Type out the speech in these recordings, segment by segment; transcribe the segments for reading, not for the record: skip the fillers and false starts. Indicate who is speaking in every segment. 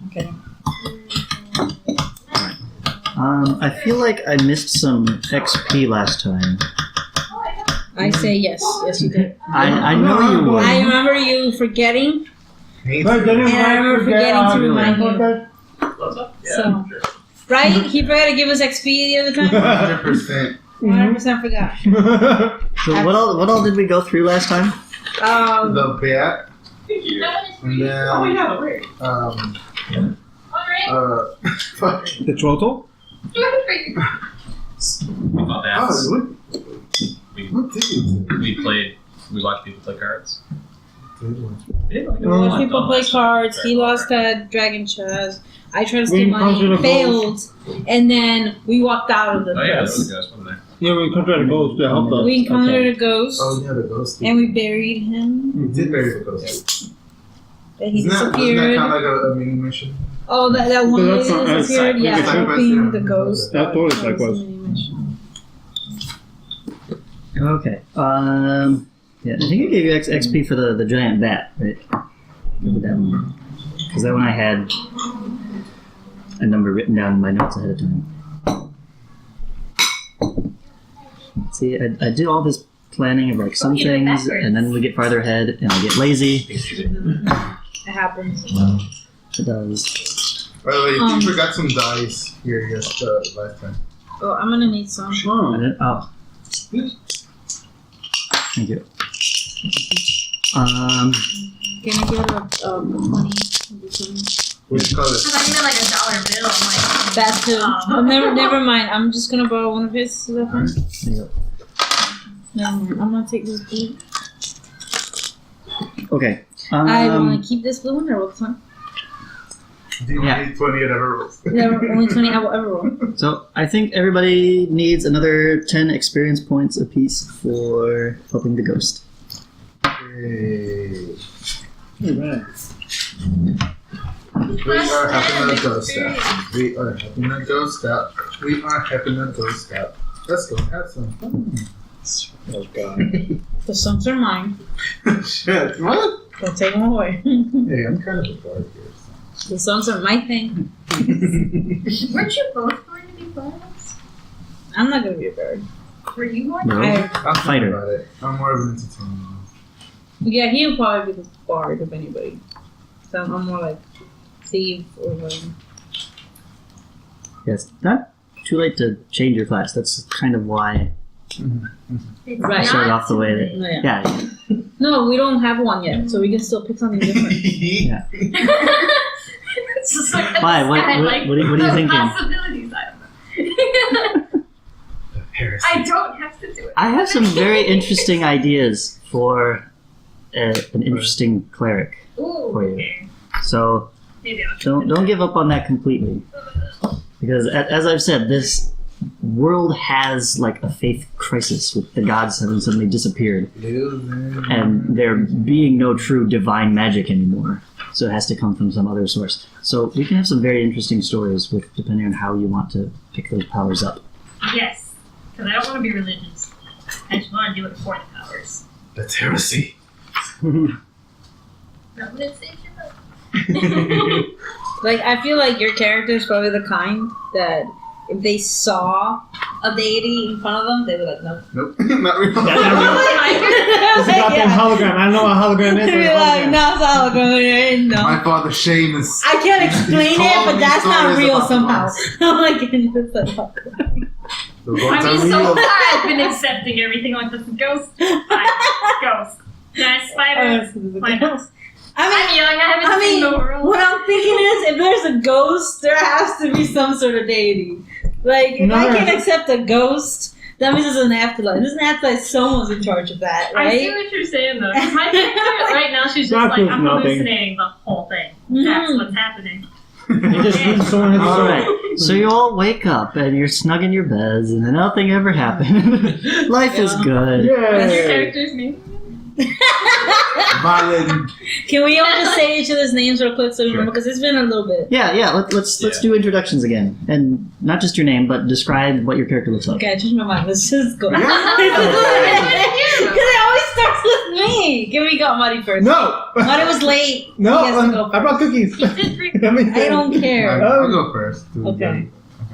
Speaker 1: Okay.
Speaker 2: I feel like I missed some XP last time.
Speaker 1: I say yes. Yes, you did.
Speaker 2: I know you would.
Speaker 1: I remember you forgetting, and I remember forgetting to remind you. So, right? He forgot to give us XP the other time?
Speaker 3: 100%.
Speaker 1: 100% forgot.
Speaker 2: So what all did we go through last time?
Speaker 3: The bat. And then,
Speaker 4: The total?
Speaker 5: We got bats. We watched people play cards.
Speaker 1: We watched people play cards. He lost that dragon chest. I tried to steal money, failed, and then we walked out of the
Speaker 5: Oh yeah, there
Speaker 1: place.
Speaker 5: was a ghost one there.
Speaker 4: Yeah, we encountered a ghost to help us.
Speaker 1: We encountered a ghost,
Speaker 3: oh, yeah, the ghost.
Speaker 1: and we buried him.
Speaker 3: We did bury the ghost.
Speaker 1: Then he
Speaker 3: Doesn't
Speaker 1: disappeared.
Speaker 3: that kind of like a mini mission?
Speaker 1: Oh, that one
Speaker 4: So
Speaker 1: lady
Speaker 4: that's not-
Speaker 1: disappeared?
Speaker 4: that's
Speaker 1: Yeah,
Speaker 3: side by
Speaker 1: helping
Speaker 3: side.
Speaker 1: the ghost.
Speaker 4: That totally is like
Speaker 1: was
Speaker 4: was.
Speaker 1: a mini mission.
Speaker 2: Okay. Yeah, I think I gave you XP for the giant bat, right? With that one. Because that one I had a number written down in my notes ahead of time. See, I do all this planning of like some
Speaker 6: you went
Speaker 2: things,
Speaker 6: backwards.
Speaker 2: and then we get farther ahead, and I get lazy.
Speaker 1: It happens.
Speaker 2: It does.
Speaker 3: By the way, you forgot some dice here last time.
Speaker 1: Oh, I'm gonna need some.
Speaker 2: And then, oh. Thank you.
Speaker 1: Can I get a 20?
Speaker 3: Which color?
Speaker 6: I thought you meant like $1 bill. I'm like,
Speaker 1: That too. Oh, never mind. I'm just gonna borrow one of his. Is that fine?
Speaker 2: There you
Speaker 1: No, I'm gonna take this blue.
Speaker 2: go. Okay.
Speaker 1: I want to keep this blue one or what one?
Speaker 3: Do you
Speaker 2: Yeah.
Speaker 3: need 20 and ever rolls?
Speaker 1: Never, only 20 I will ever roll.
Speaker 2: So I think everybody needs another 10 experience points apiece for helping the ghost.
Speaker 3: Hey.
Speaker 4: Alright.
Speaker 3: We are helping the ghost out. We are helping the ghost out. We are helping the ghost out. Let's go have some fun.
Speaker 4: Oh god.
Speaker 1: The songs are mine.
Speaker 3: Shit, what?
Speaker 1: Don't take them away.
Speaker 3: Hey, I'm kind of a bard here.
Speaker 1: The songs are my thing.
Speaker 6: weren't you both going to be birds?
Speaker 1: I'm not gonna be a bird.
Speaker 6: Were you going?
Speaker 2: No.
Speaker 3: I'm
Speaker 2: Fighter.
Speaker 3: about it. I'm more of an entertainer.
Speaker 1: Yeah, he would probably be the bard of anybody. So I'm more like thief or whatever.
Speaker 2: Yes, not too late to change your class. That's kind of why
Speaker 6: It's
Speaker 1: Right.
Speaker 2: I started
Speaker 6: not
Speaker 2: off the way that.
Speaker 1: No, yeah.
Speaker 2: Yeah.
Speaker 1: No, we don't have one yet, so we can still pick something different.
Speaker 6: It's just like
Speaker 2: Why? What are you
Speaker 6: the
Speaker 2: thinking?
Speaker 6: possibilities. I don't know. I don't have to do it.
Speaker 2: I have some very interesting ideas for an interesting cleric.
Speaker 6: Ooh,
Speaker 2: for you.
Speaker 6: okay.
Speaker 2: So
Speaker 6: Maybe I'll
Speaker 2: don't give up on that completely, because as I've said, this world has like a faith crisis with the gods having suddenly disappeared, and there being no true divine magic anymore. So it has to come from some other source. So we can have some very interesting stories with depending on how you want to pick those powers up.
Speaker 6: Yes, because I don't want to be religious. I just want to do it for the powers.
Speaker 3: That's heresy.
Speaker 6: Not when it's safe.
Speaker 1: Like, I feel like your character is probably the kind that if they saw a deity in front of them, they'd be like, no.
Speaker 3: Nope, not real.
Speaker 4: It's a goddamn hologram. I don't know what a hologram is.
Speaker 1: They'd
Speaker 4: but
Speaker 1: be
Speaker 4: a
Speaker 1: like,
Speaker 4: hologram.
Speaker 1: no, it's all going no.
Speaker 3: My father Seamus.
Speaker 1: I can't explain
Speaker 3: He's
Speaker 1: it,
Speaker 3: told
Speaker 1: but
Speaker 3: me
Speaker 1: that's not
Speaker 3: stories
Speaker 1: real
Speaker 3: about
Speaker 1: somehow.
Speaker 3: monks.
Speaker 1: I'm like, it's like,
Speaker 3: The
Speaker 6: I
Speaker 3: ones
Speaker 6: mean,
Speaker 3: are
Speaker 6: so
Speaker 3: real.
Speaker 6: far I've been accepting everything like this. Ghost, ghost. Nice spiders. Why not? I'm young. I haven't seen the world.
Speaker 1: what I'm thinking is, if there's a ghost, there has to be some sort of deity. Like, if I can't accept a ghost, that means there's an afterlife. There's an afterlife, someone's in charge of that,
Speaker 6: I see
Speaker 1: right?
Speaker 6: what you're saying though. 'Cause my character right now, she's just
Speaker 4: Not
Speaker 6: like,
Speaker 4: proof
Speaker 6: I'm
Speaker 4: nothing.
Speaker 6: hallucinating the whole thing. That's what's happening.
Speaker 4: You just need someone who's
Speaker 2: All right, so you all wake up and you're snug in your beds and nothing ever happened. Life is good.
Speaker 6: What's your
Speaker 4: Yeah.
Speaker 6: character's name?
Speaker 3: Violin.
Speaker 1: Can we all just say each other's names real quick so we remember? Because it's been a little bit.
Speaker 2: Yeah. Let's do introductions again, and not just your name, but describe what your character looks like.
Speaker 1: Okay, I changed my mind. Let's just go.
Speaker 3: Yeah.
Speaker 1: Because I always first with me. Can we go Muddy first?
Speaker 4: No.
Speaker 1: Muddy was late.
Speaker 4: No.
Speaker 1: He has to go
Speaker 4: I brought cookies.
Speaker 6: He did bring
Speaker 1: I don't care.
Speaker 3: I'll go first.
Speaker 1: Okay.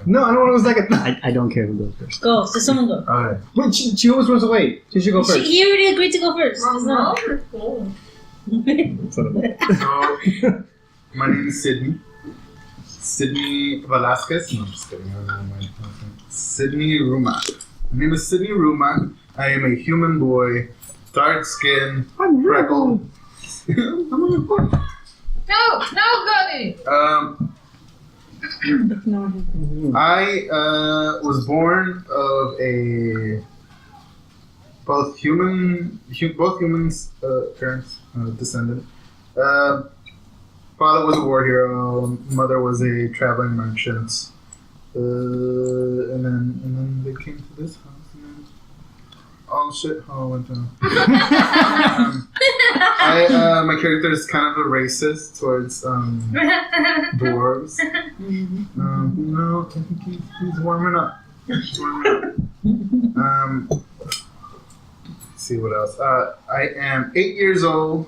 Speaker 4: No, I don't want to go second.
Speaker 2: I don't care who goes first.
Speaker 1: Go. So someone go.
Speaker 3: Alright.
Speaker 4: Wait, she always runs away. She should go first.
Speaker 1: He already agreed to go first. It's not-
Speaker 3: So, my name is Sydney. Sydney Velasquez. No, I'm just kidding. I don't know my Sydney Rumac. My name is Sydney Rumac. I am a human boy, dark skin, freckled.
Speaker 6: No, Buddy.
Speaker 3: I was born of a both humans parents descendant. Father was a war hero. Mother was a traveling merchant. And then they came to this house. And then shit! Oh, went down. My character is kind of a racist towards dwarves. No, I think he's warming up. He's warming up. Let's see what else. I am 8 years old,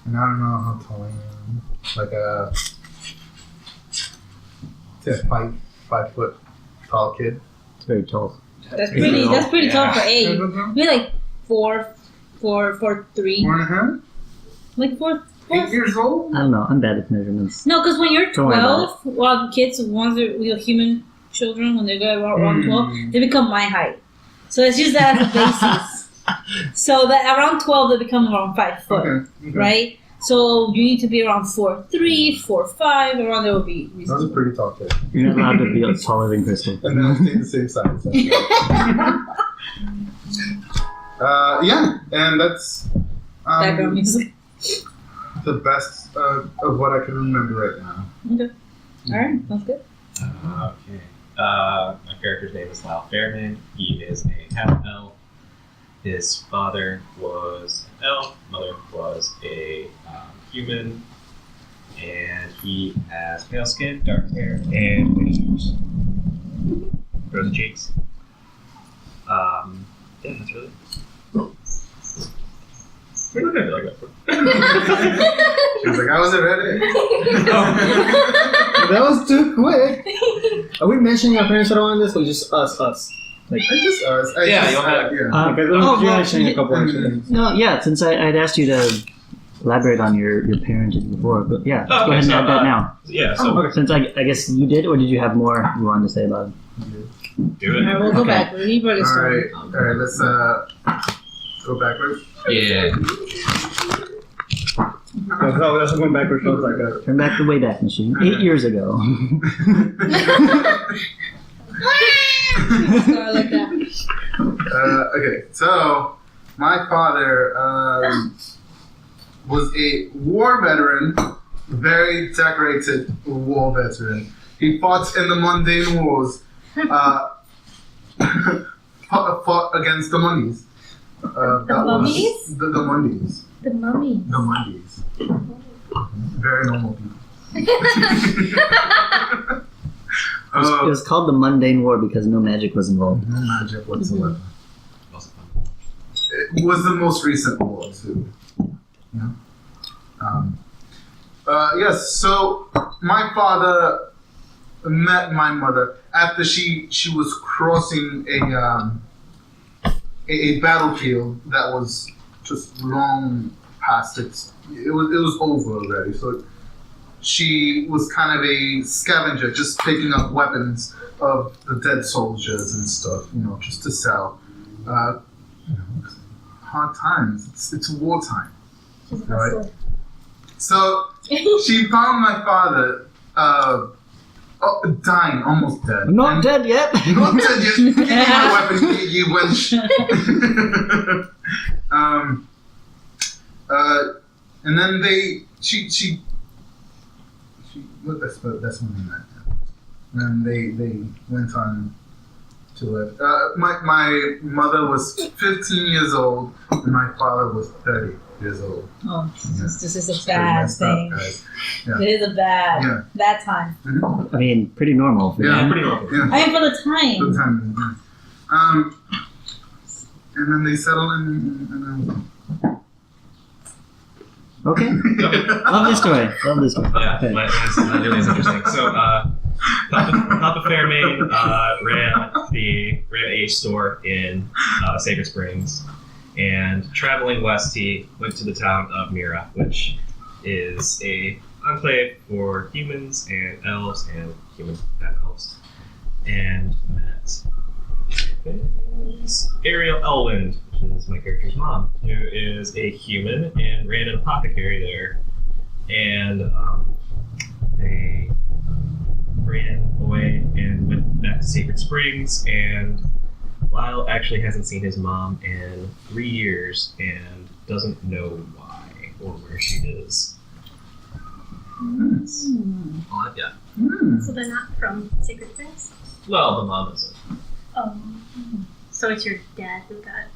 Speaker 3: and I don't know how tall I am. Like a 5 foot tall kid.
Speaker 2: It's very tall.
Speaker 1: That's pretty tall for 8. Maybe like 4'3".
Speaker 3: 4.5.
Speaker 1: Like 4.
Speaker 3: 8 years old.
Speaker 2: I don't know. I'm bad at measurements.
Speaker 1: No, because when you're
Speaker 2: Don't worry about
Speaker 1: 12, well, kids, ones that we are human children, when they go around 12, they become my height. So let's use that as a basis. So that around 12, they become around 5 foot,
Speaker 3: Okay.
Speaker 1: right? So you need to be around 4'3", 4'5", around there will be
Speaker 3: That was a
Speaker 1: reasonable.
Speaker 3: pretty tall kid.
Speaker 2: You're not allowed to be taller than Crystal.
Speaker 3: And then stay the same size. Yeah, and that's
Speaker 1: Background music.
Speaker 3: the best of what I can remember right now.
Speaker 1: Okay. All right, sounds good.
Speaker 5: Okay. My character's name is Lyle Fairman. He is a half-elf. His father was an elf. Mother was a human. And he has pale skin, dark hair, and whiskers. Rosy cheeks. Yeah, that's really. We're not gonna be like that for.
Speaker 3: She was like, I wasn't ready.
Speaker 4: That was too quick. Are we mentioning our parents that are on this, or just us? Like,
Speaker 3: I just us.
Speaker 5: Yeah, you'll have-
Speaker 3: yeah.
Speaker 4: because
Speaker 2: well,
Speaker 4: you're mentioning a couple of
Speaker 3: yeah.
Speaker 4: things.
Speaker 2: No, yeah, since I'd asked you to elaborate on your parentage before, but yeah,
Speaker 5: Oh,
Speaker 2: go ahead and add that now.
Speaker 5: Yeah, so
Speaker 2: Since I guess you did, or did you have more you wanted to say about it?
Speaker 5: do
Speaker 1: All right,
Speaker 5: it.
Speaker 1: we'll go
Speaker 2: Okay.
Speaker 1: back. He already
Speaker 3: All
Speaker 1: started.
Speaker 3: right, let's go backwards.
Speaker 5: Yeah.
Speaker 4: Oh, that's going backwards. I was like,
Speaker 2: Turn back the Wayback Machine. 8 years ago.
Speaker 1: Start like that.
Speaker 3: Okay, so my father was a war veteran, very decorated war veteran. He fought in the mundane wars, fought against the mummies.
Speaker 1: mummies?
Speaker 3: The mummies.
Speaker 1: The mummy.
Speaker 3: The mummies. Very normal people.
Speaker 2: It was called the Mundane War because no magic was involved.
Speaker 3: No magic whatsoever. It was the most recent war too. Yeah. Yes. So my father met my mother after she was crossing a battlefield that was just long past it. It was over already. So she was kind of a scavenger, just picking up weapons of the dead soldiers and stuff, just to sell. Hard times. It's wartime, right? So she found my father dying, almost dead.
Speaker 2: Not dead yet.
Speaker 3: Not dead yet. Give me my weapon, you wench. And then she that's when they met. And they went on to live. My mother was 15 years old, and my father was 30 years old.
Speaker 1: Oh, this is a
Speaker 3: Pretty
Speaker 1: bad
Speaker 3: messed up,
Speaker 1: thing.
Speaker 3: guys. Yeah.
Speaker 1: It is a bad time.
Speaker 2: I mean, pretty normal. For
Speaker 3: Yeah.
Speaker 2: you.
Speaker 5: Pretty normal.
Speaker 3: Yeah.
Speaker 1: I mean, for the time.
Speaker 3: Good time. and then they settle in.
Speaker 2: Okay. Love this story. Love this story.
Speaker 5: Yeah,
Speaker 2: Okay.
Speaker 5: mine's really is interesting. So, Papa Fairmain ran a store in Sacred Springs, and traveling west, he went to the town of Mira, which is a enclave for humans and elves and human and elves, and met Ariel Elwind, which is my character's mom, who is a human and ran an apothecary there, and they ran away and went back to Sacred Springs, and Lyle actually hasn't seen his mom in 3 years and doesn't know why or where she is. That's all I've got.
Speaker 6: So they're not from Sacred Springs?
Speaker 5: Well, the mom isn't.
Speaker 6: Oh. So it's your dad who got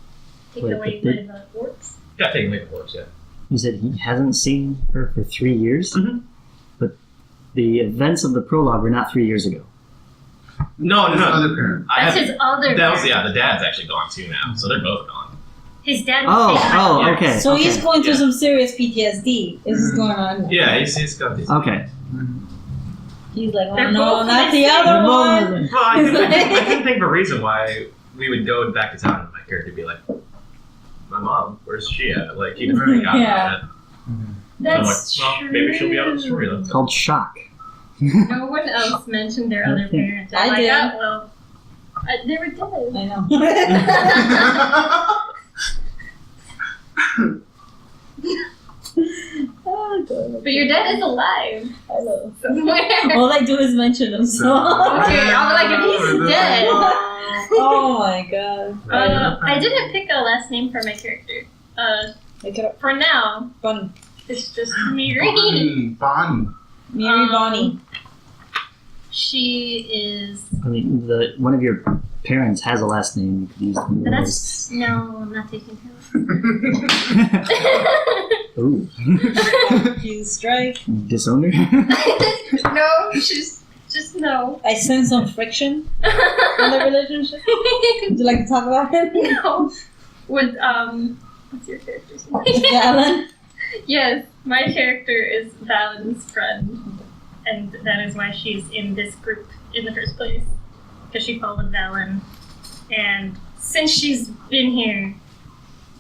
Speaker 6: taken
Speaker 2: Wait,
Speaker 6: away
Speaker 2: but
Speaker 6: by the orcs?
Speaker 5: Got taken away from works, yeah.
Speaker 2: You said he hasn't seen her for 3 years?
Speaker 5: Mhm.
Speaker 2: But the events of the prologue were not 3 years ago.
Speaker 5: No.
Speaker 3: His other parent.
Speaker 6: That's his other
Speaker 5: That was,
Speaker 6: parent.
Speaker 5: the dad's actually gone too now, so they're both gone.
Speaker 6: His dad was taken by the orcs.
Speaker 2: Okay.
Speaker 1: So he's going through
Speaker 5: Yeah.
Speaker 1: some serious PTSD. This is going on.
Speaker 5: Yeah, he's got these.
Speaker 2: Okay.
Speaker 1: He's like, oh
Speaker 6: They're
Speaker 1: no,
Speaker 6: both
Speaker 1: not the
Speaker 6: missing.
Speaker 1: other
Speaker 2: Well,
Speaker 1: one.
Speaker 5: Well, I couldn't think of a reason why we would go back to town and my character would be like, my mom, where's she at? Like, he didn't really got
Speaker 1: Yeah.
Speaker 5: about it.
Speaker 6: That's
Speaker 5: So I'm like, well, maybe she'll be out of the story then.
Speaker 2: It's called shock.
Speaker 6: No one else mentioned their other parent. I'm
Speaker 1: I
Speaker 6: like,
Speaker 1: did.
Speaker 6: oh, well, they were dead.
Speaker 1: I know. Oh, God.
Speaker 6: But your dad is alive
Speaker 1: I know.
Speaker 6: somewhere.
Speaker 1: All I do is mention him. So.
Speaker 6: Okay, I'm like, if he's dead.
Speaker 1: Oh my God.
Speaker 6: I didn't pick a last name for my character.
Speaker 1: Make it up.
Speaker 6: For now,
Speaker 1: Bonnie.
Speaker 6: it's just Miri.
Speaker 3: Bonnie.
Speaker 1: Mary Bonnie.
Speaker 6: She is.
Speaker 2: I mean, one of your parents has a last name. You could use them.
Speaker 6: But that's no, I'm not taking her.
Speaker 2: Ooh.
Speaker 1: You strike.
Speaker 2: Dishonor?
Speaker 6: No, she's just no.
Speaker 1: I sense some friction in the relationship. Would you like to talk about it?
Speaker 6: No. With what's your character's name?
Speaker 1: Valen.
Speaker 6: Yes, my character is Valen's friend, and that is why she's in this group in the first place, because she followed Valen, and since she's been here,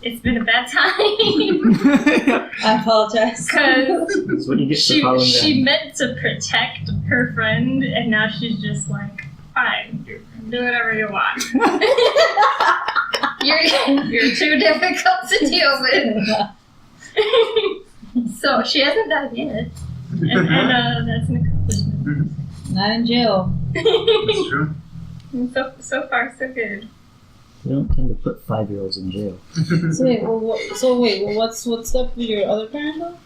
Speaker 6: it's been a bad time.
Speaker 1: I apologize.
Speaker 6: Because
Speaker 2: That's what you get for
Speaker 6: she
Speaker 2: following
Speaker 6: meant to protect her friend, and now she's just like, fine, do whatever you want. You're too difficult to deal with. So she hasn't died yet, and that's an accomplishment.
Speaker 1: Not in jail.
Speaker 3: That's true.
Speaker 6: And so far so good.
Speaker 2: We don't tend to put 5-year-olds in jail.
Speaker 1: So wait, what's up with your other parent though?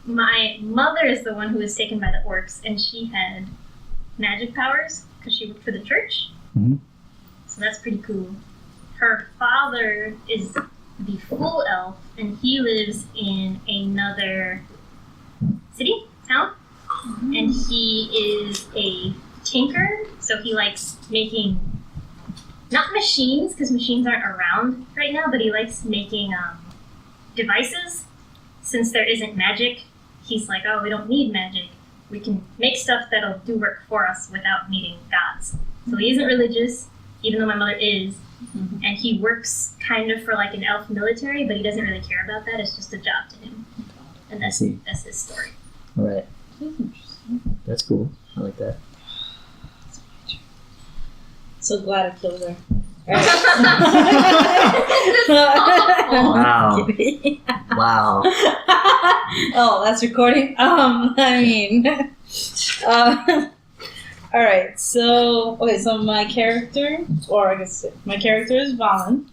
Speaker 6: My mother is the one who was taken by the orcs, and she had magic powers because she worked for the church.
Speaker 2: Mhm.
Speaker 6: So that's pretty cool. Her father is the full elf, and he lives in another town, and he is a tinker. So he likes making not machines, because machines aren't around right now, but he likes making devices. Since there isn't magic, he's like, oh, we don't need magic. We can make stuff that'll do work for us without needing gods. So he isn't religious, even though my mother is.
Speaker 1: Mm-hmm.
Speaker 6: And he works kind of for like an elf military, but he doesn't really care about that. It's just a job to him. And that's his story.
Speaker 2: All right. That's cool. I like that.
Speaker 1: So glad I killed her.
Speaker 2: Wow. Wow.
Speaker 1: Oh, that's recording. I mean, all right. So my character, or I guess my character is Valen.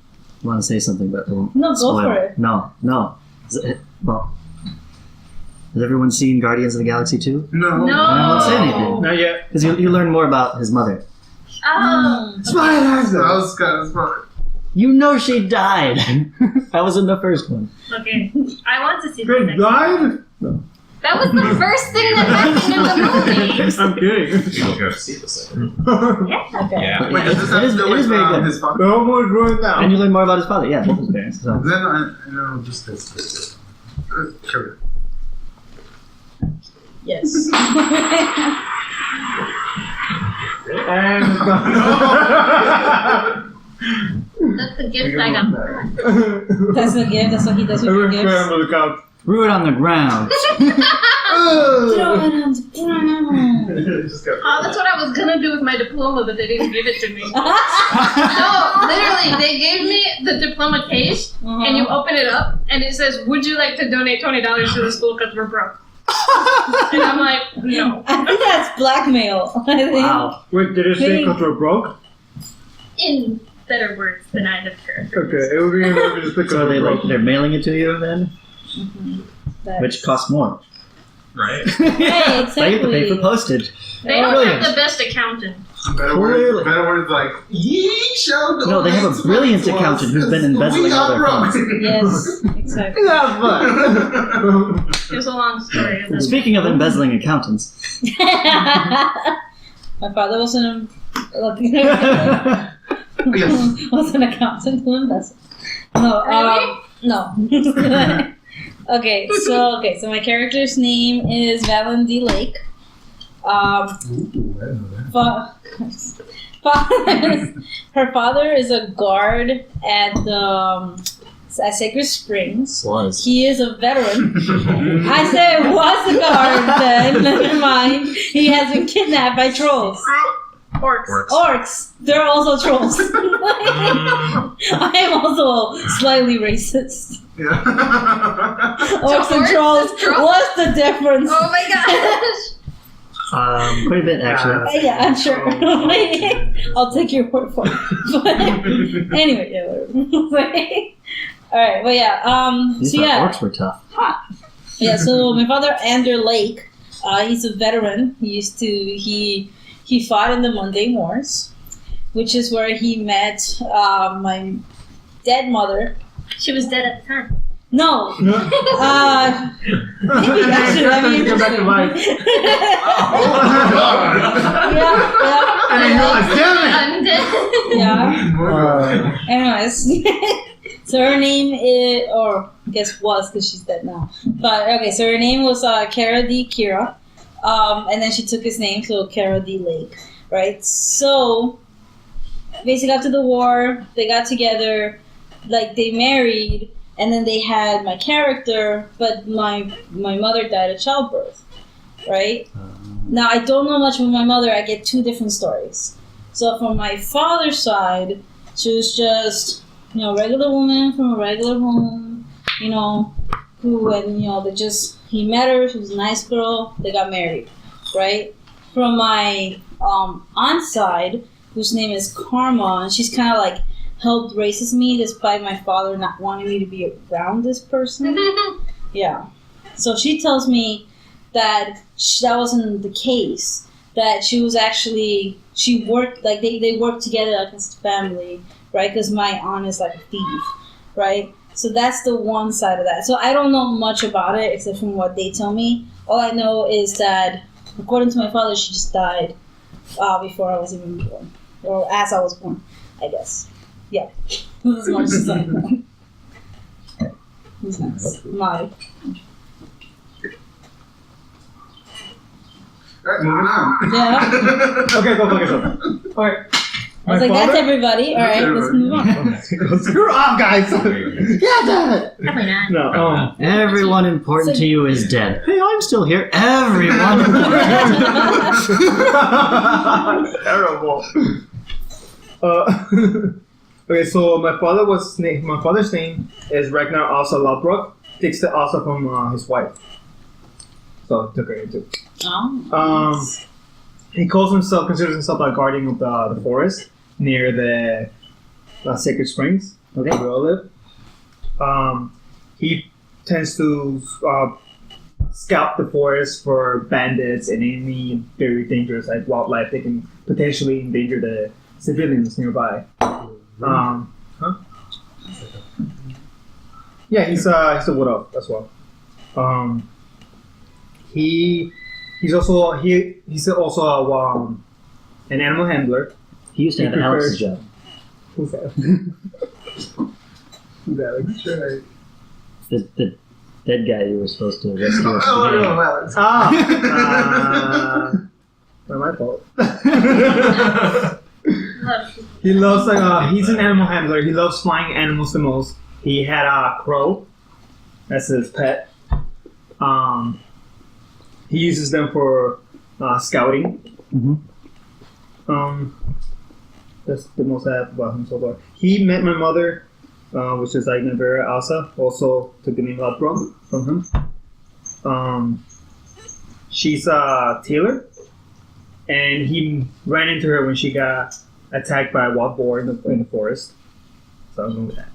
Speaker 2: You want to say something, but
Speaker 1: No, go
Speaker 2: spoil
Speaker 1: for it.
Speaker 2: No. Well, has everyone seen Guardians of the Galaxy 2?
Speaker 3: No.
Speaker 6: No.
Speaker 2: I won't say anything.
Speaker 4: Not yet.
Speaker 2: Because you learn more about his mother.
Speaker 6: Oh,
Speaker 2: Spoilers!
Speaker 3: That was kind of smart.
Speaker 2: You know she died. That was in the first one.
Speaker 6: okay. I want to see the
Speaker 4: They
Speaker 6: second.
Speaker 4: died?
Speaker 6: That was the first thing that happened in the movie.
Speaker 4: I'm kidding.
Speaker 5: You don't have to see this second.
Speaker 6: Yeah.
Speaker 1: Okay.
Speaker 5: Yeah.
Speaker 3: Wait, does this
Speaker 2: It
Speaker 3: have to
Speaker 2: is
Speaker 3: do
Speaker 2: very
Speaker 3: with
Speaker 2: good.
Speaker 3: his father?
Speaker 4: The homework growing down.
Speaker 2: And you learn more about his father. Yeah, both his parents. So.
Speaker 3: Then I know just this. Sure.
Speaker 1: Yes.
Speaker 4: And
Speaker 6: That's the gift I got.
Speaker 1: That's the gift. That's what he does with your gifts.
Speaker 4: scramble the couch.
Speaker 2: Threw it on the ground.
Speaker 1: Throw it on the ground.
Speaker 3: Just go.
Speaker 7: Oh, that's what I was gonna do with my diploma, but they didn't give it to me. No, literally, they gave me the diploma case, and you open it up, and it says, "Would you like to donate $20 to the school because we're broke?" And I'm like, no.
Speaker 1: I think that's blackmail. I think.
Speaker 2: Wow.
Speaker 4: Wait, did it say because we're broke?
Speaker 6: In better words than I have heard.
Speaker 4: Okay, it would be enough to just click
Speaker 2: So
Speaker 4: on
Speaker 2: they
Speaker 4: broke.
Speaker 2: they're mailing it to you then,
Speaker 1: That-
Speaker 2: which costs more.
Speaker 5: Right?
Speaker 1: Right,
Speaker 2: So you have to pay for
Speaker 1: exactly.
Speaker 2: postage.
Speaker 6: They don't
Speaker 2: Brilliant.
Speaker 6: have the best accountant.
Speaker 3: Better
Speaker 2: Clearly.
Speaker 3: words like, ye shall
Speaker 2: No, they have a
Speaker 3: donate
Speaker 2: brilliant
Speaker 3: to us,
Speaker 2: accountant who's been
Speaker 3: 'cause
Speaker 2: embezzling
Speaker 3: we
Speaker 2: all
Speaker 3: are
Speaker 2: their
Speaker 3: broke.
Speaker 2: funds.
Speaker 1: Yes, exactly.
Speaker 4: Yeah, but.
Speaker 6: It was a long story.
Speaker 2: Speaking of embezzling accountants,
Speaker 1: My father was an
Speaker 3: Yes.
Speaker 1: was an accountant who invested. No, no. Okay, so my character's name is Valen D. Lake. Her father is a guard at the at Sacred Springs.
Speaker 2: was.
Speaker 1: He is a veteran. I said was a guard then. Never mind. He has been kidnapped by trolls.
Speaker 6: Orcs.
Speaker 1: Orcs. They're also trolls. I am also slightly racist.
Speaker 3: Yeah.
Speaker 1: Orcs and
Speaker 7: orcs
Speaker 1: trolls.
Speaker 7: is trolls?
Speaker 1: What's the difference?
Speaker 7: Oh my gosh!
Speaker 2: Quite a bit actually.
Speaker 1: Yeah, I'm sure. I'll take your word for it. But anyway, yeah, whatever. All right, but yeah.
Speaker 2: These
Speaker 1: So yeah,
Speaker 2: orcs were tough.
Speaker 1: yeah. So my father, Andrew Lake, he's a veteran. He fought in the Monday Wars, which is where he met my dead mother.
Speaker 6: She was dead at the time.
Speaker 1: No. Maybe actually that'd be
Speaker 4: Go back to
Speaker 1: interesting.
Speaker 4: life.
Speaker 1: Yeah.
Speaker 4: And you're like, damn it!
Speaker 6: Undead.
Speaker 1: Yeah. Anyways, so her name is, or I guess was, because she's dead now. But okay, so her name was Kara D. Kira, and then she took his name, so Kara D. Lake, right? So basically, after the war, they got together, like they married, and then they had my character, but my mother died of childbirth, right? Now I don't know much about my mother. I get two different stories. So from my father's side, she was just, regular woman from a regular home, who, and, he met her, she was a nice girl, they got married, right? From my aunt's side, whose name is Karma, and she's kind of like helped raises me despite my father not wanting me to be around this person. Yeah. So she tells me that that wasn't the case, that she was actually, she worked, like they worked together like as a family, right? Because my aunt is like a thief, right? So that's the one side of that. So I don't know much about it except from what they tell me. All I know is that, according to my father, she just died before I was even born. Or as I was born, I guess. Yeah. That's as much as I know. Who's next? My.
Speaker 3: Alright, moving on.
Speaker 1: Yeah.
Speaker 4: Okay, go focus on. Okay.
Speaker 1: I was like, that's everybody. All right, let's move on.
Speaker 4: Screw off, guys! Yeah, damn it!
Speaker 6: Probably not.
Speaker 4: No,
Speaker 2: Everyone important
Speaker 1: So-
Speaker 2: to you is dead. Hey, I'm still here. Everyone important.
Speaker 4: terrible. Okay, so my father's name is Ragnar Asa Lodbrok. Takes the Asa from his wife. So took her into.
Speaker 1: Oh.
Speaker 4: He considers himself a guardian of the forest near the Sacred Springs.
Speaker 2: Okay.
Speaker 4: Where we all live. He tends to scout the forest for bandits and any very dangerous like wildlife that can potentially endanger the civilians nearby. Yeah, he's a wood elf as well. he's also an animal handler.
Speaker 2: He used to have Alex's job.
Speaker 4: Who's that? Who's that? Right.
Speaker 2: The dead guy you were supposed to rescue.
Speaker 3: No, Alex.
Speaker 4: Not my fault. He loves he's an animal handler. He loves flying animals the most. He had a crow. That's his pet. He uses them for scouting.
Speaker 2: Mm-hmm.
Speaker 4: That's the most I have about him so far. He met my mother, which is like Navera Asa. Also took the name Uprum from him. She's a tailor, and he ran into her when she got attacked by a wild boar in the forest. So I was with that.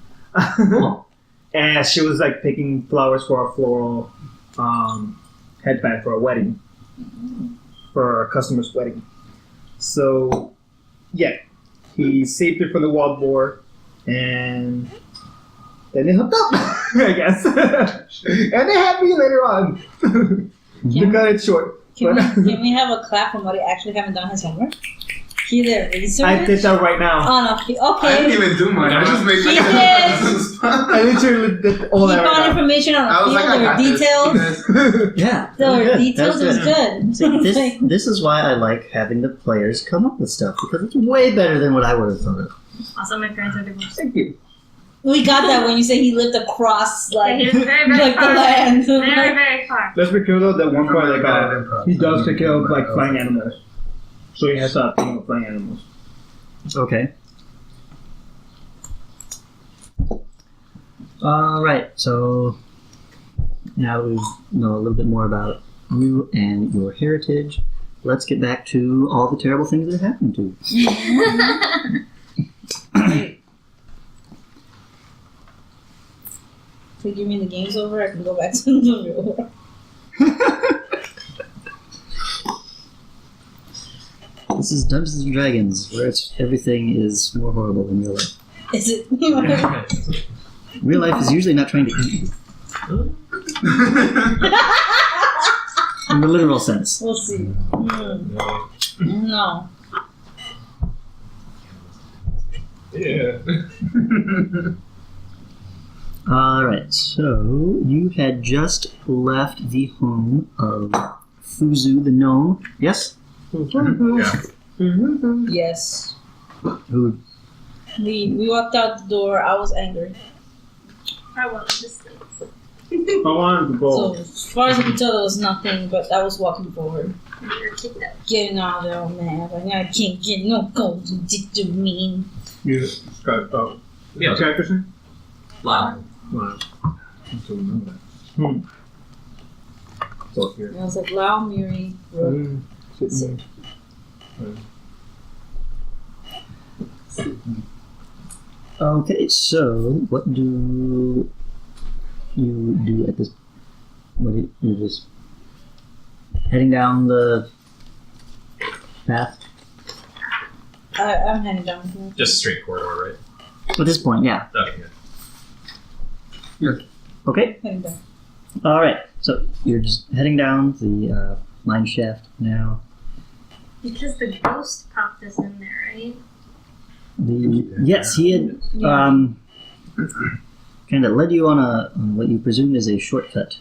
Speaker 4: And she was like picking flowers for a floral headband for a wedding, for a customer's wedding. So, yeah, he saved her from the wild boar, and then they hooked up, I guess. And they had me later on. To cut it short.
Speaker 1: Can we have a clap from Buddy actually haven't done his homework? He did research.
Speaker 4: I did that right now.
Speaker 1: Oh no. Okay.
Speaker 3: I didn't even do mine. I just made
Speaker 1: He did.
Speaker 4: I literally did all
Speaker 1: He
Speaker 4: that
Speaker 1: found
Speaker 4: right now.
Speaker 1: information on the field.
Speaker 3: I
Speaker 1: There were
Speaker 3: got this.
Speaker 1: details.
Speaker 2: Yeah.
Speaker 1: There were
Speaker 2: That
Speaker 1: details. It was good.
Speaker 2: See, this is why I like having the players come up with stuff, because it's way better than what I would have thought of.
Speaker 6: Also, my parents are divorced.
Speaker 4: Thank you.
Speaker 1: We got that when you say he lived across
Speaker 6: Like, he was very, very
Speaker 1: like the
Speaker 6: far.
Speaker 1: land.
Speaker 6: Very, very far.
Speaker 4: Let's be clear though that one part
Speaker 3: Really bad at improv.
Speaker 4: he does take care of like flying animals. So he has a team of flying animals.
Speaker 2: Okay. Alright, so now that we know a little bit more about you and your heritage, let's get back to all the terrible things that happened to you.
Speaker 1: So give me the game's over, I can go back to the real world.
Speaker 2: This is Dungeons and Dragons, where everything is more horrible than real life.
Speaker 1: Is it?
Speaker 2: Real life is usually not trying to eat you. In the literal sense.
Speaker 1: We'll see. No.
Speaker 5: Yeah.
Speaker 2: Alright, so you had just left the home of Fuzu the gnome. Yes?
Speaker 3: Yeah.
Speaker 1: Yes.
Speaker 2: Who?
Speaker 1: We walked out the door. I was angry.
Speaker 6: I wanted to sleep.
Speaker 4: I wanted to go.
Speaker 1: So as far as I could tell, there was nothing. But I was walking forward,
Speaker 6: We were kicked out.
Speaker 1: getting out there, man. Like I can't get no gold to mean.
Speaker 4: You just got
Speaker 5: Yeah.
Speaker 4: characters in?
Speaker 5: Wow.
Speaker 4: Wow. I don't remember that. So here.
Speaker 1: And I was like, Lao, Miri, Rook.
Speaker 4: Sitting
Speaker 2: Okay, so what do you do at this? You're just heading down the path?
Speaker 1: I'm heading down here.
Speaker 5: Just a straight corridor, right?
Speaker 2: At this point, yeah.
Speaker 5: Okay, good.
Speaker 2: Okay,
Speaker 1: Heading down.
Speaker 2: alright. So you're just heading down the mine shaft now.
Speaker 6: Because the ghost popped us in there, right?
Speaker 2: Yes, he had kind of led you on what you presume is a shortcut.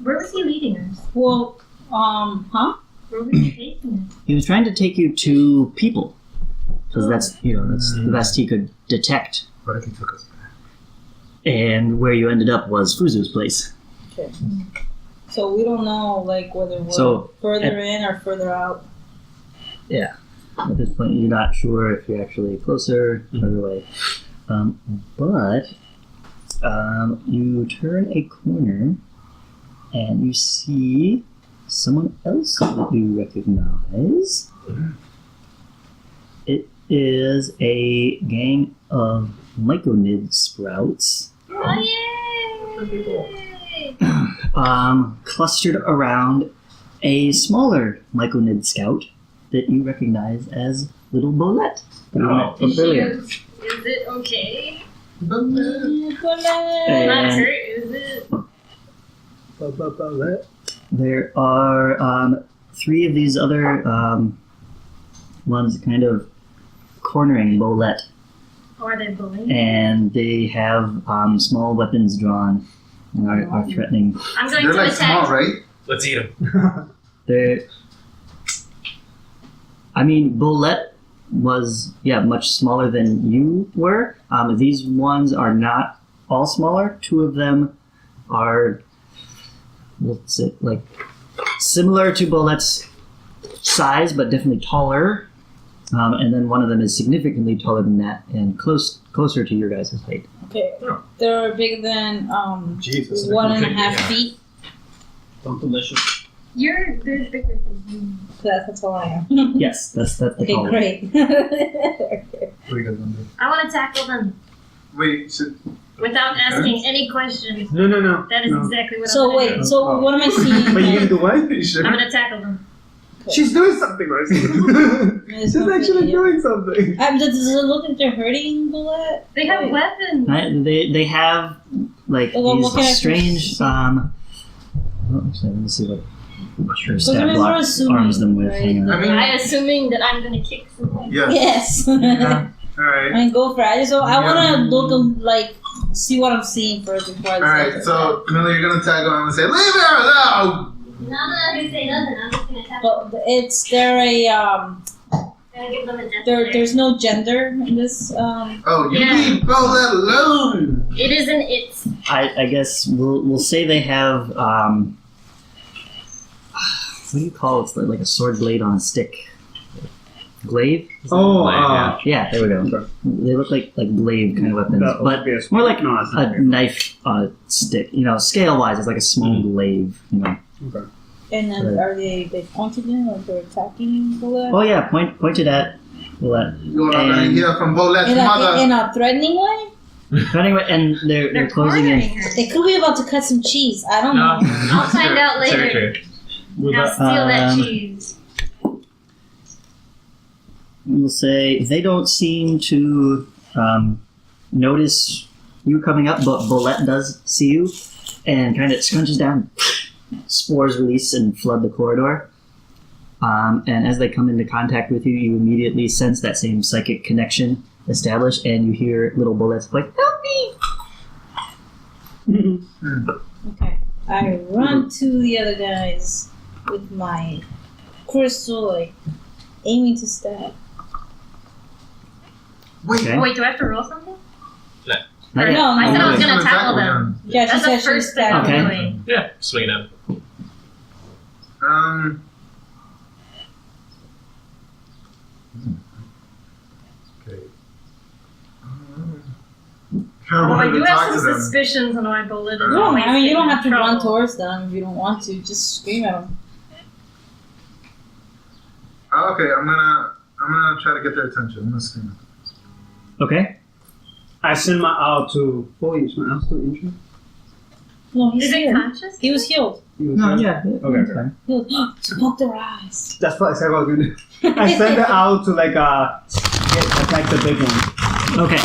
Speaker 6: Where was he leading us?
Speaker 1: Well,
Speaker 6: Where was he taking us?
Speaker 2: He was trying to take you to people, because that's the best he could detect.
Speaker 3: What if he took us back?
Speaker 2: And where you ended up was Fuzu's place.
Speaker 1: Okay. So we don't know like whether we're
Speaker 2: So,
Speaker 1: further in or further out.
Speaker 2: Yeah. At this point, you're not sure if you're actually closer, further away. But you turn a corner and you see someone else that you recognize. It is a gang of myconid sprouts
Speaker 6: Oh, yay!
Speaker 2: clustered around a smaller myconid scout that you recognize as Little Bolette. The one
Speaker 5: Oh.
Speaker 2: from earlier.
Speaker 6: Is it okay?
Speaker 2: And-
Speaker 6: Not hurt, is it?
Speaker 2: There are 3 of these other ones kind of cornering Bolette,
Speaker 6: Or they're bullying.
Speaker 2: and they have small weapons drawn and are threatening.
Speaker 6: I'm going
Speaker 3: They're
Speaker 6: to
Speaker 3: like
Speaker 6: attack.
Speaker 3: small, right?
Speaker 5: Let's eat him.
Speaker 2: They're, I mean, Bolette was much smaller than you were. These ones are not all smaller. 2 of them are, what's it, like similar to Bolette's size, but definitely taller. And then one of them is significantly taller than that and closer to your guys' height.
Speaker 1: Okay. They're bigger than
Speaker 3: Jesus.
Speaker 1: 1.5 feet.
Speaker 4: Sounds delicious.
Speaker 6: They're bigger than you.
Speaker 1: That's all I am.
Speaker 2: Yes, that's the
Speaker 1: Okay,
Speaker 2: taller.
Speaker 1: great.
Speaker 3: What are you guys gonna do?
Speaker 6: I want to tackle them
Speaker 3: Wait, should,
Speaker 6: without asking any questions.
Speaker 4: No.
Speaker 6: That is
Speaker 4: no.
Speaker 6: exactly what
Speaker 1: So
Speaker 6: I'm going to
Speaker 1: wait, so what am I seeing?
Speaker 4: But you gonna do what?
Speaker 3: you sure?
Speaker 6: do. I'm going to tackle them.
Speaker 4: She's doing something, right?
Speaker 1: It's
Speaker 4: She's
Speaker 1: not
Speaker 4: actually
Speaker 1: pretty.
Speaker 4: doing something.
Speaker 1: Does it look like they're hurting Bullet?
Speaker 6: They have weapons.
Speaker 2: They have like
Speaker 1: Well, what can I
Speaker 2: these strange
Speaker 1: see?
Speaker 2: well, actually, let me see what her
Speaker 1: So
Speaker 2: stat
Speaker 1: we're
Speaker 2: block
Speaker 1: assuming,
Speaker 2: arms them with.
Speaker 1: right?
Speaker 2: Hang on.
Speaker 3: I mean,
Speaker 6: I assuming that I'm going to kick something.
Speaker 3: yeah.
Speaker 1: Yes.
Speaker 3: Yeah. Alright.
Speaker 1: I mean, go for it. So I
Speaker 3: Yeah.
Speaker 1: want to look like see what I'm seeing first before I say
Speaker 3: Alright,
Speaker 1: it.
Speaker 3: so Miller, you're gonna tag on. I'm gonna say, leave her alone!
Speaker 6: No, I'm not going to say nothing. I'm just going to tackle
Speaker 1: But they're a
Speaker 6: I'm going to give them a death glare.
Speaker 1: there's no gender in this.
Speaker 3: Oh, you
Speaker 6: Yeah.
Speaker 3: leave Bolette alone!
Speaker 6: It isn't it.
Speaker 2: I guess we'll say they have what do you call it? It's like a sword blade on a stick. Glaive?
Speaker 4: Oh,
Speaker 2: Yeah, there we go.
Speaker 4: Okay.
Speaker 2: They look like blade kind of weapons,
Speaker 4: that
Speaker 2: but
Speaker 4: would be
Speaker 2: more like
Speaker 4: no, it's not
Speaker 2: a
Speaker 4: fair.
Speaker 2: knife on a stick. You know, scale wise, it's like a small glaive. You know.
Speaker 4: Okay.
Speaker 1: And then
Speaker 2: Right.
Speaker 1: are they pointed in or they're attacking Bullet?
Speaker 2: Oh yeah, pointed at Bolette.
Speaker 3: You're not gonna
Speaker 2: And-
Speaker 3: hear from Bolette's
Speaker 1: In
Speaker 3: mother.
Speaker 1: a threatening way?
Speaker 2: Anyway, and they're
Speaker 6: They're
Speaker 2: closing
Speaker 6: cornering
Speaker 2: in.
Speaker 6: her.
Speaker 1: They could be about to cut some cheese. I don't
Speaker 5: No.
Speaker 1: know.
Speaker 6: I'll find out later.
Speaker 5: Territory.
Speaker 6: I'll steal that
Speaker 2: Um,
Speaker 6: cheese.
Speaker 2: We'll say they don't seem to notice you coming up, but Bolette does see you and kind of scrunches down. Spores release and flood the corridor. And as they come into contact with you, you immediately sense that same psychic connection established, and you hear little Bolette's like, "Help me!"
Speaker 1: Okay. I run to the other guys with my crystal, like aiming to stab.
Speaker 3: Wait,
Speaker 2: Okay.
Speaker 6: Wait, do I have to roll something?
Speaker 2: Not
Speaker 6: Or-
Speaker 2: yet.
Speaker 1: No,
Speaker 6: I said I was
Speaker 1: no.
Speaker 6: going to tackle them.
Speaker 1: Yeah, she
Speaker 6: That's
Speaker 1: said
Speaker 6: the
Speaker 1: she
Speaker 6: first thing I'm
Speaker 1: stabbed.
Speaker 2: Okay.
Speaker 6: doing.
Speaker 5: Yeah, swing it up.
Speaker 3: Okay.
Speaker 6: Well, I do have
Speaker 3: talk to
Speaker 6: some
Speaker 3: them.
Speaker 6: suspicions on why Bullet is
Speaker 3: You
Speaker 1: No,
Speaker 6: always
Speaker 1: I mean you don't
Speaker 6: in
Speaker 1: have to run
Speaker 6: trouble.
Speaker 1: towards them if you don't want to. Just scream at them.
Speaker 3: Okay, I'm gonna try to get their attention. I'm gonna scream.
Speaker 2: Okay.
Speaker 4: I send my owl to. Oh, is my owl still injured?
Speaker 1: No, he's
Speaker 6: Is it
Speaker 1: healed.
Speaker 6: conscious?
Speaker 1: He was healed.
Speaker 2: Yeah.
Speaker 4: Okay.
Speaker 2: That's fine.
Speaker 1: Healed. Smoke their eyes.
Speaker 4: That's what I was gonna do. I send the owl to attack the big one,
Speaker 2: Okay.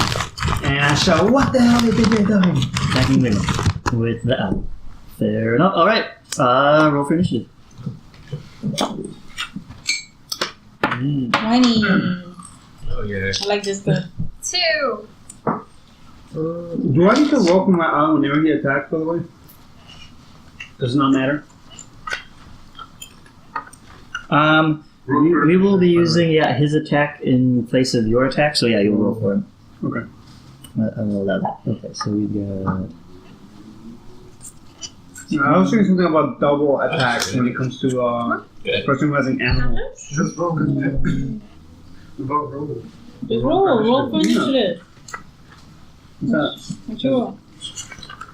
Speaker 4: and I shout, "What the hell did they do?"
Speaker 2: Attacking the one with the owl. Fair enough. All right. Roll for initiative.
Speaker 1: 20.
Speaker 5: Oh yeah.
Speaker 1: I like this good.
Speaker 6: 2.
Speaker 4: Do I need to roll for my owl whenever he attacks? By the way, does not matter.
Speaker 2: We will be using his attack in place of your attack, so you'll roll for it.
Speaker 4: Okay.
Speaker 2: I will allow that. Okay, so we got.
Speaker 4: I was saying something about double attacks when it comes to
Speaker 5: Good.
Speaker 4: person who has an animal.
Speaker 3: Just roll. Roll.
Speaker 1: Just roll for initiative.
Speaker 4: What's that?
Speaker 1: What's your roll?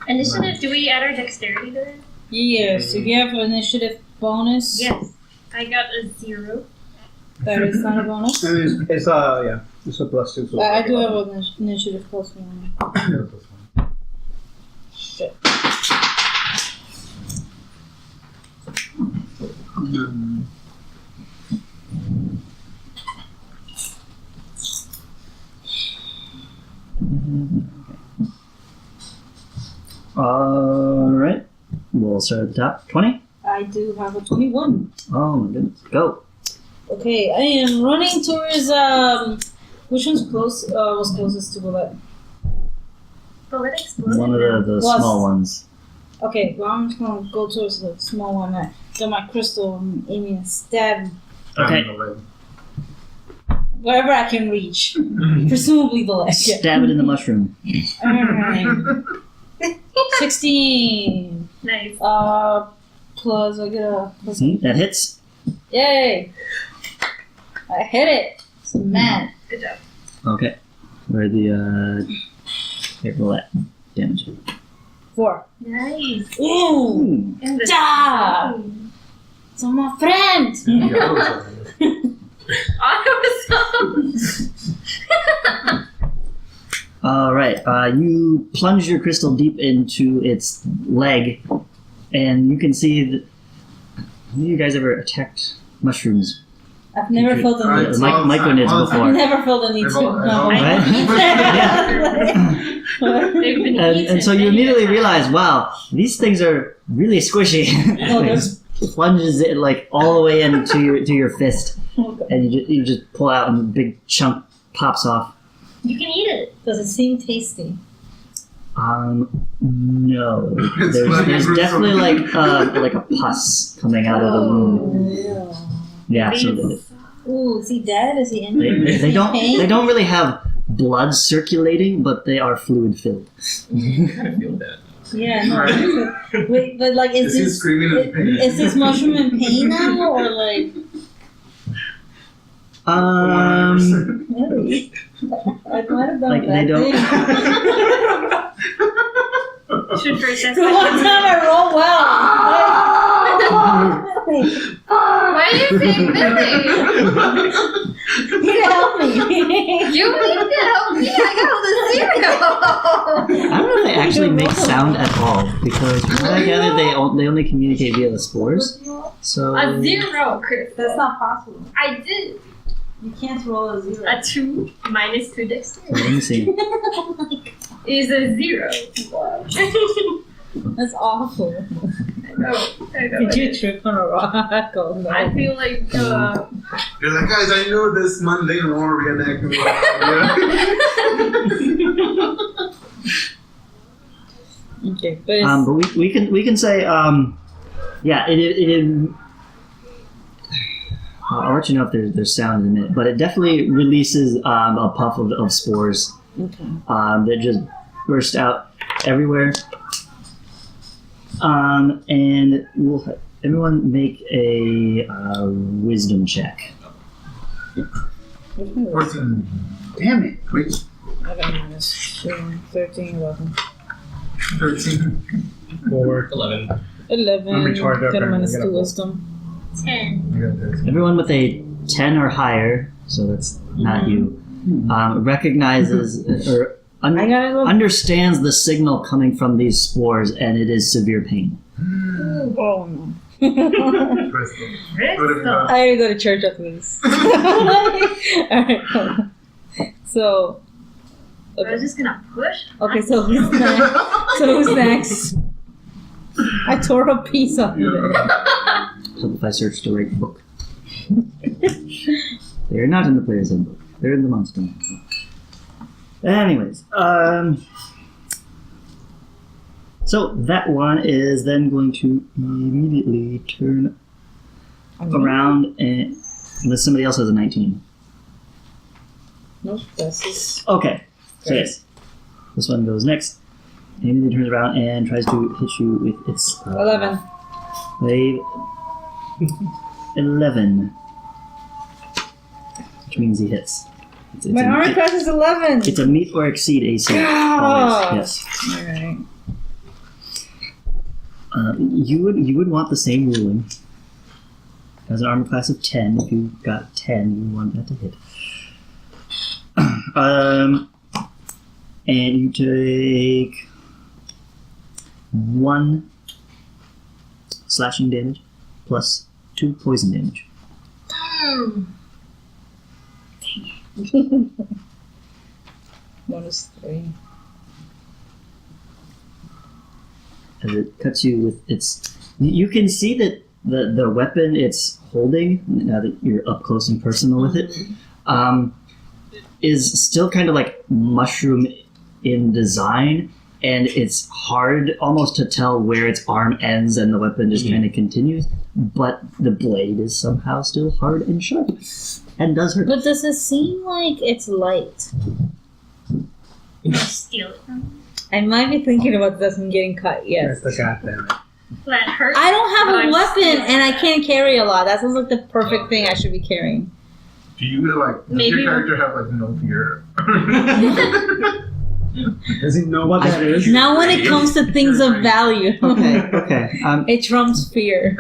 Speaker 6: Initiative, do we add our dexterity to it?
Speaker 1: Yes, if you have an initiative bonus,
Speaker 6: Yes. I got a 0.
Speaker 1: that is not a bonus.
Speaker 4: And it's a +2. So
Speaker 1: I do have an initiative plus 1. Shit.
Speaker 2: All right. We'll start at the top. 20.
Speaker 1: I do have a 21.
Speaker 2: Oh my goodness. Go.
Speaker 1: Okay, I am running towards which one's close? Was closest to Bullet?
Speaker 6: Bullet exploded.
Speaker 2: One of the
Speaker 1: Was-
Speaker 2: small ones.
Speaker 1: Okay, well I'm just gonna go towards the small one. I got my crystal and aiming and stab
Speaker 2: Okay.
Speaker 1: wherever I can reach, presumably the leg.
Speaker 2: Stab it in the mushroom.
Speaker 1: Alright. 16.
Speaker 6: Nice.
Speaker 1: Plus I get a plus.
Speaker 2: See, that hits.
Speaker 1: Yay! I hit it. It's mad.
Speaker 6: Good job.
Speaker 2: Okay. Where the here, roll that damage.
Speaker 1: 4.
Speaker 6: Nice.
Speaker 1: Ooh!
Speaker 6: In the
Speaker 1: Da! So my friend.
Speaker 6: Awesome.
Speaker 2: All right. You plunge your crystal deep into its leg, and you can see that. Have you guys ever attacked mushrooms?
Speaker 1: I've never felt the need to.
Speaker 2: Myconids
Speaker 1: I've
Speaker 2: before.
Speaker 1: never felt the need to. No.
Speaker 6: They've been
Speaker 2: And so you immediately realize, wow, these things are really squishy.
Speaker 1: Oh,
Speaker 2: It plunges it like all the way into your fist,
Speaker 1: Okay.
Speaker 2: and you just pull out, and a big chunk pops off.
Speaker 6: You can eat it.
Speaker 1: Does it seem tasty?
Speaker 2: No.
Speaker 3: It's
Speaker 2: There's
Speaker 3: gruesome.
Speaker 2: definitely like a pus coming out of the wound. Yeah. So
Speaker 1: Ooh, is he dead? Is he in
Speaker 2: they don't
Speaker 1: pain?
Speaker 2: really have blood circulating, but they are fluid filled.
Speaker 5: I kind of feel bad.
Speaker 1: Yeah, no. Wait, but like,
Speaker 3: Is he screaming in pain?
Speaker 1: is this mushroom in pain now, or like? Really? I might have done
Speaker 2: Like,
Speaker 1: a
Speaker 2: they
Speaker 1: bad
Speaker 2: don't-
Speaker 1: thing.
Speaker 6: Should first
Speaker 1: The one time I roll well.
Speaker 7: Why are you saying Billy?
Speaker 1: You need to help me.
Speaker 7: You need to help me. I got a 0.
Speaker 2: I don't know if they actually make sound at all, because from what I gather, they only communicate via the spores. So
Speaker 6: A 0, Chris.
Speaker 1: That's not possible.
Speaker 6: I did.
Speaker 1: You can't roll a 0.
Speaker 6: A 2 minus 2 dexterity
Speaker 2: let me see.
Speaker 6: is a 0.
Speaker 1: That's awful.
Speaker 6: I know.
Speaker 1: Did you trip on a rock? Oh, no.
Speaker 6: I feel like
Speaker 3: You're like, guys, I know this mundane war reenactment.
Speaker 1: Okay, but it's,
Speaker 2: But we can say yeah it I'll let you know if there's sound in a minute, but it definitely releases a puff of spores
Speaker 1: okay.
Speaker 2: that just burst out everywhere. And we'll have everyone make a wisdom check.
Speaker 3: 14. Damn it. Wait.
Speaker 1: I got minus 13, 11.
Speaker 3: 13.
Speaker 4: 4.
Speaker 5: 11.
Speaker 1: 11.
Speaker 4: I'm recharged up
Speaker 1: Got a
Speaker 4: and
Speaker 1: minus
Speaker 4: I got
Speaker 1: 2
Speaker 4: a-
Speaker 1: wisdom.
Speaker 6: 10.
Speaker 3: You got this.
Speaker 2: Everyone with a 10 or higher, so that's not you, recognizes or
Speaker 1: I got a little.
Speaker 2: understands the signal coming from these spores, and it is severe pain.
Speaker 1: Oh no.
Speaker 3: Crystal.
Speaker 6: Crystal.
Speaker 1: I gotta go to church after this. Alright. So.
Speaker 6: I was just gonna push.
Speaker 1: Okay, so who's next? So who's next? I tore a piece off of it.
Speaker 2: So if I search the right book. They are not in the player's handbook. They're in the monster manual. Anyways, so that one is then going to immediately turn around, and unless somebody else has a 19.
Speaker 1: Nope, that's just.
Speaker 2: Okay, so yes, this one goes next. And immediately turns around and tries to hit you with its
Speaker 1: 11.
Speaker 2: wave 11, which means he hits. It's
Speaker 1: My armor class is 11!
Speaker 2: It's a meet or exceed AC.
Speaker 1: God.
Speaker 2: Always, yes.
Speaker 1: Alright.
Speaker 2: You would want the same ruling as an armor class of 10. If you got 10, you would want that to hit. And you take 1 slashing damage plus 2 poison damage.
Speaker 1: Bonus 3.
Speaker 2: As it cuts you with its You can see that the weapon it's holding, now that you're up close and personal with it, is still kind of like mushroom in design, and it's hard almost to tell where its arm ends and the weapon just kind of continues, but the blade is somehow still hard and sharp and does hurt.
Speaker 1: But does it seem like it's light?
Speaker 6: Steal it from me.
Speaker 1: I might be thinking about this and getting cut, yes.
Speaker 4: That's the goddamn.
Speaker 6: That hurts.
Speaker 1: I don't have
Speaker 6: but
Speaker 1: a
Speaker 6: I'm
Speaker 1: weapon
Speaker 6: stealing
Speaker 1: and I
Speaker 6: it.
Speaker 1: can't carry a lot. That sounds like the perfect thing I should be carrying.
Speaker 3: Do you like? Does
Speaker 6: Maybe-
Speaker 3: your character have like no fear?
Speaker 4: Does he know what that is?
Speaker 1: Now when it comes to things of value,
Speaker 2: Okay.
Speaker 1: it trumps fear.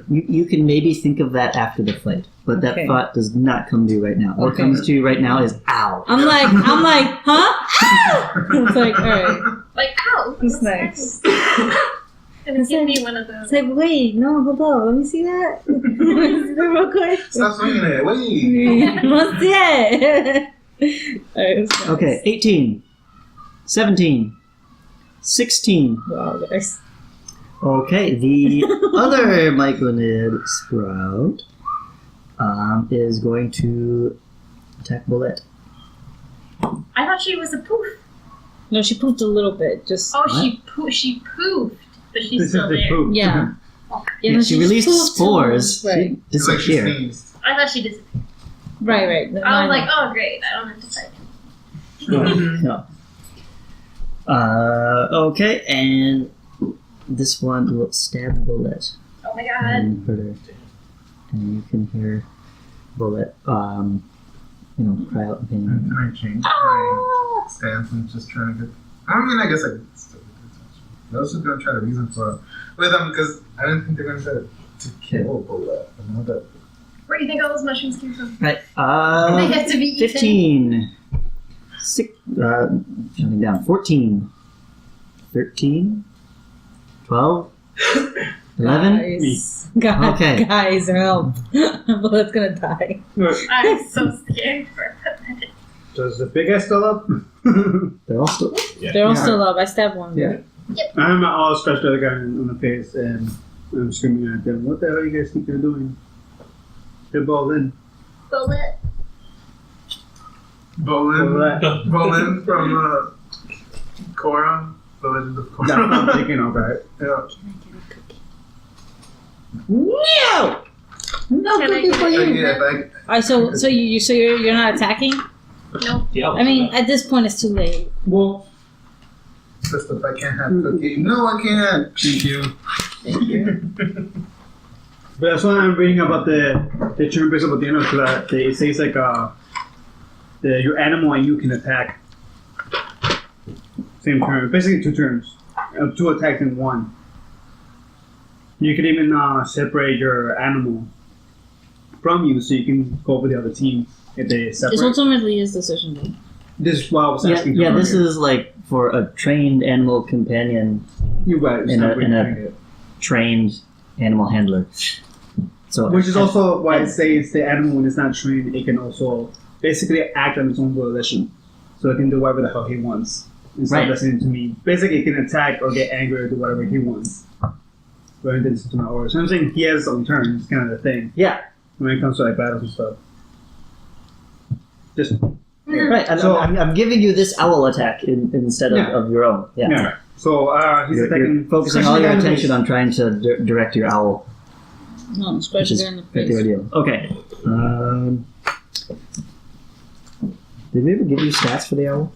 Speaker 2: You can maybe think of that after the fight, but that
Speaker 1: Okay.
Speaker 2: thought does not come to you right now. What
Speaker 1: Okay.
Speaker 2: comes to you right now is ow.
Speaker 1: I'm like, huh? Ow! It's like, alright.
Speaker 6: Like, ow!
Speaker 1: It's
Speaker 6: what's
Speaker 1: nice.
Speaker 6: that? Gonna
Speaker 1: It's
Speaker 6: give
Speaker 1: like-
Speaker 6: me one of those.
Speaker 1: It's like, wait, no, hold on, let me see that. Let me see that real quick.
Speaker 3: Stop swinging it. Wait.
Speaker 1: What's that? Alright, it's nice.
Speaker 2: Okay, 18, 17, 16.
Speaker 1: Wow, guys.
Speaker 2: Okay, the other Myconid Sprout is going to attack Bullet.
Speaker 6: I thought she was a poof.
Speaker 1: No, she pooped a little bit. Just
Speaker 6: Oh,
Speaker 2: What?
Speaker 6: she poofed, but she's
Speaker 4: This
Speaker 6: still
Speaker 4: is the
Speaker 6: there.
Speaker 4: poop.
Speaker 1: yeah.
Speaker 2: Yeah, she released
Speaker 1: pooped
Speaker 2: spores.
Speaker 1: too. Right,
Speaker 2: She
Speaker 3: It's like she
Speaker 2: disappeared.
Speaker 3: sneezed.
Speaker 6: I thought she disappeared.
Speaker 1: right.
Speaker 6: I was like, oh great, I don't have to fight.
Speaker 2: No. Okay, and this one will stab Bullet
Speaker 6: Oh my god.
Speaker 2: and hurt her. And you can hear Bullet, cry out in pain.
Speaker 3: Can I change my stance and just trying to get? I mean, I guess I could still get attention. I was just gonna try to reason for with them because I didn't think they're gonna try to kill Bullet. I know that.
Speaker 6: Where do you think all those mushrooms came from?
Speaker 2: Right,
Speaker 6: They have to be eaten.
Speaker 2: 15. Counting down. 14. 13. 12. 11.
Speaker 1: Guys, God,
Speaker 2: Okay.
Speaker 1: guys, help! Bullet's gonna die.
Speaker 6: I'm so scared for her.
Speaker 4: Does the big guy still up?
Speaker 2: They're all still.
Speaker 1: They're all still up. I stabbed one.
Speaker 2: Yeah.
Speaker 4: I'm all scratched the other guy on the face and I'm screaming at them. What the hell you guys think you're doing? They're ball in.
Speaker 6: Bullet.
Speaker 3: Bolin from Korra, The Legend of Korra.
Speaker 4: Yeah, I'm thinking of that.
Speaker 3: Yeah.
Speaker 2: No! No
Speaker 6: Can I
Speaker 2: cookie
Speaker 6: get
Speaker 2: for
Speaker 6: it?
Speaker 2: you!
Speaker 3: Yeah, like,
Speaker 1: Alright, so you're not attacking?
Speaker 6: No.
Speaker 5: The
Speaker 1: I mean, at this point, it's too late.
Speaker 4: Well,
Speaker 3: just if I can't have cookie. No, I can't. Thank you.
Speaker 4: but that's why I'm reading about the turn based about the end of that. It says like your animal and you can attack. Same turn. Basically 2 turns. 2 attacks in 1. You can even separate your animal from you so you can go with the other team if they
Speaker 1: It's
Speaker 4: separate.
Speaker 1: ultimately his decision, though.
Speaker 4: This is why I was
Speaker 2: Yeah,
Speaker 4: asking.
Speaker 2: yeah, this
Speaker 4: earlier.
Speaker 2: is like for a trained animal companion,
Speaker 4: You guys.
Speaker 2: in
Speaker 4: not
Speaker 2: a- in a-
Speaker 4: reading it.
Speaker 2: trained animal handler. So,
Speaker 4: Which is also why it says the animal, when it's not trained, it can also basically act on its own volition. So it can do whatever the hell he wants. Instead of
Speaker 2: Right.
Speaker 4: listening to me. Basically, it can attack or get angry or do whatever he wants. But it doesn't listen to my orders. So I'm saying he has his own turn. It's kind of the thing.
Speaker 2: Yeah.
Speaker 4: When it comes to like battles and stuff. Just,
Speaker 2: Right,
Speaker 4: So-
Speaker 2: I'm giving you this owl attack instead of,
Speaker 4: Yeah.
Speaker 2: of your own. Yeah.
Speaker 4: yeah. So he's
Speaker 2: You're
Speaker 4: attacking.
Speaker 2: focusing all your attention on trying to direct your owl,
Speaker 1: No,
Speaker 2: which
Speaker 1: scratch
Speaker 2: is
Speaker 1: her in the
Speaker 2: pretty
Speaker 1: face.
Speaker 2: ideal. Okay. Did we ever give you stats for the owl?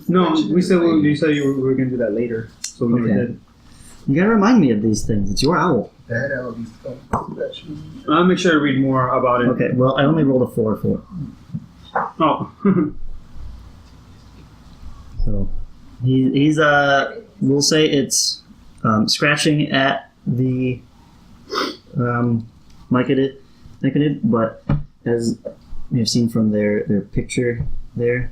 Speaker 4: No, we said you said you were going to do that later. So we never
Speaker 2: Okay.
Speaker 4: did.
Speaker 2: You gotta remind me of these things. It's your owl.
Speaker 3: That I'll be so.
Speaker 4: I'll make sure to read more about it.
Speaker 2: Okay, well, I only rolled a 4 for it.
Speaker 4: Oh.
Speaker 2: So he's we'll say it's scratching at the Myconid, but as you've seen from their picture there,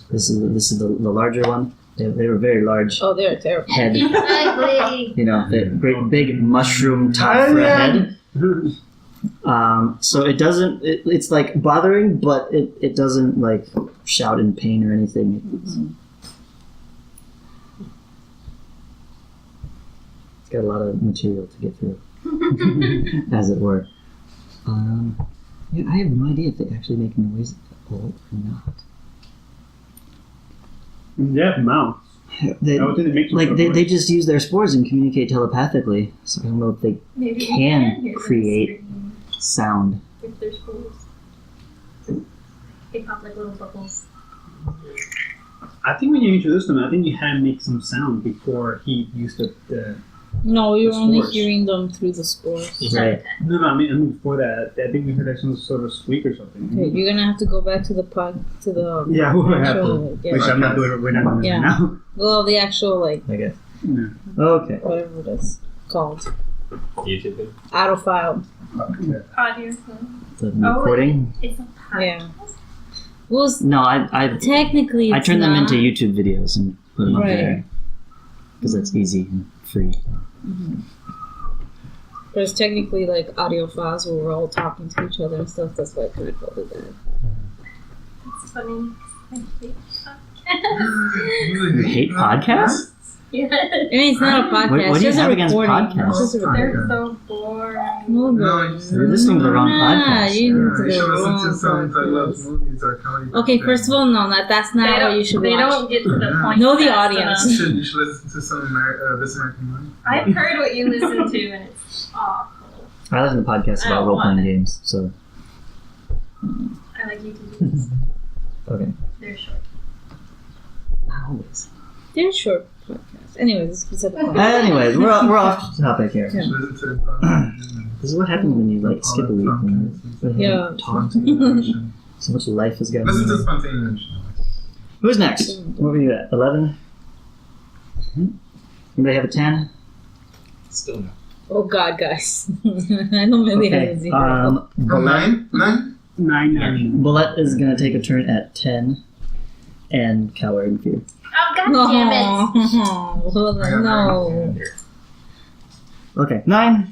Speaker 2: this is the larger one. They were very large
Speaker 1: Oh, they're terrible.
Speaker 2: head,
Speaker 6: Ugly.
Speaker 2: the great big mushroom top for a head. So it doesn't. It's like bothering, but it doesn't like shout in pain or anything. It's got a lot of material to get through, as it were. Yeah, I have no idea if they actually make noise at all or not.
Speaker 4: They have mouths.
Speaker 2: They,
Speaker 4: I would think they make some
Speaker 2: like
Speaker 4: sort of
Speaker 2: they
Speaker 4: noise.
Speaker 2: just use their spores and communicate telepathically. So I don't know if they
Speaker 6: Maybe we
Speaker 2: can
Speaker 6: hear them
Speaker 2: create
Speaker 6: scream
Speaker 2: sound.
Speaker 6: with their spores. They pop like little bubbles.
Speaker 4: I think when you introduce them, I think you had to make some sound before he used the
Speaker 1: No, you're
Speaker 4: The
Speaker 1: only
Speaker 4: spores.
Speaker 1: hearing them through the spores.
Speaker 2: Right.
Speaker 4: No, I mean before that, I think we heard like some sort of squeak or something.
Speaker 1: Okay, you're gonna have to go back to the to the
Speaker 4: Yeah, we'll have
Speaker 1: actual,
Speaker 4: to. Which I'm not doing. We're not doing
Speaker 1: Yeah.
Speaker 4: it now.
Speaker 1: well, the actual like
Speaker 2: I guess.
Speaker 4: Yeah.
Speaker 2: Okay.
Speaker 1: whatever it is called
Speaker 5: YouTube video.
Speaker 1: auto file.
Speaker 6: Audio.
Speaker 2: The recording.
Speaker 6: It's a podcast.
Speaker 1: Yeah. Well,
Speaker 2: No, I
Speaker 1: technically,
Speaker 2: I
Speaker 1: it's
Speaker 2: turn them
Speaker 1: not.
Speaker 2: into YouTube videos and put them up
Speaker 1: Right.
Speaker 2: there because that's easy and free.
Speaker 1: But it's technically like audio files where we're all talking to each other and stuff. That's why I kind of called it that.
Speaker 6: It's funny.
Speaker 2: You hate podcasts?
Speaker 6: Yeah.
Speaker 1: I mean, it's not a podcast.
Speaker 2: What do
Speaker 1: it's
Speaker 2: you
Speaker 1: just
Speaker 2: have
Speaker 1: a
Speaker 2: against
Speaker 1: recording.
Speaker 2: podcasts?
Speaker 1: It's just a recording.
Speaker 6: They're so boring.
Speaker 1: No,
Speaker 3: No,
Speaker 2: You're listening to the wrong
Speaker 1: Nah,
Speaker 2: podcast.
Speaker 1: you need
Speaker 3: You
Speaker 1: to
Speaker 3: should
Speaker 1: the
Speaker 3: listen
Speaker 1: wrong
Speaker 3: to songs I love
Speaker 1: podcast.
Speaker 3: movies or comedy.
Speaker 1: Okay, first of all, no, that's not what you should
Speaker 6: They
Speaker 1: watch.
Speaker 6: don't get to the point.
Speaker 1: Know the
Speaker 6: fast
Speaker 1: audience.
Speaker 6: enough.
Speaker 3: You should listen to some This American Life.
Speaker 6: I've heard what you listen to, and it's awful.
Speaker 2: I listen to podcasts
Speaker 6: I
Speaker 2: about
Speaker 6: don't
Speaker 2: role playing
Speaker 6: want it.
Speaker 2: games, so
Speaker 6: I like YouTube videos.
Speaker 2: okay.
Speaker 6: They're short.
Speaker 2: Not always.
Speaker 1: They're short podcasts. Anyways, this is beside the point.
Speaker 2: Anyways, we're off topic here.
Speaker 3: You should listen to
Speaker 2: This is what happens when you like skip a week and
Speaker 1: Yeah.
Speaker 2: talk.
Speaker 3: Spontaneous.
Speaker 2: So much life has gone.
Speaker 3: Listen to Spontaneous.
Speaker 2: Who's next? What were you at? 11? Anybody have a 10?
Speaker 5: Still no.
Speaker 1: Oh God, guys! I know maybe I have a
Speaker 2: Okay.
Speaker 1: zero.
Speaker 3: Nine?
Speaker 4: 9.
Speaker 2: Bullet is gonna take a turn at 10 and cower in fear.
Speaker 6: Oh, God damn it.
Speaker 1: Oh, no.
Speaker 2: Okay, 9.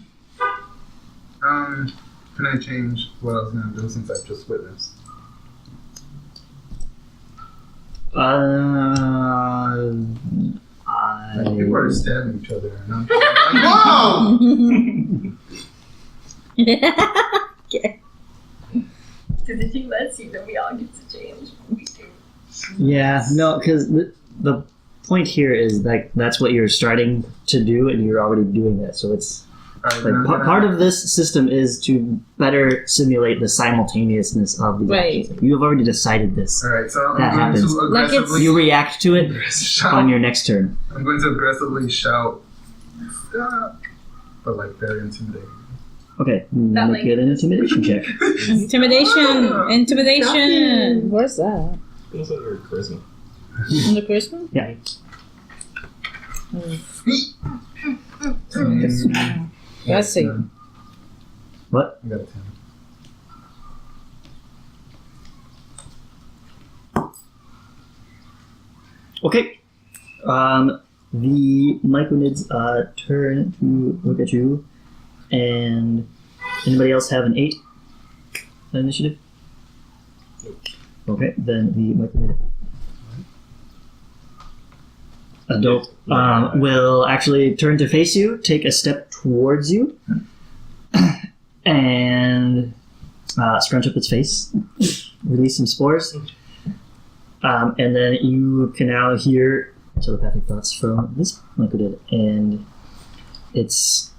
Speaker 3: Can I change what I was gonna do since I've just witnessed? People are stabbing each other. And I'm whoa!
Speaker 1: Okay.
Speaker 6: Because if he lets you, then we all get to change what we do.
Speaker 2: Yeah, no, because the point here is that that's what you're starting to do, and you're already doing that. So it's
Speaker 3: Alright,
Speaker 2: like
Speaker 3: then I'm
Speaker 2: part
Speaker 3: gonna-
Speaker 2: of this system is to better simulate the simultaneousness of these
Speaker 1: Right.
Speaker 2: actions. You have already decided this.
Speaker 3: Alright, so
Speaker 2: That
Speaker 3: I'm going
Speaker 2: happens.
Speaker 3: to
Speaker 1: Like it's-
Speaker 3: aggressively
Speaker 2: You react to it
Speaker 3: shout.
Speaker 2: on your next turn.
Speaker 3: I'm going to aggressively shout. Stop! But like very intimidating.
Speaker 2: Okay,
Speaker 6: That,
Speaker 2: make
Speaker 6: like-
Speaker 2: it an intimidation check.
Speaker 1: Intimidation. Where's that?
Speaker 5: Feels like your charisma.
Speaker 1: In the Christmas?
Speaker 2: Yeah.
Speaker 1: Let's see.
Speaker 2: What?
Speaker 3: I got a 10.
Speaker 2: Okay. The Micronids turn to look at you, and anybody else have an 8 initiative? Okay, then the Micronid adult will actually turn to face you, take a step towards you, and scrunch up its face, release some spores, and then you can now hear telepathic thoughts from this Microdid, and it's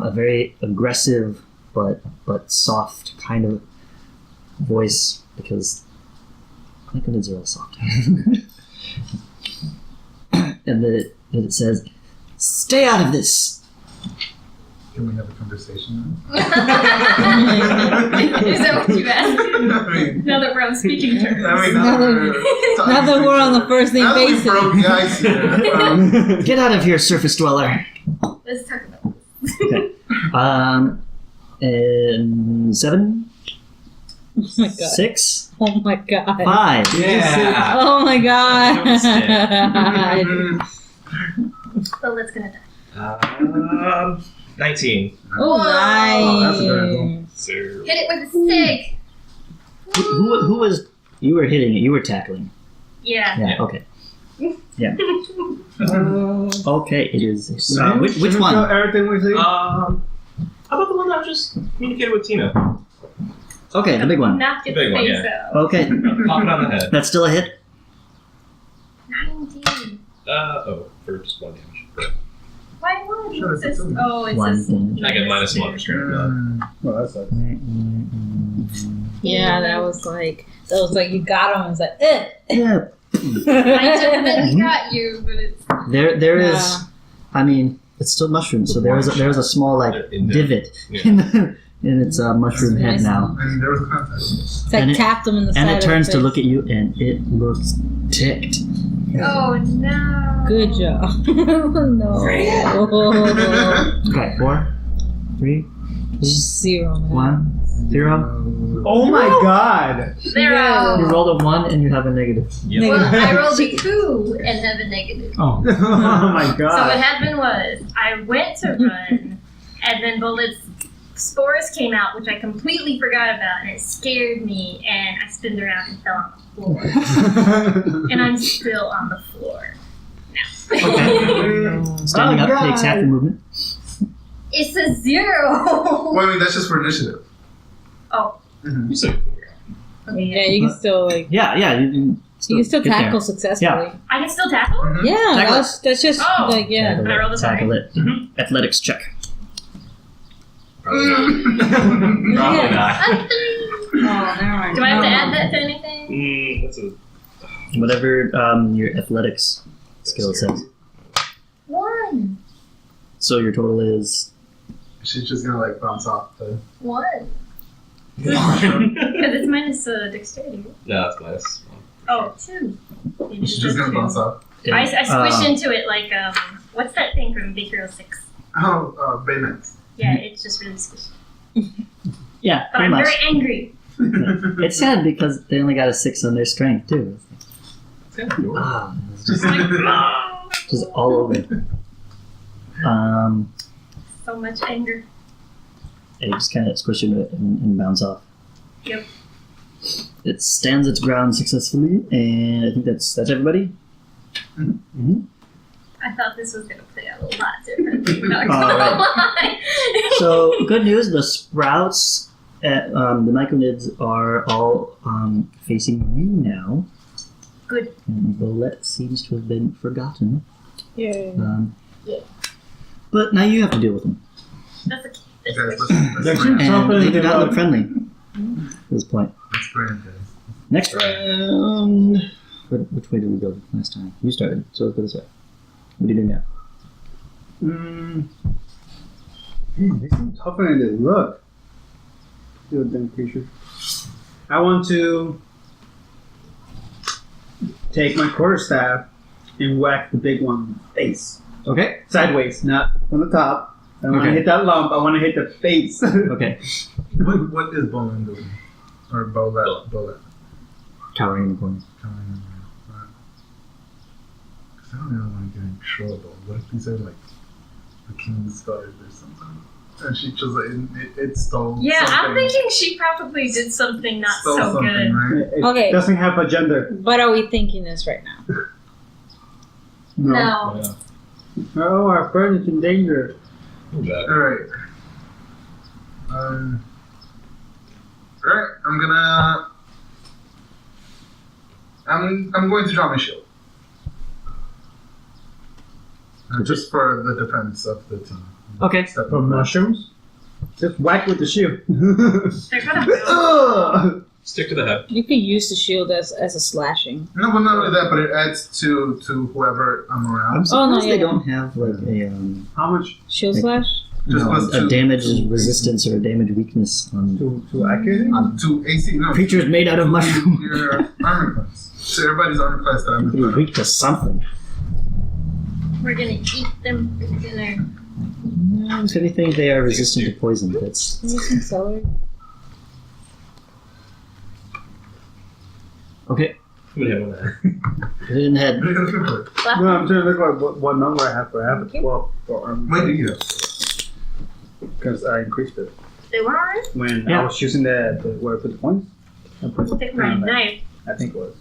Speaker 2: a very aggressive but soft kind of voice, because Microdids are all soft. And it says, "Stay out of this."
Speaker 3: Can we have a conversation
Speaker 6: Is that what you asked?
Speaker 3: now?
Speaker 6: Now that we're on speaking terms.
Speaker 1: Now that we're on the first name
Speaker 3: now that we
Speaker 1: basis.
Speaker 3: broke the ice here.
Speaker 2: Get out of here, surface dweller.
Speaker 6: Let's talk about this.
Speaker 2: And 7,
Speaker 1: Oh my God.
Speaker 2: 6,
Speaker 1: Oh my God.
Speaker 2: 5.
Speaker 5: Yeah.
Speaker 1: Oh my God.
Speaker 6: So let's gonna die.
Speaker 5: 19.
Speaker 1: Oh,
Speaker 3: that's a good
Speaker 1: nice.
Speaker 5: So
Speaker 6: Hit it with a stick.
Speaker 2: Who was you were hitting it? You were tackling.
Speaker 6: Yeah.
Speaker 2: Yeah. Okay. Okay, it is. Which
Speaker 4: Should we
Speaker 2: one?
Speaker 4: kill everything we see?
Speaker 5: How about the one that just communicated with Tina?
Speaker 2: Okay, the big one.
Speaker 6: Knock your
Speaker 5: The big one,
Speaker 6: face
Speaker 5: yeah.
Speaker 6: out.
Speaker 2: Okay,
Speaker 5: Pop it on the head.
Speaker 2: that's still a hit.
Speaker 6: 19.
Speaker 5: For just 1 damage.
Speaker 6: Why one?
Speaker 3: Sure,
Speaker 6: What's this?
Speaker 3: it's
Speaker 6: Oh, it's
Speaker 2: One
Speaker 6: this.
Speaker 2: damage.
Speaker 5: I get -1 strength blood.
Speaker 4: Well, that sucks.
Speaker 1: Yeah, that was like you got him. It's like, eh.
Speaker 2: Yeah.
Speaker 7: I definitely got you, but it's
Speaker 2: There is.
Speaker 1: Yeah.
Speaker 2: I mean, it's still mushroom, so there is a small like
Speaker 5: In the-
Speaker 2: divot
Speaker 5: Yeah.
Speaker 2: in its mushroom head
Speaker 1: Nice.
Speaker 2: now,
Speaker 3: And there was a contact.
Speaker 1: It's like
Speaker 2: And it-
Speaker 1: tapped him in the side
Speaker 2: and it
Speaker 1: of the
Speaker 2: turns to
Speaker 1: face.
Speaker 2: look at you, and it looks ticked.
Speaker 7: oh no.
Speaker 1: Good job. No.
Speaker 2: Okay, 4, 3,
Speaker 1: 0, man.
Speaker 2: 1, 0.
Speaker 4: Oh my god!
Speaker 7: They're
Speaker 2: You
Speaker 7: out.
Speaker 2: rolled a 1, and you have a negative.
Speaker 5: Yep.
Speaker 7: Well, I rolled a 2 and have a negative.
Speaker 2: Oh.
Speaker 4: Oh my
Speaker 6: So what
Speaker 4: god!
Speaker 6: happened was I went to run, and then bullets spores came out, which I completely forgot about, and it scared me, and I spinned around and fell on the floor. And I'm still on the floor.
Speaker 2: Okay. Standing
Speaker 4: Oh,
Speaker 2: up
Speaker 4: God.
Speaker 2: takes half your movement.
Speaker 6: It's a 0.
Speaker 3: Well, I mean, that's just for initiative.
Speaker 6: Oh,
Speaker 5: You said
Speaker 6: okay.
Speaker 1: Yeah, you can still like
Speaker 2: Yeah.
Speaker 1: you can still
Speaker 2: get there.
Speaker 1: tackle successfully.
Speaker 6: I can still tackle?
Speaker 3: Mhm.
Speaker 1: Yeah,
Speaker 2: Tackle
Speaker 1: that's just
Speaker 6: Oh.
Speaker 1: like yeah.
Speaker 2: Tackle
Speaker 6: I roll
Speaker 2: it.
Speaker 6: this
Speaker 2: Tackle
Speaker 6: one,
Speaker 2: it. Athletics check.
Speaker 5: probably not. Probably not.
Speaker 1: Oh, never mind.
Speaker 6: Do I have to add that to anything?
Speaker 5: That's a
Speaker 2: Whatever your athletics skill says.
Speaker 6: 1.
Speaker 2: So your total is
Speaker 3: She's just gonna like bounce off the.
Speaker 6: 1.
Speaker 5: 1.
Speaker 6: Because it's minus dexterity.
Speaker 5: No, it's minus 1.
Speaker 6: Oh, 2. Maybe
Speaker 3: She's
Speaker 6: it's
Speaker 3: just gonna
Speaker 6: 2.
Speaker 3: bounce off.
Speaker 6: I squish into it like, what's that thing from Big Hero 6?
Speaker 3: Oh, bayonets.
Speaker 6: Yeah, it's just really squishy.
Speaker 2: Yeah,
Speaker 6: But
Speaker 2: pretty
Speaker 6: I'm
Speaker 2: much.
Speaker 6: very angry.
Speaker 2: It's sad because they only got a 6 on their strength too.
Speaker 5: It's kind of adorable.
Speaker 2: Ah, it's
Speaker 3: Just
Speaker 2: just all over.
Speaker 6: So much anger.
Speaker 2: And you just kind of squish it and bounce off.
Speaker 6: Yep.
Speaker 2: It stands its ground successfully, and I think that's everybody.
Speaker 6: I thought this was going to play out a lot differently. Not gonna
Speaker 2: Alright.
Speaker 6: lie.
Speaker 2: So good news: the sprouts, at, the micronids are all facing you now.
Speaker 6: Good.
Speaker 2: And Bolette seems to have been forgotten.
Speaker 1: Yeah.
Speaker 6: Yeah.
Speaker 2: But now you have to deal with them,
Speaker 6: That's okay. That's
Speaker 3: Guys,
Speaker 6: okay.
Speaker 3: let's
Speaker 4: There's
Speaker 3: plan.
Speaker 2: and
Speaker 4: something
Speaker 2: they do not
Speaker 4: about-
Speaker 2: look friendly at this point.
Speaker 3: Let's plan, guys.
Speaker 2: Next round. Which way did we go last time? You started, so let's go this way. What are you doing now?
Speaker 4: They seem tougher than they look. Do a damn creature. I want to take my quarterstaff and whack the big one in the face.
Speaker 2: Okay.
Speaker 4: Sideways, not from the top. I don't want to
Speaker 2: Okay.
Speaker 4: hit that lump. I want to hit the face.
Speaker 2: Okay.
Speaker 3: What is Bowman doing? Or Bullet?
Speaker 2: Cowering in the corner.
Speaker 3: Because I don't really want to get in trouble. What if these are like the king's guard or something? And she just like, it stole
Speaker 6: Yeah,
Speaker 3: something.
Speaker 6: I'm thinking she probably did something not
Speaker 3: Stole
Speaker 6: so
Speaker 3: something,
Speaker 6: good.
Speaker 3: right?
Speaker 4: It
Speaker 1: Okay.
Speaker 4: doesn't have a gender.
Speaker 1: But are we thinking this right now?
Speaker 6: No.
Speaker 5: Yeah.
Speaker 4: Oh, our friend is in danger.
Speaker 5: That.
Speaker 3: Alright. Alright, I'm going to draw my shield. Just for the defense of the team.
Speaker 2: Okay.
Speaker 3: Step
Speaker 4: From
Speaker 3: back.
Speaker 4: mushrooms? Just whack with the shield.
Speaker 6: They're kind of
Speaker 4: Ugh.
Speaker 5: Stick to the head.
Speaker 1: You could use the shield as a slashing.
Speaker 3: No, but not only that, but it adds to whoever I'm
Speaker 2: I'm
Speaker 3: around.
Speaker 2: surprised
Speaker 1: yeah,
Speaker 2: they
Speaker 1: yeah.
Speaker 2: don't have like
Speaker 4: How much
Speaker 1: Shield
Speaker 2: Like-
Speaker 1: slash?
Speaker 3: Just
Speaker 2: no,
Speaker 3: plus
Speaker 2: a
Speaker 3: 2.
Speaker 2: damage resistance or a damage weakness on
Speaker 4: to accuracy?
Speaker 3: To AC, no.
Speaker 2: creatures made out of mushroom.
Speaker 3: Your armor class. So everybody's armor class that I'm
Speaker 2: Be weak to something.
Speaker 6: We're gonna eat them for dinner.
Speaker 2: No, if anything, they are resistant to poison. That's
Speaker 1: Use some celery.
Speaker 2: okay.
Speaker 5: Put him on the head.
Speaker 2: Hit it in the head.
Speaker 3: What are you looking for?
Speaker 4: No, I'm trying to look like what number I have for. I have a 12 for armor.
Speaker 3: When do you have?
Speaker 4: Because I increased it.
Speaker 6: They were alright.
Speaker 4: When
Speaker 2: Yeah.
Speaker 4: I was choosing the where I put the points. I put
Speaker 6: Take my
Speaker 4: down there.
Speaker 6: knife.
Speaker 4: I think it was.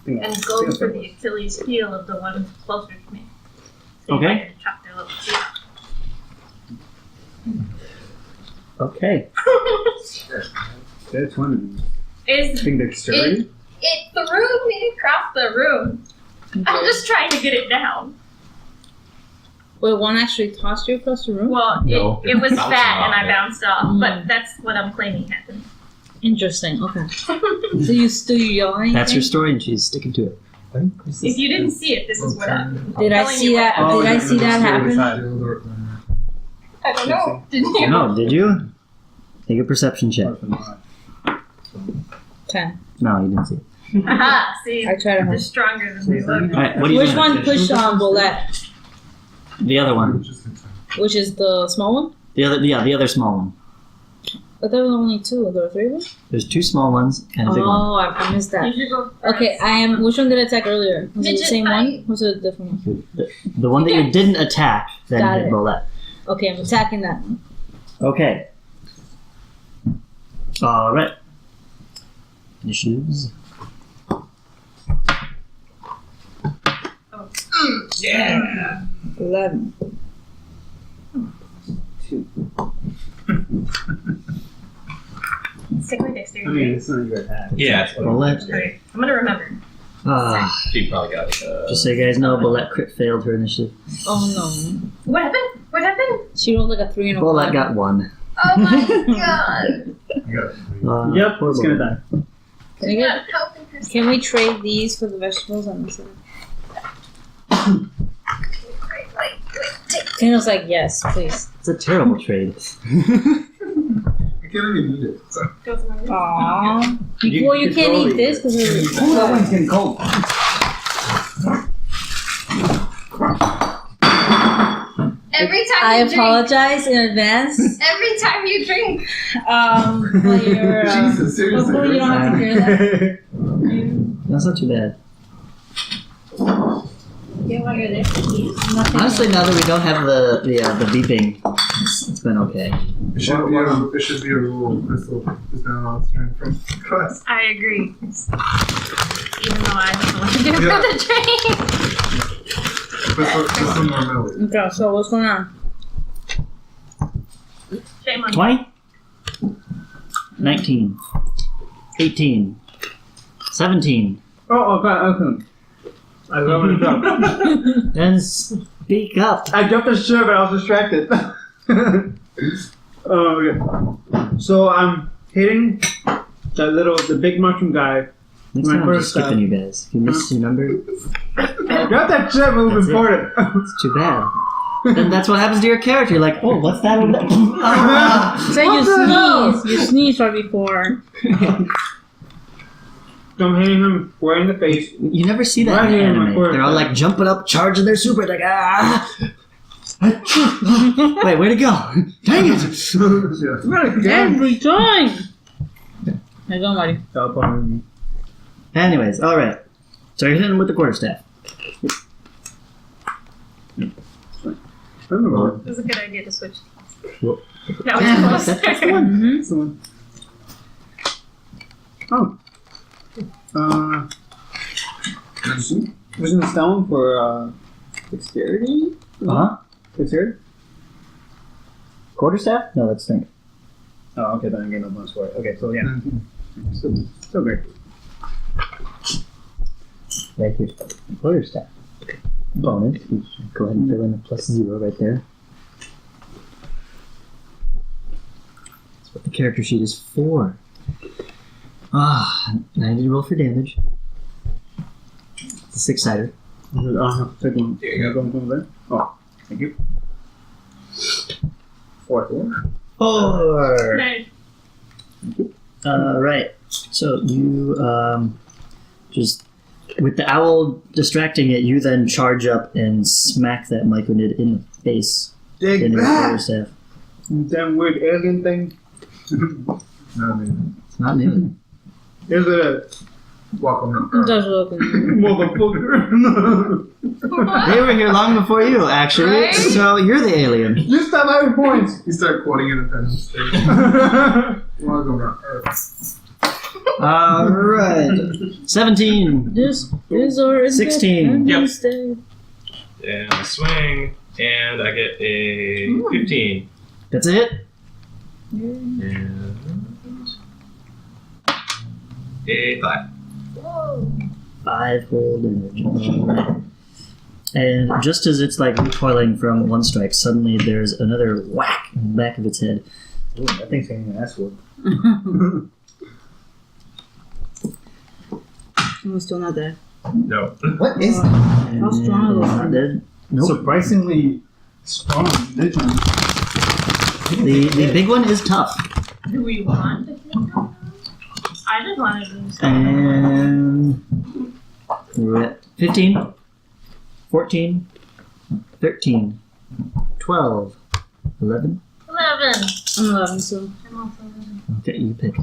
Speaker 6: and go for the Achilles heel of the one closer to me. See if I
Speaker 2: Okay.
Speaker 6: can chop their little feet.
Speaker 2: Okay.
Speaker 4: That's one. I
Speaker 6: Is
Speaker 4: think dexterity.
Speaker 6: it threw me across the room? I'm just trying to get it down.
Speaker 1: Wait, one actually tossed you across the room?
Speaker 6: Well,
Speaker 2: No.
Speaker 6: it was
Speaker 5: Bounced
Speaker 6: fat and
Speaker 5: off
Speaker 6: I
Speaker 5: it.
Speaker 6: bounced off,
Speaker 1: Mm.
Speaker 6: but that's what I'm claiming happened.
Speaker 1: Interesting, okay. So you still yelling?
Speaker 2: That's your story, and she's sticking to it.
Speaker 6: If you didn't see it, this is what happened.
Speaker 1: Did I
Speaker 6: telling
Speaker 1: see
Speaker 6: you what
Speaker 1: that?
Speaker 6: happened.
Speaker 1: Did I see that happen?
Speaker 6: I don't know. Didn't you?
Speaker 2: No, did you? Take a perception check.
Speaker 1: 10.
Speaker 2: No, you didn't see it.
Speaker 6: Aha, see,
Speaker 1: I tried to
Speaker 6: they're
Speaker 1: help.
Speaker 6: stronger than they look.
Speaker 2: All right, what do you
Speaker 1: Which
Speaker 2: doing?
Speaker 1: one pushed on Bolette?
Speaker 2: The other one.
Speaker 1: Which is the small one?
Speaker 2: The other small one.
Speaker 1: But there were only 2. There were 3 of them?
Speaker 2: There's 2 small ones and a big one.
Speaker 1: Oh, I missed
Speaker 6: You
Speaker 1: that.
Speaker 6: should go first.
Speaker 1: Okay, I am. Which one did I attack earlier? Was it the
Speaker 6: Midget,
Speaker 1: same
Speaker 6: I-
Speaker 1: one? Was it a different one?
Speaker 2: The one that you didn't attack, then
Speaker 1: Got
Speaker 2: hit
Speaker 1: it.
Speaker 2: Bolette.
Speaker 1: Okay, I'm attacking that one.
Speaker 2: Okay. All right. Initiatives.
Speaker 5: Yeah.
Speaker 1: 11.
Speaker 6: Stick with
Speaker 4: I
Speaker 6: dexterity.
Speaker 4: mean, it's not your attack.
Speaker 5: Yeah. It's
Speaker 2: Bolette.
Speaker 6: Okay, I'm gonna remember.
Speaker 5: She probably got
Speaker 2: Just so you guys know, Bolette crit failed her initiative.
Speaker 1: Oh no.
Speaker 6: What happened? What happened?
Speaker 1: She rolled like a 3 and a
Speaker 2: Bolette
Speaker 1: 1.
Speaker 2: got 1.
Speaker 6: Oh my god!
Speaker 4: Yep,
Speaker 2: poor
Speaker 4: it's gonna
Speaker 2: Bolette.
Speaker 4: die.
Speaker 1: Can, I get, can we trade these for the vegetables on the side? Tino's like, yes, please.
Speaker 2: It's a terrible trade.
Speaker 3: I can't even eat it. So.
Speaker 1: Aww.
Speaker 2: You
Speaker 1: Well, you
Speaker 2: could
Speaker 1: can't
Speaker 2: totally
Speaker 1: eat this because it's
Speaker 4: Oh, that one's getting cold.
Speaker 6: Every time
Speaker 1: I
Speaker 6: you drink,
Speaker 1: apologize in advance.
Speaker 6: every time you drink,
Speaker 1: But you're,
Speaker 3: Jesus, seriously.
Speaker 1: hopefully you don't have to hear that.
Speaker 2: That's not too bad.
Speaker 6: yeah, while you're there.
Speaker 1: Nothing.
Speaker 2: Honestly, now that we don't have the beeping, it's been okay.
Speaker 3: It should be a rule. Crystal is now on strength from class.
Speaker 6: I agree. Even though I don't know what to do
Speaker 3: Yeah.
Speaker 6: for the drink.
Speaker 3: Crystal normality.
Speaker 1: Okay, so what's going on?
Speaker 6: Shame on you.
Speaker 2: 20? 19. 18. 17.
Speaker 4: Oh, okay. I love it up.
Speaker 2: And speak up.
Speaker 4: I jumped the ship, but I was distracted. Okay. So I'm hitting the big mushroom guy.
Speaker 2: Next
Speaker 4: My
Speaker 2: time I'm just
Speaker 4: first
Speaker 2: skipping you guys. If you miss your number,
Speaker 4: I got that ship move
Speaker 2: That's it.
Speaker 4: important.
Speaker 2: it's too bad. Then that's what happens to your character. You're like, oh, what's that over there? Ah.
Speaker 1: Say
Speaker 4: What
Speaker 1: you
Speaker 4: the hell?
Speaker 1: sneeze. You sneezed right before.
Speaker 4: I'm hitting him right in the face.
Speaker 2: You never see that
Speaker 4: Right
Speaker 2: in
Speaker 4: here in my
Speaker 2: anime.
Speaker 4: forehead.
Speaker 2: They're all like jumping up, charging their super, like, ah! Wait, where'd it go? Dang it!
Speaker 1: Every time. I go, Marty.
Speaker 2: Anyways, alright. So you're hitting him with the quarterstaff.
Speaker 6: It was a good idea to switch.
Speaker 2: Whoop.
Speaker 6: That
Speaker 2: Yeah,
Speaker 6: was close.
Speaker 2: that's the one.
Speaker 1: Mm-hmm.
Speaker 4: That's the one. Oh. Wasn't the stone for dexterity?
Speaker 2: Uh-huh.
Speaker 4: Dexterity?
Speaker 2: Quarterstaff? No, that's strength.
Speaker 4: Oh, okay, then I get no bonus for it. Okay, so yeah. Still great.
Speaker 2: Right here. Quarterstaff. Bonus. You should go ahead and fill in a +0 right there. That's what the character sheet is for. And I need to roll for damage. It's a 6-sider.
Speaker 4: Take one.
Speaker 5: There you go.
Speaker 4: Go there. Oh, thank you. 4.
Speaker 2: 4!
Speaker 6: Nice.
Speaker 2: Right. So you just with the owl distracting it, you then charge up and smack that micronid in the face.
Speaker 4: Take
Speaker 2: In your
Speaker 4: that!
Speaker 2: quarterstaff.
Speaker 4: Damn weird alien thing.
Speaker 3: No, man.
Speaker 2: It's not new.
Speaker 4: Is it
Speaker 3: Welcome to
Speaker 1: It
Speaker 3: Earth.
Speaker 1: does look.
Speaker 4: motherfucker?
Speaker 2: They were here long before you, actually.
Speaker 6: Right?
Speaker 2: So you're the alien.
Speaker 4: You stop having points.
Speaker 3: You start quoting Independence Day. Welcome to Earth.
Speaker 2: All right. 17.
Speaker 1: This is our
Speaker 2: 16.
Speaker 5: Yep. And I swing, and I get a 15.
Speaker 2: That's a hit.
Speaker 5: And a 5.
Speaker 6: Whoa.
Speaker 2: 5 cold damage. All right. And just as it's like recoiling from one strike, suddenly there's another whack in the back of its head.
Speaker 4: Ooh, that thing's getting an ass whoop.
Speaker 1: I'm still not dead.
Speaker 5: No.
Speaker 4: What is
Speaker 1: How strong
Speaker 2: And
Speaker 1: is it?
Speaker 2: not dead. Nope.
Speaker 4: surprisingly strong religion?
Speaker 2: The big one is tough.
Speaker 6: Do we want to do that? I just wanted to do
Speaker 2: And we're at 15, 14, 13, 12, 11.
Speaker 6: 11.
Speaker 1: I'm 11, so.
Speaker 6: I'm also 11.
Speaker 2: Okay, you pick.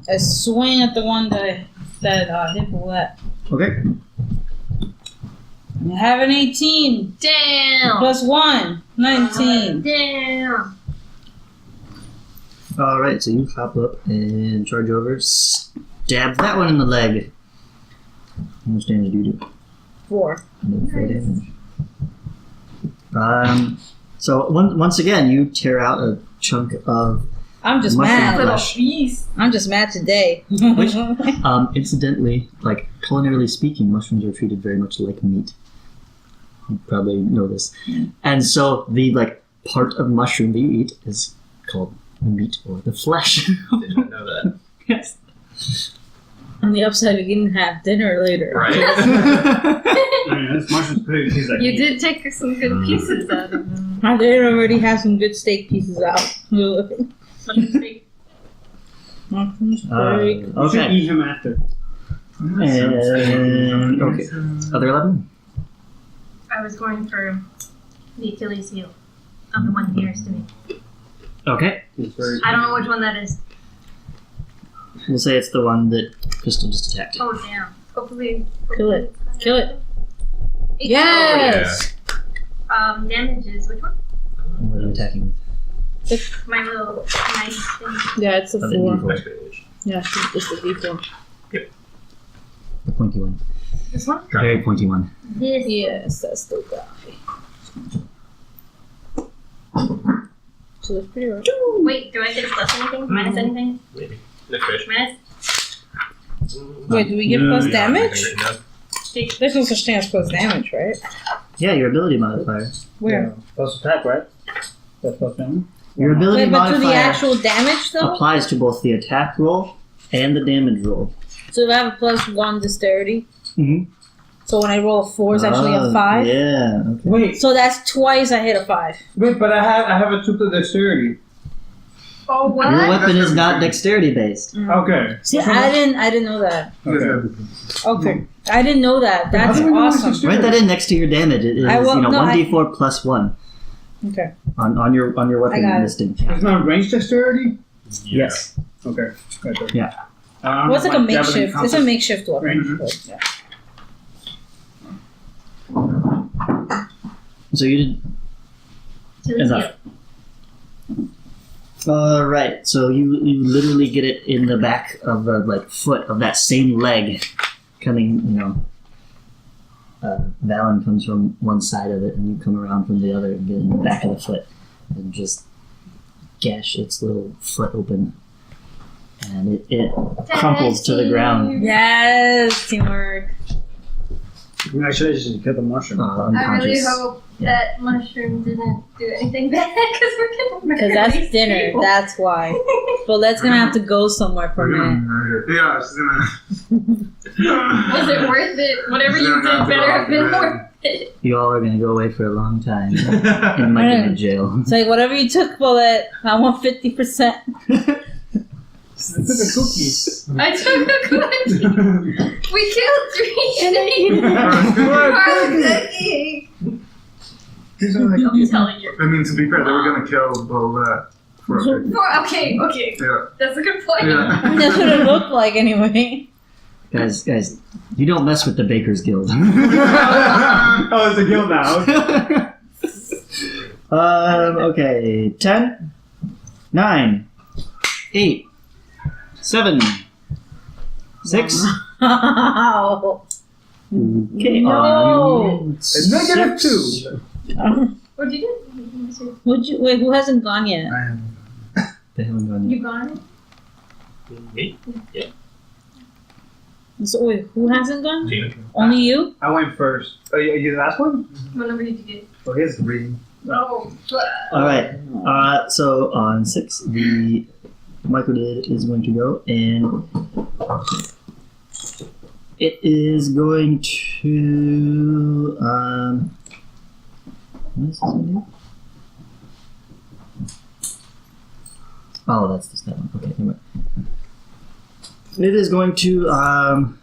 Speaker 1: I swing at the one that hit Paulette.
Speaker 2: Okay.
Speaker 1: I have an 18
Speaker 6: Damn.
Speaker 1: plus 1, 19.
Speaker 6: Damn.
Speaker 2: All right, so you hop up and charge over, stab that one in the leg. How much damage do you do?
Speaker 1: 4.
Speaker 2: 4 damage. So once again, you tear out a chunk of
Speaker 1: I'm just
Speaker 2: mushroom
Speaker 1: mad.
Speaker 2: flesh.
Speaker 6: Beast.
Speaker 1: I'm just mad today.
Speaker 2: Which, incidentally, like culinarily speaking, mushrooms are treated very much like meat. You probably know this. And so the like part of mushroom that you eat is called the meat or the flesh.
Speaker 5: Did not know that.
Speaker 2: Yes.
Speaker 1: On the upside, we can have dinner later.
Speaker 5: Right?
Speaker 4: This mushroom's pretty. He's like,
Speaker 7: You did take some good pieces out of them.
Speaker 1: I did already have some good steak pieces out. Mushroom steak.
Speaker 4: You should
Speaker 2: Okay.
Speaker 4: eat him after.
Speaker 2: And okay. Other 11?
Speaker 6: I was going for the Achilles heel of the one nearest to me.
Speaker 2: Okay.
Speaker 4: He's very.
Speaker 6: I don't know which one that is.
Speaker 2: We'll say it's the one that Crystal just attacked.
Speaker 6: Oh, damn. Hopefully.
Speaker 1: Kill it. Kill it.
Speaker 6: Eight.
Speaker 1: Yes!
Speaker 6: Damages. Which one?
Speaker 2: What are you attacking with?
Speaker 6: My little nice thing.
Speaker 1: Yeah, it's a
Speaker 2: Oh, the
Speaker 1: 4.
Speaker 2: D4.
Speaker 5: Next page.
Speaker 1: Yeah, it's just a D4.
Speaker 2: The pointy one.
Speaker 6: This one?
Speaker 2: The very pointy one.
Speaker 6: This.
Speaker 1: Yes, that's the guy. So that's pretty right.
Speaker 6: Wait, do I get plus anything? Minus anything?
Speaker 5: Maybe. Next page.
Speaker 6: Minus?
Speaker 1: Wait, do we get plus damage?
Speaker 5: Written down.
Speaker 1: There's no such thing as plus damage, right?
Speaker 2: Yeah, your ability modifier.
Speaker 1: Where?
Speaker 4: Yeah. Plus attack, right? That's plus damage.
Speaker 2: Your ability
Speaker 1: Wait, but to
Speaker 2: modifier
Speaker 1: the actual damage though?
Speaker 2: applies to both the attack roll and the damage roll.
Speaker 1: So if I have a plus 1 dexterity,
Speaker 2: Mm-hmm.
Speaker 1: so when I roll a 4, it's actually a 5.
Speaker 2: Yeah. Okay.
Speaker 4: Wait,
Speaker 1: So that's twice I hit a 5.
Speaker 4: wait, but I have a 2 to dexterity.
Speaker 6: Oh, what?
Speaker 2: Your weapon is not dexterity based.
Speaker 4: Okay.
Speaker 1: See, I didn't know that.
Speaker 4: Okay.
Speaker 1: Okay, I didn't know that. That's
Speaker 4: How do we know it's
Speaker 1: awesome.
Speaker 4: dexterity?
Speaker 2: Write that in next to your damage. It is
Speaker 1: I will- no,
Speaker 2: 1d4 plus 1
Speaker 1: Okay.
Speaker 2: on your weapon
Speaker 1: got it.
Speaker 2: listing.
Speaker 4: It's not range dexterity?
Speaker 5: Yeah.
Speaker 2: Yes.
Speaker 4: Okay. Right there.
Speaker 2: Yeah.
Speaker 1: Well, it's like a makeshift. It's a makeshift weapon.
Speaker 4: Range.
Speaker 1: but, yeah.
Speaker 2: So you did
Speaker 6: Achilles
Speaker 2: enough.
Speaker 6: heel.
Speaker 2: Right. So you literally get it in the back of the like foot of that same leg, coming. Valen comes from one side of it, and you come around from the other and get in the back of the foot, and just gash its little foot open, and it crumples to the ground,
Speaker 1: Yes, teamwork.
Speaker 4: Actually, I should kill the mushroom.
Speaker 6: I really
Speaker 2: unconscious.
Speaker 6: hope that mushroom didn't do anything bad because we're gonna murder
Speaker 1: Because that's
Speaker 6: these
Speaker 1: dinner.
Speaker 6: people.
Speaker 1: That's why. But let's gonna have to go somewhere for a minute.
Speaker 3: Yeah, she's gonna.
Speaker 6: Was it worth it? Whatever you did better have been worth it.
Speaker 2: You all are going to go away for a long time and might be in jail.
Speaker 1: It's like whatever you took, Bullet. I want 50%.
Speaker 4: I took a cookie.
Speaker 6: I took a cookie. We killed 3 snakes. Cookie.
Speaker 4: These are like
Speaker 6: I'm telling you.
Speaker 3: I mean, to be fair, they were gonna kill Bolette.
Speaker 6: Okay.
Speaker 3: Yeah.
Speaker 6: That's a good point.
Speaker 3: Yeah.
Speaker 1: That's what it looked like anyway.
Speaker 2: Guys, you don't mess with the Baker's Guild.
Speaker 4: oh, it's a guild now.
Speaker 2: Okay, 10, 9, 8, 7, 6.
Speaker 1: Wow.
Speaker 2: Okay.
Speaker 1: No.
Speaker 4: And -2.
Speaker 6: What'd you do?
Speaker 1: Wait, who hasn't gone yet?
Speaker 3: I am.
Speaker 2: They haven't gone yet.
Speaker 6: You gone?
Speaker 5: Me? Yeah.
Speaker 1: So wait, who hasn't gone?
Speaker 5: Gina.
Speaker 1: Only you?
Speaker 4: I went first. Oh, you the last one?
Speaker 6: What number did you get?
Speaker 4: Oh, here's 3.
Speaker 6: Oh.
Speaker 2: All right. So on 6, the microdid is going to go, and it is going to. What is this one do? Oh, that's just that one. Okay, anyway. It is going to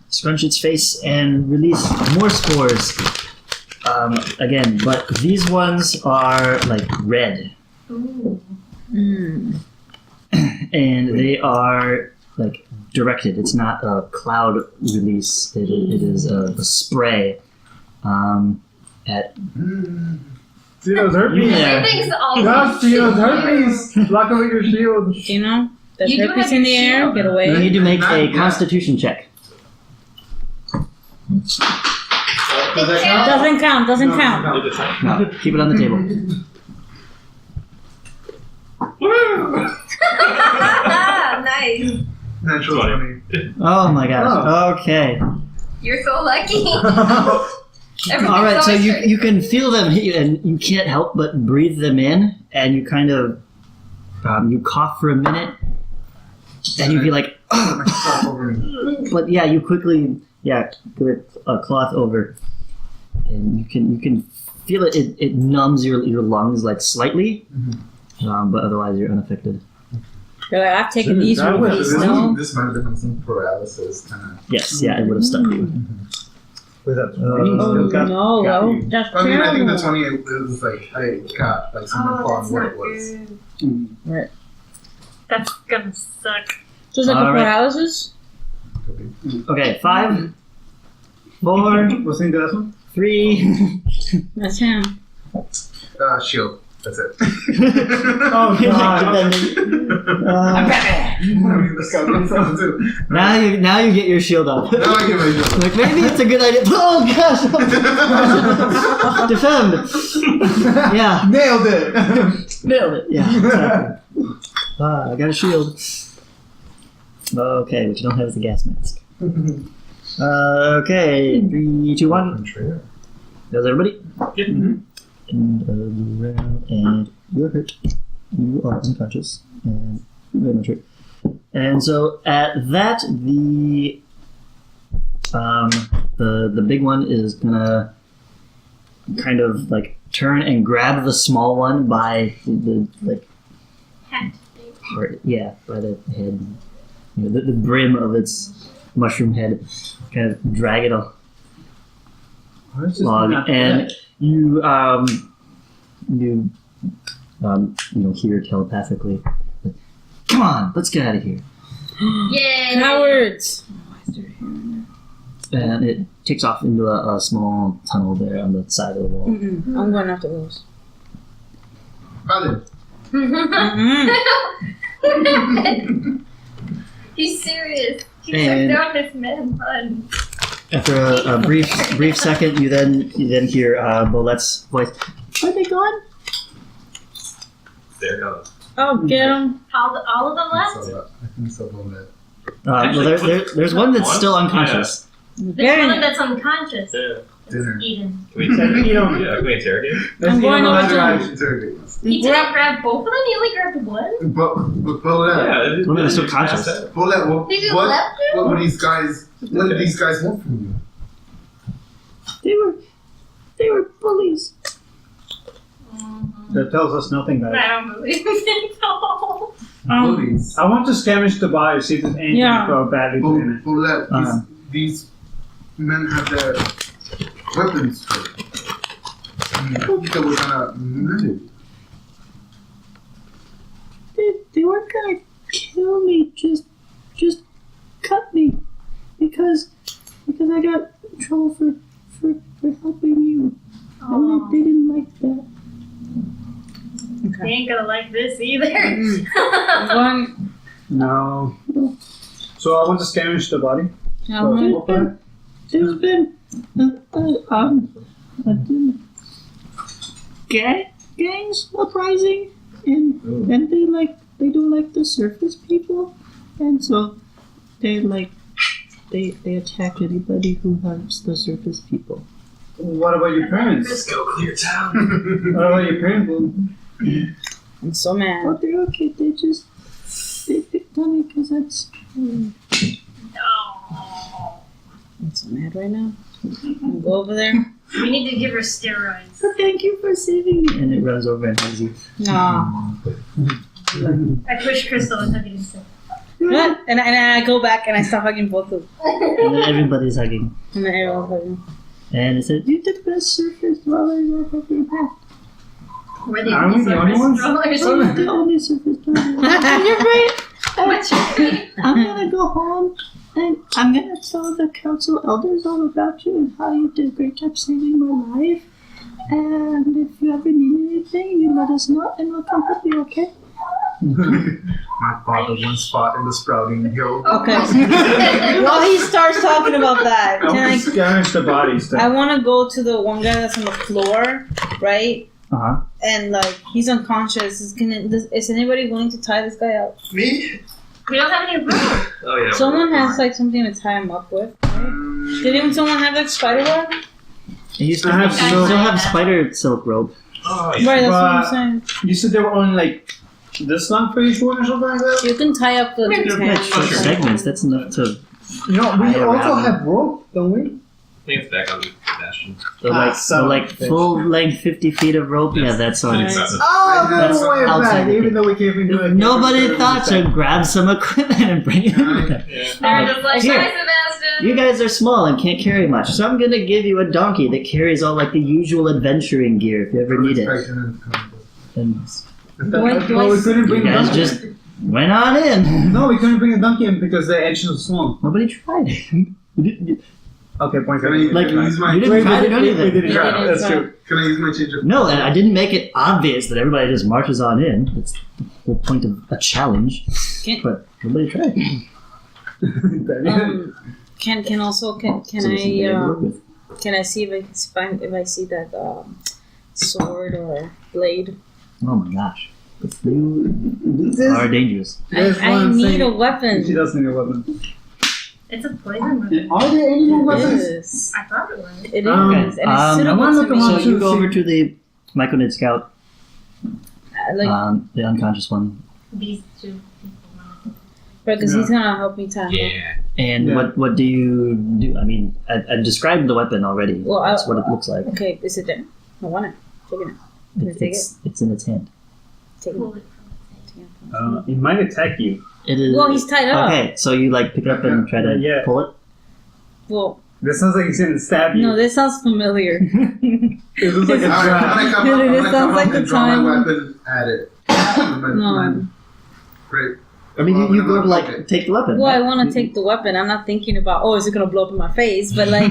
Speaker 2: scrunch its face and release more spores. Again, but these ones are like red.
Speaker 6: Ooh.
Speaker 1: Mm.
Speaker 2: And they are like directed. It's not a cloud release. It is a spray. At
Speaker 4: Tino's herpes.
Speaker 2: Yeah.
Speaker 6: Everything's all
Speaker 4: That's Tino's herpes. Lock away your shield.
Speaker 1: You know? That
Speaker 6: You do
Speaker 1: herpes
Speaker 6: have
Speaker 1: in the
Speaker 6: your
Speaker 1: air,
Speaker 6: shield.
Speaker 1: get
Speaker 2: you
Speaker 1: away.
Speaker 2: need to make a
Speaker 3: Yeah.
Speaker 2: Constitution check.
Speaker 3: Does that count?
Speaker 1: Doesn't count, doesn't
Speaker 3: No,
Speaker 1: count.
Speaker 3: no.
Speaker 2: No, keep it on the table.
Speaker 6: Nice.
Speaker 3: Natural 20.
Speaker 2: Oh my gosh. Okay.
Speaker 6: You're so lucky.
Speaker 2: All right. So you can feel them hit you, and you can't help but breathe them in, and you kind of you cough for a minute, and you feel like,
Speaker 3: My stuff over me.
Speaker 2: but yeah, you quickly put a cloth over, and you can feel it. It numbs your lungs like slightly, but otherwise you're unaffected.
Speaker 1: You're like, I've taken
Speaker 4: Dude,
Speaker 1: these
Speaker 4: that was-
Speaker 1: movies,
Speaker 3: This,
Speaker 1: no?
Speaker 3: this might have been some paralysis kind of.
Speaker 2: Yes, yeah, it would have stuck you.
Speaker 4: With that
Speaker 1: Oh,
Speaker 4: got
Speaker 1: no.
Speaker 4: you.
Speaker 1: That's
Speaker 3: I mean, I think the
Speaker 1: terrible.
Speaker 3: 20 it was like I got like something
Speaker 6: Oh,
Speaker 3: on
Speaker 6: that's
Speaker 3: what
Speaker 6: not
Speaker 3: it was.
Speaker 6: good.
Speaker 1: Right.
Speaker 6: That's gonna suck.
Speaker 1: So it's like a
Speaker 2: All right.
Speaker 1: paralysis?
Speaker 2: Okay, 5, 4,
Speaker 4: What's in the last one?
Speaker 2: 3.
Speaker 1: That's him.
Speaker 3: Shield. That's it.
Speaker 4: Oh, God.
Speaker 2: Now you get your shield up.
Speaker 3: Now I get my shield.
Speaker 2: Like maybe it's a good idea. Oh gosh! Defend. Yeah,
Speaker 4: Nailed it.
Speaker 2: nailed it. Yeah. Exactly. I got a shield. Okay, what you don't have is a gas mask. Okay, 3, 2, 1. Does everybody?
Speaker 5: Yep.
Speaker 2: And around, and you're hurt. You are unconscious, and very much hurt. And so at that, the big one is gonna kind of like turn and grab the small one by the like
Speaker 6: Hat.
Speaker 2: part, yeah, by the head, you know, the brim of its mushroom head, kind of drag it along, and you hear telepathically, "Come on, let's get out of here."
Speaker 6: Yay!
Speaker 1: Cowards!
Speaker 2: And it takes off into a small tunnel there on the side of the wall.
Speaker 1: Mm-mm. I'm going after those.
Speaker 3: Valid.
Speaker 6: He's serious. He
Speaker 2: And-
Speaker 6: took down this man bun.
Speaker 2: After a brief second, you then hear Bolette's voice. Are they gone?
Speaker 5: There goes.
Speaker 1: Oh, get him.
Speaker 6: All of them left?
Speaker 3: I think so. Valid.
Speaker 2: Well, there's one that's still unconscious.
Speaker 6: There's
Speaker 1: Getting
Speaker 6: one
Speaker 1: it.
Speaker 6: that's unconscious.
Speaker 5: Yeah.
Speaker 3: Dinner.
Speaker 6: Eden.
Speaker 5: Can we interrogate? Yeah, can we interrogate?
Speaker 1: I'm going over to
Speaker 3: Interrogate.
Speaker 6: He didn't grab both of them? He only grabbed one?
Speaker 3: But Bullet.
Speaker 5: Yeah,
Speaker 2: Women are still conscious.
Speaker 3: Bullet. What?
Speaker 6: They just
Speaker 3: What?
Speaker 6: left him?
Speaker 3: What were these guys? What did these guys want from you?
Speaker 2: They were bullies.
Speaker 4: That tells us nothing, guys.
Speaker 6: I don't believe it. No.
Speaker 3: Bullies.
Speaker 4: I want to scavenge the bar to see if there's anything
Speaker 1: Yeah.
Speaker 4: badly doing it.
Speaker 3: Bullet. These men have their weapons. I think they were gonna murder.
Speaker 2: They weren't gonna kill me. Just cut me because I got in trouble for helping you. And they didn't like that.
Speaker 6: They ain't gonna like this either.
Speaker 1: One.
Speaker 4: No. So I want to scavenge the body.
Speaker 2: There's been gangs uprising, and they don't like the surface people, and so they attack anybody who helps the surface people.
Speaker 4: What about your parents?
Speaker 5: Let's go clear town.
Speaker 4: What about your parents?
Speaker 1: I'm so mad.
Speaker 2: Oh, they're okay. They picked on me because that's.
Speaker 1: I'm so mad right now. I'll go over there.
Speaker 6: We need to give her steroids.
Speaker 2: But thank you for saving me. And it runs over and hugs you.
Speaker 1: No.
Speaker 6: I push Crystal and hug him.
Speaker 1: What? And I go back and I start hugging both of them.
Speaker 2: And then everybody's hugging.
Speaker 1: And then everyone's hugging.
Speaker 2: And it says, "You're the best surface dweller you've ever had."
Speaker 6: We're the
Speaker 4: Are we
Speaker 6: only
Speaker 4: the only ones?
Speaker 6: surface
Speaker 2: You're
Speaker 6: rollers.
Speaker 2: the only surface dweller. You're right.
Speaker 6: What's your name?
Speaker 2: I'm gonna go home and I'm gonna tell the council elders all about you and how you did a great job saving my life. And if you ever need anything, you let us know and we'll come help you, okay?
Speaker 3: My father once fought in the Sprouting Hill.
Speaker 1: Okay. While he starts talking about that,
Speaker 4: I
Speaker 1: can
Speaker 4: want
Speaker 1: I?
Speaker 4: to scavenge the bodies.
Speaker 1: I want to go to the one guy that's on the floor, right?
Speaker 2: Uh-huh.
Speaker 1: And like he's unconscious. Is anybody willing to tie this guy up?
Speaker 3: Me?
Speaker 6: We don't have any room.
Speaker 5: Oh yeah.
Speaker 1: Someone has like something to tie him up with. Right? Didn't someone have like spider web?
Speaker 2: You still
Speaker 4: I have
Speaker 2: still
Speaker 4: silk.
Speaker 2: have spider silk rope.
Speaker 5: Oh,
Speaker 1: Right,
Speaker 5: yeah.
Speaker 1: that's what I'm
Speaker 4: But-
Speaker 1: saying.
Speaker 4: You said they were only like this long for each one or something like that?
Speaker 1: You can tie up the dude's
Speaker 2: Yeah,
Speaker 1: hands.
Speaker 2: short segments. That's enough to.
Speaker 4: No, we
Speaker 2: Tie
Speaker 4: also
Speaker 2: around.
Speaker 4: have rope, don't we?
Speaker 5: I think it's back on the Bastion.
Speaker 2: So like full length 50 feet of rope. Yeah, that's on.
Speaker 1: Right.
Speaker 4: Oh,
Speaker 2: That's
Speaker 4: no way
Speaker 2: outside
Speaker 4: back.
Speaker 2: the
Speaker 4: Even though we can't even do it.
Speaker 2: Nobody thought to grab some equipment and bring it.
Speaker 5: Yeah.
Speaker 6: They're just like,
Speaker 2: Here.
Speaker 6: bye, Sebastian.
Speaker 2: You guys are small and can't carry much, so I'm gonna give you a donkey that carries all like the usual adventuring gear if you ever need it. And
Speaker 4: No, we couldn't
Speaker 2: you
Speaker 4: bring a
Speaker 2: guys
Speaker 4: donkey.
Speaker 2: just went on in.
Speaker 4: No, we couldn't bring a donkey in because the edge was small.
Speaker 2: Nobody tried it. You didn't-
Speaker 4: Okay, point
Speaker 3: Can I,
Speaker 2: Like,
Speaker 3: can I use my
Speaker 2: you didn't try to do anything.
Speaker 4: We didn't try.
Speaker 1: Yeah,
Speaker 4: That's
Speaker 1: it's
Speaker 4: true.
Speaker 3: Can I use my change of
Speaker 2: No, and I didn't make it obvious that everybody just marches on in. That's the whole point of a challenge.
Speaker 1: Can-
Speaker 2: But nobody tried.
Speaker 1: Can also can
Speaker 2: So this is what I work with.
Speaker 1: can I see if I see that sword or blade?
Speaker 2: Oh my gosh. You are dangerous.
Speaker 4: That's what
Speaker 1: I
Speaker 4: I'm
Speaker 1: need
Speaker 4: saying.
Speaker 1: a weapon.
Speaker 4: She does need a weapon.
Speaker 6: It's a poison weapon.
Speaker 4: Are there any more
Speaker 1: It
Speaker 4: weapons?
Speaker 1: is.
Speaker 6: I thought it was.
Speaker 1: It is,
Speaker 4: Um,
Speaker 1: and it's
Speaker 2: I
Speaker 1: suitable
Speaker 4: wanna
Speaker 1: to
Speaker 4: look
Speaker 1: me.
Speaker 4: around.
Speaker 2: So you go over to the Myconid Scout,
Speaker 1: Like,
Speaker 2: the unconscious one,
Speaker 6: These two people.
Speaker 1: because
Speaker 4: Yeah.
Speaker 1: he's gonna help me tie him up.
Speaker 5: Yeah.
Speaker 2: and
Speaker 4: Yeah.
Speaker 2: what do you do? I mean, I described the weapon already.
Speaker 1: Well,
Speaker 2: That's what it looks like.
Speaker 1: Okay, is it there? I want it. Take it. Can I take
Speaker 2: It's in its hand.
Speaker 1: Take it.
Speaker 6: Pull it
Speaker 1: Take it.
Speaker 4: It might attack you.
Speaker 2: It is.
Speaker 1: Well, he's tied up.
Speaker 2: Okay, so you like pick it up and try to
Speaker 4: Yeah.
Speaker 2: pull it.
Speaker 1: Well,
Speaker 4: This sounds like he's gonna stab you.
Speaker 1: no, this sounds familiar.
Speaker 4: It looks like a
Speaker 3: Alright,
Speaker 4: trap.
Speaker 3: I'm gonna come
Speaker 1: It
Speaker 3: up, I'm
Speaker 1: sounds
Speaker 3: gonna come
Speaker 1: like
Speaker 3: up
Speaker 1: the
Speaker 3: and draw
Speaker 1: time-
Speaker 3: my weapon at it.
Speaker 1: No.
Speaker 3: Great.
Speaker 2: I mean, you go to like
Speaker 3: Okay.
Speaker 2: take the weapon.
Speaker 1: Well, I
Speaker 2: right?
Speaker 1: want to take the weapon. I'm not thinking about, oh, is it gonna blow up in my face? But like,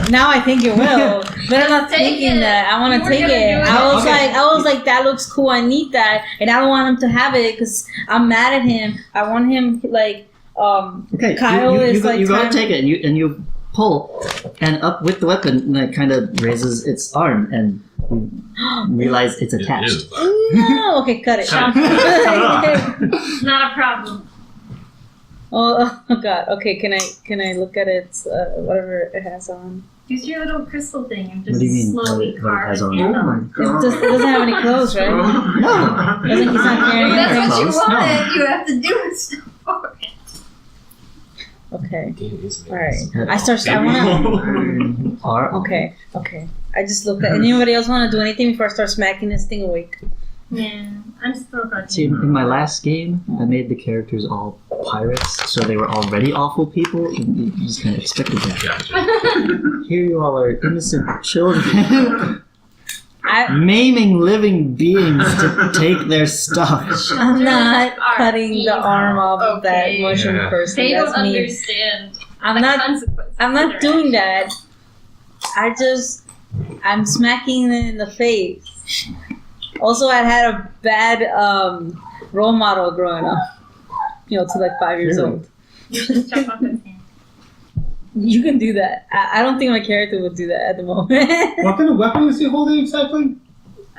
Speaker 1: now I think it will. But I'm not
Speaker 6: Take
Speaker 1: thinking
Speaker 6: it.
Speaker 1: that. I want
Speaker 6: You
Speaker 1: to
Speaker 6: were
Speaker 1: take
Speaker 6: gonna
Speaker 1: it.
Speaker 6: do it.
Speaker 1: I was
Speaker 2: Okay.
Speaker 1: like, that looks cool. I need that, and I don't want him to have it because I'm mad at him. I want him like,
Speaker 2: Okay,
Speaker 1: Kyle
Speaker 2: you
Speaker 1: is
Speaker 2: go,
Speaker 1: like
Speaker 2: you go
Speaker 1: trying-
Speaker 2: and take it, and you pull, and up with the weapon, and it kind of raises its arm, and you realize it's
Speaker 5: It
Speaker 2: attached.
Speaker 5: is.
Speaker 1: no, okay, cut it.
Speaker 5: Cut
Speaker 6: Not a problem.
Speaker 1: Oh God. Okay, can I look at its whatever it has on?
Speaker 6: Use your little crystal thing and
Speaker 2: What
Speaker 6: just
Speaker 2: do you mean,
Speaker 6: slowly
Speaker 2: what it
Speaker 6: carve
Speaker 2: has
Speaker 6: it
Speaker 2: on?
Speaker 6: in.
Speaker 3: Oh my
Speaker 1: It
Speaker 3: god.
Speaker 1: doesn't have any clothes, right?
Speaker 3: No.
Speaker 1: Doesn't he's not carrying
Speaker 6: If
Speaker 1: anything?
Speaker 6: that's what you
Speaker 2: Close? No.
Speaker 6: wanted, you have to do it for it.
Speaker 1: Okay.
Speaker 5: It is
Speaker 1: All right.
Speaker 2: Head
Speaker 1: I start. I wanna.
Speaker 2: Arm.
Speaker 1: Okay. I just looked at. Anybody else want to do anything before I start smacking this thing awake?
Speaker 6: Yeah, I'm still
Speaker 2: See,
Speaker 6: talking.
Speaker 2: in my last game, I made the characters all pirates, so they were already awful people. And you just kind of expected that.
Speaker 5: Gotcha.
Speaker 2: Here you all are innocent children,
Speaker 1: I.
Speaker 2: maiming living beings to take their stuff.
Speaker 1: I'm not
Speaker 6: Are
Speaker 1: cutting the
Speaker 6: evil.
Speaker 1: arm off of that
Speaker 6: Okay.
Speaker 1: mushroom
Speaker 5: Yeah.
Speaker 1: person.
Speaker 6: They
Speaker 1: That's
Speaker 6: don't
Speaker 1: me.
Speaker 6: understand
Speaker 1: I'm
Speaker 6: the
Speaker 1: not.
Speaker 6: consequences.
Speaker 1: I'm not
Speaker 6: of their
Speaker 1: doing
Speaker 6: actions.
Speaker 1: that. I'm smacking it in the face. Also, I had a bad role model growing up. to like 5 years
Speaker 2: Really?
Speaker 1: old.
Speaker 6: You should chop off his hand.
Speaker 1: You can do that. I don't think my character would do that at the moment.
Speaker 4: What kind of weapon is he holding exactly?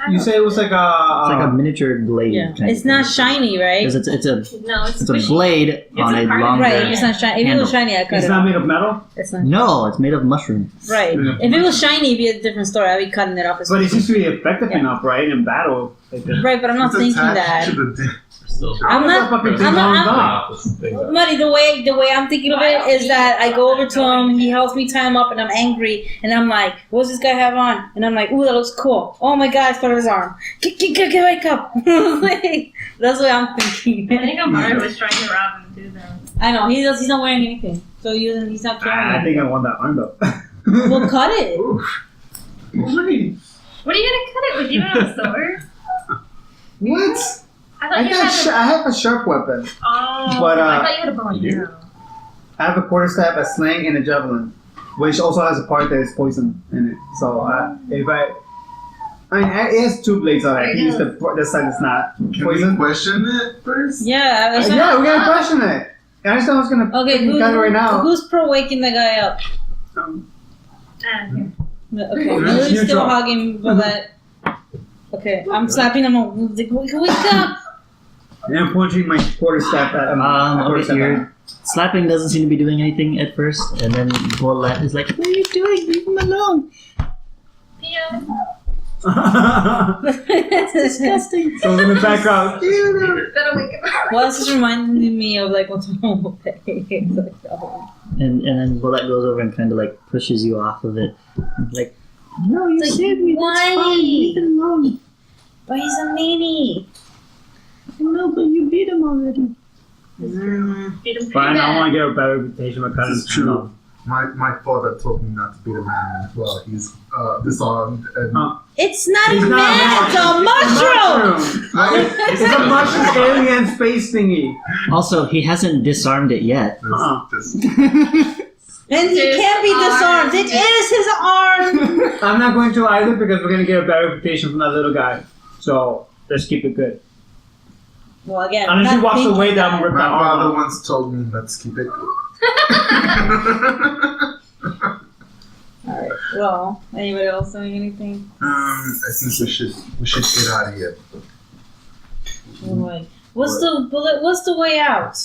Speaker 4: You say it was like
Speaker 2: It's like a miniature blade.
Speaker 1: Yeah,
Speaker 2: kind
Speaker 1: it's
Speaker 2: of
Speaker 1: not
Speaker 2: thing.
Speaker 1: shiny, right?
Speaker 2: Because it's a
Speaker 6: No, it's
Speaker 2: it's a
Speaker 6: squishy.
Speaker 2: blade on
Speaker 6: a
Speaker 2: a
Speaker 6: part of
Speaker 2: longer.
Speaker 1: Right, it's not shiny. If it was
Speaker 2: handle.
Speaker 1: shiny, I'd cut
Speaker 4: It's
Speaker 1: it
Speaker 4: not
Speaker 1: off.
Speaker 4: made of metal?
Speaker 1: It's not.
Speaker 2: No, it's made of mushroom.
Speaker 1: Right.
Speaker 4: Yeah.
Speaker 1: If it was shiny, it'd be a different story. I'd be cutting it off. As
Speaker 4: But it seems to be effective
Speaker 1: Yeah.
Speaker 4: enough, right? In battle. Like this.
Speaker 1: Right, but I'm not
Speaker 3: It's
Speaker 1: thinking
Speaker 3: attached
Speaker 1: that.
Speaker 3: to the dick.
Speaker 5: Still
Speaker 1: I'm not.
Speaker 4: Fucking thing
Speaker 1: I'm
Speaker 4: on
Speaker 1: not.
Speaker 4: God.
Speaker 1: Muddy, the way I'm thinking of it is that I go over to him, he helps me tie him up, and I'm angry, and I'm like, "What's this guy have on?" And I'm like, "Ooh, that looks cool. Oh my God, it's part of his arm. Get wake up!" Like, that's what I'm thinking.
Speaker 6: I think Amara was trying to rob him too, though.
Speaker 1: I know he's not wearing anything, so he's not
Speaker 4: I
Speaker 1: carrying it.
Speaker 4: think I want that arm though.
Speaker 1: We'll cut it.
Speaker 3: Oof.
Speaker 6: What are you gonna cut it with? You don't have a sword?
Speaker 4: What?
Speaker 6: I thought you had a...
Speaker 4: I have a sharp weapon.
Speaker 6: Oh,
Speaker 4: But,
Speaker 6: I thought you had a bow and arrow.
Speaker 4: I have a quarterstaff, a sling, and a javelin, which also has a part that is poison in it. So if I mean, it has 2 blades on it. I can use the side that's not
Speaker 3: Can we
Speaker 4: poison.
Speaker 3: question it first?
Speaker 1: Yeah. That's
Speaker 4: Yeah, we're gonna question it. I just was gonna
Speaker 1: Okay,
Speaker 4: cut it right now.
Speaker 1: who's pro waking the guy up?
Speaker 6: Here.
Speaker 1: Okay,
Speaker 3: Yeah,
Speaker 1: Lily's still
Speaker 4: neutral.
Speaker 1: hugging Bullet. Okay, I'm slapping him. Wake up!
Speaker 4: And I'm pointing my quarterstaff at him.
Speaker 2: Okay, your slapping doesn't seem to be doing anything at first, and then Bolette is like, "What are you doing? Leave him alone!"
Speaker 6: Pia.
Speaker 1: It's disgusting.
Speaker 4: So in the background.
Speaker 6: That'll make it.
Speaker 1: Well, this is reminding me of like what's wrong with it. It's like, oh.
Speaker 2: And then Bolette goes over and kind of like pushes you off of it, like, "No, you
Speaker 1: Like,
Speaker 2: saved me.
Speaker 1: why?
Speaker 2: That's fine. Leave it alone."
Speaker 1: But he's a meanie.
Speaker 2: No, but you beat him already.
Speaker 6: Beat him pretty
Speaker 4: Fine, I
Speaker 6: bad.
Speaker 4: want to get a better reputation by cutting
Speaker 3: This is true. My father told me not to beat a man as well. He's disarmed and
Speaker 1: It's not
Speaker 4: He's
Speaker 1: a
Speaker 4: not
Speaker 1: man. It's a mushroom.
Speaker 4: It's a mushroom alien space thingy.
Speaker 2: Also, he hasn't disarmed it yet.
Speaker 3: this,
Speaker 1: And he can't be disarmed. It is his arm.
Speaker 4: I'm not going to either because we're going to get a better reputation from that little guy. So let's keep it good.
Speaker 1: Well, again,
Speaker 4: Unless
Speaker 1: I'm
Speaker 4: he
Speaker 1: not
Speaker 4: walks
Speaker 1: thinking
Speaker 4: away, then
Speaker 1: that.
Speaker 4: we'll rip
Speaker 3: my
Speaker 4: that arm
Speaker 3: father
Speaker 4: off.
Speaker 3: once told me, let's keep it cool.
Speaker 1: Alright, well, anybody else doing anything?
Speaker 3: I think we should get out of here.
Speaker 1: What's the way out?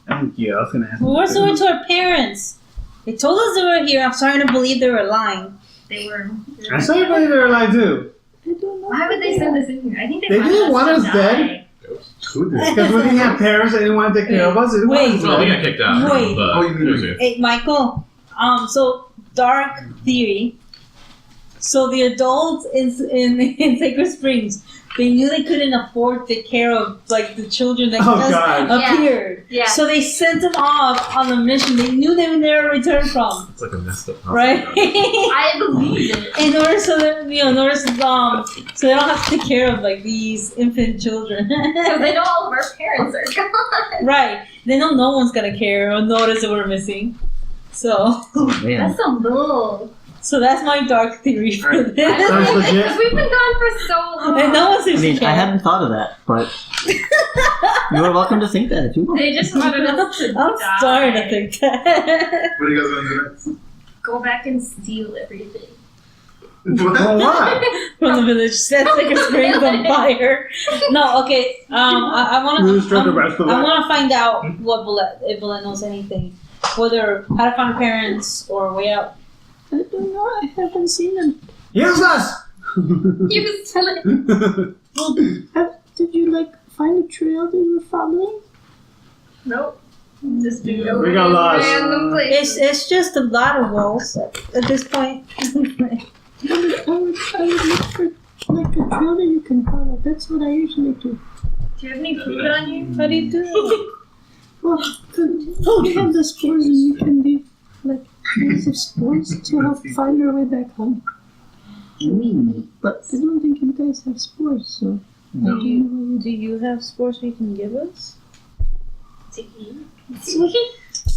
Speaker 4: Thank you. I was going to ask.
Speaker 1: Well, where's the way to our parents? They told us they were here. I'm starting to believe they were lying.
Speaker 6: They were.
Speaker 4: I saw everybody they were alive too.
Speaker 2: I don't know.
Speaker 6: Why would they send us in here? I think
Speaker 4: They didn't want us
Speaker 6: to
Speaker 4: dead.
Speaker 6: die.
Speaker 3: Who did?
Speaker 4: Because we didn't have parents and they didn't want to take care of us. They didn't want us
Speaker 5: Well, we
Speaker 4: dead.
Speaker 5: got kicked out.
Speaker 1: Wait.
Speaker 5: But
Speaker 3: Oh, you mean
Speaker 5: it was
Speaker 3: we-
Speaker 5: good.
Speaker 1: Hey, Michael. So dark theory. So the adults in Sacred Springs, they knew they couldn't afford to take care of like the children that
Speaker 4: Oh,
Speaker 1: just
Speaker 4: God.
Speaker 1: appeared.
Speaker 6: Yeah.
Speaker 1: So they sent them off on a mission. They knew they would never return from.
Speaker 5: It's like a messed up house.
Speaker 1: Right.
Speaker 6: I believe it.
Speaker 1: In order so that so they don't have to take care of like these infant children.
Speaker 6: Because they know all of our parents are gone.
Speaker 1: Right. They know no one's gonna care or notice that we're missing. So
Speaker 2: Oh, man.
Speaker 6: That's some bull.
Speaker 1: so that's my dark theory for
Speaker 3: Alright.
Speaker 1: this.
Speaker 4: Sounds legit.
Speaker 6: Because we've been gone for so long.
Speaker 1: And no one
Speaker 2: I
Speaker 1: seems to
Speaker 2: mean,
Speaker 1: care.
Speaker 2: I hadn't thought of that, but you are welcome to think that if you want.
Speaker 6: They just wanted us to
Speaker 1: I'm
Speaker 6: die.
Speaker 1: starting to think that.
Speaker 3: What are you guys going to do next?
Speaker 6: Go back and steal everything.
Speaker 4: Well, why?
Speaker 1: From the village, set Sacred Springs on fire. No, okay. I want
Speaker 4: We'll
Speaker 1: to.
Speaker 4: destroy the rest of
Speaker 1: I
Speaker 4: it.
Speaker 1: want to find out what Bullet, if Bullet knows anything, whether how to find parents or a way out.
Speaker 2: I don't know. I haven't seen them.
Speaker 4: Use us!
Speaker 6: You steal it.
Speaker 2: Well, did you like find a trail that you were following?
Speaker 6: Nope. Just do
Speaker 4: We got lost.
Speaker 6: random places.
Speaker 1: It's just a lot of walls at this point.
Speaker 2: I would look for like a trail that you can follow. That's what I usually do.
Speaker 6: Do you have any food on you?
Speaker 1: How do you do it?
Speaker 2: Well, you have the spores and you can be like use of spores to help find your way back home. But I don't think you guys have spores, so I don't know what
Speaker 1: Do you have spores you can give us?
Speaker 6: To eat.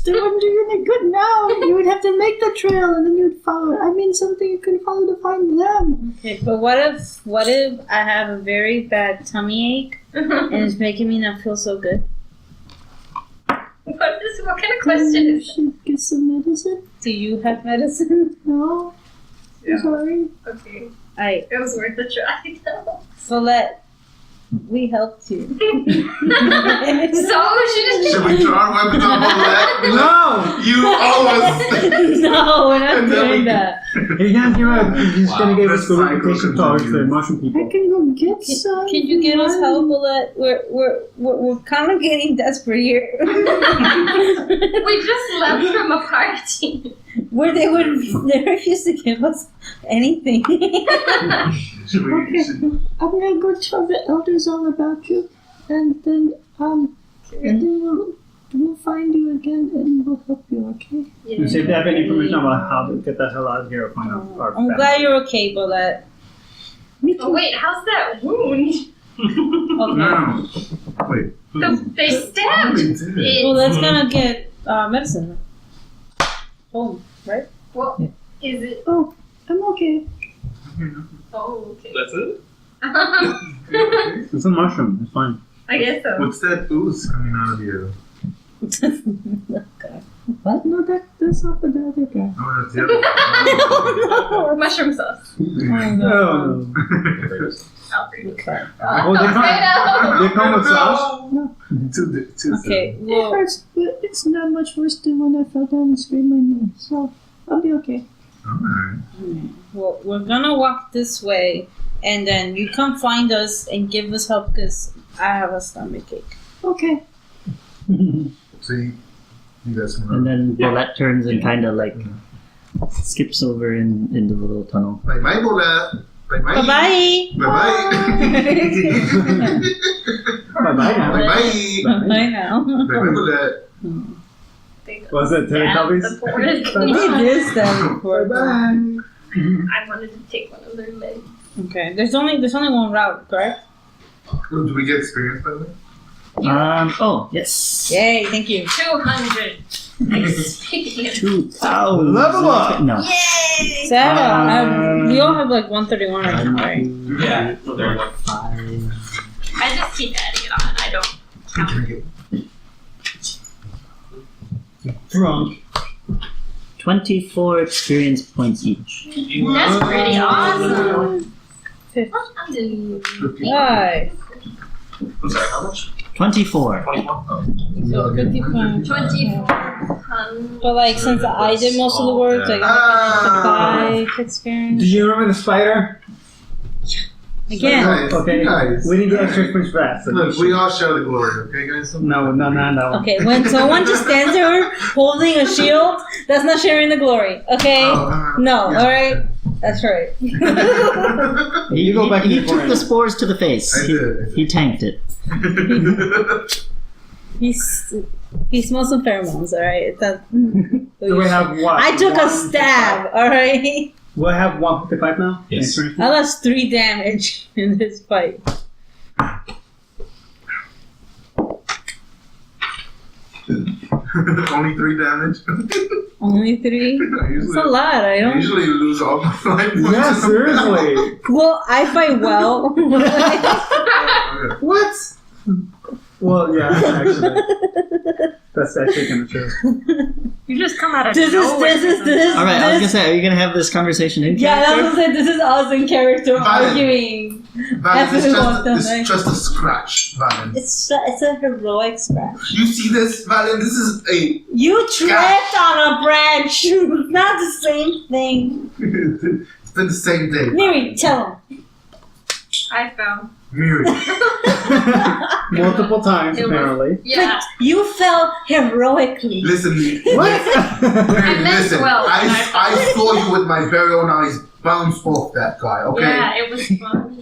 Speaker 2: they wouldn't do you any good now. You would have to make the trail and then you'd follow it. I mean something you can follow to find them.
Speaker 1: Okay, but what if I have a very bad tummy ache and it's making me not feel so good?
Speaker 6: What kind of question is that?
Speaker 2: should get some medicine.
Speaker 1: Do you have medicine?
Speaker 2: No.
Speaker 7: Yeah.
Speaker 2: Sorry.
Speaker 7: Okay.
Speaker 1: Alright,
Speaker 6: It was worth a try, though.
Speaker 1: Follette, we helped you.
Speaker 6: So, she
Speaker 3: Should we draw our weapons on Paulette?
Speaker 4: No!
Speaker 3: You always.
Speaker 1: No, we're not
Speaker 3: And then
Speaker 1: doing
Speaker 3: we-
Speaker 1: that.
Speaker 4: He can't give up. He's
Speaker 5: Wow.
Speaker 4: gonna give us
Speaker 3: That's
Speaker 4: the
Speaker 3: cycle
Speaker 4: location talks to
Speaker 3: continues.
Speaker 4: mushroom
Speaker 2: I
Speaker 4: people.
Speaker 2: can go get some.
Speaker 1: Can you get us help, Follette? We're kind of getting desperate here.
Speaker 6: We just left from a party.
Speaker 1: Where they refuse to give us anything.
Speaker 3: Should we?
Speaker 2: Okay.
Speaker 3: Should,
Speaker 2: I'm gonna go tell the elders all about you, and then we'll find you again and we'll help you. Okay?
Speaker 4: And see if they have any information about how to get the hell out of here or find out our
Speaker 1: I'm glad you're okay, Follette.
Speaker 2: Me
Speaker 6: Oh,
Speaker 2: too.
Speaker 6: wait, how's that wound?
Speaker 1: Okay.
Speaker 3: no. Wait.
Speaker 6: They stabbed
Speaker 3: They did.
Speaker 6: it.
Speaker 1: Well, let's gonna get medicine. Oh, right?
Speaker 6: What is it?
Speaker 2: Oh, I'm okay.
Speaker 6: Oh, okay.
Speaker 5: That's it?
Speaker 4: It's a mushroom. It's fine.
Speaker 6: I guess so.
Speaker 3: What's that ooze coming out of you?
Speaker 2: What? No, that's not for the other guy.
Speaker 3: Oh, that's the other one.
Speaker 6: Mushroom sauce.
Speaker 4: No.
Speaker 6: I'll bring it.
Speaker 1: Okay.
Speaker 4: Oh, they come with sauce?
Speaker 3: Two.
Speaker 1: Okay.
Speaker 2: It
Speaker 1: Well,
Speaker 2: hurts, but it's not much worse than when I fell down and sprained my knee. So I'll be okay.
Speaker 3: Alright.
Speaker 1: well, we're gonna walk this way, and then you come find us and give us help because I have a stomachache.
Speaker 2: Okay.
Speaker 3: So you guys
Speaker 2: And
Speaker 3: want
Speaker 2: then Paulette turns and kind of like skips over into the little tunnel.
Speaker 3: Bye bye, Paulette. Bye bye.
Speaker 1: Bye
Speaker 3: Bye bye.
Speaker 4: Bye-bye now.
Speaker 3: Bye bye.
Speaker 1: Bye now.
Speaker 3: Bye bye, Paulette.
Speaker 4: Was it Teletubbies?
Speaker 6: The board.
Speaker 1: They did that before.
Speaker 4: Bye-bye.
Speaker 6: I wanted to take one of their legs.
Speaker 1: Okay. There's only one route, correct?
Speaker 3: Do we get experience by the way?
Speaker 2: Oh, yes.
Speaker 1: Yay! Thank you.
Speaker 6: 200 experience.
Speaker 2: 2,000.
Speaker 4: Level up.
Speaker 2: No.
Speaker 6: Yay!
Speaker 1: Sarah, we all have like 131 right now, right?
Speaker 5: Yeah. They're like
Speaker 2: 5.
Speaker 6: I just keep adding it on. I don't count.
Speaker 2: Drunk. 24 experience points each.
Speaker 6: That's pretty awesome.
Speaker 1: 5.
Speaker 5: I'm sorry, how much?
Speaker 2: 24.
Speaker 5: 24?
Speaker 1: So 55.
Speaker 6: 24.
Speaker 1: But like since I did most of the work, like I have 5 experience.
Speaker 4: Do you remember the spider?
Speaker 1: Again.
Speaker 3: Guys,
Speaker 4: Okay.
Speaker 3: guys.
Speaker 4: We didn't get extra experience for that. So
Speaker 3: Look, we all share the glory, okay, guys?
Speaker 4: No.
Speaker 1: Okay, when someone just stands there holding a shield, that's not sharing the glory. Okay? No,
Speaker 3: yeah.
Speaker 1: alright? That's right.
Speaker 4: You go back
Speaker 2: He
Speaker 4: and
Speaker 2: took
Speaker 4: forth.
Speaker 2: the spores to the face.
Speaker 3: I did.
Speaker 2: He tanked it.
Speaker 1: He smells some pheromones, alright?
Speaker 4: Do we have what?
Speaker 1: I took a
Speaker 4: 155?
Speaker 1: stab, alright?
Speaker 4: We'll have 155 now?
Speaker 5: Yes.
Speaker 4: Experience?
Speaker 1: I lost 3 damage in this fight.
Speaker 3: Only 3 damage.
Speaker 1: Only 3? That's a lot, I
Speaker 3: I
Speaker 1: don't...
Speaker 3: usually lose all my fight points.
Speaker 4: Yeah, seriously.
Speaker 1: Well, I fight well.
Speaker 3: Okay.
Speaker 4: What? Well, yeah, actually. That's actually kind of true.
Speaker 7: You just come out of
Speaker 1: This
Speaker 7: nowhere.
Speaker 1: is
Speaker 2: Alright, I was gonna say, are you gonna have this conversation in
Speaker 1: Yeah,
Speaker 2: character?
Speaker 1: that's what I said. This is us in character
Speaker 3: Valen.
Speaker 1: arguing.
Speaker 3: Valen,
Speaker 1: That's what we want done,
Speaker 3: it's
Speaker 1: right?
Speaker 3: just a scratch, Valen.
Speaker 1: It's a heroic scratch.
Speaker 3: You see this, Valen? This is a...
Speaker 1: You tripped on a branch. Not the same thing.
Speaker 3: It's been the same day.
Speaker 1: Miri, tell him.
Speaker 7: I fell.
Speaker 3: Miri.
Speaker 4: Multiple times,
Speaker 7: It was-
Speaker 4: apparently.
Speaker 7: Yeah.
Speaker 1: But you fell heroically.
Speaker 3: Listen,
Speaker 4: What?
Speaker 3: Miri,
Speaker 7: meant
Speaker 3: listen.
Speaker 7: well, and I
Speaker 3: I saw you with my very own eyes bounce off that guy, okay?
Speaker 6: Yeah, it was funny.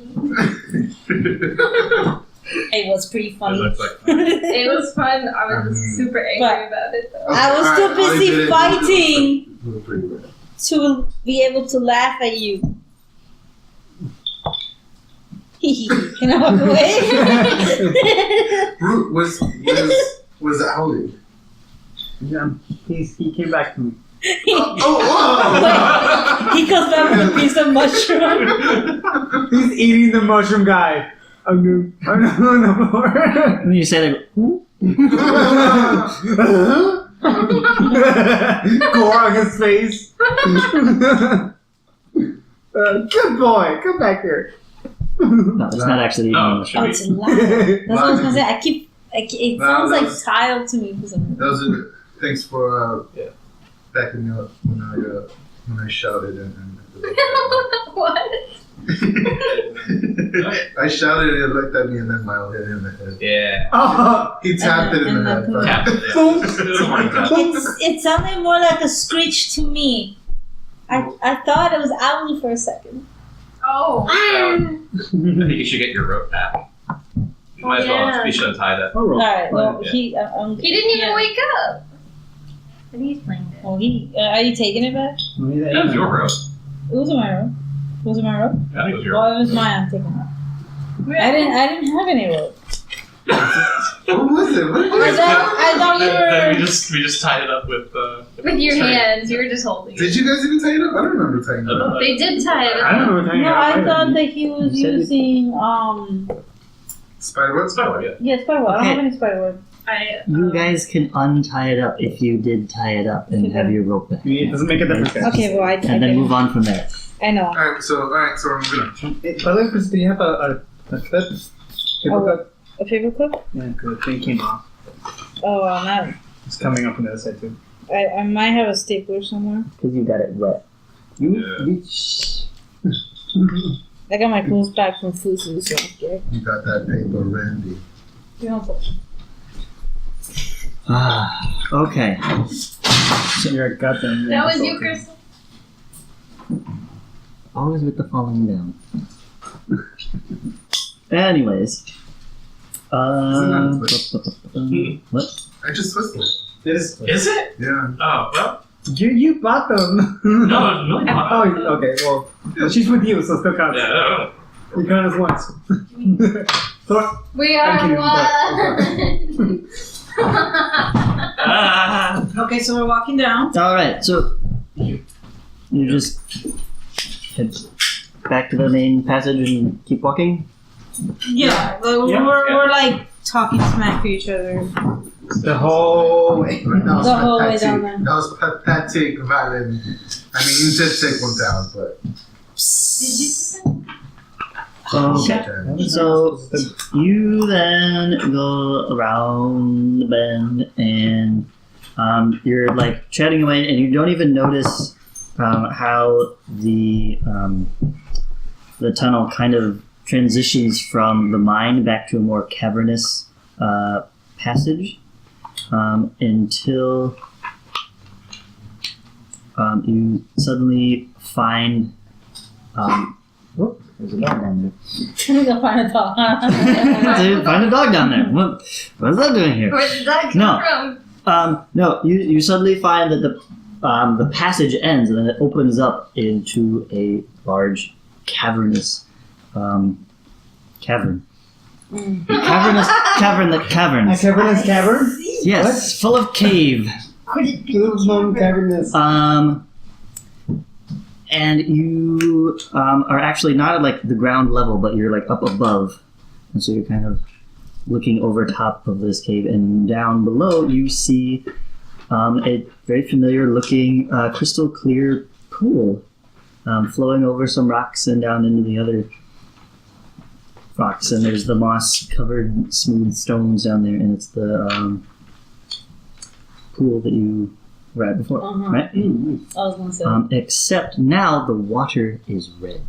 Speaker 1: It was pretty
Speaker 5: It
Speaker 1: funny.
Speaker 5: looks like
Speaker 7: It was fun. I was super angry
Speaker 1: But-
Speaker 7: about it though.
Speaker 1: I was
Speaker 3: Okay,
Speaker 1: too
Speaker 3: alright,
Speaker 1: busy
Speaker 3: I did it.
Speaker 1: fighting to be able to laugh at you. Can I walk away?
Speaker 3: Root was Howley.
Speaker 4: Yeah, he came back to me.
Speaker 3: Oh!
Speaker 1: He goes back with a piece of mushroom.
Speaker 4: He's eating the mushroom guy. Oh no, no more.
Speaker 2: And you say like,
Speaker 3: Oh!
Speaker 4: Gore on his face. Good boy, come back here.
Speaker 2: No, it's not actually.
Speaker 5: Oh, should
Speaker 1: Oh,
Speaker 5: we?
Speaker 1: it's loud. That's what I was gonna say. It
Speaker 3: Nah,
Speaker 1: sounds
Speaker 3: that
Speaker 1: like
Speaker 3: was-
Speaker 1: tile to me for some reason.
Speaker 3: Those are thanks for
Speaker 5: Yeah.
Speaker 3: backing me up when I shouted and
Speaker 7: What?
Speaker 3: I shouted and it looked at me and then Mile hit him in the head.
Speaker 5: Yeah.
Speaker 4: Oh,
Speaker 3: He tapped it in
Speaker 1: And
Speaker 3: the
Speaker 1: then-
Speaker 3: head.
Speaker 5: Tap it, yeah. It was a morning tap.
Speaker 1: It sounded more like a screech to me. I thought it was Owly for a second.
Speaker 7: Oh.
Speaker 5: I think you should get your rope back. You might as well
Speaker 7: yeah.
Speaker 5: be untie that.
Speaker 4: oh,
Speaker 1: Alright, well,
Speaker 5: Yeah.
Speaker 1: he
Speaker 7: He didn't even
Speaker 1: yeah.
Speaker 7: wake up.
Speaker 6: But he's playing dead.
Speaker 1: Well, are you taking it back?
Speaker 5: That was your rope.
Speaker 1: It wasn't my rope. Was it my rope?
Speaker 5: I think it was your
Speaker 1: Well,
Speaker 5: rope.
Speaker 1: it was mine. I'm taking it. I didn't have any rope.
Speaker 3: What was it? What was it?
Speaker 1: I thought we
Speaker 5: Then
Speaker 1: were.
Speaker 5: we just tied it up with
Speaker 7: With your
Speaker 5: string.
Speaker 7: hands, you were just holding
Speaker 3: Did
Speaker 7: it.
Speaker 3: you guys even tie it up? I don't remember tying it up.
Speaker 7: They did tie it
Speaker 4: I don't
Speaker 7: up.
Speaker 4: know what you're talking
Speaker 1: No,
Speaker 4: about.
Speaker 1: I thought that he was
Speaker 2: You said it.
Speaker 1: using
Speaker 3: Spiderweb?
Speaker 5: Spiderweb, yeah.
Speaker 1: yeah, spiderweb. I don't have
Speaker 2: Okay.
Speaker 1: any spiderweb.
Speaker 2: You guys can untie it up if you did tie it up and have your rope back.
Speaker 4: It doesn't make a difference. guys.
Speaker 1: Okay, well I
Speaker 2: And then move on from there.
Speaker 1: I know.
Speaker 3: Alright, so we're moving on.
Speaker 4: By the way, Chris, do you have a clip? Paper
Speaker 1: Oh.
Speaker 4: clip?
Speaker 1: A paper clip?
Speaker 4: Yeah, good. Thing came off.
Speaker 1: Oh, no.
Speaker 4: It's coming up on the other side too.
Speaker 1: I might have a stapler somewhere.
Speaker 2: Because you got it wet.
Speaker 4: You
Speaker 2: Shh.
Speaker 1: I got my clothes back from Fusu, so okay.
Speaker 3: You got that paper, Randy.
Speaker 1: You don't
Speaker 2: Okay.
Speaker 4: You're a goddamn.
Speaker 7: That was you, Chris.
Speaker 2: Always with the falling down. Anyways. What?
Speaker 3: I just twisted it.
Speaker 4: This
Speaker 5: Is it?
Speaker 3: Yeah.
Speaker 5: Oh, well.
Speaker 4: you bought them.
Speaker 5: No, really not.
Speaker 4: Oh, okay. Well, she's with you, so still counts.
Speaker 5: Yeah, no.
Speaker 4: You count as once. So,
Speaker 7: We
Speaker 4: I'm
Speaker 7: are
Speaker 4: kidding,
Speaker 7: one.
Speaker 5: Ah.
Speaker 1: Okay, so we're walking down.
Speaker 2: Alright, so you just head back to the main passage and keep walking?
Speaker 1: Yeah, we're like talking smack to each other.
Speaker 4: the whole way.
Speaker 3: That was
Speaker 1: The whole way
Speaker 3: pathetic.
Speaker 1: down there.
Speaker 3: That was pathetic, Valen. I mean, you did take one down, but.
Speaker 2: Okay. So you then go around the bend and you're like chatting away and you don't even notice how the tunnel kind of transitions from the mine back to a more cavernous passage until you suddenly find whoop, there's a dog down there.
Speaker 1: I'm gonna find a dog.
Speaker 2: Dude, find a dog down there. What is that doing here?
Speaker 7: Where did that come
Speaker 2: No.
Speaker 7: from?
Speaker 2: No, you suddenly find that the passage ends and then it opens up into a large cavernous cavern. Cavernous cavern that
Speaker 4: A
Speaker 2: caverns.
Speaker 4: cavernous cavern?
Speaker 2: Yes, full of cave.
Speaker 4: Little cavernous.
Speaker 2: And you are actually not at like the ground level, but you're like up above, and so you're kind of looking over top of this cave, and down below you see a very familiar looking crystal clear pool flowing over some rocks and down into the other rocks, and there's the moss covered smooth stones down there, and it's the pool that you were at before,
Speaker 1: Uh-huh.
Speaker 2: right?
Speaker 1: I was gonna say.
Speaker 2: Except now the water is red.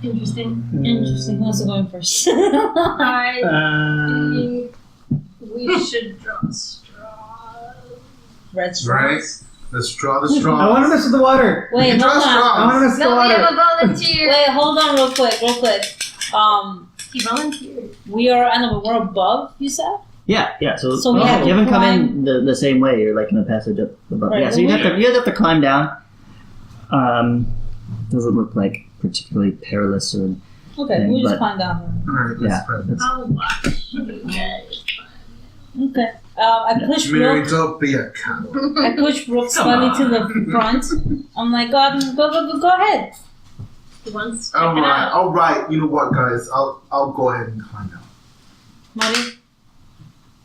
Speaker 7: Interesting.
Speaker 1: Interesting. Who wants to go in first?
Speaker 7: I
Speaker 4: Uh,
Speaker 7: think we should draw straws.
Speaker 1: Red
Speaker 3: Right?
Speaker 1: straws.
Speaker 3: The straw.
Speaker 4: I want to mess with the water.
Speaker 1: Wait,
Speaker 3: You
Speaker 1: hold
Speaker 3: draw
Speaker 1: on.
Speaker 4: I want to
Speaker 3: straws.
Speaker 4: mess with the
Speaker 7: No, we
Speaker 4: water.
Speaker 7: have a volunteer.
Speaker 1: Wait, hold on, real quick.
Speaker 7: He volunteered.
Speaker 1: We are, I know, but we're above. You said.
Speaker 2: Yeah. So,
Speaker 1: So we have
Speaker 2: you
Speaker 1: to
Speaker 2: haven't come
Speaker 1: climb-
Speaker 2: in the same way. You're like in a passage up above.
Speaker 1: Right,
Speaker 2: Yeah. So you'd
Speaker 1: well,
Speaker 2: have to climb down. Doesn't look like particularly perilous or
Speaker 1: Okay,
Speaker 2: Thing,
Speaker 1: we just
Speaker 2: but-
Speaker 1: climb down.
Speaker 3: Alright,
Speaker 2: yeah.
Speaker 3: that's fine.
Speaker 7: I'll watch you guys.
Speaker 1: Then. Okay. I push
Speaker 3: Mary,
Speaker 1: Brooke.
Speaker 3: don't be a coward.
Speaker 1: I push Brooke
Speaker 5: Come
Speaker 1: slightly to
Speaker 5: on.
Speaker 1: the front. I'm like, God, go ahead.
Speaker 7: He wants to check it
Speaker 3: Alright,
Speaker 7: out.
Speaker 3: alright. You know what, guys? I'll go ahead and climb down.
Speaker 1: Marty,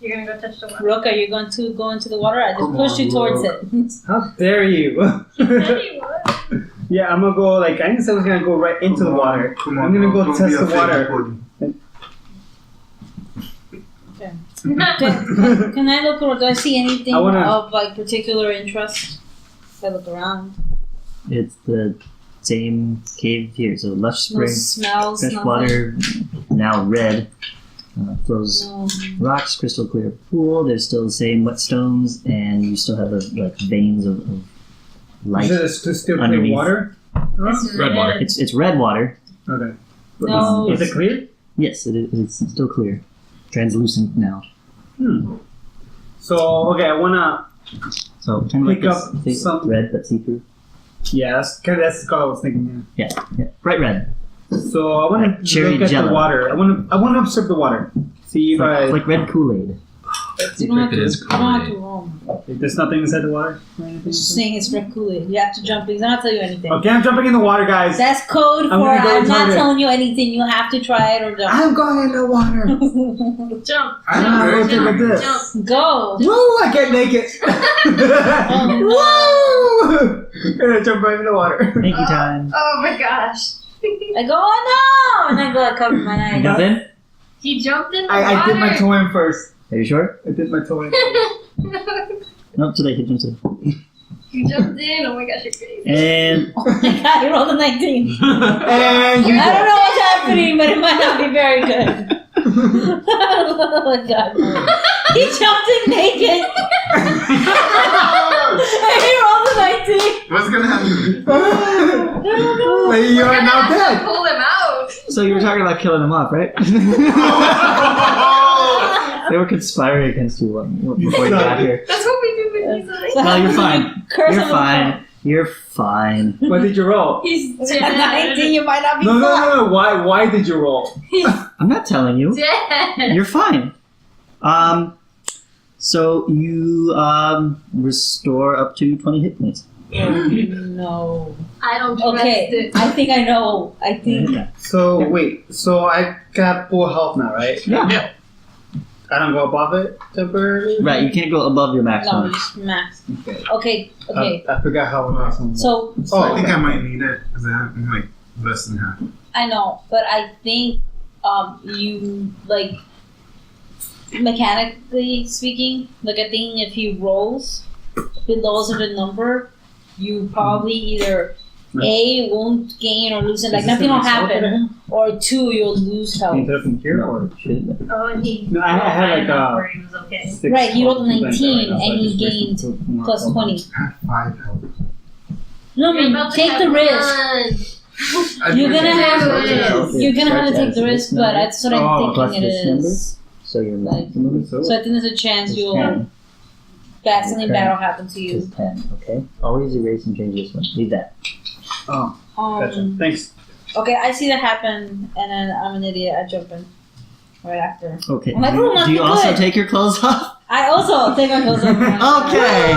Speaker 6: You're gonna go touch the water.
Speaker 1: Rook, are you going to go into the water? I just
Speaker 3: Come
Speaker 1: pushed you
Speaker 3: on,
Speaker 1: towards
Speaker 3: Rook.
Speaker 1: it.
Speaker 4: How dare you? Yeah, I'm gonna go, like, I didn't say I was gonna go right into the water.
Speaker 3: Come on,
Speaker 4: I'm gonna go
Speaker 3: don't
Speaker 4: test
Speaker 3: be
Speaker 4: the
Speaker 3: a
Speaker 4: water.
Speaker 3: pudding.
Speaker 1: Can I look around? Do I see anything
Speaker 4: I wanna-
Speaker 1: of like particular interest? If I look around,
Speaker 2: It's the same cave here. So lush
Speaker 1: no
Speaker 2: spring,
Speaker 1: smells,
Speaker 2: fresh
Speaker 1: nothing.
Speaker 2: water, now red. Flows
Speaker 1: No.
Speaker 2: rocks, crystal clear pool. There's still the same wet stones, and you still have the like veins of light.
Speaker 4: Is it still clear
Speaker 2: underneath.
Speaker 4: water?
Speaker 6: It's
Speaker 5: Red water.
Speaker 2: It's red water.
Speaker 4: Okay.
Speaker 1: No.
Speaker 4: Is it clear?
Speaker 2: Yes, it's still clear, translucent now.
Speaker 4: So, okay, I wanna.
Speaker 2: So kind of like
Speaker 4: Pick up
Speaker 2: this
Speaker 4: some-
Speaker 2: red but see through.
Speaker 4: Yeah, that's the color I was thinking.
Speaker 2: Yeah, bright red.
Speaker 4: Yeah. So I wanna
Speaker 2: Like cherry
Speaker 4: look at
Speaker 2: jello.
Speaker 4: the water. I wanna observe the water. See if
Speaker 2: It's like red Kool-Aid.
Speaker 1: You don't have to,
Speaker 5: It is
Speaker 1: you don't have to
Speaker 5: Kool-Aid.
Speaker 1: roll.
Speaker 4: there's nothing inside the water. Or anything?
Speaker 1: Just saying it's red Kool-Aid. You have to jump in. I'll tell you anything.
Speaker 4: Okay, I'm jumping in the water, guys.
Speaker 1: That's code
Speaker 4: I'm
Speaker 1: for
Speaker 4: gonna go
Speaker 1: I'm not
Speaker 4: into it.
Speaker 1: telling you anything. You have to try it or jump.
Speaker 4: I'm going in the water.
Speaker 6: Jump.
Speaker 3: I'm
Speaker 4: Go take a
Speaker 3: very
Speaker 4: dip.
Speaker 6: Jump.
Speaker 1: Go.
Speaker 4: Woo! I get naked.
Speaker 1: Oh,
Speaker 4: Woo! Gonna jump right in the water.
Speaker 2: Thank you, time.
Speaker 6: Oh my gosh.
Speaker 1: I go, oh no! And I go, I cover my eyes.
Speaker 2: Jump in.
Speaker 6: He jumped in the
Speaker 4: I
Speaker 6: water.
Speaker 4: did my toe in first.
Speaker 2: Are you sure?
Speaker 4: I did my toe in.
Speaker 2: Nope, too late. He jumps in.
Speaker 6: You jumped in. Oh my gosh, you're crazy.
Speaker 2: And
Speaker 1: Oh my god, I rolled a 19.
Speaker 4: And you
Speaker 1: I don't know what's happening, but it might not be very good. Oh my god. He jumped in naked. And he rolled a 19.
Speaker 3: What's gonna happen?
Speaker 4: You are now dead.
Speaker 6: Pull him out.
Speaker 2: so you were talking about killing him off, right? They were conspiring against you before you got here.
Speaker 6: That's what we do with these.
Speaker 2: No, you're fine.
Speaker 1: Curse
Speaker 2: You're
Speaker 1: him
Speaker 2: fine. You're fine.
Speaker 4: What did you roll?
Speaker 6: He's
Speaker 1: A 19, you might not be
Speaker 4: No, no,
Speaker 1: fine.
Speaker 4: no, no. Why did you roll?
Speaker 2: I'm not telling you.
Speaker 6: dead.
Speaker 2: You're fine. So you restore up to 20 hit points.
Speaker 1: No.
Speaker 6: I don't trust
Speaker 1: Okay,
Speaker 6: it.
Speaker 1: I think I know. I think.
Speaker 4: So wait, so I got full health now, right?
Speaker 2: Yeah.
Speaker 4: I don't go above it temporarily.
Speaker 2: Right, you can't go above your
Speaker 1: No,
Speaker 2: maximum.
Speaker 1: just max.
Speaker 4: Okay.
Speaker 1: Okay.
Speaker 4: I forgot how maximum.
Speaker 1: So
Speaker 3: I think I might need it because I'm like less than half.
Speaker 1: I know, but I think you like mechanically speaking, like I think if he rolls below a certain number, you probably either A, won't gain or lose it, like nothing will happen, or 2, you'll lose health.
Speaker 4: Can you from here or?
Speaker 6: Oh, and he.
Speaker 4: No, I had like
Speaker 6: where he was okay.
Speaker 4: 6
Speaker 1: Right, he rolled a
Speaker 4: something like that
Speaker 1: 19
Speaker 4: right now, so
Speaker 1: and
Speaker 4: I
Speaker 1: he
Speaker 4: just
Speaker 1: gained
Speaker 4: wasted
Speaker 1: plus 20.
Speaker 3: I have 5 health.
Speaker 1: No, I
Speaker 6: You're
Speaker 1: mean,
Speaker 6: about to
Speaker 1: take
Speaker 6: have
Speaker 1: the risk.
Speaker 6: fun.
Speaker 1: You're gonna have
Speaker 6: to-
Speaker 1: You're gonna have to take the risk, but that's what I'm
Speaker 2: plus
Speaker 1: thinking it
Speaker 2: this number?
Speaker 1: is.
Speaker 2: So your maximum
Speaker 1: So I think there's a chance
Speaker 2: is
Speaker 1: you'll
Speaker 2: 10.
Speaker 1: something
Speaker 2: Okay.
Speaker 1: bad will happen to you.
Speaker 2: Is 10, okay? Always erase and change this one. Leave that.
Speaker 4: Oh, gotcha. Thanks.
Speaker 1: Okay, I see that happen, and then I'm an idiot. I jump in right after.
Speaker 2: Okay.
Speaker 1: I'm like, "Ooh, must
Speaker 2: Do you
Speaker 1: be
Speaker 2: also
Speaker 1: good."
Speaker 2: take your clothes off?
Speaker 1: I also take my clothes off.
Speaker 2: Okay.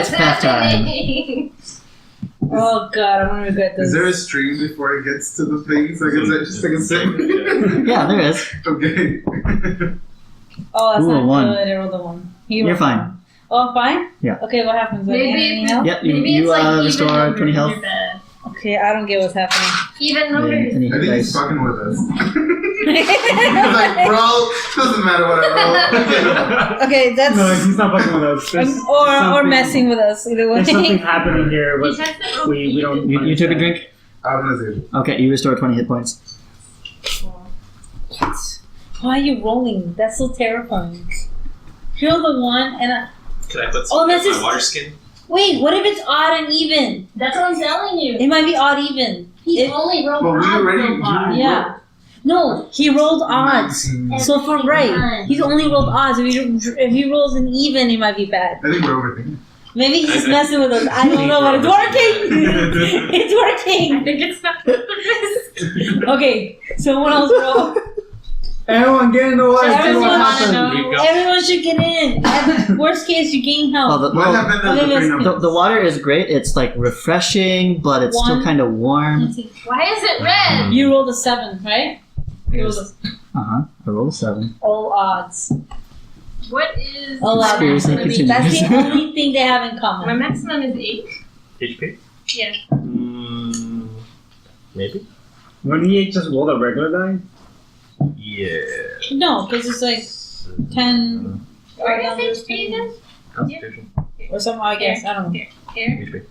Speaker 2: It's bath time.
Speaker 6: happening?
Speaker 1: Oh god, I'm gonna regret this.
Speaker 3: Is there a stream before it gets to the thing so I can just take a sip?
Speaker 2: Yeah, there is.
Speaker 3: Okay.
Speaker 1: Oh, that's
Speaker 2: Ooh, a
Speaker 1: not
Speaker 2: 1.
Speaker 1: good. I rolled a 1.
Speaker 2: You're fine.
Speaker 1: Oh, I'm fine?
Speaker 2: Yeah.
Speaker 1: Okay, what happens? Do I
Speaker 6: Maybe
Speaker 1: gain any
Speaker 6: it's-
Speaker 1: health?
Speaker 2: Yep,
Speaker 6: Maybe
Speaker 2: you
Speaker 6: it's like even
Speaker 2: restore
Speaker 6: numbers
Speaker 2: 20
Speaker 6: in
Speaker 2: health.
Speaker 6: your bed.
Speaker 1: Okay, I don't get what's happening.
Speaker 6: Even numbers.
Speaker 2: Any
Speaker 3: I think he's
Speaker 2: dice.
Speaker 3: fucking with us. He's like, bro, doesn't matter what I roll.
Speaker 1: Okay, that's
Speaker 4: No, he's not fucking with us. There's
Speaker 1: or
Speaker 4: something-
Speaker 1: messing with us either way.
Speaker 4: There's something happening here,
Speaker 6: He
Speaker 4: but
Speaker 6: has to
Speaker 4: we don't.
Speaker 2: You took a drink?
Speaker 3: I'm gonna do it.
Speaker 2: Okay, you restore 20 hit points.
Speaker 1: Why are you rolling? That's so terrifying. Kill the 1 and
Speaker 5: Can I put
Speaker 1: Oh,
Speaker 5: some
Speaker 1: that's
Speaker 5: in my
Speaker 1: just-
Speaker 5: water skin?
Speaker 1: wait. What if it's odd and even?
Speaker 6: That's what I'm telling you.
Speaker 1: It might be odd even.
Speaker 6: He's
Speaker 1: It-
Speaker 6: only rolled
Speaker 3: Well, we
Speaker 6: odds
Speaker 3: already
Speaker 6: so far.
Speaker 3: do.
Speaker 1: Yeah. No, he rolled odds. So far, right. He's only rolled odds. If he rolls an even, it might be bad.
Speaker 3: I think we're overthinking.
Speaker 1: Maybe he's messing with us. I don't know, but it's working. It's
Speaker 6: I
Speaker 1: working.
Speaker 6: think it's not the risk.
Speaker 1: Okay, someone else roll.
Speaker 4: Everyone get in the water. See what
Speaker 1: Everyone-
Speaker 4: happens.
Speaker 5: We've got
Speaker 1: Everyone should get in. At the worst case, you gain
Speaker 2: Well,
Speaker 1: health.
Speaker 3: What happened
Speaker 1: Okay,
Speaker 3: at the
Speaker 1: let's-
Speaker 3: three numbers?
Speaker 2: the water is great. It's like refreshing, but it's still
Speaker 1: 1.
Speaker 2: kind of warm.
Speaker 1: Let's see.
Speaker 6: Why is it red?
Speaker 1: You rolled a 7, right? You rolled
Speaker 2: I rolled a 7.
Speaker 1: all odds.
Speaker 6: What is
Speaker 1: 11.
Speaker 2: Conspiracy continues.
Speaker 1: That's the only thing they have in
Speaker 6: my
Speaker 1: common.
Speaker 6: maximum is 8.
Speaker 5: HP?
Speaker 6: Yeah.
Speaker 5: Maybe?
Speaker 4: When he just rolled a regular die?
Speaker 5: Yeah.
Speaker 1: No, because it's like 10
Speaker 6: Where is HP again?
Speaker 5: Constitution.
Speaker 1: or something, I guess. I don't know.
Speaker 6: Here.
Speaker 5: HP.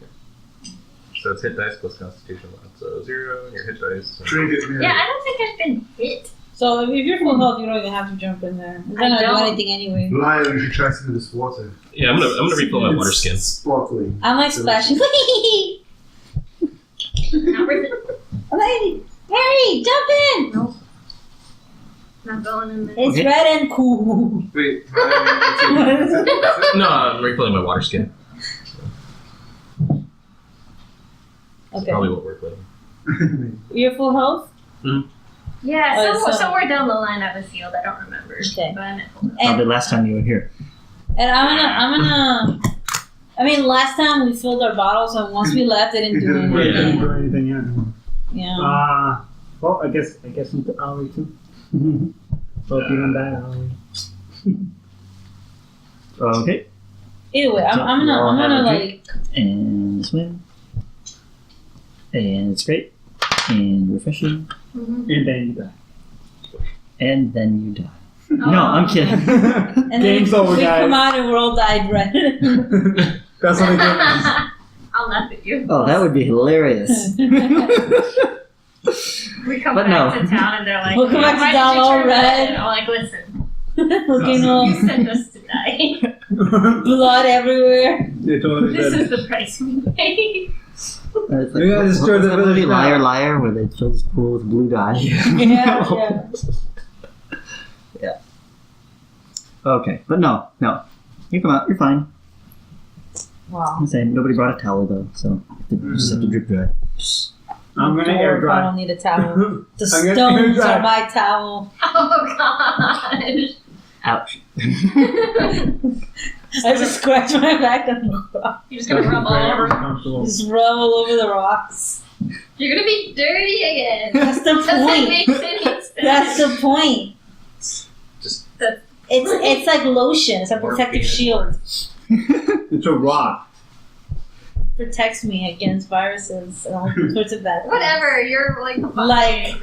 Speaker 5: So it's hit dice plus Constitution mod. So 0 and your hit dice.
Speaker 3: Trinket,
Speaker 6: Yeah, I don't think I've been hit.
Speaker 1: So if you're full health, you don't even have to jump in there. It's not gonna do
Speaker 6: don't.
Speaker 1: anything anyway.
Speaker 3: Liar, you should try some of this water.
Speaker 5: Yeah, I'm gonna refill my water skin.
Speaker 3: It's sparkling.
Speaker 1: I'm like splashing.
Speaker 6: Not worth it.
Speaker 1: I'm like, Harry, jump in!
Speaker 6: Nope. Not going in there.
Speaker 1: It's
Speaker 2: Okay.
Speaker 1: red and cool.
Speaker 3: Wait, that's it?
Speaker 5: No, I'm refilling my water skin.
Speaker 1: Okay.
Speaker 5: Probably won't work later.
Speaker 1: You're full health?
Speaker 6: Yeah,
Speaker 1: Oh, so-
Speaker 6: somewhere down the line I was healed. I don't remember.
Speaker 1: Okay.
Speaker 6: But I'm at full.
Speaker 2: Probably last time you were here.
Speaker 1: And I mean, last time we filled our bottles, and once we left, it didn't do
Speaker 3: It didn't work.
Speaker 1: anything.
Speaker 4: Didn't do anything yet.
Speaker 1: Yeah.
Speaker 4: Well, I guess into Ali too. Hope you don't die, Ali.
Speaker 2: Okay.
Speaker 1: Either way, I'm gonna like.
Speaker 2: And swim. And it's great. And refreshing.
Speaker 6: Mm-hmm.
Speaker 4: And then you die.
Speaker 2: And then you die. No, I'm kidding.
Speaker 1: And then
Speaker 4: Game's over,
Speaker 1: we
Speaker 4: guys.
Speaker 1: come out and we're all died red.
Speaker 4: That's what I
Speaker 6: I'll laugh at you.
Speaker 2: Oh, that would be hilarious.
Speaker 6: We come
Speaker 2: But
Speaker 6: back
Speaker 2: no.
Speaker 6: to town and they're like,
Speaker 1: We'll come back to
Speaker 6: "Why did
Speaker 1: town
Speaker 6: you
Speaker 1: all
Speaker 6: turn
Speaker 1: red."
Speaker 6: And I'm like, listen,
Speaker 1: Looking all
Speaker 6: you sent us to die.
Speaker 4: get.
Speaker 1: blood everywhere.
Speaker 4: They totally
Speaker 6: This
Speaker 4: did.
Speaker 6: is the price we pay.
Speaker 2: It's
Speaker 4: We gotta destroy
Speaker 2: what was
Speaker 4: the
Speaker 2: that
Speaker 4: village
Speaker 2: movie,
Speaker 4: now.
Speaker 2: Liar Liar, where they fill this pool with blue dye.
Speaker 1: Yeah.
Speaker 2: Okay, but no. You come out, you're fine.
Speaker 1: Wow.
Speaker 2: I'm saying nobody brought a towel though, so you just have to drip dry.
Speaker 4: I'm gonna air
Speaker 1: I
Speaker 4: dry.
Speaker 1: don't need a towel. The
Speaker 4: I'm gonna air
Speaker 1: stones
Speaker 4: dry.
Speaker 1: are my towel.
Speaker 6: Oh gosh.
Speaker 2: Ouch.
Speaker 1: I just scratch my back on the rock.
Speaker 6: You're just gonna rub all over.
Speaker 4: Comfortable.
Speaker 1: Just rub all over the rocks.
Speaker 6: You're gonna be dirty again.
Speaker 1: That's the
Speaker 6: Doesn't
Speaker 1: point.
Speaker 6: make any sense.
Speaker 1: That's the point.
Speaker 5: Just
Speaker 1: It's like lotion. It's a protective shield.
Speaker 4: It's a rock.
Speaker 1: Protects me against viruses and all sorts of bad things.
Speaker 6: Whatever. You're like
Speaker 1: Like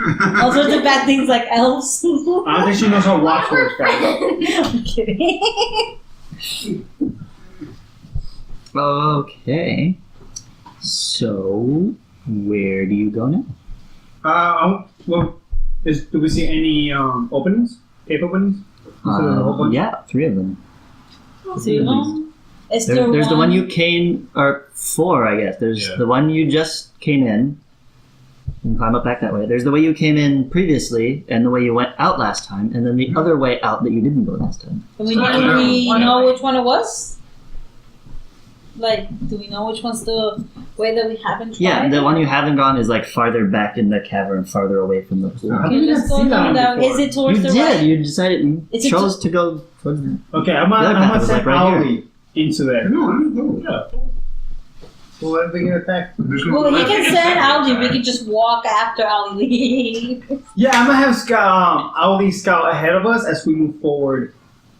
Speaker 1: all sorts of bad things like elves.
Speaker 4: I don't think she knows how rocks works, guys.
Speaker 1: I'm kidding.
Speaker 2: Okay. So, where do you go now?
Speaker 4: Well, do we see any openings? Cave openings?
Speaker 2: Yeah, 3 of them.
Speaker 1: Is
Speaker 2: There's the one you came, or 4, I guess. There's
Speaker 5: Yeah.
Speaker 2: the one you just came in. You can climb up back that way. There's the way you came in previously, and the way you went out last time, and then the other way out that you didn't go last time.
Speaker 1: Do we know which one it was? Like, do we know which one's the way that we haven't tried?
Speaker 2: Yeah, the one you haven't gone is like farther back in the cavern, farther away from the pool.
Speaker 4: I
Speaker 1: Okay,
Speaker 4: think
Speaker 1: let's
Speaker 4: I've
Speaker 1: go
Speaker 4: seen that
Speaker 1: down
Speaker 4: one
Speaker 1: that.
Speaker 4: before.
Speaker 1: Is it towards
Speaker 2: You
Speaker 1: the
Speaker 2: did.
Speaker 1: right?
Speaker 2: You decided. You
Speaker 1: Is it
Speaker 2: chose to go towards the.
Speaker 4: Okay, I'm
Speaker 2: The other
Speaker 4: gonna
Speaker 2: path is,
Speaker 4: send
Speaker 2: like, right here.
Speaker 4: Ali into there.
Speaker 3: No, I don't know.
Speaker 5: yeah.
Speaker 4: Well, let me get attacked.
Speaker 3: There's no
Speaker 1: Well, he
Speaker 3: light.
Speaker 1: can send Algie. We can just walk after Ali leaves.
Speaker 4: Yeah, I'm gonna have Ali scout ahead of us as we move forward,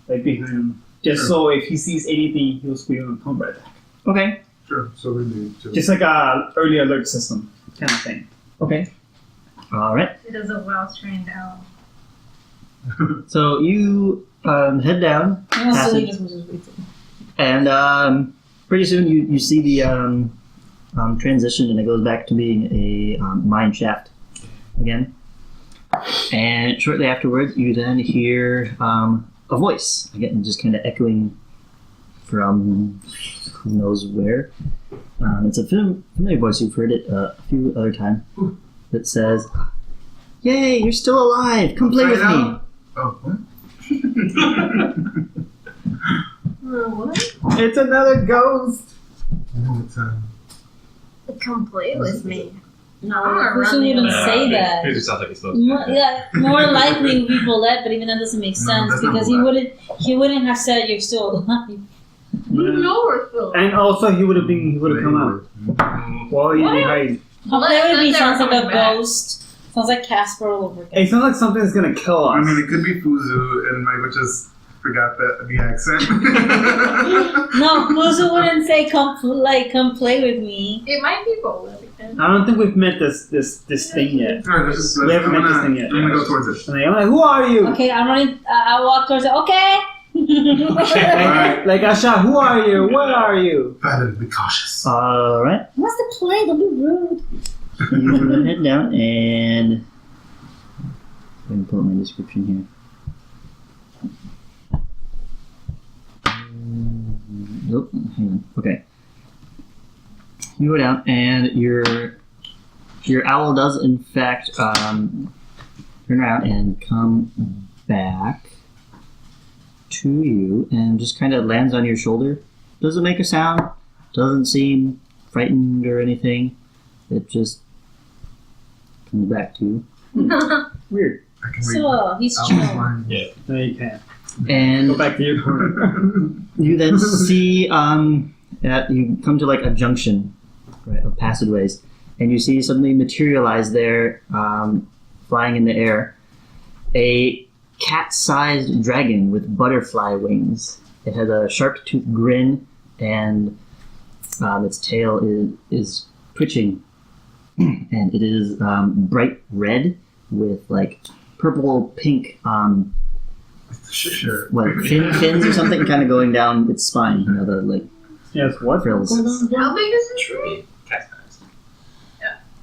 Speaker 4: like behind him. Just so if he sees anything, he'll squeal and come right back.
Speaker 2: Okay.
Speaker 3: Sure, so we need to.
Speaker 4: Just like a early alert system kind of thing.
Speaker 2: Okay. All right.
Speaker 6: It is a well-trained owl.
Speaker 2: So you head down,
Speaker 1: He wants to
Speaker 2: Passage.
Speaker 1: leave as much as we do.
Speaker 2: and pretty soon you see the transition, and it goes back to being a mine shaft again. And shortly afterwards, you then hear a voice again, just kind of echoing from who knows where. It's a familiar voice. You've heard it a few other times. That says, "Yay, you're still alive! Come play with me."
Speaker 3: Oh, what?
Speaker 6: What?
Speaker 4: It's another ghost.
Speaker 3: No, it's,
Speaker 6: Come play with me. No,
Speaker 1: Who should even say that?
Speaker 5: It sounds like he's supposed
Speaker 1: More,
Speaker 5: to.
Speaker 1: yeah, more likely people let, but even that doesn't make sense
Speaker 3: that's not
Speaker 1: because he wouldn't have said you're still alive.
Speaker 6: You know we're still.
Speaker 4: And also, he would have come out. Well, he didn't hide.
Speaker 1: That would be
Speaker 6: Let
Speaker 1: sounds
Speaker 6: them
Speaker 1: like a
Speaker 6: come back.
Speaker 1: ghost. Sounds like Casper all over again.
Speaker 4: It sounds like something's gonna kill us.
Speaker 3: I mean, it could be Fuzu, and I would just forgot the accent.
Speaker 1: No, Musa wouldn't say come play with me.
Speaker 7: It might be bold.
Speaker 4: I don't think we've met this thing yet.
Speaker 3: Alright,
Speaker 4: We haven't met this thing yet.
Speaker 3: I'm gonna go towards it.
Speaker 4: And I'm like, who are you?
Speaker 1: Okay, I'm running. I walk towards it. Okay.
Speaker 4: Like Asha, who are you? Where are you?
Speaker 3: Better be cautious.
Speaker 2: Alright.
Speaker 1: What's the play? Don't be rude.
Speaker 2: You head down and I'm going to pull up my description here. Nope. Hang on. Okay. You go down, and your owl does in fact turn around and come back to you, and just kind of lands on your shoulder. Doesn't make a sound. Doesn't seem frightened or anything. It just comes back to you.
Speaker 4: Weird.
Speaker 3: I can read.
Speaker 1: So he's
Speaker 3: Owl's
Speaker 1: chill.
Speaker 3: mind.
Speaker 5: Yeah.
Speaker 4: No, you can't.
Speaker 2: And
Speaker 4: Go back to your corner.
Speaker 2: you then see that you come to like a junction, right, of passageways, and you see something materialize there, flying in the air. A cat-sized dragon with butterfly wings. It has a sharp-toothed grin, and its tail is twitching, and it is bright red with like purple pink
Speaker 3: Sure.
Speaker 2: what fins or something kind of going down its spine. You know, the like
Speaker 4: Yes, what?
Speaker 2: frills.
Speaker 7: How big is it?
Speaker 5: Truly, cat size.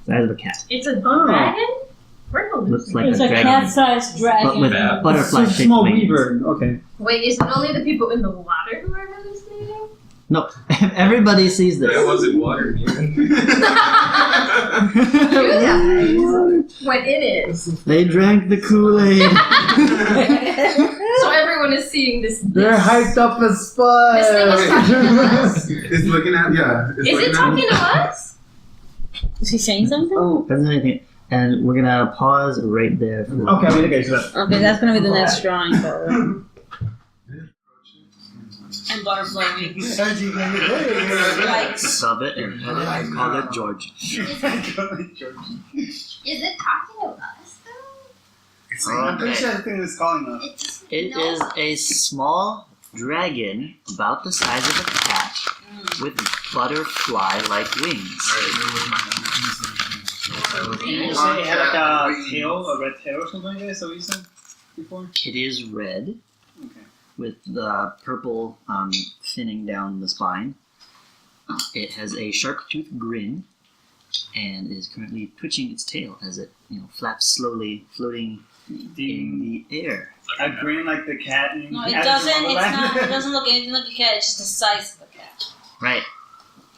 Speaker 2: Size of a cat.
Speaker 6: It's a
Speaker 4: Oh.
Speaker 6: dragon? Where the
Speaker 2: Looks like
Speaker 1: It's
Speaker 2: a
Speaker 1: a
Speaker 2: dragon,
Speaker 1: cat-sized dragon.
Speaker 2: but with
Speaker 5: Yeah.
Speaker 4: It's a
Speaker 2: butterfly-shaped
Speaker 4: small
Speaker 2: wings.
Speaker 4: weaver. Okay.
Speaker 7: Wait, is it only the people in the water who are hallucinating?
Speaker 2: No, everybody sees this.
Speaker 5: That wasn't water.
Speaker 7: When it is.
Speaker 2: They drank the Kool-Aid.
Speaker 7: So everyone is seeing this.
Speaker 4: They're hyped up as fuck.
Speaker 7: This thing is talking to us.
Speaker 3: It's looking at, yeah. It's
Speaker 7: Is it
Speaker 3: looking
Speaker 7: talking to us?
Speaker 1: Is he saying something?
Speaker 2: Oh, doesn't anything. And we're gonna pause right there. For
Speaker 4: Okay, I mean, okay, so that.
Speaker 1: Okay, that's gonna be the next drawing. Though. And butterfly wings. Like,
Speaker 2: Sub it and head it. I call it George.
Speaker 6: Is it talking to us though?
Speaker 3: It's
Speaker 2: I'm pretty sure
Speaker 4: the thing is calling us.
Speaker 6: It just
Speaker 2: It is a small dragon about the size of a cat with butterfly-like wings.
Speaker 4: Did you say it had like a tail, a red tail or something like that? Is that what you said before?
Speaker 2: It is red
Speaker 4: Okay.
Speaker 2: with the purple thinning down the spine. It has a sharp-toothed grin and is currently twitching its tail as it, flaps slowly, floating in the air.
Speaker 4: A grin like the cat in
Speaker 1: no, it
Speaker 4: Alice in
Speaker 1: doesn't. It's
Speaker 4: Wonderland?
Speaker 1: not. It doesn't look anything like a cat. It's just the size of a cat.
Speaker 2: Right.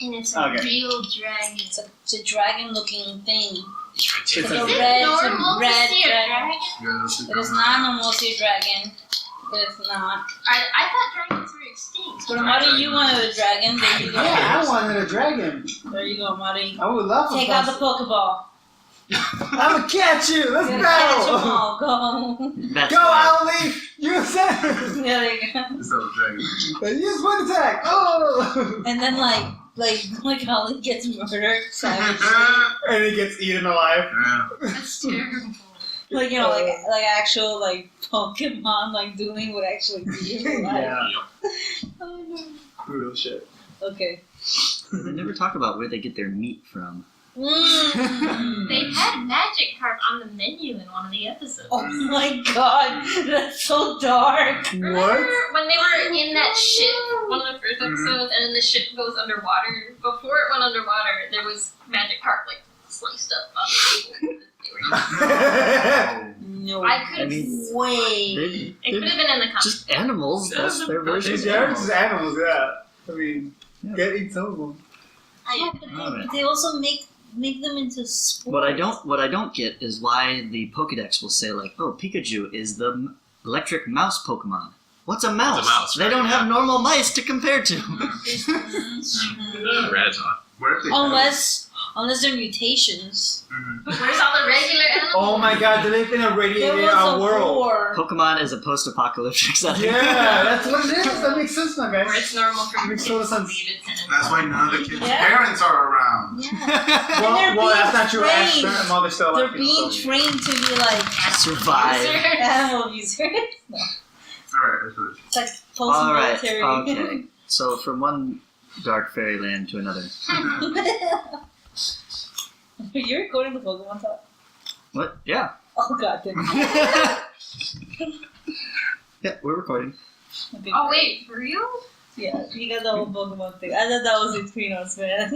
Speaker 6: and it's a
Speaker 4: Okay.
Speaker 6: real dragon.
Speaker 1: It's a dragon-looking thing.
Speaker 4: It's
Speaker 1: It's
Speaker 4: a-
Speaker 1: a
Speaker 6: Is
Speaker 1: red,
Speaker 6: it normal
Speaker 1: red
Speaker 6: to see a
Speaker 1: dragon.
Speaker 6: dragon?
Speaker 1: It is not normal to see a dragon. It is not.
Speaker 6: I thought dragons were extinct.
Speaker 1: But Marty, you wanted a dragon. There you go.
Speaker 4: Yeah, I wanted a dragon.
Speaker 1: There you go, Marty.
Speaker 4: I would love to.
Speaker 1: Take out the Pokeball.
Speaker 4: I'm gonna catch you. Let's
Speaker 1: You're gonna catch them
Speaker 4: battle.
Speaker 1: all. Go.
Speaker 2: That's
Speaker 4: Go,
Speaker 2: why-
Speaker 4: Owlie. You said.
Speaker 1: There you go.
Speaker 3: It's not a dragon.
Speaker 4: Use one attack. Oh.
Speaker 1: And then like Holly gets murdered savagely.
Speaker 4: And he gets eaten alive.
Speaker 3: Yeah.
Speaker 6: That's terrible.
Speaker 1: Like actual Pokemon doing would actually be in real life.
Speaker 4: Yeah.
Speaker 1: Oh no.
Speaker 4: Brutal shit.
Speaker 1: Okay.
Speaker 2: They never talk about where they get their meat from.
Speaker 6: They had magic carp on the menu in one of the episodes.
Speaker 1: Oh my god, that's so dark.
Speaker 6: Remember when they were in that ship, one of the first episodes, and then the ship goes underwater? Before it went underwater, there was magic carp sliced up on the table. They were
Speaker 1: No.
Speaker 6: I could
Speaker 1: Wait.
Speaker 6: It could have been in the comics.
Speaker 2: Just animals. That's their version.
Speaker 4: These
Speaker 2: of
Speaker 4: are
Speaker 2: animals.
Speaker 4: just animals, yeah. I mean, getting some of them.
Speaker 1: Yeah, but they also make them into sports.
Speaker 2: What I don't get is why the Pokédex will say Pikachu is the electric mouse Pokemon. What's a mouse?
Speaker 5: It's a mouse,
Speaker 2: They
Speaker 5: right,
Speaker 2: don't
Speaker 5: yeah.
Speaker 2: have normal mice to compare to.
Speaker 5: Red's on.
Speaker 3: Where if they
Speaker 1: Unless they're mutations.
Speaker 6: But where's all the regular animals?
Speaker 4: Oh my god, do they think I'm
Speaker 1: There
Speaker 4: radiating
Speaker 1: was
Speaker 4: our
Speaker 1: a
Speaker 4: world?
Speaker 1: war.
Speaker 2: Pokemon is a post-apocalyptic setting.
Speaker 4: Yeah, that's what it is. That makes sense now,
Speaker 6: Where
Speaker 4: guys.
Speaker 6: it's normal for
Speaker 4: Makes
Speaker 6: kids
Speaker 4: total
Speaker 6: to
Speaker 4: sense.
Speaker 6: leave it
Speaker 3: That's why none of the kids'
Speaker 1: Yeah.
Speaker 3: parents are around.
Speaker 1: Yeah.
Speaker 4: Well, that's not true. Ash,
Speaker 1: trained.
Speaker 4: their mother's still alive.
Speaker 1: They're being trained to be
Speaker 2: Survive.
Speaker 1: animal abusers. No.
Speaker 3: Alright, let's do it.
Speaker 1: It's like
Speaker 2: Alright,
Speaker 1: post-military.
Speaker 2: okay. So from one dark fairyland to another.
Speaker 1: You're recording the Pokemon talk?
Speaker 2: What? Yeah.
Speaker 1: Oh god damn it.
Speaker 2: Yeah, we're recording.
Speaker 1: Okay,
Speaker 7: Oh
Speaker 1: great.
Speaker 7: wait, for real?
Speaker 1: Yeah, you got the whole Pokemon thing. I thought that was between us, man.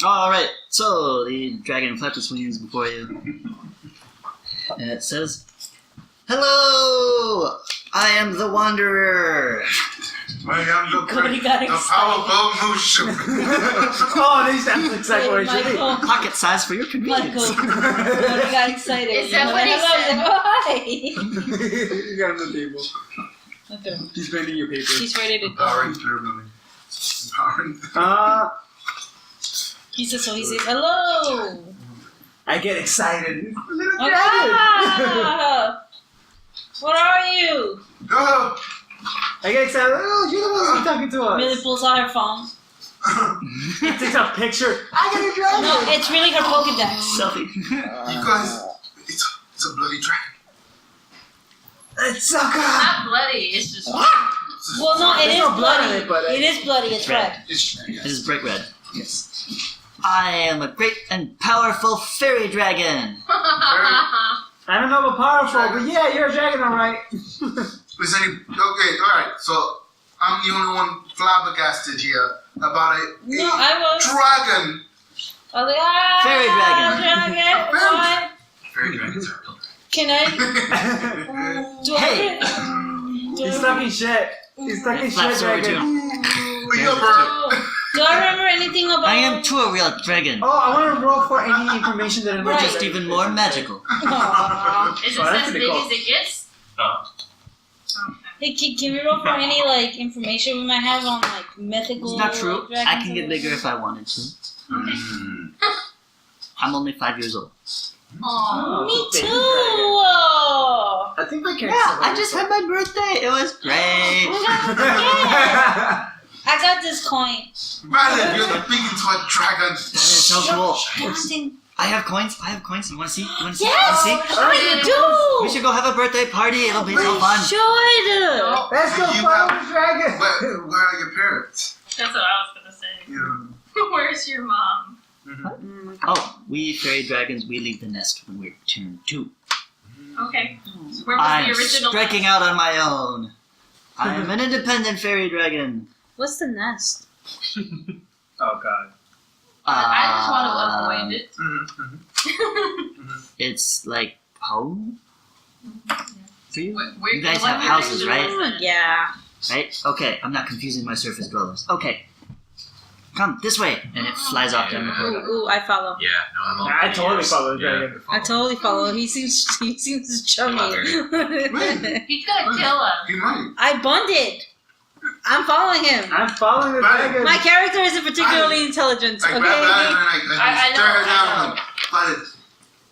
Speaker 2: Alright, so the dragon flaps its wings before you. And it says, "Hello! I am the Wanderer."
Speaker 3: I am the
Speaker 1: Cody got excited.
Speaker 3: powerful motion.
Speaker 4: Oh, these sound exactly what it should be.
Speaker 1: Michael,
Speaker 2: Pocket size for your convenience.
Speaker 1: Cody got excited.
Speaker 7: Is that what he
Speaker 1: he said?
Speaker 4: You got on the table.
Speaker 1: Okay.
Speaker 4: He's bending your paper.
Speaker 1: He's ready to go.
Speaker 3: Empowering ceremony. Empowering.
Speaker 1: He says, so he says, hello!
Speaker 4: I get excited. Little dragon.
Speaker 1: Ah! What are you?
Speaker 3: Go!
Speaker 4: I get excited. Oh, you're the one who's talking to us.
Speaker 1: Millie pulls out her phone.
Speaker 4: Takes a picture. I got a dragon.
Speaker 1: No, it's really her Pokedex.
Speaker 2: Selfie.
Speaker 3: You guys, it's a bloody dragon.
Speaker 4: It's so good.
Speaker 7: Not bloody, it's just.
Speaker 1: Well, no, it
Speaker 4: There's
Speaker 1: is
Speaker 4: no blood in
Speaker 1: bloody.
Speaker 4: it, but
Speaker 1: It is bloody, it's red.
Speaker 3: It's
Speaker 2: It is bright red. Yes. I am a great and powerful fairy dragon.
Speaker 4: I don't know about powerful, but yeah, you're a dragon, alright.
Speaker 3: Is any okay? All right. So I'm the only one flabbergasted here about a
Speaker 1: No, I was.
Speaker 3: dragon.
Speaker 1: I was like, ah!
Speaker 2: Fairy dragon.
Speaker 1: What?
Speaker 3: Fairy dragons are
Speaker 1: Can I? Do
Speaker 2: Hey.
Speaker 4: He's talking shit. He's talking shit,
Speaker 2: Flaps over
Speaker 4: dragon.
Speaker 3: We go, bro.
Speaker 1: Do I remember anything about?
Speaker 2: I am too a real dragon.
Speaker 4: Oh, I want to roll for any information that
Speaker 2: We're
Speaker 1: Right.
Speaker 2: just even more magical.
Speaker 1: Aw.
Speaker 7: Is it
Speaker 4: Oh, that's
Speaker 7: as
Speaker 4: pretty
Speaker 7: big
Speaker 4: cool.
Speaker 7: as it gets?
Speaker 1: Hey, can we roll for any like information we might have on like mythical?
Speaker 2: It's not true.
Speaker 1: dragons
Speaker 2: I can
Speaker 1: or
Speaker 2: get bigger if I wanted to. I'm only 5 years old.
Speaker 7: Aww.
Speaker 1: Me
Speaker 4: Baby
Speaker 1: too.
Speaker 4: I think my character.
Speaker 2: Yeah, I just had my birthday. It was great.
Speaker 1: I got this coin.
Speaker 3: Man, you're speaking to a dragon.
Speaker 2: That is so cool.
Speaker 1: Counting.
Speaker 2: I have coins. You want to see? You want to see?
Speaker 1: Yes,
Speaker 2: You wanna see?
Speaker 1: I do.
Speaker 2: We should go have a birthday party. It'll be so fun.
Speaker 1: Should.
Speaker 4: Let's go
Speaker 3: You
Speaker 4: follow
Speaker 3: have-
Speaker 4: the dragon.
Speaker 3: Where are your parents?
Speaker 7: That's what I was gonna say.
Speaker 3: Yeah.
Speaker 7: Where's your mom?
Speaker 2: Oh, we fairy dragons, we leave the nest when we return to.
Speaker 7: Okay. So where was
Speaker 2: I'm
Speaker 7: the original?
Speaker 2: striking out on my own. I am an independent fairy dragon.
Speaker 1: What's the nest?
Speaker 4: Oh god.
Speaker 7: I just want to avoid it.
Speaker 2: It's like home for you.
Speaker 7: Where-
Speaker 2: You guys
Speaker 7: what
Speaker 2: have houses,
Speaker 7: direction
Speaker 2: right?
Speaker 7: was it?
Speaker 1: Yeah.
Speaker 2: Right? Okay, I'm not confusing my surface dwellers. Okay. Come this way, and it flies off down the
Speaker 1: Ooh,
Speaker 2: corridor.
Speaker 1: ooh, I follow.
Speaker 5: Yeah, no, I'm all
Speaker 4: I totally follow the dragon.
Speaker 1: I totally follow. He seems chummy.
Speaker 7: He's gonna kill us.
Speaker 3: He might.
Speaker 1: I bonded. I'm following him.
Speaker 4: I'm following the dragon.
Speaker 1: My character isn't particularly intelligent.
Speaker 3: I grab
Speaker 1: Okay.
Speaker 3: that and I
Speaker 7: I
Speaker 3: stare her
Speaker 7: know,
Speaker 3: down. But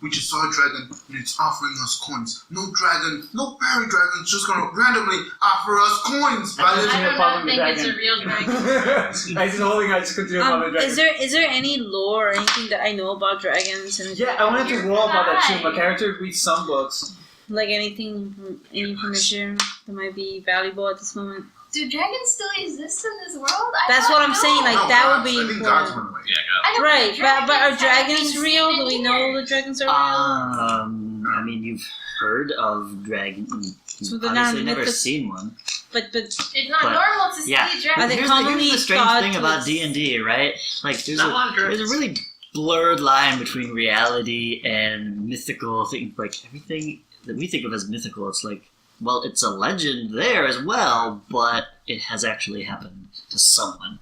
Speaker 3: we just saw a dragon and it's offering us coins. No dragon, no fairy dragon's just gonna randomly offer us coins.
Speaker 4: I
Speaker 7: I
Speaker 3: But
Speaker 7: do
Speaker 4: continue
Speaker 7: not
Speaker 4: following the
Speaker 7: think it's a
Speaker 4: dragon.
Speaker 7: real dragon.
Speaker 4: I just holding. I just continue following the
Speaker 1: Is
Speaker 4: dragon.
Speaker 1: there any lore or anything that I know about dragons and
Speaker 4: Yeah, I wanted to roll about that too. My
Speaker 7: You're
Speaker 4: character reads some books.
Speaker 1: like anything, any information that might be valuable at this moment?
Speaker 7: Do dragons still exist in this world?
Speaker 1: That's what I'm saying. Like
Speaker 3: no,
Speaker 1: that
Speaker 3: gods.
Speaker 1: would be
Speaker 3: I think gods
Speaker 1: important.
Speaker 3: went away.
Speaker 5: Yeah,
Speaker 7: I know,
Speaker 1: Right, but are dragons
Speaker 7: haven't been
Speaker 1: real?
Speaker 7: seen
Speaker 1: Do we
Speaker 7: in
Speaker 1: know
Speaker 7: years.
Speaker 1: the dragons are real?
Speaker 2: I mean, you've heard of dragons.
Speaker 1: So they're
Speaker 2: Obviously,
Speaker 1: not
Speaker 2: never
Speaker 1: mythic-
Speaker 2: seen one.
Speaker 1: But
Speaker 7: It's not
Speaker 2: But-
Speaker 7: normal to see
Speaker 2: yeah.
Speaker 7: a
Speaker 1: Are
Speaker 7: dragon.
Speaker 1: they
Speaker 2: Here's
Speaker 1: commonly
Speaker 2: the strange
Speaker 1: thought
Speaker 2: thing
Speaker 1: to
Speaker 2: about
Speaker 1: ex-
Speaker 2: D&D, right? Like, there's
Speaker 5: Not a lot of
Speaker 2: a
Speaker 5: dragons.
Speaker 2: really blurred line between reality and mythical things. Like, everything that we think of as mythical, it's like, well, it's a legend there as well, but it has actually happened to someone.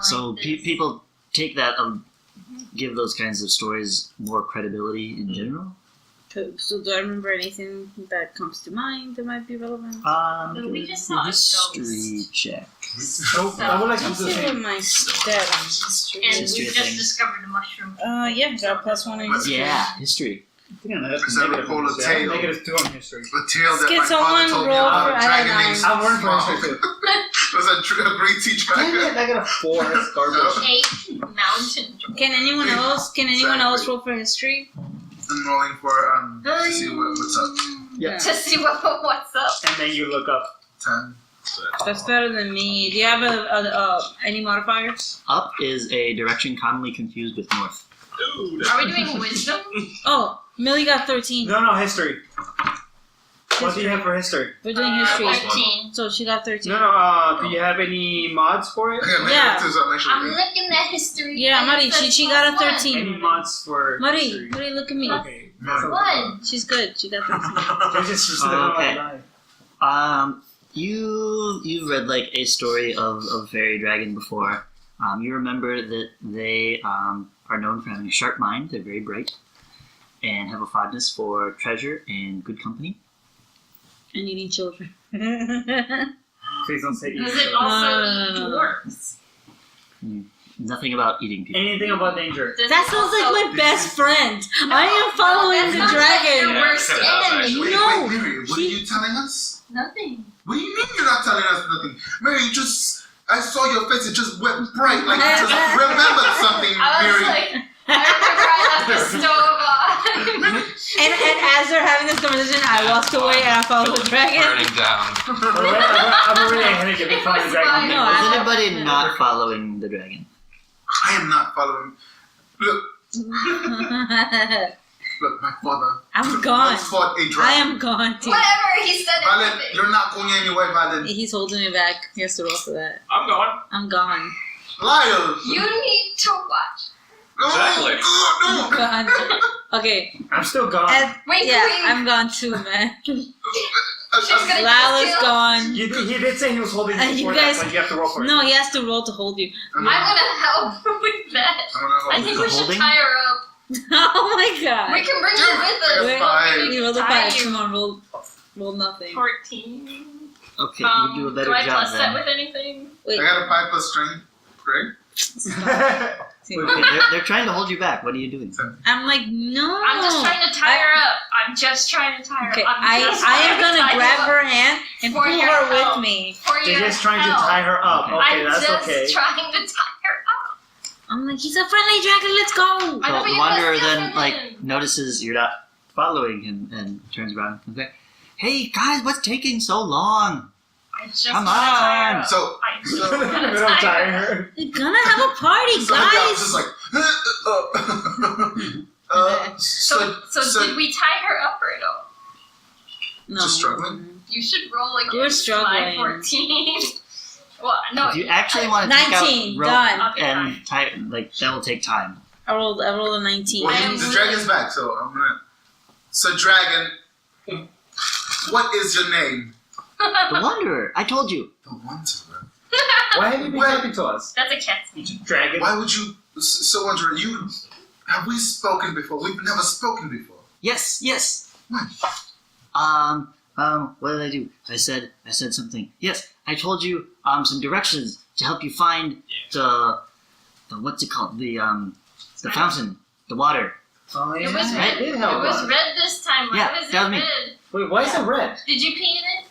Speaker 2: So people take that, give those kinds of stories more credibility in general.
Speaker 1: So do I remember anything that comes to mind that might be relevant?
Speaker 7: We just saw a
Speaker 2: history check.
Speaker 4: So I would like to do
Speaker 1: Let's
Speaker 4: the
Speaker 1: see what
Speaker 4: same.
Speaker 1: my stat on history
Speaker 7: And
Speaker 1: is.
Speaker 7: we
Speaker 2: History
Speaker 7: just
Speaker 2: thing.
Speaker 7: discovered a mushroom.
Speaker 1: Yeah, got +1 in history.
Speaker 2: Yeah, history.
Speaker 4: I think I'm
Speaker 3: Because I recall a tale.
Speaker 4: -2 on history.
Speaker 3: The tale that
Speaker 1: Can
Speaker 3: my
Speaker 1: someone
Speaker 3: father told me
Speaker 1: roll
Speaker 3: about
Speaker 1: for
Speaker 3: a dragon
Speaker 1: I
Speaker 3: named
Speaker 1: don't know.
Speaker 4: I'm learning
Speaker 3: Smog.
Speaker 4: for history too.
Speaker 3: It was a great teacher back
Speaker 4: Dang it,
Speaker 3: then.
Speaker 4: I got a 4. That's garbage.
Speaker 7: 8 mountain dragon.
Speaker 1: Can anyone else? Can anyone else roll for history?
Speaker 3: I'm rolling for to see what's up.
Speaker 2: Yeah.
Speaker 6: to see what's up.
Speaker 4: And then you look up.
Speaker 3: 10.
Speaker 1: That's better than me. Do you have any modifiers?
Speaker 2: Up is a direction commonly confused with north.
Speaker 5: Ooh,
Speaker 6: Are we doing wisdom?
Speaker 1: Oh, Millie got 13.
Speaker 4: No, history. What do you have for history?
Speaker 1: We're doing history.
Speaker 6: 13.
Speaker 1: So she got 13.
Speaker 4: No, do you have any mods for it?
Speaker 3: Okay,
Speaker 1: Yeah.
Speaker 6: I'm looking at history.
Speaker 1: Yeah,
Speaker 6: and
Speaker 1: Mari,
Speaker 6: it says
Speaker 1: she got a
Speaker 6: +1.
Speaker 1: 13.
Speaker 4: Any mods for
Speaker 1: Mari,
Speaker 4: history?
Speaker 1: Mari, look at me.
Speaker 4: Okay.
Speaker 6: One.
Speaker 1: She's good. She got 13.
Speaker 2: Okay. You read like a story of fairy dragon before. You remember that they are known for having a sharp mind. They're very bright and have a fondness for treasure and good company.
Speaker 1: And eating children.
Speaker 4: Please don't say
Speaker 6: Does
Speaker 4: eat.
Speaker 6: it also eat dwarves?
Speaker 2: Nothing about eating people.
Speaker 4: Anything about danger.
Speaker 6: Does
Speaker 1: That
Speaker 6: it
Speaker 1: sounds
Speaker 6: also-
Speaker 1: like my best friend. I am following
Speaker 6: that's
Speaker 1: the
Speaker 6: not like your
Speaker 1: dragon.
Speaker 6: worst enemy.
Speaker 3: Wait,
Speaker 1: No,
Speaker 3: Mary, what
Speaker 1: she-
Speaker 3: are you telling us?
Speaker 6: Nothing.
Speaker 3: What do you mean you're not telling us nothing? Mary, I saw your face, it just went bright, like you just remembered something,
Speaker 6: I was
Speaker 3: Mary.
Speaker 6: like, I remember I left the stove on.
Speaker 1: And as they're having this conversation, I walked away and I followed the dragon.
Speaker 8: Burning down.
Speaker 4: I'm already ahead of you.
Speaker 6: It
Speaker 4: Following
Speaker 6: was
Speaker 4: the dragon.
Speaker 6: fine.
Speaker 1: No,
Speaker 2: Is
Speaker 1: I-
Speaker 2: anybody not following the dragon?
Speaker 3: I am not following. Look, my father
Speaker 1: I'm gone.
Speaker 3: once fought a
Speaker 1: I
Speaker 3: dragon.
Speaker 1: am gone, too.
Speaker 6: Whatever he said. It
Speaker 3: Valen,
Speaker 6: happened.
Speaker 3: you're not going anywhere, Valen.
Speaker 1: He's holding me back. He has to roll for that.
Speaker 5: I'm gone.
Speaker 1: I'm gone.
Speaker 3: Liar!
Speaker 6: You need to watch.
Speaker 3: No,
Speaker 5: Exactly.
Speaker 3: no.
Speaker 1: Gone. Okay.
Speaker 4: I'm still gone.
Speaker 6: Wait,
Speaker 1: Yeah,
Speaker 6: wait.
Speaker 1: I'm gone too, man.
Speaker 6: She's gonna
Speaker 1: Lala's
Speaker 6: kill.
Speaker 1: gone.
Speaker 4: He did say he was holding
Speaker 1: And
Speaker 4: you
Speaker 1: you
Speaker 4: for
Speaker 1: guys-
Speaker 4: that, but you have to roll for it.
Speaker 1: No, he has to roll to hold you.
Speaker 6: I'm gonna help with that. I think we should
Speaker 2: Holding?
Speaker 6: tie her up.
Speaker 1: Oh my god.
Speaker 6: We can bring her with us.
Speaker 3: Wait,
Speaker 6: but we
Speaker 1: You rolled a
Speaker 6: tie
Speaker 1: 5.
Speaker 6: you.
Speaker 1: Come on, roll nothing.
Speaker 6: 14.
Speaker 2: Okay, you do a better
Speaker 6: do I
Speaker 2: job
Speaker 6: plus that
Speaker 2: then.
Speaker 6: with anything?
Speaker 1: Wait.
Speaker 3: I got a 5 plus strength, right?
Speaker 1: See,
Speaker 2: Wait, they're trying to hold you back. What are you doing?
Speaker 1: I'm like, no.
Speaker 6: I'm just trying to tie her up. I'm just trying to tie her
Speaker 1: Okay,
Speaker 6: up.
Speaker 1: I am gonna grab her hand and
Speaker 6: For
Speaker 1: pull
Speaker 6: your
Speaker 1: her
Speaker 6: help.
Speaker 1: with me.
Speaker 6: For
Speaker 4: They're
Speaker 6: your
Speaker 4: just trying to
Speaker 6: help.
Speaker 4: tie her up. Okay,
Speaker 6: I'm
Speaker 4: that's
Speaker 6: just
Speaker 4: okay.
Speaker 6: trying to tie her up.
Speaker 1: I'm like, he's a friendly dragon. Let's go.
Speaker 6: I know,
Speaker 2: So
Speaker 6: but
Speaker 2: the
Speaker 6: you
Speaker 2: wanderer
Speaker 6: gotta steal
Speaker 2: then
Speaker 6: from
Speaker 2: like
Speaker 6: him.
Speaker 2: notices you're not following him and turns around and comes back. Hey guys, what's taking so long?
Speaker 6: I just
Speaker 2: Come
Speaker 6: wanna tie her
Speaker 2: on.
Speaker 6: up.
Speaker 3: So,
Speaker 6: I just
Speaker 3: so,
Speaker 6: wanna
Speaker 4: I'm
Speaker 6: tie
Speaker 4: tying
Speaker 6: her up.
Speaker 4: her.
Speaker 1: We're gonna have a party,
Speaker 3: so I was just
Speaker 1: guys.
Speaker 3: like,
Speaker 6: So did we tie her up or no?
Speaker 1: No.
Speaker 3: just struggling?
Speaker 6: You should roll like
Speaker 1: We're
Speaker 6: a
Speaker 1: struggling.
Speaker 6: 14. Well, no.
Speaker 2: If you actually want to take
Speaker 1: 19,
Speaker 2: out rope
Speaker 1: done.
Speaker 6: Okay,
Speaker 2: and tie, like that will take time.
Speaker 1: I rolled a 19.
Speaker 3: Well,
Speaker 6: am
Speaker 3: the
Speaker 6: really-
Speaker 3: dragon's back, so I'm gonna. So, dragon, what is your name?
Speaker 2: The wanderer. I told you.
Speaker 3: The Wanderer.
Speaker 4: Why have you been
Speaker 3: Wait.
Speaker 4: talking to us?
Speaker 6: That's a cat's name.
Speaker 4: Dragon.
Speaker 3: Why would you? So, Wanderer, have we spoken before? We've never spoken before.
Speaker 2: Yes, yes.
Speaker 3: What?
Speaker 2: What did I do? I said something. Yes, I told you some directions to help you find the what's it called? The fountain, the water.
Speaker 4: Oh, yeah.
Speaker 6: It was
Speaker 2: Right?
Speaker 6: red.
Speaker 4: Did
Speaker 6: It
Speaker 4: help
Speaker 6: was
Speaker 4: us.
Speaker 6: red this time. Why
Speaker 2: Yeah,
Speaker 6: was
Speaker 2: that
Speaker 6: it
Speaker 2: was me.
Speaker 6: red?
Speaker 4: Wait, why is it red?
Speaker 6: Did you pee in it?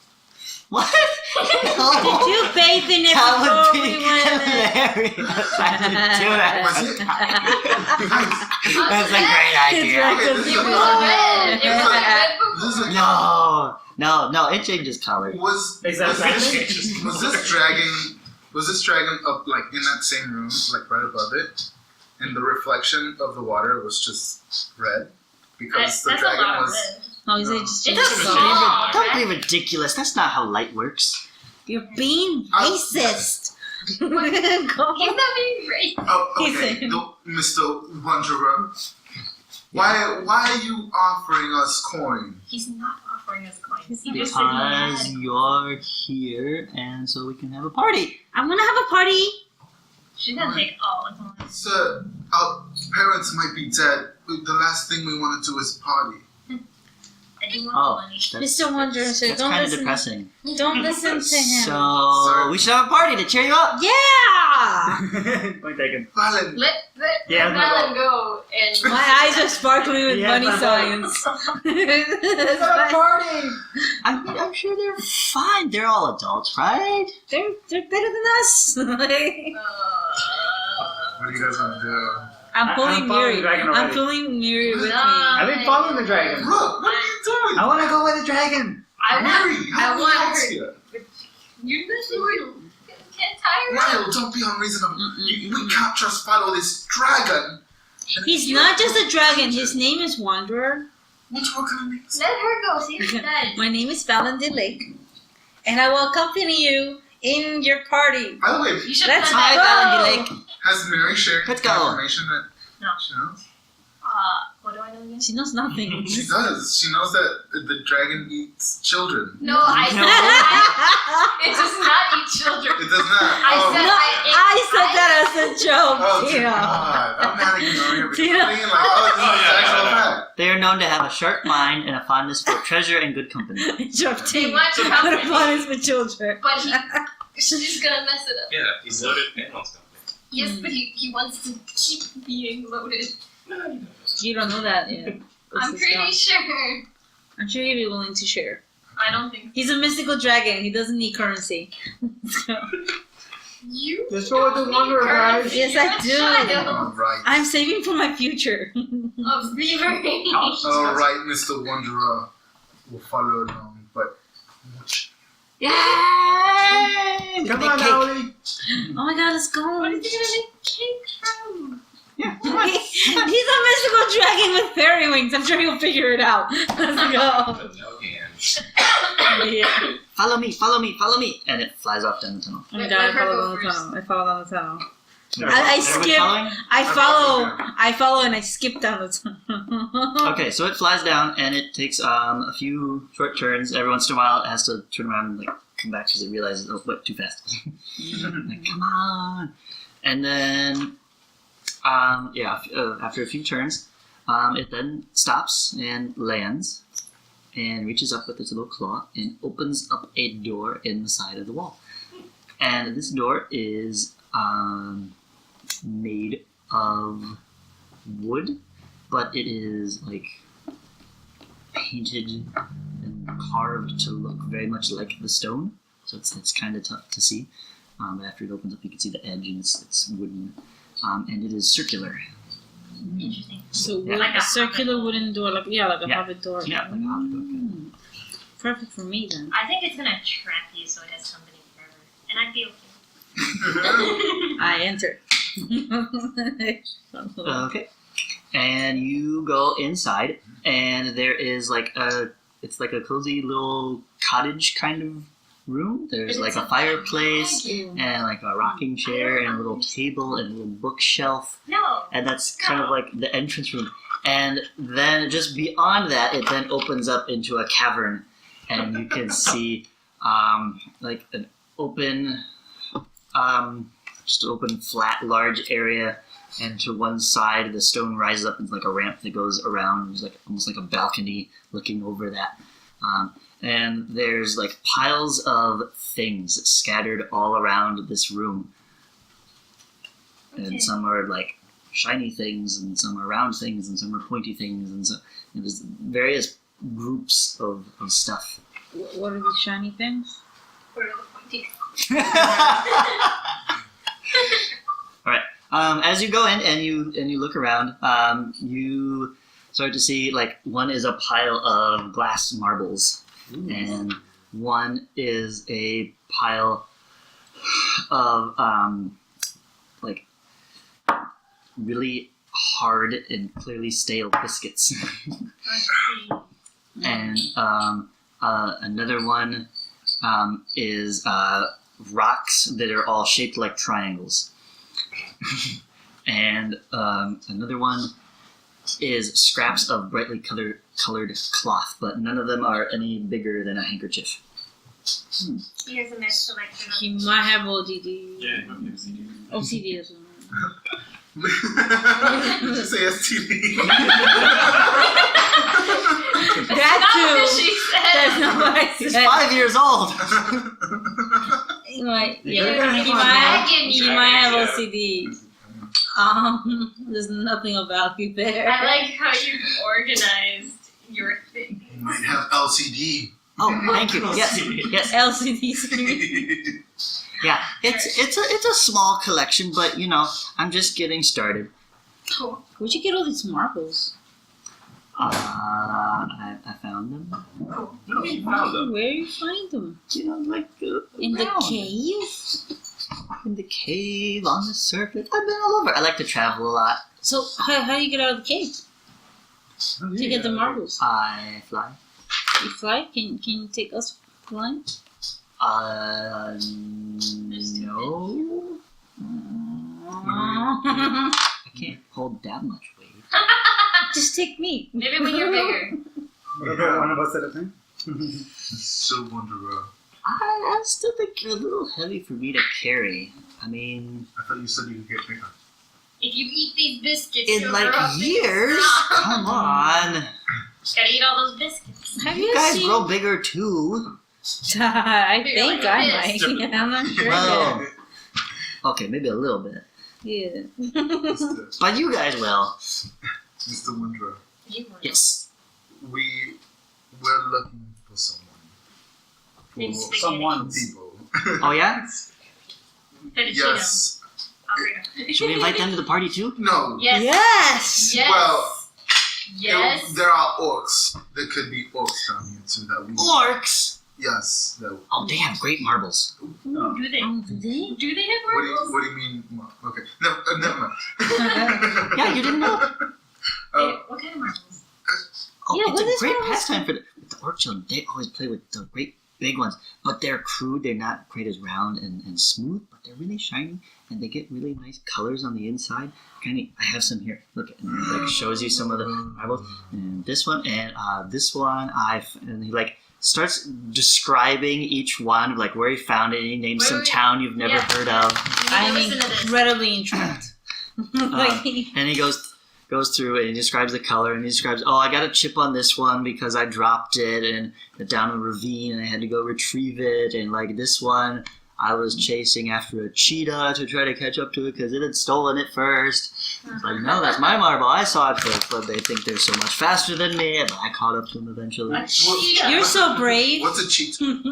Speaker 2: What?
Speaker 1: Did you bathe in it
Speaker 2: That would
Speaker 1: before
Speaker 2: be
Speaker 1: we went in?
Speaker 2: hilarious. I didn't do that.
Speaker 3: Was it?
Speaker 2: That's a great idea.
Speaker 1: It's
Speaker 6: It was red. It was red
Speaker 3: This is
Speaker 6: before.
Speaker 3: a-
Speaker 2: No, it changes color.
Speaker 3: Was this dragon up like in that same room, like right above it, and the reflection of the water was just red because the
Speaker 6: That's a
Speaker 3: dragon
Speaker 6: lot of
Speaker 3: was.
Speaker 6: red.
Speaker 1: Oh, he said just
Speaker 6: It's
Speaker 1: change
Speaker 6: a
Speaker 1: the
Speaker 6: song.
Speaker 1: song.
Speaker 2: Don't be ridiculous. That's not how light works.
Speaker 1: You're being
Speaker 3: Oh,
Speaker 1: racist.
Speaker 6: He's not being racist.
Speaker 3: Oh,
Speaker 1: He's
Speaker 3: okay,
Speaker 1: saying-
Speaker 3: no, Mr. Wanderer. Why are you offering us coin?
Speaker 6: He's not offering us coins. He just said he
Speaker 2: Because
Speaker 6: had.
Speaker 2: you're here, and so we can have a party.
Speaker 1: I'm gonna have a party.
Speaker 6: She's gonna take all of them.
Speaker 3: Sir, our parents might be dead. The last thing we want to do is party.
Speaker 6: I do want
Speaker 2: Oh,
Speaker 6: money.
Speaker 1: Mr. Wanderer, sir,
Speaker 2: that's
Speaker 1: don't
Speaker 2: kind of
Speaker 1: listen.
Speaker 2: depressing.
Speaker 1: Don't listen to him.
Speaker 2: So
Speaker 3: Sorry.
Speaker 2: we should have a party to cheer you up.
Speaker 1: Yeah!
Speaker 4: Point taken.
Speaker 3: Valen,
Speaker 6: Let
Speaker 4: Yeah, I'm gonna
Speaker 6: Valen go and.
Speaker 1: My eyes are sparkling with
Speaker 4: Yeah,
Speaker 1: bunny
Speaker 4: my
Speaker 1: signs.
Speaker 4: party!
Speaker 2: I'm sure they're fine. They're all adults, right?
Speaker 1: They're better than us.
Speaker 3: what are you guys gonna do?
Speaker 1: I'm pulling
Speaker 4: I'm following
Speaker 1: Miri.
Speaker 4: the dragon
Speaker 1: I'm
Speaker 4: already.
Speaker 1: pulling Miri with me.
Speaker 4: I've been following the dragon.
Speaker 3: Look, what are you doing?
Speaker 2: I want to go with the dragon.
Speaker 7: I want her.
Speaker 3: Here.
Speaker 7: You can't tire
Speaker 3: Milo, don't be unreasonable. We can't just follow this dragon.
Speaker 1: He's not just a dragon. His name is Wanderer.
Speaker 3: What kind of name?
Speaker 6: Let her go. See what she does.
Speaker 1: My name is Valentine Lake, and I will accompany you in your party.
Speaker 3: By the way,
Speaker 7: You should
Speaker 1: Let's
Speaker 7: put
Speaker 1: go.
Speaker 7: that.
Speaker 2: Valentine Lake.
Speaker 3: has Mary shared
Speaker 2: Let's
Speaker 3: the
Speaker 2: go.
Speaker 3: information that
Speaker 6: No.
Speaker 3: she knows?
Speaker 6: What do I know again?
Speaker 1: She knows nothing.
Speaker 3: She does. She knows that the dragon eats children.
Speaker 7: No, I
Speaker 2: No.
Speaker 7: said it does not eat children.
Speaker 3: It does not.
Speaker 7: I
Speaker 3: oh.
Speaker 7: said
Speaker 1: I said that as a joke.
Speaker 3: Oh, dear
Speaker 1: Tina.
Speaker 3: God. I'm panicking over here.
Speaker 1: Tina.
Speaker 3: Thinking like, oh, this is an actual fact.
Speaker 2: They are known to have a sharp mind and a fondness for treasure and good company.
Speaker 7: They want to
Speaker 1: What
Speaker 7: help
Speaker 1: a
Speaker 7: me,
Speaker 1: fun is with children.
Speaker 7: but she's gonna mess it up.
Speaker 5: Yeah, he's loaded animals company.
Speaker 7: Yes, but he wants to keep being loaded.
Speaker 1: You don't know that yet.
Speaker 7: I'm pretty sure.
Speaker 1: I'm sure he'd be willing to share.
Speaker 7: I don't think
Speaker 1: He's a mystical dragon. He doesn't need currency. So,
Speaker 7: you.
Speaker 4: Let's go with the
Speaker 7: don't
Speaker 4: Wanderer,
Speaker 7: need
Speaker 4: guys.
Speaker 7: currency.
Speaker 1: Yes,
Speaker 7: You're
Speaker 1: I
Speaker 7: a
Speaker 1: do.
Speaker 7: child
Speaker 3: All right.
Speaker 1: I'm saving for my future.
Speaker 7: of beavering.
Speaker 3: All right, Mr. Wanderer. We'll follow along, but
Speaker 2: Yay!
Speaker 4: Come
Speaker 2: Big
Speaker 4: on,
Speaker 2: cake.
Speaker 4: Owly.
Speaker 1: Oh my god, let's go.
Speaker 7: What is he gonna make cake from?
Speaker 1: He's a mystical dragon with fairy wings. I'm sure he'll figure it out. Let's go.
Speaker 5: With no hands.
Speaker 1: Yeah.
Speaker 2: Follow me, follow me, follow me. And it flies off down the tunnel.
Speaker 1: Oh my
Speaker 7: Let
Speaker 1: god, I
Speaker 7: her
Speaker 1: follow
Speaker 7: go
Speaker 1: down the
Speaker 7: first.
Speaker 1: tunnel. I follow down the tunnel.
Speaker 2: Everybody
Speaker 1: skip.
Speaker 2: following?
Speaker 1: I follow and I skip down the tunnel.
Speaker 2: Okay, so it flies down and it takes a few short turns. Every once in a while, it has to turn around and come back because it realizes it went too fast. Like, come on! And then, after a few turns, it then stops and lands and reaches up with its little claw and opens up a door in the side of the wall. And this door is made of wood, but it is painted and carved to look very much like the stone. So it's kind of tough to see. But after it opens up, you can see the edge, and it's wooden, and it is circular.
Speaker 6: Interesting.
Speaker 1: So
Speaker 2: Yeah.
Speaker 1: like a circular wooden door, like a
Speaker 2: Yeah.
Speaker 1: hobbit door.
Speaker 2: Yeah, like a hobbit door.
Speaker 1: Mm. Perfect for me then.
Speaker 6: I think it's gonna trap you so it has company forever. And I'd be okay.
Speaker 1: I enter.
Speaker 2: Okay. And you go inside, and there is it's like a cozy little cottage kind of room. There's like a fireplace and like a rocking chair and a little table and a little bookshelf.
Speaker 6: No.
Speaker 2: And that's kind of like the entrance room. And then just beyond that, it then opens up into a cavern, and you can see like an open, just open, flat, large area. And to one side, the stone rises up into like a ramp that goes around. There's like almost like a balcony looking over that. And there's like piles of things scattered all around this room.
Speaker 6: Okay.
Speaker 2: And some are like shiny things, and some are round things, and some are pointy things, and so there's various groups of stuff.
Speaker 1: What are these shiny things?
Speaker 7: What are the pointy?
Speaker 2: All right. As you go in and you look around, you start to see like one is a pile of glass marbles, and one is a pile of like really hard and clearly stale biscuits, and another one is rocks that are all shaped like triangles. And another one is scraps of brightly colored cloth, but none of them are any bigger than a handkerchief.
Speaker 6: He has a mesh selector.
Speaker 1: He might have ODD.
Speaker 5: Yeah, you might be able to see it.
Speaker 1: OCD as well.
Speaker 3: Did you say STD?
Speaker 1: That
Speaker 7: Not
Speaker 1: too.
Speaker 7: what she said.
Speaker 1: That's not what I
Speaker 2: He's
Speaker 1: said.
Speaker 2: 5 years old!
Speaker 1: He might,
Speaker 2: You're
Speaker 1: yeah,
Speaker 2: gonna
Speaker 1: he
Speaker 2: have
Speaker 1: might,
Speaker 7: dragon
Speaker 1: he might have
Speaker 5: Yeah.
Speaker 1: OCD. There's nothing of value there.
Speaker 7: I like how you organized your thing.
Speaker 3: You might have LCD.
Speaker 2: Oh, thank you. Yes, yes.
Speaker 1: LCD screen.
Speaker 2: Yeah, it's a small collection, but you know, I'm just getting started.
Speaker 7: Cool.
Speaker 1: Where'd you get all these marbles?
Speaker 2: I found them.
Speaker 3: No, you found them.
Speaker 1: Where you find them?
Speaker 2: You know, like
Speaker 1: In the
Speaker 2: around.
Speaker 1: cave?
Speaker 2: In the cave, on the surface. I've been all over. I like to travel a lot.
Speaker 1: So how do you get out of the cave to get the marbles?
Speaker 2: I fly.
Speaker 1: You fly? Can you take us flying?
Speaker 2: No. I can't hold that much weight.
Speaker 1: Just take me.
Speaker 6: Maybe when you're bigger.
Speaker 4: What about one of us at a time?
Speaker 3: So Wanderer.
Speaker 2: I still think you're a little heavy for me to carry. I mean,
Speaker 3: I thought you said you could get bigger.
Speaker 6: If you eat these biscuits,
Speaker 2: in
Speaker 6: you'll
Speaker 2: like
Speaker 6: grow up big.
Speaker 2: years. Come on.
Speaker 6: Gotta eat all those biscuits.
Speaker 1: Have
Speaker 2: You guys grow bigger too.
Speaker 1: I
Speaker 6: Bigger
Speaker 1: think
Speaker 6: like
Speaker 1: I
Speaker 6: this.
Speaker 1: might. I'm not sure.
Speaker 2: Well, okay, maybe a little bit.
Speaker 1: Yeah.
Speaker 3: Mr.
Speaker 2: But you guys will.
Speaker 3: Mr. Wanderer,
Speaker 6: You want
Speaker 2: Yes.
Speaker 3: we're looking for someone.
Speaker 6: Need
Speaker 3: For
Speaker 6: spaghetti.
Speaker 4: Someone.
Speaker 3: people.
Speaker 2: Oh yeah?
Speaker 6: Fettuccine.
Speaker 3: Yes.
Speaker 6: Alfredo.
Speaker 2: Should we invite them to the party too?
Speaker 3: No.
Speaker 6: Yes.
Speaker 1: Yes.
Speaker 6: Yes.
Speaker 3: Well,
Speaker 6: yes.
Speaker 3: There are orcs. There could be orcs down here too. That we.
Speaker 2: Orcs.
Speaker 3: Yes. That.
Speaker 2: Oh, they have great marbles.
Speaker 6: Do they?
Speaker 1: Oh, do they?
Speaker 6: Do they have
Speaker 3: What do you,
Speaker 6: marbles?
Speaker 3: what do you mean? Okay. Never mind.
Speaker 2: Yeah, you didn't know.
Speaker 6: What kind of marbles?
Speaker 2: Oh,
Speaker 1: Yeah,
Speaker 2: it's
Speaker 1: what
Speaker 2: a
Speaker 1: is
Speaker 2: great
Speaker 1: marbles?
Speaker 2: pastime for the orc children. They always play with the great big ones, but they're crude. They're not quite as round and smooth, but they're really shiny, and they get really nice colors on the inside. I have some here. Look, and it like shows you some of the marbles. And this one, and this one. And he like starts describing each one, like where he found it. And he names some
Speaker 6: Wait.
Speaker 2: town you've never
Speaker 6: Yeah.
Speaker 2: heard of.
Speaker 1: I'm
Speaker 6: Listen to this.
Speaker 1: incredibly intrigued. Like,
Speaker 2: And he goes through and he describes the color, and he describes, oh, I got a chip on this one because I dropped it and down a ravine and I had to go retrieve it, and like this one I was chasing after a cheetah to try to catch up to it because it had stolen it first. It's like, no, that's my marble. I saw it first, but they think they're so much faster than me, and I caught up to them eventually.
Speaker 6: A cheetah.
Speaker 1: you're so brave.
Speaker 3: What's a cheetah?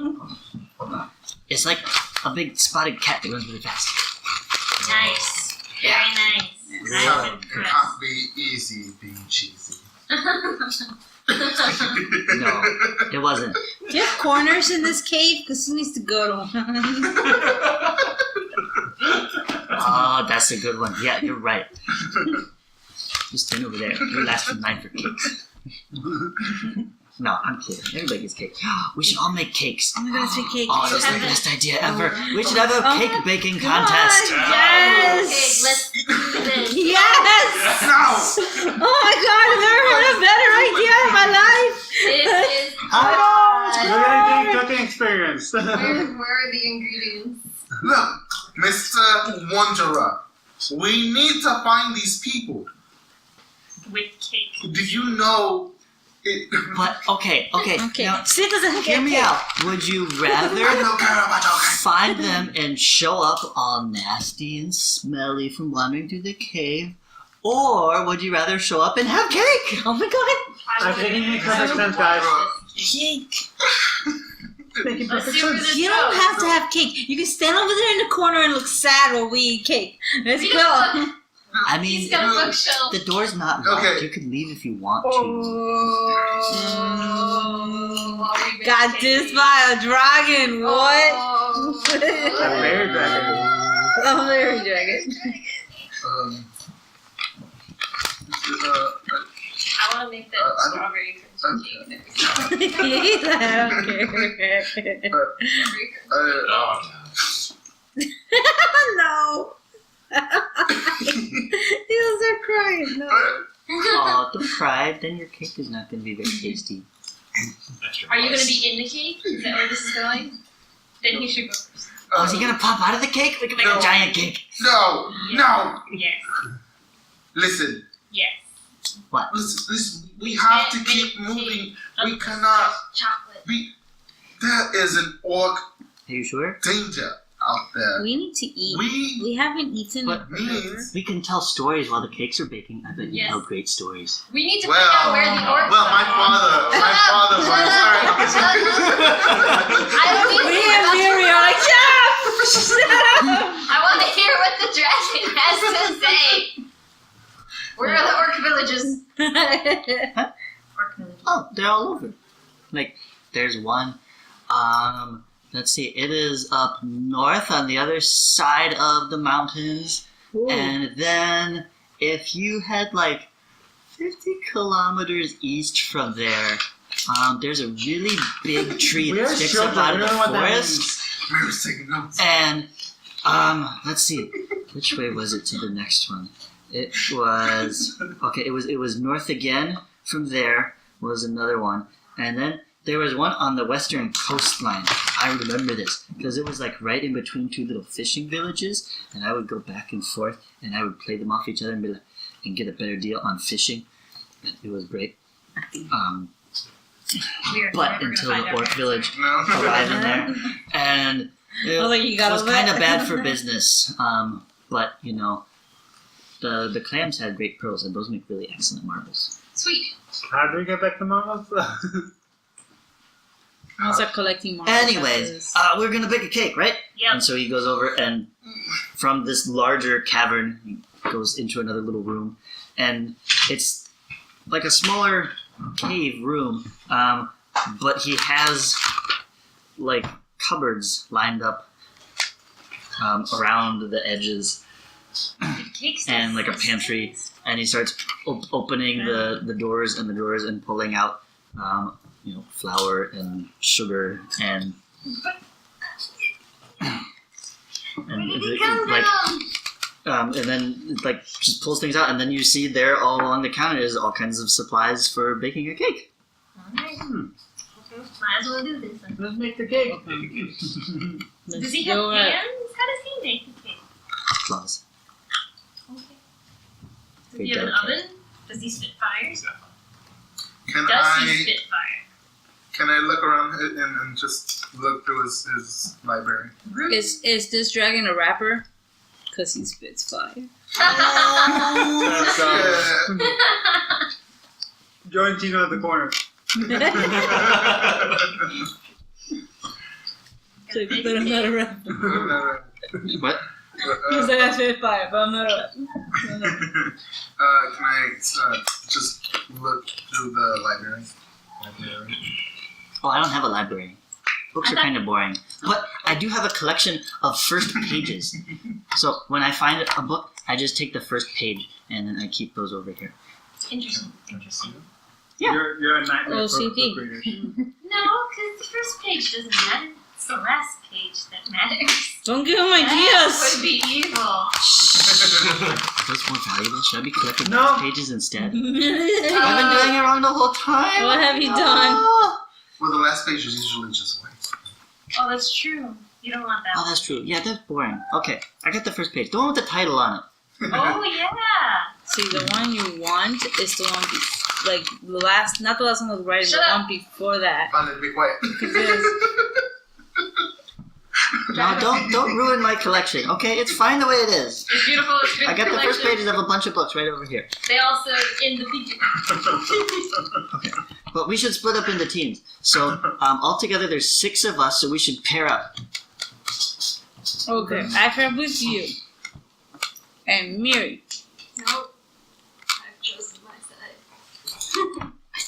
Speaker 2: It's like a big spotted cat that runs really fast.
Speaker 6: Nice. Very nice.
Speaker 3: It
Speaker 6: I'm
Speaker 3: can't
Speaker 6: impressed.
Speaker 3: be easy being cheesy.
Speaker 2: No, it wasn't.
Speaker 1: Do you have corners in this cave? Because he needs to go to one.
Speaker 2: Oh, that's a good one. Yeah, you're right. Just stand over there. You last for 9 for cakes. No, I'm kidding. Everybody gets cake. We should all make cakes.
Speaker 1: Oh my god, it's a cake.
Speaker 2: Oh, that's the
Speaker 6: have
Speaker 2: best idea ever. We should have a cake baking
Speaker 1: Come
Speaker 2: contest.
Speaker 1: on,
Speaker 6: Okay,
Speaker 1: yes!
Speaker 6: let's do this.
Speaker 1: Yes!
Speaker 3: No!
Speaker 1: Oh my god, I've never had a better idea in my life!
Speaker 6: This is
Speaker 4: We're gonna do cooking experience.
Speaker 7: Where are the ingredients?
Speaker 3: Look, Mr. Wanderer, we need to find these people.
Speaker 6: with cake.
Speaker 3: Do you know it?
Speaker 2: But, okay.
Speaker 1: Okay,
Speaker 2: Now,
Speaker 1: Sid doesn't have
Speaker 2: hear me
Speaker 1: cake.
Speaker 2: out. Would you
Speaker 3: I
Speaker 2: rather
Speaker 3: don't care about your cake.
Speaker 2: find them and show up all nasty and smelly from wandering through the cave? Or would you rather show up and have cake?
Speaker 1: Oh my god!
Speaker 4: I'm thinking it makes perfect sense, guys.
Speaker 1: Cake!
Speaker 4: Making
Speaker 6: Let's
Speaker 4: perfect
Speaker 6: see where
Speaker 4: sense.
Speaker 6: this
Speaker 1: You don't
Speaker 6: goes.
Speaker 1: have to have cake. You can stand over there in the corner and look sad while we eat cake. Let's
Speaker 6: Read
Speaker 1: go.
Speaker 6: a book.
Speaker 2: I mean,
Speaker 6: He's got a bookshelf.
Speaker 2: the door's not locked.
Speaker 3: Okay.
Speaker 2: You could leave if you want to.
Speaker 6: Oh,
Speaker 1: Got this by a dragon. What?
Speaker 4: A bear dragon.
Speaker 1: Oh, there we dragon.
Speaker 6: I want to make that
Speaker 3: I don't-
Speaker 6: strawberry cake.
Speaker 1: He's like, I don't care. No. He was there crying. No.
Speaker 2: Oh, don't cry. Then your cake is not going to be very tasty.
Speaker 6: Are you going to be in the cake? Is that where this is going? Then he should go first.
Speaker 2: Oh, is he going to pop out of the cake? We can make
Speaker 3: No.
Speaker 2: a giant cake.
Speaker 3: No, no.
Speaker 6: Yes.
Speaker 3: Listen,
Speaker 6: Yes.
Speaker 3: listen. We have to keep moving. We cannot.
Speaker 6: Chocolate.
Speaker 3: There is an orc
Speaker 2: Are you sure?
Speaker 3: danger out there.
Speaker 1: We need to eat.
Speaker 3: We
Speaker 1: We haven't eaten
Speaker 2: But
Speaker 1: in forever.
Speaker 3: means.
Speaker 2: We can tell stories while the cakes are baking. I bet you
Speaker 6: Yes.
Speaker 2: tell great stories.
Speaker 6: We need to find out where the orcs
Speaker 3: Well, my
Speaker 6: are.
Speaker 3: father was.
Speaker 6: I don't need
Speaker 1: We
Speaker 6: to
Speaker 1: and
Speaker 6: hear
Speaker 1: Miri are like, shut up!
Speaker 6: I want to hear what the dragon has to say. Where are the orc villages?
Speaker 2: Oh, they're all over. Like, there's one. Let's see. It is up north on the other side of the mountains.
Speaker 1: Ooh.
Speaker 2: And then if you head like 50 kilometers east from there, there's a really big tree that sticks up out of the forest. And let's see, which way was it to the next one? It was okay. It was north again. From there was another one, and then there was one on the western coastline. I remember this because it was like right in between two little fishing villages, and I would go back and forth, and I would play them off each other and be like, and get a better deal on fishing. And it was great. But until the orc village arrived in there, and it was kind of bad for business. But you know, the clams had great pearls, and those make really excellent marbles.
Speaker 6: Sweet.
Speaker 4: How do we get back to marbles?
Speaker 1: I was like collecting marbles.
Speaker 2: Anyways, we're gonna bake a cake, right?
Speaker 6: Yep.
Speaker 2: And so he goes over, and from this larger cavern, he goes into another little room, and it's like a smaller cave room, but he has like cupboards lined up around the edges, and like a pantry, and he starts opening the doors and pulling out flour and sugar and and then like just pulls things out, and then you see there all along the counter is all kinds of supplies for baking a cake.
Speaker 6: Alright. Might as well do this then.
Speaker 4: Let's make the cake.
Speaker 6: Does he have hands? How does he make the cake?
Speaker 2: Claws.
Speaker 6: Okay. Does he have an oven? Does he spit fires?
Speaker 3: Can
Speaker 6: Does he
Speaker 3: I
Speaker 6: spit fire?
Speaker 3: can I look around and just look through his library?
Speaker 1: Is this dragon a rapper? Because he spits fire.
Speaker 4: Join Gino at the corner.
Speaker 1: But I'm not a rapper.
Speaker 2: What?
Speaker 1: Because I spit fire, but I'm not a rapper.
Speaker 3: Can I just look through the library?
Speaker 2: Oh, I don't have a library. Books are kind of boring. But I do have a collection of first pages. So when I find a book, I just take the first page and then I keep those over here.
Speaker 6: Interesting.
Speaker 2: Yeah.
Speaker 4: You're a nightmare for
Speaker 1: OCD.
Speaker 4: book readers.
Speaker 6: No, because the first page doesn't matter. It's the last page that matters.
Speaker 1: Don't give him
Speaker 6: That
Speaker 1: ideas!
Speaker 6: would be evil.
Speaker 2: Those more valuable? Should I be collecting
Speaker 4: No.
Speaker 2: first pages instead? I've been
Speaker 1: What
Speaker 2: doing it wrong the whole time.
Speaker 1: have you done?
Speaker 3: Well, the last page is usually just white.
Speaker 6: Oh, that's true. You don't want that
Speaker 2: Oh,
Speaker 6: one.
Speaker 2: that's true. Yeah, that's boring. Okay, I got the first page. The one with the title on it.
Speaker 6: Oh, yeah.
Speaker 1: See, the one you want is the one the last, not the last one with writing,
Speaker 6: Shut
Speaker 1: the
Speaker 6: up.
Speaker 1: one before that.
Speaker 3: Fun to be quiet.
Speaker 2: No, don't ruin my collection. Okay, it's fine the way it is.
Speaker 6: It's beautiful. It's good
Speaker 2: I got the first
Speaker 6: collection.
Speaker 2: pages of a bunch of books right over here.
Speaker 6: They also in the figure.
Speaker 2: Okay, but we should split up into teams. So altogether there's 6 of us, so we should pair up.
Speaker 1: Okay, I pair with you. And Miri.
Speaker 6: Nope. I've chosen my side.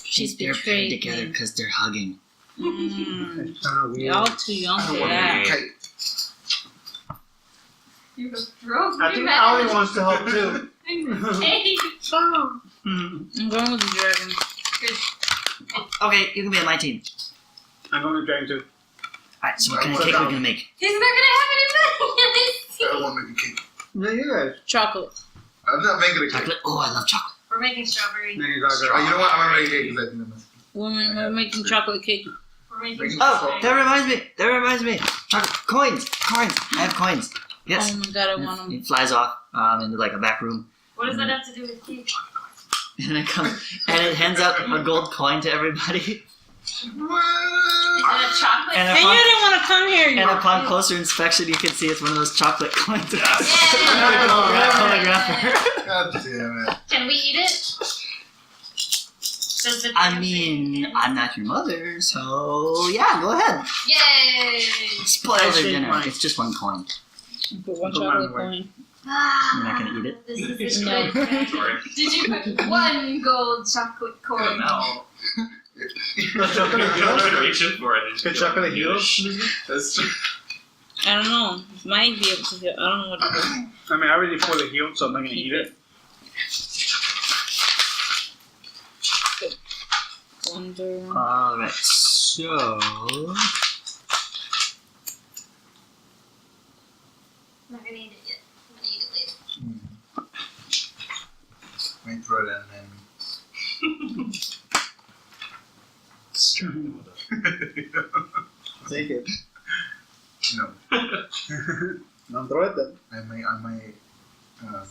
Speaker 1: She's
Speaker 2: They're paired
Speaker 1: betrayed
Speaker 2: together
Speaker 1: me.
Speaker 2: because they're hugging.
Speaker 1: Mm.
Speaker 4: Kind of weird.
Speaker 1: Y'all too young for that.
Speaker 3: Okay.
Speaker 6: You have drove
Speaker 4: I think Ali wants to help too.
Speaker 6: Hey.
Speaker 1: I'm going with the dragon.
Speaker 2: Okay, you can be on my team.
Speaker 4: I'm going to dragon too.
Speaker 2: Alright, so what kind of cake are we gonna make?
Speaker 6: He's not gonna have anything.
Speaker 3: I don't want to make a cake.
Speaker 4: Yeah, you guys.
Speaker 1: Chocolate.
Speaker 3: I'm not making a cake.
Speaker 2: Chocolate? Oh, I love chocolate.
Speaker 6: We're making strawberry.
Speaker 4: Then you
Speaker 3: You know what? I'm gonna make a cake because I think that's
Speaker 1: We're making chocolate cake.
Speaker 6: We're making
Speaker 2: Oh,
Speaker 6: strawberry.
Speaker 2: that reminds me. Chocolate. Coins. I have coins. Yes.
Speaker 1: Oh my god, I want them.
Speaker 2: It flies off into like a back room.
Speaker 6: What does that have to do with cake?
Speaker 2: And it comes and it hands out a gold coin to everybody.
Speaker 6: Is it a chocolate
Speaker 2: And
Speaker 1: And you didn't want to come here, you
Speaker 2: And upon closer inspection, you can see it's one of those chocolate coins.
Speaker 6: Yeah.
Speaker 2: Holographer.
Speaker 3: God damn it.
Speaker 6: Can we eat it? Does the
Speaker 2: I mean, I'm not your mother, so yeah, go ahead.
Speaker 6: Yay!
Speaker 2: Spoil
Speaker 4: I
Speaker 2: their
Speaker 4: shake
Speaker 2: dinner.
Speaker 4: mine.
Speaker 2: It's just one coin.
Speaker 1: Put one
Speaker 4: Put
Speaker 1: chocolate
Speaker 4: mine away.
Speaker 1: coin.
Speaker 2: You're not gonna eat it?
Speaker 6: This is
Speaker 1: No.
Speaker 6: good. Did you put one gold chocolate coin?
Speaker 5: No. reaching for it.
Speaker 4: Could chocolate heal?
Speaker 3: That's true.
Speaker 1: I don't know. It might be able to heal. I don't know what to do.
Speaker 4: I mean, I already fully healed, so I'm not gonna eat it.
Speaker 1: Wonder.
Speaker 2: Alright, so.
Speaker 6: I'm not gonna eat it yet. I'm gonna eat it later.
Speaker 3: Wait for it and then.
Speaker 4: Take it.
Speaker 3: No.
Speaker 4: Don't throw it then.
Speaker 3: I might.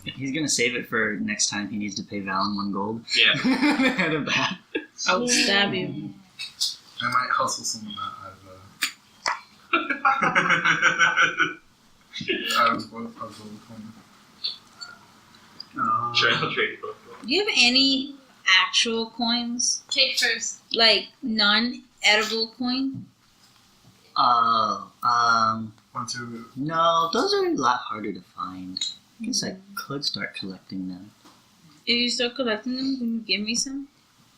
Speaker 2: He's gonna save it for next time he needs to pay Valen 1 gold.
Speaker 5: Yeah.
Speaker 2: Ahead of that.
Speaker 1: I will stab you.
Speaker 3: I might hustle someone out of both of them.
Speaker 5: Sure, I'll trade both.
Speaker 1: Do you have any actual coins?
Speaker 6: Cake first.
Speaker 1: Like non-edible coin?
Speaker 3: Want to?
Speaker 2: No, those are a lot harder to find. I guess I could start collecting them.
Speaker 1: If you start collecting them, can you give me some?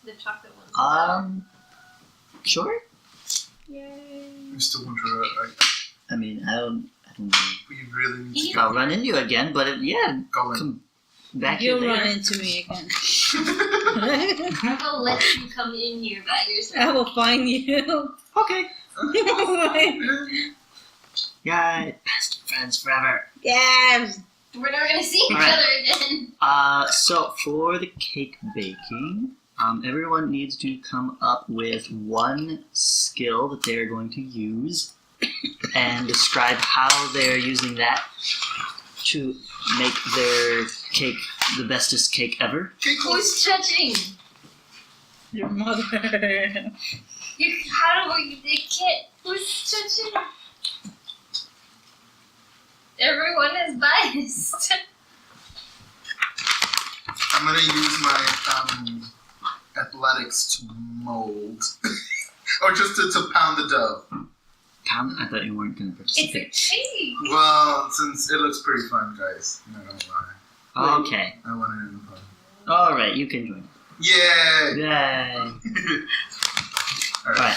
Speaker 6: The chocolate ones.
Speaker 2: Sure.
Speaker 1: Yay.
Speaker 3: You still want to?
Speaker 2: I mean, I don't know.
Speaker 3: We really need to
Speaker 2: I'll run into you again, but yeah,
Speaker 3: go in.
Speaker 2: come back
Speaker 1: You'll
Speaker 2: here
Speaker 1: run
Speaker 2: later.
Speaker 1: into me again.
Speaker 6: I will let you come in here by yourself.
Speaker 1: I will find you.
Speaker 2: Okay. Yeah, best friends forever.
Speaker 1: Yes.
Speaker 6: We're never gonna see each
Speaker 2: Alright.
Speaker 6: other again.
Speaker 2: So for the cake baking, everyone needs to come up with one skill that they are going to use and describe how they're using that to make their cake the bestest cake ever.
Speaker 6: Who's judging?
Speaker 1: Your mother.
Speaker 6: How do we the kid? Who's judging? Everyone is biased.
Speaker 3: I'm gonna use my athletics to mold, or just to pound the dough.
Speaker 2: Pound? I thought you weren't going to
Speaker 6: It's
Speaker 2: participate.
Speaker 6: a cake.
Speaker 3: Well, since it looks pretty fun, guys. No, don't lie.
Speaker 2: Okay.
Speaker 3: I want it in the fun.
Speaker 2: All right, you can join.
Speaker 3: Yay!
Speaker 2: Yay!
Speaker 3: All right.
Speaker 2: Alright.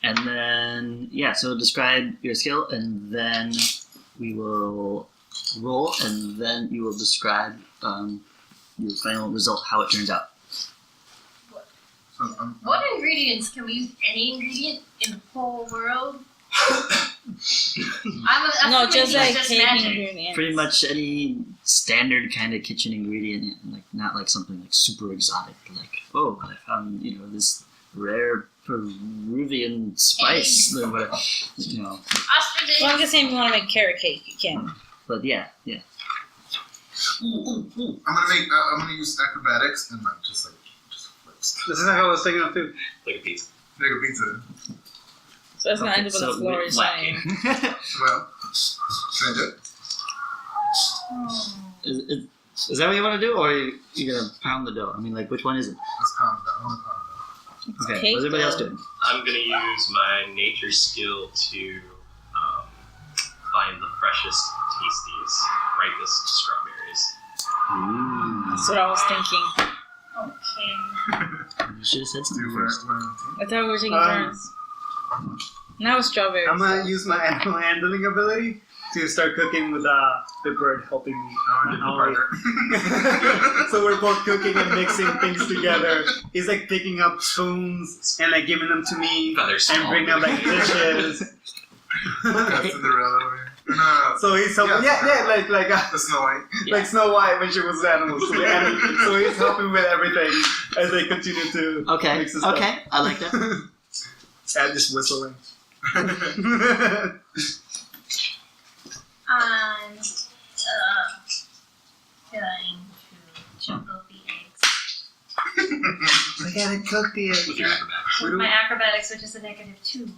Speaker 2: And then, yeah, so describe your skill, and then we will roll, and then you will describe your final result, how it turns out.
Speaker 3: So,
Speaker 6: What ingredients can we use? Any ingredient in the whole world?
Speaker 1: No, just like
Speaker 6: just
Speaker 1: cake
Speaker 6: magic.
Speaker 1: ingredients.
Speaker 2: Pretty much any standard kind of kitchen ingredient, like not like something like super exotic, like, oh, I found, this rare Peruvian spice, or whatever,
Speaker 6: Ostriches.
Speaker 1: Well, I'm just saying if you want to make carrot cake, you can.
Speaker 2: But yeah.
Speaker 3: I'm gonna use acrobatics and just flips.
Speaker 4: This is how I was thinking of too.
Speaker 5: Like a pizza.
Speaker 3: Make a pizza.
Speaker 1: So it's gonna end up on the floor. You're saying.
Speaker 3: Well, can I do it?
Speaker 2: Is that what you want to do, or are you gonna pound the dough? I mean, like, which one is it?
Speaker 3: Let's pound that. I want to pound
Speaker 2: Okay,
Speaker 1: Cake
Speaker 2: what's everybody else
Speaker 1: dough.
Speaker 2: doing?
Speaker 5: I'm gonna use my nature skill to find the freshest, tastiest, ripest strawberries.
Speaker 1: That's what I was thinking.
Speaker 6: Okay.
Speaker 2: You should have said
Speaker 3: that.
Speaker 2: something
Speaker 3: Do
Speaker 2: first.
Speaker 1: I thought we were taking turns. Now it's strawberries.
Speaker 4: I'm gonna use my animal handling ability to start cooking with the bird helping me.
Speaker 3: Partner.
Speaker 4: So we're both cooking and mixing things together. He's like picking up spoons and like giving them to me
Speaker 5: Feathers
Speaker 4: and
Speaker 5: small.
Speaker 4: bringing up like dishes.
Speaker 3: Got Cinderella over here. No.
Speaker 4: So he's helping. Yeah, like
Speaker 3: The Snow White.
Speaker 4: like Snow White when she was animals. So he's helping with everything as they continue to
Speaker 2: Okay,
Speaker 4: mix the stuff.
Speaker 2: okay, I like that.
Speaker 4: And just whistling.
Speaker 6: I'm going to chunk up the eggs.
Speaker 4: We gotta cook the eggs.
Speaker 5: With your acrobatics.
Speaker 6: With my acrobatics, which is a -2.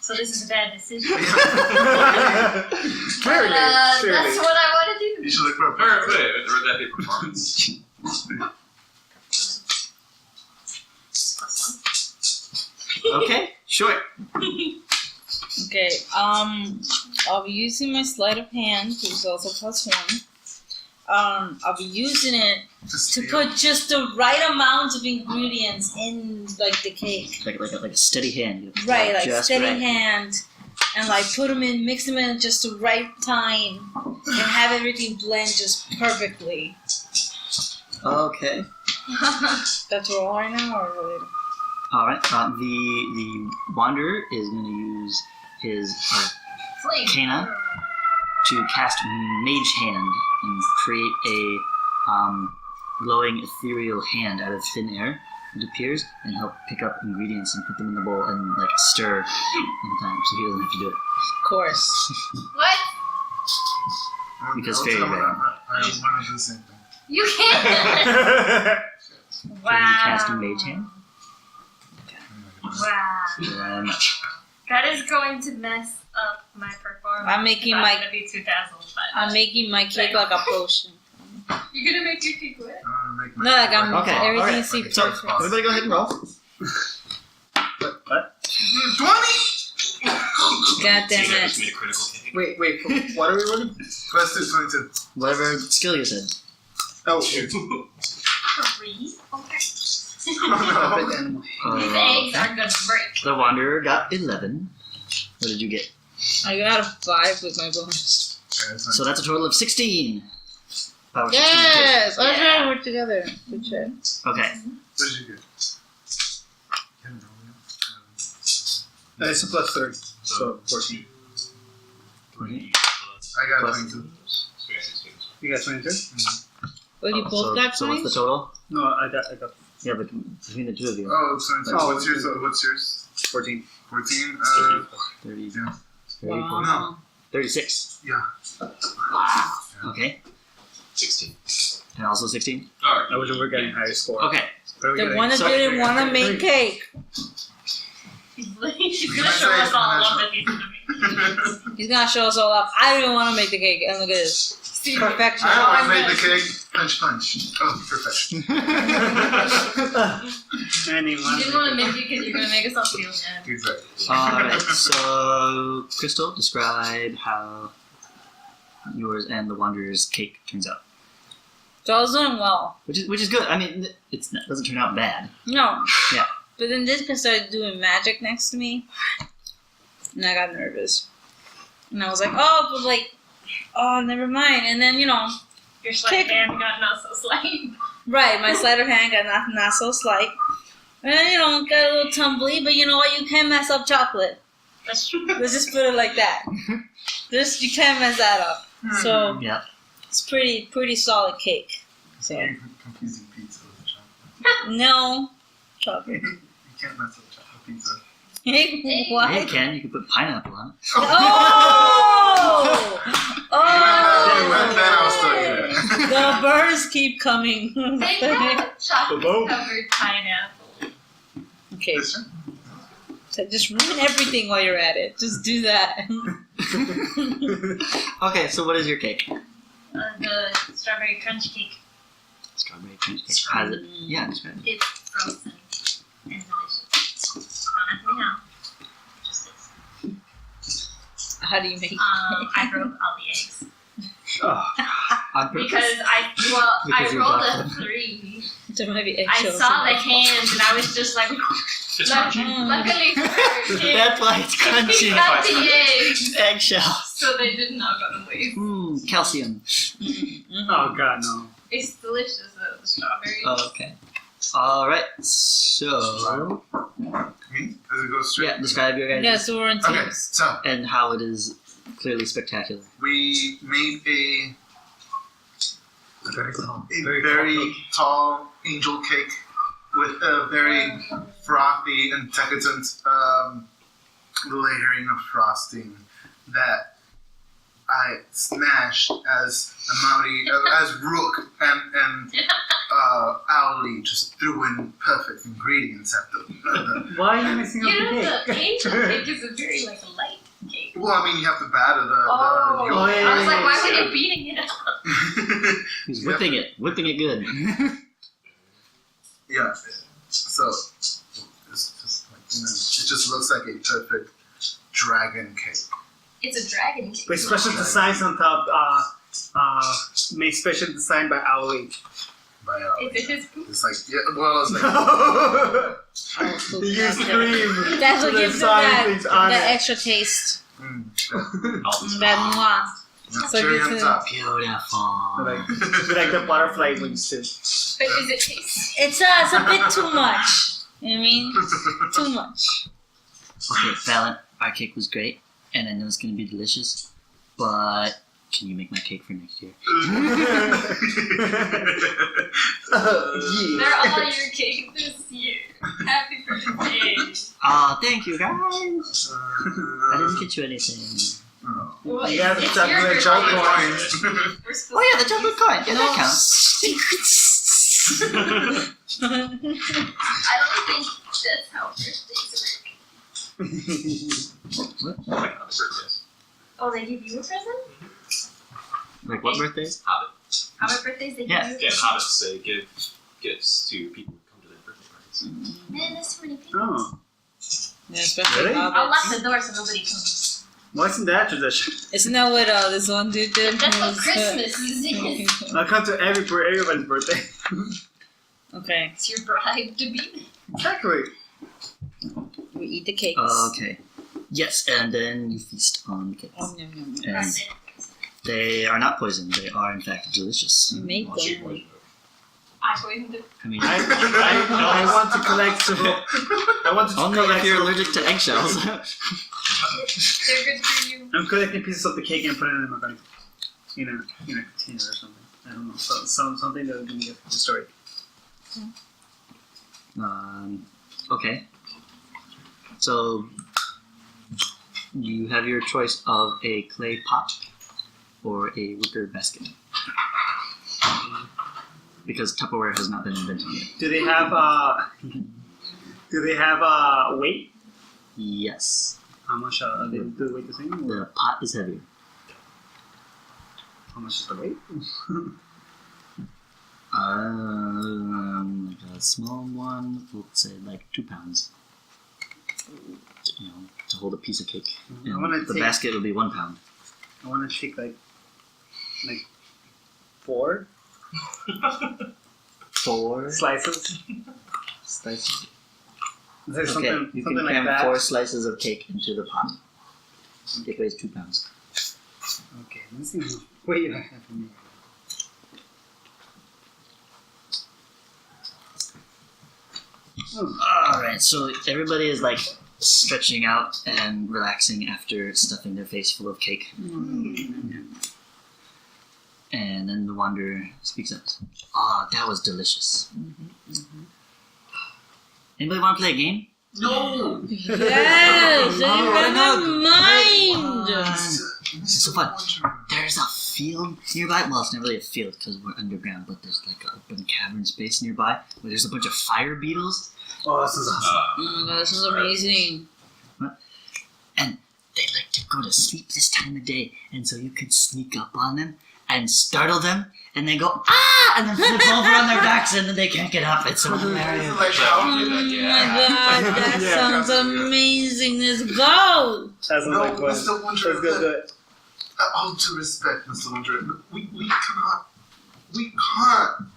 Speaker 6: So this is a bad decision.
Speaker 4: Clearly.
Speaker 6: That's what I want to do.
Speaker 3: You should look for a
Speaker 5: Or
Speaker 3: partner.
Speaker 5: would that be performance?
Speaker 2: Okay, sure.
Speaker 1: Okay. I'll be using my sleight of hand, which is also +1. I'll be using it to put just the right amount of ingredients in like the cake.
Speaker 2: Like a steady hand.
Speaker 1: Right, like
Speaker 2: just
Speaker 1: steady
Speaker 2: right.
Speaker 1: hand, and like put them in, mix them in at just the right time, and have everything blend just perfectly.
Speaker 2: Okay.
Speaker 1: That's all right now, or later?
Speaker 2: All right. The Wanderer is going to use his Kana to cast Mage Hand and create a glowing ethereal hand out of thin air. It appears, and he'll pick up ingredients and put them in the bowl and like stir all the time, so he doesn't have to do it.
Speaker 1: Of course.
Speaker 7: What?
Speaker 2: Because
Speaker 3: I
Speaker 2: fairy
Speaker 3: want
Speaker 2: ring.
Speaker 3: to do the same thing.
Speaker 7: You can't.
Speaker 2: So you
Speaker 7: Wow.
Speaker 2: cast a Mage Hand.
Speaker 7: Wow.
Speaker 2: Very much.
Speaker 6: That is going to mess up my performance.
Speaker 1: I'm making
Speaker 6: It's
Speaker 1: my-
Speaker 6: gonna be 2005.
Speaker 1: I'm making my cake like a potion.
Speaker 7: You're gonna make your cake wet?
Speaker 3: Make my
Speaker 1: No, like I'm
Speaker 2: Okay,
Speaker 1: everything
Speaker 2: alright.
Speaker 1: seems
Speaker 2: So
Speaker 1: perfect.
Speaker 2: everybody go ahead and roll. What?
Speaker 3: 20!
Speaker 1: God damn
Speaker 5: You
Speaker 1: it.
Speaker 5: made a critical cake.
Speaker 4: Wait. What are we rolling?
Speaker 3: Let's do 22.
Speaker 2: Whatever skill you said.
Speaker 4: Oh,
Speaker 6: 3? Okay.
Speaker 3: Oh,
Speaker 6: These eggs are gonna break.
Speaker 2: The Wanderer got 11. What did you get?
Speaker 1: I got a 5 with my bonus.
Speaker 2: So that's a total of 16. Power 16.
Speaker 1: Yes! Let's try to work together. Good shit.
Speaker 2: Okay.
Speaker 3: What did you get?
Speaker 4: it's a plus 30, so 14.
Speaker 5: 3
Speaker 3: I got
Speaker 2: Plus-
Speaker 3: 22.
Speaker 5: So yeah, 16.
Speaker 4: You got 22?
Speaker 1: Well, you
Speaker 2: Oh,
Speaker 1: both got
Speaker 2: so what's the
Speaker 1: 20?
Speaker 2: total?
Speaker 4: No, I got
Speaker 2: Yeah, but between the two of you.
Speaker 3: Oh, 22.
Speaker 4: Oh,
Speaker 3: What's yours? What's yours?
Speaker 4: 14.
Speaker 3: 14?
Speaker 2: 30,
Speaker 3: Yeah.
Speaker 2: 34,
Speaker 1: Wow.
Speaker 2: 36.
Speaker 3: Yeah.
Speaker 2: Okay.
Speaker 5: 16.
Speaker 2: And also 16?
Speaker 5: Alright.
Speaker 4: I wish we were getting higher score.
Speaker 2: Okay.
Speaker 4: What are we
Speaker 1: The
Speaker 4: getting?
Speaker 1: one that
Speaker 2: Sorry.
Speaker 1: didn't want to make cake.
Speaker 6: She's gonna show us all love that he's gonna make.
Speaker 1: He's gonna show us all up. I didn't want to make the cake, and look at this. Perfection.
Speaker 3: I
Speaker 6: I'm
Speaker 3: want to make
Speaker 6: gonna-
Speaker 3: the cake. Punch. Oh, perfection.
Speaker 4: Anyone?
Speaker 6: You didn't want to make it because you're gonna make us all feel bad.
Speaker 3: Exactly.
Speaker 2: Alright, so Crystal, describe how yours and the Wanderer's cake turns out.
Speaker 1: So I was doing well.
Speaker 2: Which is good. I mean, it doesn't turn out bad.
Speaker 1: No.
Speaker 2: Yeah.
Speaker 1: But then this guy started doing magic next to me, and I got nervous. And I was like, never mind. And then,
Speaker 6: Your slight hand got not so slight.
Speaker 1: right, my sleight of hand got not so slight. And then, got a little tumbly, but you know what? You can't mess up chocolate.
Speaker 6: That's true.
Speaker 1: Let's just put it like that. You can't mess that up. So
Speaker 2: Yeah.
Speaker 1: it's pretty solid cake. So
Speaker 3: You're confusing pizza with chocolate.
Speaker 1: no chocolate.
Speaker 3: You can't mess up chocolate pizza.
Speaker 1: What?
Speaker 2: You can put pineapple on it.
Speaker 1: Oh!
Speaker 3: Even then I was still
Speaker 1: Oh!
Speaker 3: eating it.
Speaker 1: The birds keep coming.
Speaker 6: They have chocolate covered pineapple.
Speaker 1: Okay,
Speaker 3: This one?
Speaker 1: so just ruin everything while you're at it. Just do that.
Speaker 2: Okay, so what is your cake?
Speaker 6: The strawberry crunch cake.
Speaker 2: Strawberry crunch cake. How's it? Yeah, describe it.
Speaker 6: It's frozen and delicious. Don't ask me how. Just is.
Speaker 1: How do you make it?
Speaker 6: I broke all the eggs.
Speaker 2: On purpose?
Speaker 6: Because I
Speaker 2: Because you
Speaker 6: rolled
Speaker 2: got
Speaker 6: a
Speaker 2: them.
Speaker 6: 3.
Speaker 1: There might be
Speaker 6: I
Speaker 1: eggshells
Speaker 6: saw
Speaker 1: in
Speaker 6: the
Speaker 1: it.
Speaker 6: hands and I was just like,
Speaker 5: It's
Speaker 6: luckily
Speaker 5: crunchy.
Speaker 6: for her,
Speaker 2: That's why it's
Speaker 6: he
Speaker 2: crunchy.
Speaker 6: got the eggs,
Speaker 2: Eggshells.
Speaker 6: so they did not go to waste.
Speaker 2: Calcium.
Speaker 4: Oh god, no.
Speaker 6: It's delicious though, the strawberry.
Speaker 2: Okay. Alright, so...
Speaker 3: Me? Does it go straight?
Speaker 2: Yeah, describe your guys'
Speaker 1: Yeah, so we're in
Speaker 3: Okay,
Speaker 1: teams.
Speaker 3: so
Speaker 2: and how it is clearly spectacular.
Speaker 3: we made a
Speaker 4: Very tall.
Speaker 3: very tall angel cake with a very frothy and decadent layering of frosting that I smashed as as Rook and Owlie just threw in perfect ingredients at the
Speaker 4: Why are you mixing up
Speaker 6: You
Speaker 4: the
Speaker 6: know,
Speaker 4: cake?
Speaker 6: the angel cake is a very light cake.
Speaker 3: well, I mean, you have to batter the
Speaker 6: Oh,
Speaker 3: yolk.
Speaker 4: yeah,
Speaker 6: I was like, why
Speaker 4: yeah.
Speaker 6: were you beating it up?
Speaker 2: He's whipping it good.
Speaker 3: Yeah. So it's just like, it just looks like a perfect dragon cake.
Speaker 6: It's a dragon cake.
Speaker 4: With special designs on top, made specially designed by Owly.
Speaker 6: Is it his poop?
Speaker 3: It's like, yeah, well, it's like,
Speaker 4: You scream.
Speaker 1: That's what
Speaker 4: to the
Speaker 1: gives it
Speaker 4: sign
Speaker 1: that,
Speaker 4: things on
Speaker 1: that
Speaker 4: it.
Speaker 1: extra taste.
Speaker 5: Always
Speaker 1: That moi. So
Speaker 3: cherry
Speaker 1: good
Speaker 3: on
Speaker 1: to-
Speaker 3: top.
Speaker 2: Beautiful.
Speaker 4: Like the butterfly wings too.
Speaker 6: But is it taste?
Speaker 1: It's a bit too much. You know what I mean? Too much.
Speaker 2: Okay, Valen, our cake was great, and I know it's gonna be delicious, but can you make my cake for next year?
Speaker 6: They're all your cake this year. Happy birthday.
Speaker 2: Aw, thank you guys. I didn't get you anything.
Speaker 6: Well,
Speaker 4: You have to
Speaker 6: it's
Speaker 4: stop
Speaker 6: your
Speaker 4: doing
Speaker 6: birthday.
Speaker 4: chocolate coins.
Speaker 6: We're supposed
Speaker 2: Oh yeah, the chocolate coin. Yeah, that counts.
Speaker 6: I don't think that's how birthdays work.
Speaker 5: like on the birthdays.
Speaker 6: Oh, they give you a present?
Speaker 2: Like what birthdays?
Speaker 5: Hobbit.
Speaker 6: How about birthdays they
Speaker 2: Yeah.
Speaker 6: give you?
Speaker 5: Yeah, hobbits they give gifts to people who come to their birthday parties.
Speaker 6: Man, there's too many people.
Speaker 4: Oh,
Speaker 1: Yeah, especially
Speaker 4: Really?
Speaker 6: I'll
Speaker 1: hobbits.
Speaker 6: lock the door so nobody comes.
Speaker 4: why isn't that tradition?
Speaker 1: Isn't that what this one dude did?
Speaker 6: That's what
Speaker 1: He was,
Speaker 6: Christmas is.
Speaker 4: I'll come to everybody's birthday.
Speaker 1: Okay,
Speaker 6: It's your bribe to be.
Speaker 4: Exactly.
Speaker 1: we eat the cakes.
Speaker 2: Okay. Yes, and then you feast on the cakes.
Speaker 1: Yum, yum, yum.
Speaker 2: And
Speaker 6: That's it.
Speaker 2: they are not poison. They are in fact delicious.
Speaker 1: We make
Speaker 5: Unless you
Speaker 1: them.
Speaker 5: poison
Speaker 6: I poisoned it.
Speaker 2: I mean,
Speaker 4: I want to collect some. I want to
Speaker 2: only if
Speaker 4: collect.
Speaker 2: you're allergic to eggshells.
Speaker 6: They're good for you.
Speaker 4: I'm collecting pieces of the cake and putting them in a container or something. I don't know. Something that we can get destroyed.
Speaker 2: Okay. So you have your choice of a clay pot or a wicker basket. Because Tupperware has not been invented yet.
Speaker 4: Do they have weight?
Speaker 2: Yes.
Speaker 4: How much do they weight the same? Or
Speaker 2: The pot is heavier.
Speaker 4: how much is the weight?
Speaker 2: A small one, let's say like 2 pounds. You know, to hold a piece of cake.
Speaker 4: I wanna
Speaker 2: And the
Speaker 4: take-
Speaker 2: basket will be 1 pound.
Speaker 4: I want to take like 4
Speaker 2: 4
Speaker 4: slices.
Speaker 2: slices.
Speaker 4: Is there
Speaker 2: Okay,
Speaker 4: something
Speaker 2: you can
Speaker 4: something like
Speaker 2: cram
Speaker 4: that?
Speaker 2: 4 slices of cake into the pot. It weighs 2 pounds.
Speaker 4: Okay, let's see how weight I have for me.
Speaker 2: Alright, so everybody is like stretching out and relaxing after stuffing their face full of cake. And then the wanderer speaks up. Ah, that was delicious. Anybody want to play a game?
Speaker 3: No!
Speaker 1: Yes, never mind.
Speaker 2: This is so fun. There's a field nearby. Well, it's not really a field because we're underground, but there's like an open cavern space nearby where there's a bunch of fire beetles.
Speaker 4: Oh, this is awesome.
Speaker 1: Oh my god, this is amazing.
Speaker 2: And they like to go to sleep this time of day, and so you could sneak up on them and startle them, and then go ah, and then flip over on their backs, and then they can't get up. It's so hilarious.
Speaker 1: Oh my god, that
Speaker 4: Yeah.
Speaker 1: sounds amazing. Let's go.
Speaker 4: That sounds
Speaker 3: No,
Speaker 4: like fun.
Speaker 3: Mr. Wonder,
Speaker 4: Let's go do it.
Speaker 3: all due respect, Mr. Wonder, we can't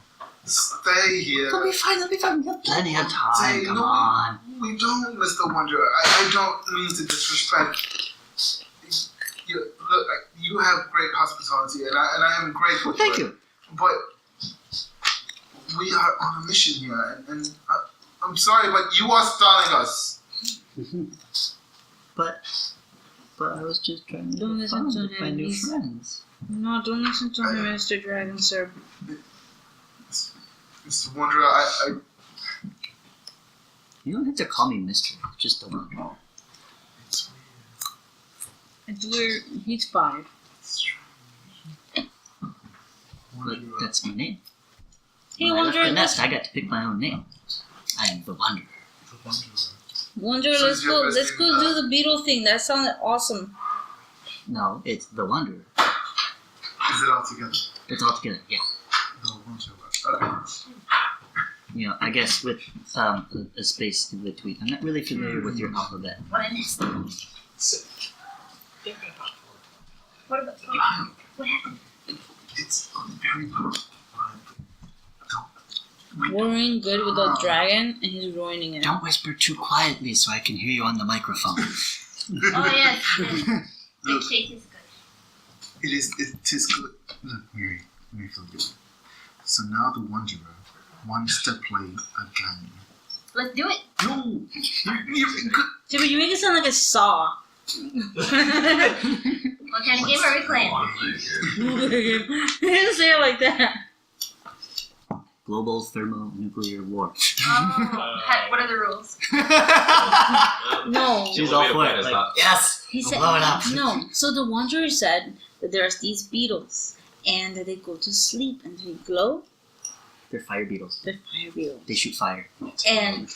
Speaker 3: stay here.
Speaker 2: It'll be fine. It'll be fine. We have plenty of time.
Speaker 3: Say,
Speaker 2: Come
Speaker 3: no,
Speaker 2: on.
Speaker 3: We don't, Mr. Wonder. I don't mean to disrespect. Look, you have great hospitality, and I am grateful.
Speaker 2: Well, thank
Speaker 3: for it.
Speaker 2: you.
Speaker 3: But we are on a mission here, and I'm sorry, but you are stalling us.
Speaker 2: But I was just trying to
Speaker 1: Don't
Speaker 2: have
Speaker 1: listen
Speaker 2: fun
Speaker 1: to
Speaker 2: with my
Speaker 1: him.
Speaker 2: new
Speaker 1: He's-
Speaker 2: friends.
Speaker 1: No, don't listen to him, Mr. Dragon, sir.
Speaker 3: Mr. Wonder, I
Speaker 2: You don't have to call me Mister. Just the Wanderer.
Speaker 3: it's
Speaker 1: It's weird. He's 5.
Speaker 2: But that's my name.
Speaker 1: Hey,
Speaker 2: When I left
Speaker 1: Wanderer,
Speaker 2: the nest, I got to pick my own name. I am the Wanderer.
Speaker 1: Wanderer,
Speaker 3: So
Speaker 1: let's
Speaker 3: is your
Speaker 1: go.
Speaker 3: first
Speaker 1: Let's
Speaker 3: name,
Speaker 1: go do the beetle thing. That sounded awesome.
Speaker 2: No, it's the Wanderer.
Speaker 3: Is it all together?
Speaker 2: It's all together. Yeah.
Speaker 3: No, Wonder. Okay.
Speaker 2: You know, I guess with a space in between. I'm not really familiar with your alphabet.
Speaker 6: What an nest. What about what happened?
Speaker 3: it's very good.
Speaker 1: We're doing good with the dragon, and he's ruining it.
Speaker 2: Don't whisper too quietly so I can hear you on the microphone.
Speaker 6: Oh yes, the cake is good.
Speaker 3: It is good. Look, Mary feel good. So now the Wanderer wants to play a game.
Speaker 6: Let's do it.
Speaker 3: No!
Speaker 1: Yeah, but you make it sound like a saw.
Speaker 6: What kind of game are we playing?
Speaker 1: You didn't say it like that.
Speaker 2: Global thermonuclear war.
Speaker 6: What are the rules?
Speaker 1: No.
Speaker 2: She's all for it. Like, yes!
Speaker 1: He said,
Speaker 2: blow it up.
Speaker 1: no. So the Wanderer said that there's these beetles, and that they go to sleep, and they glow.
Speaker 2: They're fire beetles.
Speaker 1: They're fire beetles.
Speaker 2: They shoot fire.
Speaker 1: And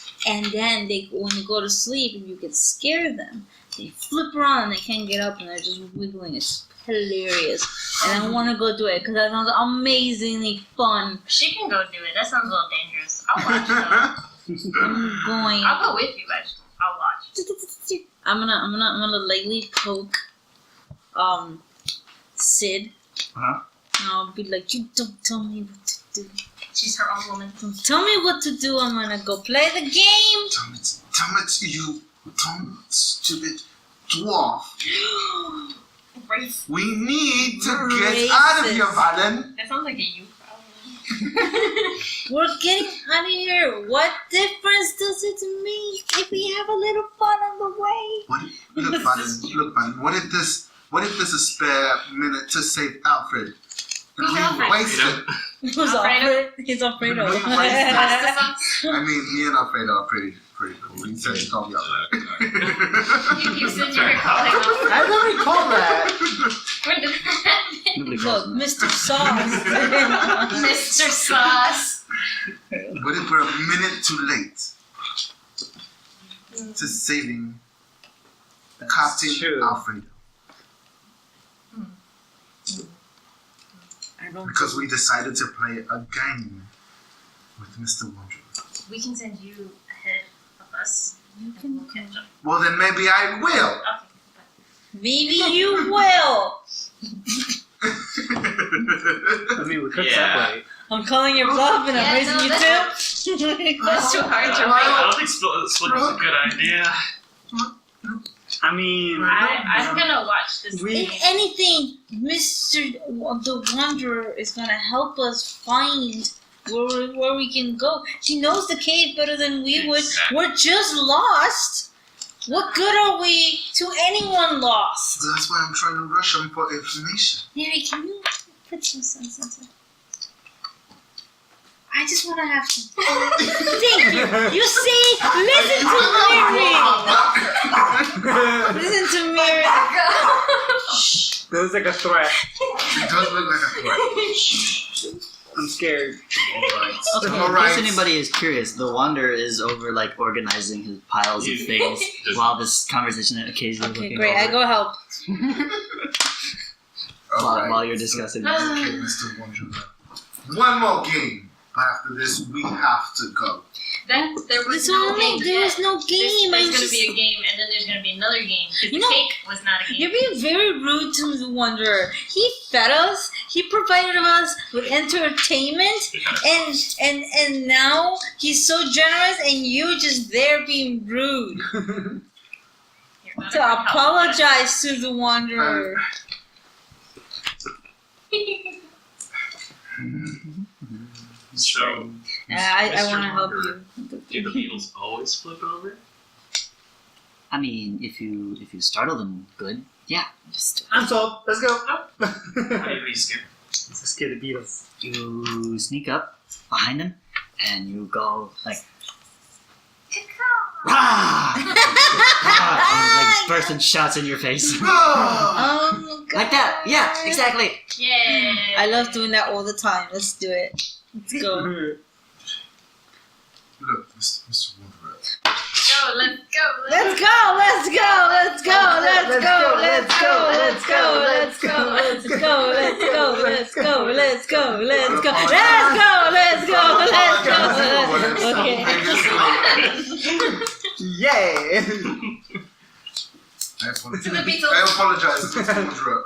Speaker 1: then when you go to sleep, if you can scare them, they flip around and they can't get up, and they're just wiggling. It's hilarious. And I want to go do it because that sounds amazingly fun.
Speaker 6: She can go do it. That sounds a little dangerous. I'll watch though.
Speaker 1: I'm going.
Speaker 6: I'll go with you, but I'll watch.
Speaker 1: I'm gonna lightly poke Cid.
Speaker 4: Uh-huh.
Speaker 1: And I'll be like, you don't tell me what to do.
Speaker 6: She's her own woman.
Speaker 1: Don't tell me what to do. I'm gonna go play the game.
Speaker 3: Damn it, you dumb, stupid dwarf.
Speaker 6: Race.
Speaker 3: We need to get out of here, Valen.
Speaker 6: That sounds like a you problem.
Speaker 1: We're getting out of here. What difference does it make if we have a little fun on the way?
Speaker 3: Look, Valen, what if this is a spare minute to save Alfred?
Speaker 6: Who's
Speaker 3: We
Speaker 6: Alfred?
Speaker 3: wasted.
Speaker 1: Who's Alfred? He's Alfredo.
Speaker 3: We wasted.
Speaker 6: Pasta
Speaker 3: I mean, me and Alfredo are pretty cool. You said you called me Alfred.
Speaker 6: You said you were calling
Speaker 4: I
Speaker 6: Alfred.
Speaker 4: don't recall that.
Speaker 6: When did that happen?
Speaker 2: Nobody
Speaker 1: Look,
Speaker 2: calls them.
Speaker 1: Mr. Sauce.
Speaker 6: Mr. Sauce.
Speaker 3: What if we're a minute too late to saving Captain
Speaker 4: true.
Speaker 3: Alfredo?
Speaker 1: I don't.
Speaker 3: Because we decided to play a game with Mr. Wanderer.
Speaker 6: We can send you ahead of us.
Speaker 1: You
Speaker 6: And
Speaker 1: can.
Speaker 6: we'll catch up.
Speaker 3: Well, then maybe I will.
Speaker 6: Okay.
Speaker 1: Maybe you will.
Speaker 4: I mean, we could
Speaker 5: Yeah.
Speaker 4: separate.
Speaker 1: I'm calling your bluff and I'm
Speaker 6: Yeah,
Speaker 1: raising
Speaker 6: no,
Speaker 1: you too.
Speaker 6: That's too hard to
Speaker 5: I
Speaker 6: write.
Speaker 5: don't think splitting's a good idea.
Speaker 4: I mean,
Speaker 6: I'm gonna watch this.
Speaker 1: If anything, Mr. the Wanderer is gonna help us find where we can go. She knows the cave better than we would.
Speaker 5: Exactly.
Speaker 1: We're just lost. What good are we to anyone lost?
Speaker 3: That's why I'm trying to rush him for information.
Speaker 1: Mary, can you put some sense into it? I just want to have some. Thank you. You see, listen to Mary. Listen to Mary. Shh.
Speaker 4: This is like a threat.
Speaker 3: It does look like a threat.
Speaker 4: I'm scared.
Speaker 3: Alright.
Speaker 2: Okay, in
Speaker 3: Alright.
Speaker 2: case anybody is curious, the Wanderer is over like organizing his piles of things while this conversation occasionally
Speaker 1: Okay,
Speaker 2: looking
Speaker 1: great.
Speaker 2: over
Speaker 1: I go help.
Speaker 2: while you're discussing this.
Speaker 3: Okay, Mr. Wanderer. One more game. But after this, we have to go.
Speaker 6: Then there was
Speaker 1: There's
Speaker 6: no
Speaker 1: no,
Speaker 6: game.
Speaker 1: there's no game.
Speaker 6: There's
Speaker 1: I'm
Speaker 6: gonna
Speaker 1: just.
Speaker 6: be a game, and then there's gonna be another game. Because
Speaker 1: You
Speaker 6: the
Speaker 1: know-
Speaker 6: cake was not a
Speaker 1: You're
Speaker 6: game.
Speaker 1: being very rude to the Wanderer. He fed us. He provided us with entertainment, and now he's so generous, and you just there being rude.
Speaker 6: You're not
Speaker 1: To
Speaker 6: gonna help
Speaker 1: apologize to the Wanderer.
Speaker 5: So,
Speaker 1: I
Speaker 5: Mr.
Speaker 1: want to help
Speaker 5: Wanderer,
Speaker 1: you.
Speaker 5: do the beetles always flip over?
Speaker 2: I mean, if you startle them good, yeah.
Speaker 1: Just
Speaker 4: I'm sold. Let's go.
Speaker 5: Why are you scared?
Speaker 4: Let's scare the Beatles.
Speaker 2: You sneak up behind them and you go like rah! And like bursts and shouts in your face.
Speaker 1: Oh, God.
Speaker 2: Like that. Yeah, exactly.
Speaker 6: Yeah.
Speaker 1: I love doing that all the time. Let's do it. Let's go.
Speaker 3: Look, Mr. Wanderer.
Speaker 6: Go, let's go.
Speaker 1: Let's go, let's go, let's go, let's go, let's go, let's go, let's go, let's go, let's go, let's go, let's go, let's go, let's go, let's go, let's go. Okay.
Speaker 4: Yay!
Speaker 3: I apologize.
Speaker 6: To the Beatles.
Speaker 3: I apologize, Mr. Wanderer.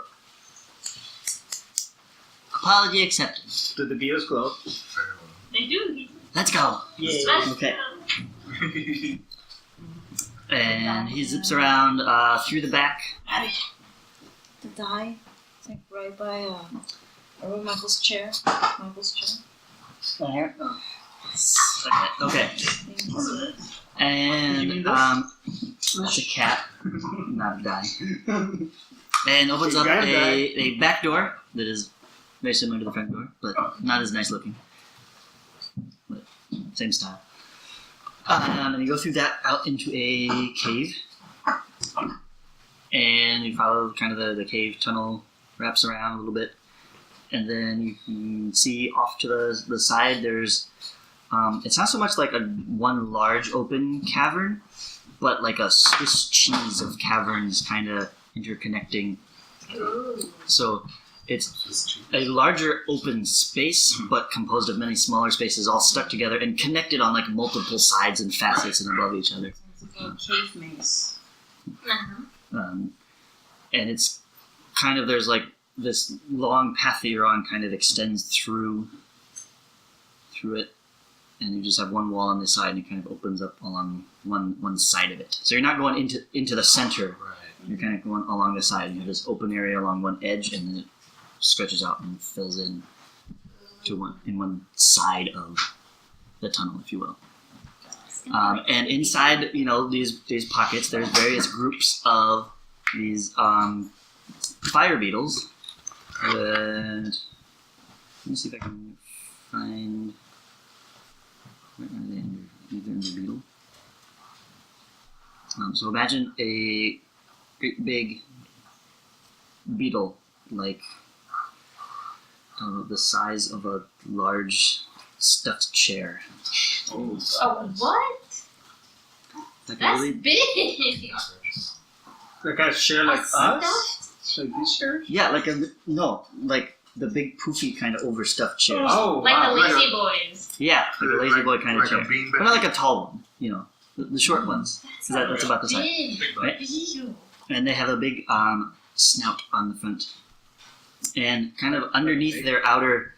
Speaker 2: Apology accepted.
Speaker 4: Do the beers glow?
Speaker 6: They do.
Speaker 2: Let's go.
Speaker 4: Yay.
Speaker 2: Okay. And he zips around through the back.
Speaker 1: The die. It's like right by Michael's chair.
Speaker 2: Okay. And that's a cat, not a die. And opens up a back door that is very similar to the front door, but not as nice looking. But same style. And you go through that out into a cave. And you follow kind of the cave tunnel, wraps around a little bit. And then you can see off to the side there's, it's not so much like one large open cavern, but like a Swiss cheese of caverns kind of interconnecting. So it's a larger open space, but composed of many smaller spaces all stuck together and connected on like multiple sides and facets and above each other.
Speaker 1: It's a cave maze.
Speaker 2: And it's kind of, there's like this long path that you're on kind of extends through it, and you just have one wall on this side and it kind of opens up along one side of it. So you're not going into the center.
Speaker 5: Right.
Speaker 2: You're kind of going along the side. You have this open area along one edge, and then it stretches out and fills in to one side of the tunnel, if you will. And inside, these pockets, there's various groups of these fire beetles. And let me see if I can find. Where are they? They're in the beetle. So imagine a great big beetle, like the size of a large stuffed chair.
Speaker 6: Oh, what?
Speaker 2: Like
Speaker 6: That's
Speaker 2: really,
Speaker 6: big.
Speaker 4: Like a chair like us? Like this chair?
Speaker 2: yeah, like the big poofy kind of overstuffed chair.
Speaker 4: Oh,
Speaker 6: Like
Speaker 4: wow.
Speaker 6: the Lazy Boys.
Speaker 2: Yeah, like a lazy boy kind of
Speaker 3: like a
Speaker 2: chair,
Speaker 3: beanbag.
Speaker 2: but not like a tall one. The short ones. That's about the size.
Speaker 6: Big.
Speaker 2: Right?
Speaker 6: Ew.
Speaker 2: And they have a big snout on the front. And kind of underneath their outer,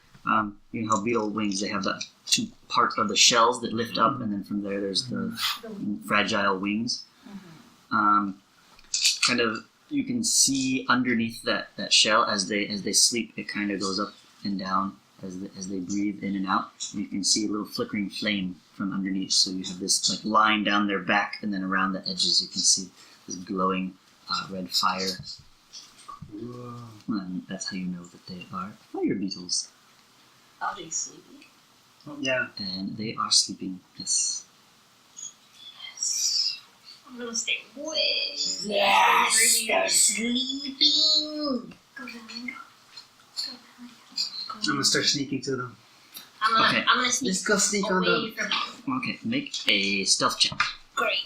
Speaker 2: you know how beetle wings, they have the two parts of the shells that lift up, and then from there there's the fragile wings. Kind of, you can see underneath that shell as they sleep, it kind of goes up and down as they breathe in and out. You can see a little flickering flame from underneath, so you have this like line down their back, and then around the edges you can see this glowing red fire. And that's how you know that they are fire beetles.
Speaker 1: Are they sleeping?
Speaker 4: Yeah.
Speaker 2: And they are sleeping, yes.
Speaker 6: I'm gonna stay way
Speaker 1: Yes,
Speaker 6: over
Speaker 1: they're
Speaker 6: here.
Speaker 1: sleeping.
Speaker 6: Go down.
Speaker 4: I'm gonna start sneaking to them.
Speaker 2: Okay.
Speaker 6: I'm gonna sneak
Speaker 4: Let's go sneak on
Speaker 6: away
Speaker 4: them.
Speaker 6: from
Speaker 2: Okay, make a stealth check.
Speaker 1: Great.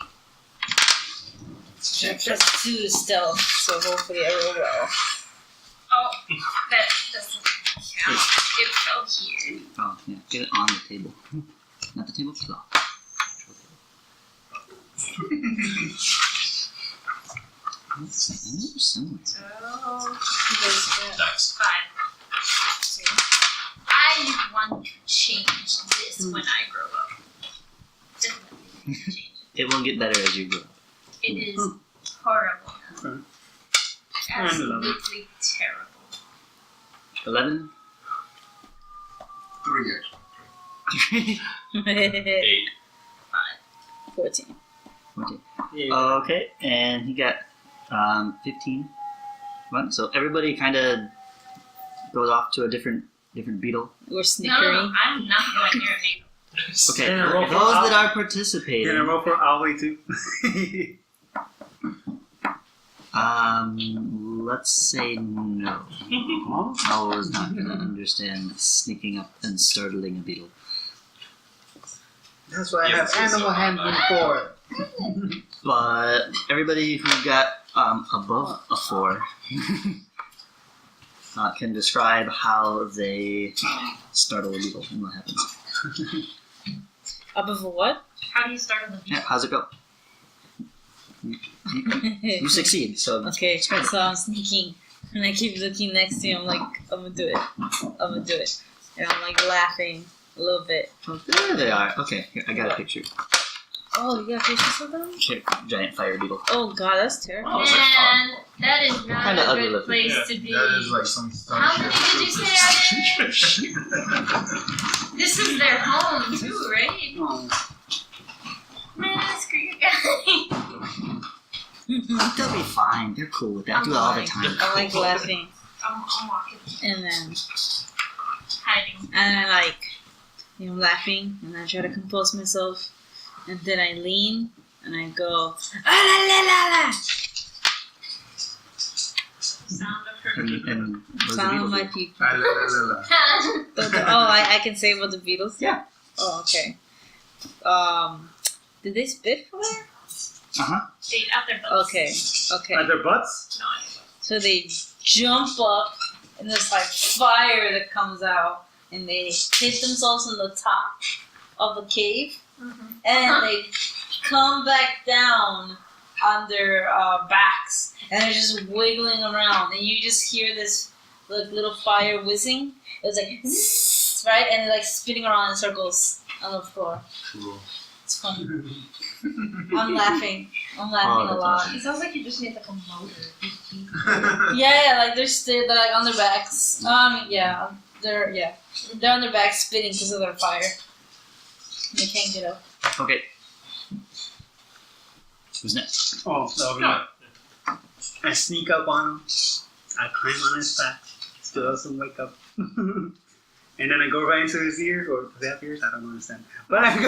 Speaker 1: Plus 2 to stealth, so hopefully I roll well.
Speaker 6: Oh, that doesn't count. It fell here.
Speaker 2: Oh, yeah, get it on the table. Not the tablecloth. Let's see, I know somewhere.
Speaker 6: Oh,
Speaker 5: Nice.
Speaker 6: 5. I want to change this when I grow up. Definitely change it.
Speaker 2: It will get better as you grow up.
Speaker 6: It is horrible.
Speaker 4: Okay.
Speaker 6: Absolutely terrible.
Speaker 2: 11?
Speaker 3: 3 actually.
Speaker 5: 8.
Speaker 1: 14.
Speaker 2: 14.
Speaker 4: Yeah.
Speaker 2: Okay, and he got 15. Right, so everybody kind of goes off to a different beetle.
Speaker 1: We're
Speaker 6: No,
Speaker 1: snickering.
Speaker 6: I'm not going near a beetle.
Speaker 2: Okay,
Speaker 4: Yeah, roll
Speaker 2: those
Speaker 4: for
Speaker 2: that
Speaker 4: Al-
Speaker 2: are participating,
Speaker 4: Can I roll for Ollie too?
Speaker 2: let's say no. Owl is not going to understand sneaking up and startling a beetle.
Speaker 4: That's why I
Speaker 5: Yes,
Speaker 4: have
Speaker 5: it's
Speaker 4: animal
Speaker 5: so
Speaker 4: handling
Speaker 5: hard.
Speaker 4: for.
Speaker 2: But everybody who got above a 4 can describe how they startle a beetle and what happens.
Speaker 1: Above what?
Speaker 6: How do you start on the
Speaker 2: Yeah,
Speaker 6: beetle?
Speaker 2: how's it go? You succeed, so
Speaker 1: Okay, so I'm sneaking And I keep looking next to you. I'm like, I'm gonna do it. I'm gonna do it. And I'm like laughing a little bit.
Speaker 2: Oh, there they are. Okay, here, I got a picture.
Speaker 1: Oh, you got pictures of them?
Speaker 2: Check giant fire beetle.
Speaker 1: Oh god, that's terrible.
Speaker 6: And that is not
Speaker 2: Kinda
Speaker 6: a
Speaker 2: ugly
Speaker 6: good
Speaker 2: looking.
Speaker 6: place
Speaker 5: Yeah.
Speaker 6: to be.
Speaker 3: That is like some stuff.
Speaker 6: How many did you say are there? This is their home too, right? Man, screw you guys.
Speaker 2: They'll be fine. They're cool with that. I do it all the time.
Speaker 1: I like laughing.
Speaker 6: I'm walking.
Speaker 1: And then,
Speaker 6: Hiding.
Speaker 1: I'm laughing, and I try to compose myself. And then I lean, and I go, ah, la, la, la, la.
Speaker 6: Sound of her.
Speaker 2: And what
Speaker 1: Sound of
Speaker 2: does
Speaker 1: my
Speaker 2: the beetle
Speaker 1: people. I can say what the Beatles do?
Speaker 2: Yeah.
Speaker 1: Oh, okay. Did they spit fire?
Speaker 6: They out their butts.
Speaker 1: Okay.
Speaker 4: Are their butts?
Speaker 6: No,
Speaker 1: So they jump up, and there's like fire that comes out, and they hit themselves on the top of the cave, and they come back down on their backs, and they're just wiggling around, and you just hear this like little fire whizzing. It was like zzz, right, and they're like spinning around in circles on the floor.
Speaker 3: Cool.
Speaker 1: It's funny. I'm laughing a lot.
Speaker 7: It sounds like you just need like a motor.
Speaker 1: Yeah, like they're like on their backs. They're on their backs spinning because of their fire. They can't get up.
Speaker 2: Okay. Who's next?
Speaker 4: Oh, that'll be
Speaker 5: No.
Speaker 4: I sneak up on him. I climb on his back. Still doesn't wake up. And then I go right into his ear, or do they have ears? I don't understand. But I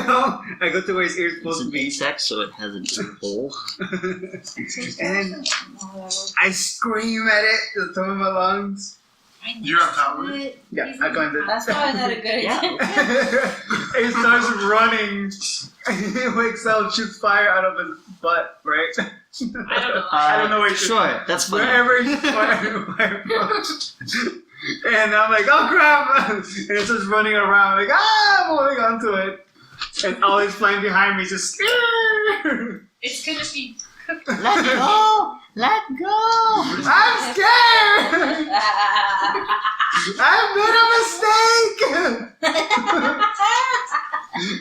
Speaker 4: go to where his ear's
Speaker 2: It's
Speaker 4: supposed to
Speaker 2: an
Speaker 4: be.
Speaker 2: insect, so it has an ear hole.
Speaker 4: And I scream at it at the top of my lungs.
Speaker 3: You're on top of it?
Speaker 4: Yeah, I climbed it.
Speaker 1: That's probably not a good idea.
Speaker 4: It starts running. It wakes up, shoots fire out of his butt, right?
Speaker 6: I don't know.
Speaker 4: I don't know where
Speaker 2: Sure, that's fine.
Speaker 4: wherever he's fire from. And I'm like, oh crap! And it's just running around, like, I'm holding onto it. And all is flying behind me, just
Speaker 6: It's gonna be cooked.
Speaker 2: Let go! Let go!
Speaker 4: I'm scared! I made a mistake!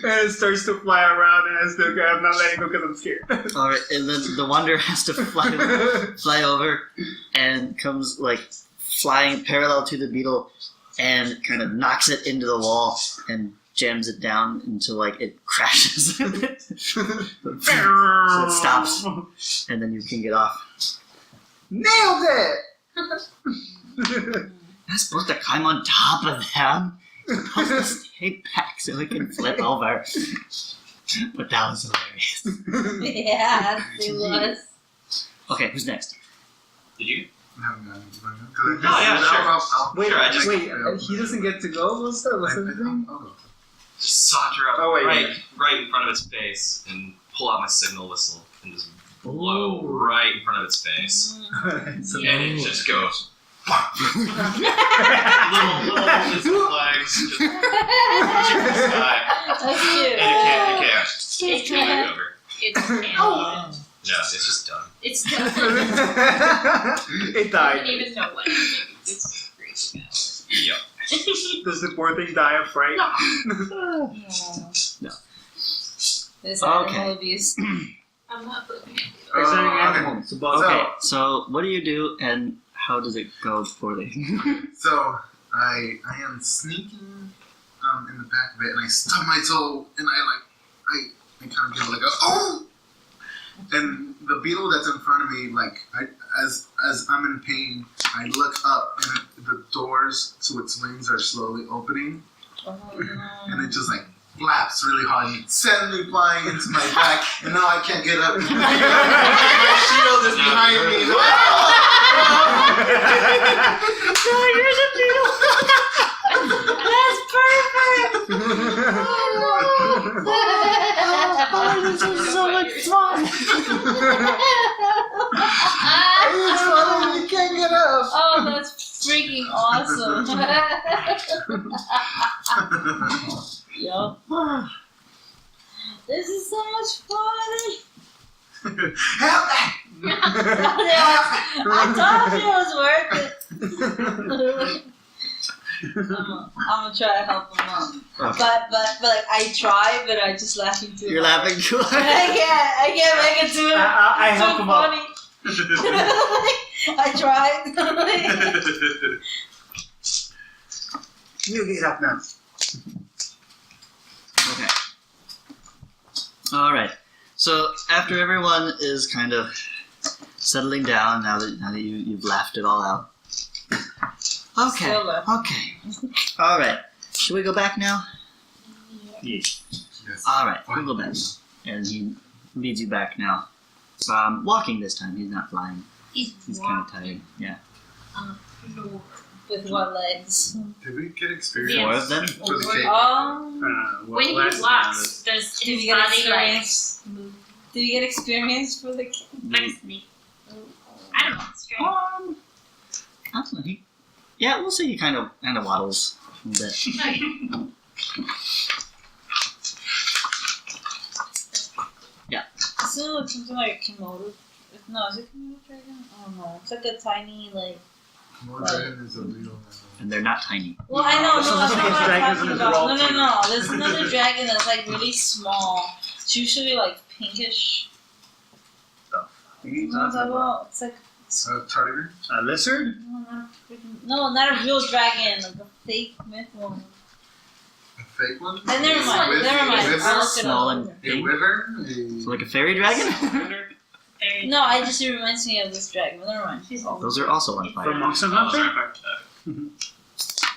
Speaker 4: And it starts to fly around, and I'm not letting go because I'm scared.
Speaker 2: Alright, and then the Wanderer has to fly over and comes like flying parallel to the beetle and kind of knocks it into the wall and jams it down until like it crashes. So it stops, and then you can get off.
Speaker 4: Nailed it!
Speaker 2: I'm supposed to climb on top of them. I'm supposed to stay back so it can flip over. But that was hilarious.
Speaker 1: Yeah, it was.
Speaker 2: Okay, who's next?
Speaker 5: Did you?
Speaker 3: Oh,
Speaker 5: yeah, sure.
Speaker 4: Wait,
Speaker 5: Sure, I just-
Speaker 4: wait, he doesn't get to go? What's that? What's that thing?
Speaker 5: Just saunter up
Speaker 4: Oh, wait,
Speaker 5: right in front of its face and pull out my signal whistle and just blow right in front of its face.
Speaker 4: So-
Speaker 5: And it just goes. little flags just to the sky.
Speaker 1: That's cute.
Speaker 5: And it can't
Speaker 6: It
Speaker 5: go back
Speaker 6: can't.
Speaker 5: over.
Speaker 6: It's can't.
Speaker 5: No, it's just done.
Speaker 6: It's
Speaker 4: It
Speaker 6: I
Speaker 4: died.
Speaker 6: don't even know what it's freaking out.
Speaker 5: Yep.
Speaker 4: Does the poor thing die of fright?
Speaker 2: No.
Speaker 1: This
Speaker 2: Okay.
Speaker 1: animal abuse.
Speaker 6: I'm not flipping it.
Speaker 4: Is there an
Speaker 3: okay.
Speaker 4: animal? It's about
Speaker 2: Okay, so what do you do and how does it go before they...
Speaker 3: So I am sneaking in the back of it, and I stub my toe, and I kind of give like a oh, and the beetle that's in front of me, like as I'm in pain, I look up, and the doors to its wings are slowly opening, and it just like flaps really hard and sends me flying into my back, and now I can't get up. My shield is behind me.
Speaker 1: Here's a beetle. That's perfect.
Speaker 2: Oh, this is so much fun!
Speaker 3: It's fun, you can't get up.
Speaker 1: Oh, that's freaking awesome. Yup. This is so much fun.
Speaker 3: Help me!
Speaker 1: told you it was worth it. I'm gonna try to help him out.
Speaker 2: Okay.
Speaker 1: But like I try, but I just laughing too.
Speaker 2: You're
Speaker 1: hard.
Speaker 2: laughing too hard.
Speaker 1: I can't make it too.
Speaker 4: I help
Speaker 1: too
Speaker 4: him up.
Speaker 1: funny. I tried.
Speaker 3: You get up now.
Speaker 2: Okay. All right. So after everyone is kind of settling down, now that you've laughed it all out. Okay.
Speaker 1: Still laughing.
Speaker 2: Okay. All right. Should we go back now?
Speaker 3: Yes.
Speaker 2: All right. We'll go back. And he leads you back now. Walking this time. He's not flying.
Speaker 6: He's
Speaker 2: kind of tired. Yeah.
Speaker 1: With what legs?
Speaker 3: Did we get experience?
Speaker 6: Yes.
Speaker 2: Four of them.
Speaker 3: For the cake?
Speaker 6: When he walks, does
Speaker 1: Did you
Speaker 6: his
Speaker 1: get
Speaker 6: body like
Speaker 1: experience?
Speaker 6: move
Speaker 1: Did you get experience for the kid?
Speaker 6: like a snake? I don't know. Straight.
Speaker 2: Absolutely. Yeah, we'll say he kind of waddles a bit.
Speaker 1: Doesn't it look something like a Komodo? No, is it Komodo dragon? I don't know. It's like a tiny, like.
Speaker 3: Morgan is a real
Speaker 2: And they're not tiny.
Speaker 1: Well, I know,
Speaker 4: So
Speaker 1: no, that's
Speaker 4: this
Speaker 1: not what
Speaker 4: dragons
Speaker 1: I'm talking
Speaker 4: and
Speaker 1: about.
Speaker 4: they're all
Speaker 1: No. There's another dragon that's like really small. It's usually like pinkish. You know what I'm talking about? It's like.
Speaker 3: tardigrade?
Speaker 4: A lizard?
Speaker 1: No, not a real dragon, like a fake myth one.
Speaker 3: A fake one?
Speaker 1: Then never mind. I'll look it
Speaker 2: Small
Speaker 1: up.
Speaker 2: and
Speaker 3: A
Speaker 2: big.
Speaker 3: wither?
Speaker 2: So like a fairy dragon?
Speaker 6: Very
Speaker 1: No, it reminds me of this dragon, but never mind.
Speaker 2: Those are also on fire.
Speaker 4: From Unsung Heroes?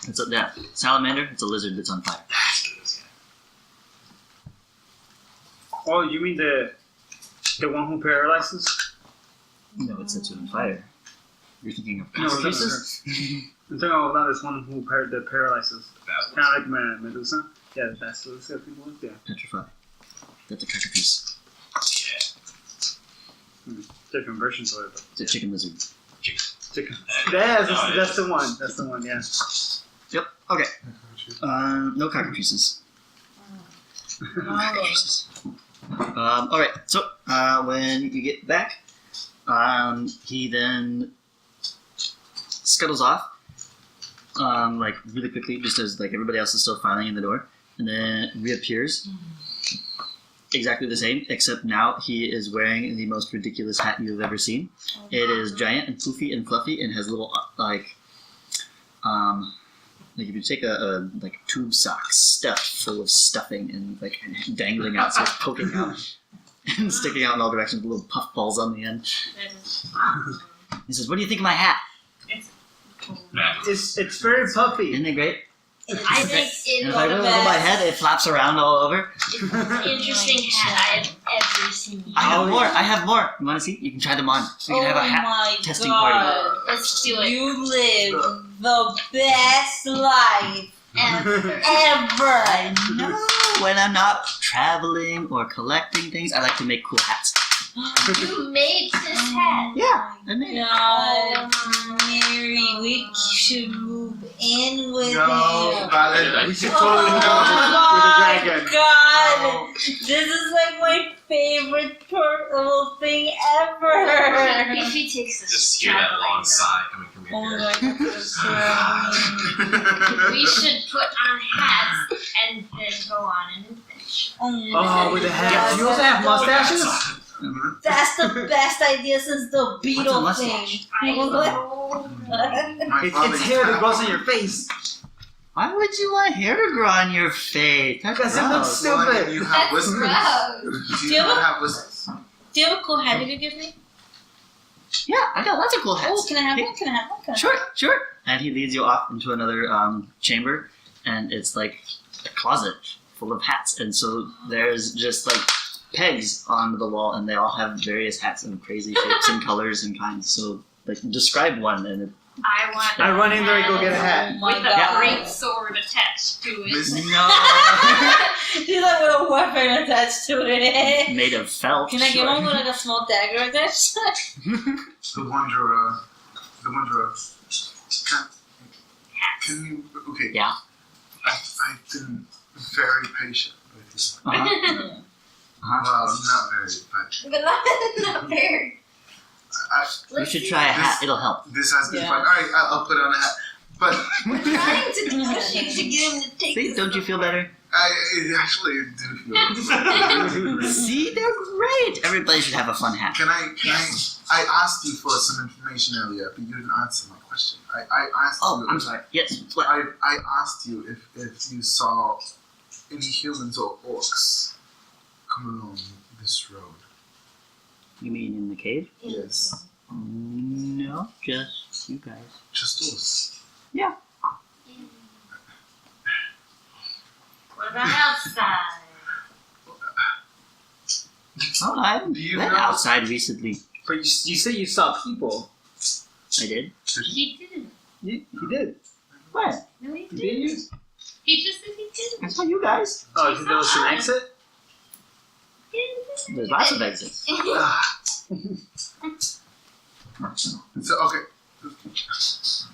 Speaker 2: It's a salamander. It's a lizard that's on fire.
Speaker 4: Oh, you mean the one who paralyzes?
Speaker 2: No, it sets you on fire. You're thinking of
Speaker 4: No,
Speaker 2: Caprices?
Speaker 4: I'm talking about this one who paralyzes. Kind of like Medusa. Yeah, that's what I think it was. Yeah.
Speaker 2: Petrify. That's a Caprice.
Speaker 4: Different versions of it. But
Speaker 2: It's a chicken lizard.
Speaker 4: chicken. Yeah, that's the one. That's the one. Yeah.
Speaker 2: Yep. Okay. No cockatrices. Cockatrices. All right. So when you get back, he then scuttles off, like really quickly, just as like everybody else is still filing in the door, and then reappears. Exactly the same, except now he is wearing the most ridiculous hat you have ever seen. It is giant and poofy and fluffy and has little like if you take a like tube sock stuffed full of stuffing and like dangling out, so it's poking out and sticking out in all directions with little puff balls on the end. He says, "What do you think of my hat?
Speaker 4: It's very puffy.
Speaker 2: Isn't it great?
Speaker 6: I think
Speaker 2: And
Speaker 6: it's
Speaker 2: if I roll over my head, it flaps around all over.
Speaker 6: an interesting hat I have ever seen.
Speaker 2: I have more. You want to see? You can try them on. We can have a hat
Speaker 1: my
Speaker 2: testing
Speaker 1: God.
Speaker 2: party.
Speaker 6: Let's do it.
Speaker 1: You live the best life
Speaker 6: Ever.
Speaker 1: ever.
Speaker 2: No, when I'm not traveling or collecting things, I like to make cool hats.
Speaker 6: You made this hat.
Speaker 2: Yeah, I made it.
Speaker 1: God, Mary, we should move in with
Speaker 3: No,
Speaker 1: him.
Speaker 3: Violet, we should
Speaker 1: Oh
Speaker 3: totally
Speaker 1: my
Speaker 4: dragon.
Speaker 1: God, this is like my favorite thing ever.
Speaker 6: If he takes us
Speaker 5: Just hear that long sigh coming from
Speaker 1: Oh
Speaker 5: your
Speaker 1: my
Speaker 5: ear.
Speaker 1: God,
Speaker 6: we should put on hats and then go on an adventure.
Speaker 4: Oh, with the hat. You also have mustaches?
Speaker 1: That's the best idea since the
Speaker 2: What's a
Speaker 1: beetle
Speaker 2: mustache?
Speaker 1: thing.
Speaker 4: It's hair that goes on your face.
Speaker 2: Why would you want hair to grow on your face? That's
Speaker 4: Because it looks
Speaker 2: gross.
Speaker 4: stupid.
Speaker 3: You have
Speaker 6: That's
Speaker 3: whiskers.
Speaker 6: gross.
Speaker 3: Do
Speaker 1: Do
Speaker 3: you
Speaker 1: you
Speaker 3: not have whiskers?
Speaker 1: Do you have a cool hat you could give me?
Speaker 2: Yeah, I got lots of cool hats.
Speaker 1: Oh, can I have one? Can I have one? Can I have
Speaker 2: Sure, sure. And he leads you off into another chamber, and it's like a closet full of hats. And so there's just like pegs on the wall, and they all have various hats in crazy shapes and colors and kinds. So, like, describe one, and it,
Speaker 6: I want.
Speaker 4: I run in there and go get a hat.
Speaker 1: Oh my
Speaker 6: with
Speaker 1: God.
Speaker 6: a great sword attached to it.
Speaker 2: no,
Speaker 1: She's like with a weapon attached to it.
Speaker 2: made of felt.
Speaker 1: Can I get
Speaker 2: sure.
Speaker 1: one with like a small dagger attached?
Speaker 3: The Wanderer. Can you? Okay.
Speaker 2: Yeah.
Speaker 3: I've been very patient with you.
Speaker 2: Uh-huh.
Speaker 3: Well, not very, but
Speaker 6: But not very.
Speaker 2: You should try a hat. It'll help.
Speaker 3: This has been
Speaker 1: Yeah.
Speaker 3: fun. All right, I'll put on a hat. But
Speaker 6: Trying to negotiate to get him to take
Speaker 2: See,
Speaker 6: this
Speaker 2: don't you feel better?
Speaker 3: I actually do feel.
Speaker 2: See, they're great. Everybody should have a fun hat.
Speaker 3: I asked you for some information earlier, but you didn't answer my question. I asked
Speaker 2: Oh,
Speaker 3: you.
Speaker 2: I'm sorry. Yes. What?
Speaker 3: I asked you if you saw any humans or orcs come along this road.
Speaker 2: You mean in the cave?
Speaker 3: Yes.
Speaker 2: No, just you guys.
Speaker 3: Just us.
Speaker 6: What about outside?
Speaker 2: Oh, I haven't
Speaker 3: Do you
Speaker 2: been
Speaker 3: know-
Speaker 2: outside recently.
Speaker 4: But you said you saw people.
Speaker 2: I did.
Speaker 6: He didn't.
Speaker 4: He did.
Speaker 2: What?
Speaker 6: No, he
Speaker 4: Did
Speaker 6: didn't.
Speaker 4: you?
Speaker 6: He just said he
Speaker 2: I
Speaker 6: didn't.
Speaker 2: saw you guys.
Speaker 4: Oh, you said there was an exit?
Speaker 6: He didn't.
Speaker 2: There's lots of exits.
Speaker 3: So okay,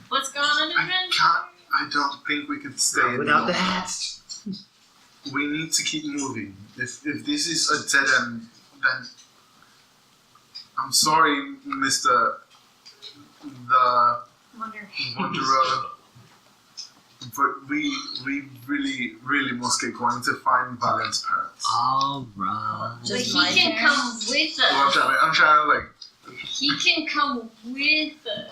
Speaker 6: What's going on in
Speaker 3: I
Speaker 6: adventure?
Speaker 3: can't. I don't think we can stay in
Speaker 4: Without the
Speaker 3: the
Speaker 4: hats.
Speaker 3: We need to keep moving. If this is a dead end, then I'm sorry, Mr. the
Speaker 6: Wonder.
Speaker 3: Wanderer, but we really must get going to find Valen's parents.
Speaker 2: All right.
Speaker 6: But
Speaker 1: Just
Speaker 6: he
Speaker 1: my
Speaker 6: can
Speaker 1: parents?
Speaker 6: come with
Speaker 3: Well,
Speaker 6: us.
Speaker 3: I'm trying to like.
Speaker 6: He can come with us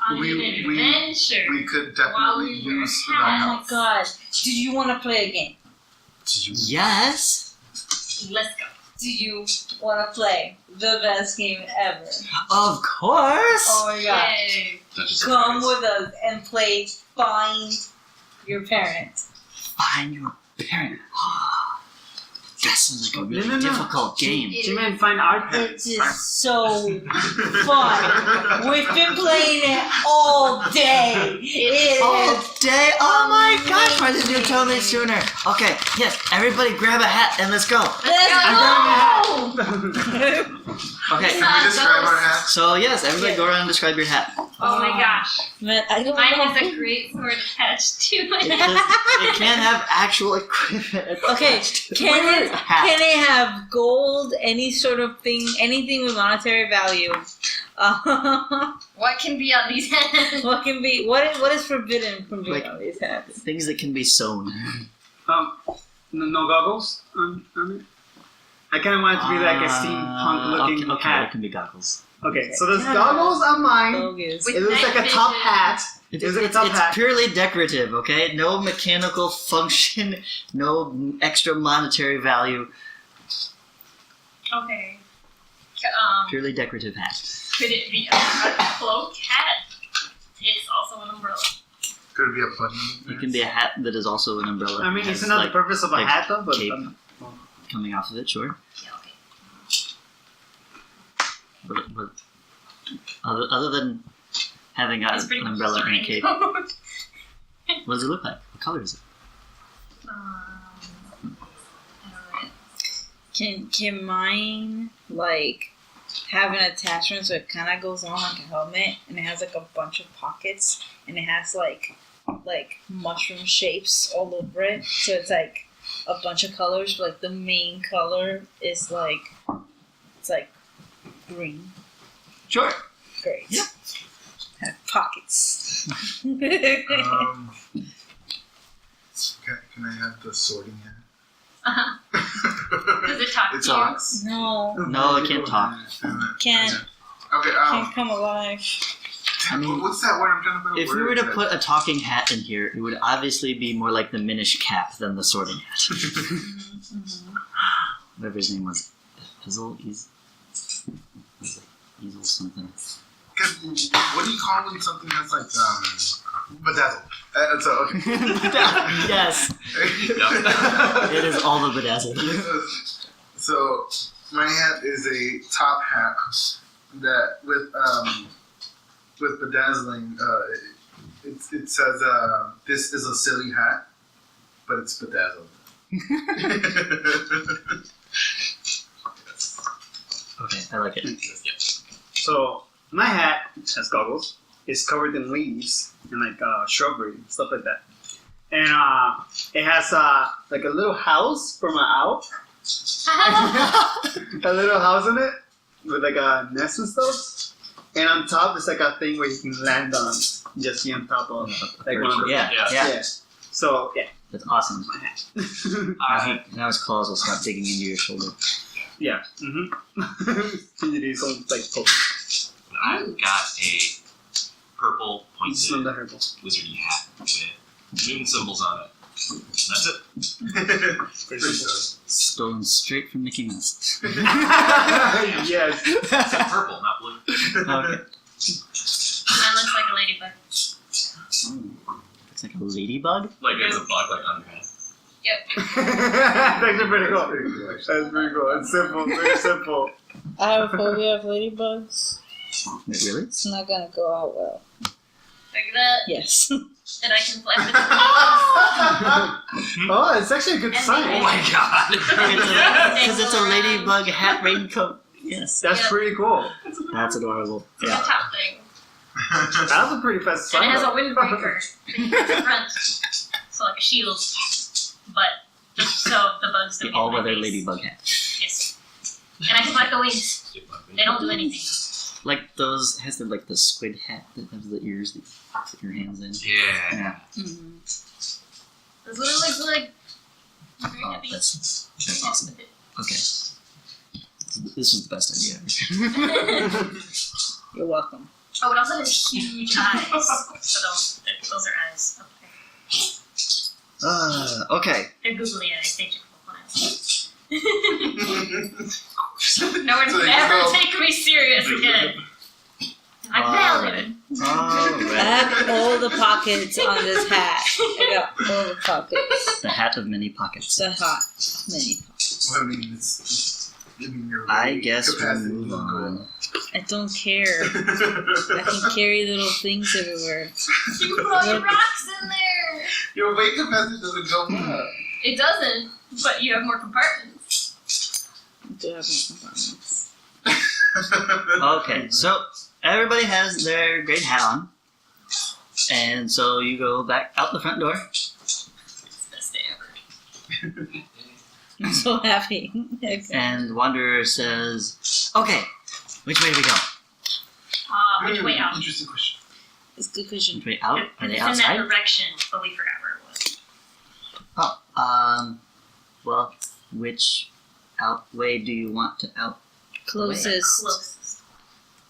Speaker 6: on
Speaker 3: We-
Speaker 6: an
Speaker 3: we-
Speaker 6: adventure.
Speaker 3: We could
Speaker 6: While
Speaker 3: definitely
Speaker 6: we were
Speaker 3: use the
Speaker 1: Oh my
Speaker 3: help.
Speaker 1: god. Do you want to play a game?
Speaker 3: Do you-
Speaker 2: Yes.
Speaker 6: Let's go.
Speaker 1: Do you want to play the best game ever?
Speaker 2: Of course.
Speaker 1: Oh my god.
Speaker 6: Yay.
Speaker 1: Come with us and play Find Your Parent.
Speaker 2: Find your parent. That sounds like a really
Speaker 4: No.
Speaker 2: difficult game.
Speaker 4: You mean find our
Speaker 1: It is so fun. We've been playing it all day. It
Speaker 2: All
Speaker 1: is
Speaker 2: day? Oh my gosh, why didn't you tell me sooner? Okay, yes, everybody grab a hat and let's go.
Speaker 1: Let's go!
Speaker 2: Okay,
Speaker 3: Can we describe our hats?
Speaker 2: so yes, everybody go around and describe your hat.
Speaker 6: Oh my gosh.
Speaker 1: Man, I don't
Speaker 6: Mine
Speaker 1: know.
Speaker 6: has a great sword attached to
Speaker 2: It,
Speaker 6: it.
Speaker 2: it can't have actual equipment.
Speaker 1: Okay,
Speaker 2: attached to
Speaker 1: can it
Speaker 2: hat.
Speaker 1: can it have gold, any sort of thing, anything with monetary value?
Speaker 6: What can be on these hands?
Speaker 1: What can be what is forbidden from being
Speaker 2: Like-
Speaker 1: on these hats?
Speaker 2: Things that can be sewn.
Speaker 4: no goggles on it? I kind of want it to be like a steampunk looking
Speaker 2: okay,
Speaker 4: hat.
Speaker 2: it can be goggles.
Speaker 4: Okay, so there's goggles on mine.
Speaker 1: Bogus.
Speaker 6: With
Speaker 4: It looks like a
Speaker 6: night
Speaker 4: top
Speaker 6: vision.
Speaker 4: hat.
Speaker 2: It-
Speaker 4: It was like a
Speaker 2: it's
Speaker 4: top
Speaker 2: it's
Speaker 4: hat.
Speaker 2: purely decorative, okay? No mechanical function, no extra monetary value.
Speaker 6: Okay.
Speaker 2: Purely decorative hat.
Speaker 6: Could it be a cloak hat? It's also an umbrella.
Speaker 3: Could it be a button?
Speaker 2: It can be a hat that is also an umbrella.
Speaker 4: I mean,
Speaker 2: Has,
Speaker 4: isn't that
Speaker 2: like,
Speaker 4: the purpose of a
Speaker 2: like
Speaker 4: hat though? But
Speaker 2: cape coming off of it, sure.
Speaker 6: Yeah, okay.
Speaker 2: But other than having
Speaker 6: It's pretty
Speaker 2: an
Speaker 6: much
Speaker 2: umbrella and a
Speaker 6: just a
Speaker 2: cape,
Speaker 6: raincoat.
Speaker 2: what does it look like? What color is it?
Speaker 6: I don't know.
Speaker 1: Can mine like have an attachment so it kind of goes on like a helmet and it has like a bunch of pockets and it has like mushroom shapes all over it, so it's like a bunch of colors, but like the main color is like it's like green.
Speaker 2: Sure.
Speaker 1: Great.
Speaker 2: Yeah.
Speaker 1: Have pockets.
Speaker 3: Can I have the sorting hat?
Speaker 6: Uh-huh. Does it talk
Speaker 3: It
Speaker 6: to you?
Speaker 3: talks.
Speaker 1: No,
Speaker 2: No, it can't talk.
Speaker 1: can't
Speaker 3: Okay,
Speaker 1: come alive.
Speaker 2: I mean,
Speaker 3: what's that word I'm trying to put?
Speaker 2: If we were to put a talking hat in here, it would obviously be more like the Minish cap than the sorting hat. Whatever his name was. Easel? Easel something.
Speaker 3: What do you call when something has like bedazzled?
Speaker 2: Yes. It is all the bedazzled.
Speaker 3: So my hat is a top hat that with bedazzling. It says this is a silly hat, but it's bedazzled.
Speaker 2: Okay, I like it.
Speaker 4: So my hat has goggles. It's covered in leaves and like shrubbery stuff like that. And it has like a little house for my owl. A little house in it with like a nest and stuff. And on top, it's like a thing where you can land on. Just be on top of like one of the
Speaker 2: Yeah.
Speaker 4: So yeah.
Speaker 2: That's awesome.
Speaker 5: I
Speaker 2: Now his claws will start digging into your shoulder.
Speaker 4: Yeah. It is like
Speaker 5: I've got a purple
Speaker 4: it's on
Speaker 5: pointed
Speaker 4: the herbal.
Speaker 5: wizardy hat with moon symbols on it. And that's it.
Speaker 3: Pretty simple.
Speaker 2: Stolen straight from Mickey Mouse.
Speaker 4: Yes.
Speaker 5: It's purple, not blue.
Speaker 2: Okay.
Speaker 6: Mine looks like a ladybug.
Speaker 2: Looks like a ladybug.
Speaker 5: Like it's a bug, like underhand.
Speaker 6: Yep.
Speaker 4: That's pretty cool. That's pretty cool. It's simple. Very simple.
Speaker 1: I have a phobia of ladybugs.
Speaker 2: Wait, really?
Speaker 1: It's not gonna go out well.
Speaker 6: Like that.
Speaker 1: Yes.
Speaker 6: And I can fly with it.
Speaker 4: Oh, it's actually a good
Speaker 6: And
Speaker 4: sign.
Speaker 5: Oh my god!
Speaker 2: Because it's a ladybug hat raincoat. Yes.
Speaker 4: That's pretty cool.
Speaker 2: That's adorable.
Speaker 6: The
Speaker 2: Yeah.
Speaker 6: top thing.
Speaker 4: That's a pretty fast sign.
Speaker 6: And it has a windbreaker in the front. So like a shield. But just so the bugs don't
Speaker 2: The
Speaker 6: get in my
Speaker 2: all-weather
Speaker 6: face.
Speaker 2: ladybug hat.
Speaker 6: Yes. And I can fly the wings. They don't do anything.
Speaker 2: Like those, has the squid hat that has the ears that you put your hands in.
Speaker 5: Yeah.
Speaker 2: Yeah.
Speaker 1: Mm-hmm.
Speaker 6: That's what it looks like. I'm very
Speaker 2: Oh,
Speaker 6: happy.
Speaker 2: that's awesome. Okay. This was the best idea ever.
Speaker 1: You're welcome.
Speaker 6: Oh, it also has huge eyes. So those are eyes. Okay.
Speaker 2: Okay.
Speaker 6: They're googly eyes. They just look eyes. No one's
Speaker 3: So
Speaker 6: gonna
Speaker 3: you
Speaker 6: ever
Speaker 3: go-
Speaker 6: take me serious again. I'm valid.
Speaker 2: Alright.
Speaker 1: I have all the pockets on this hat. I got all the pockets.
Speaker 2: The hat of many pockets.
Speaker 1: The hot many pockets.
Speaker 3: Well, I mean, it's giving your
Speaker 2: I guess we'll
Speaker 3: capacity
Speaker 2: move
Speaker 3: to
Speaker 2: on.
Speaker 1: I don't care. I can carry little things everywhere.
Speaker 6: You put all your rocks in there.
Speaker 3: Your weight capacity doesn't go up.
Speaker 6: It doesn't, but you have more compartments.
Speaker 1: I do have my compartments.
Speaker 2: Okay, so everybody has their great hat on. And so you go back out the front door.
Speaker 6: It's the best day ever.
Speaker 1: I'm so happy.
Speaker 2: And Wanderer says, okay, which way do we go?
Speaker 6: Which way out?
Speaker 3: Interesting question.
Speaker 1: It's good cushion.
Speaker 2: Which way out? Are
Speaker 6: It's
Speaker 2: they
Speaker 6: in that
Speaker 2: outside?
Speaker 6: direction, but we forgot where it was.
Speaker 2: Oh, well, which way do you want to out?
Speaker 1: Closest.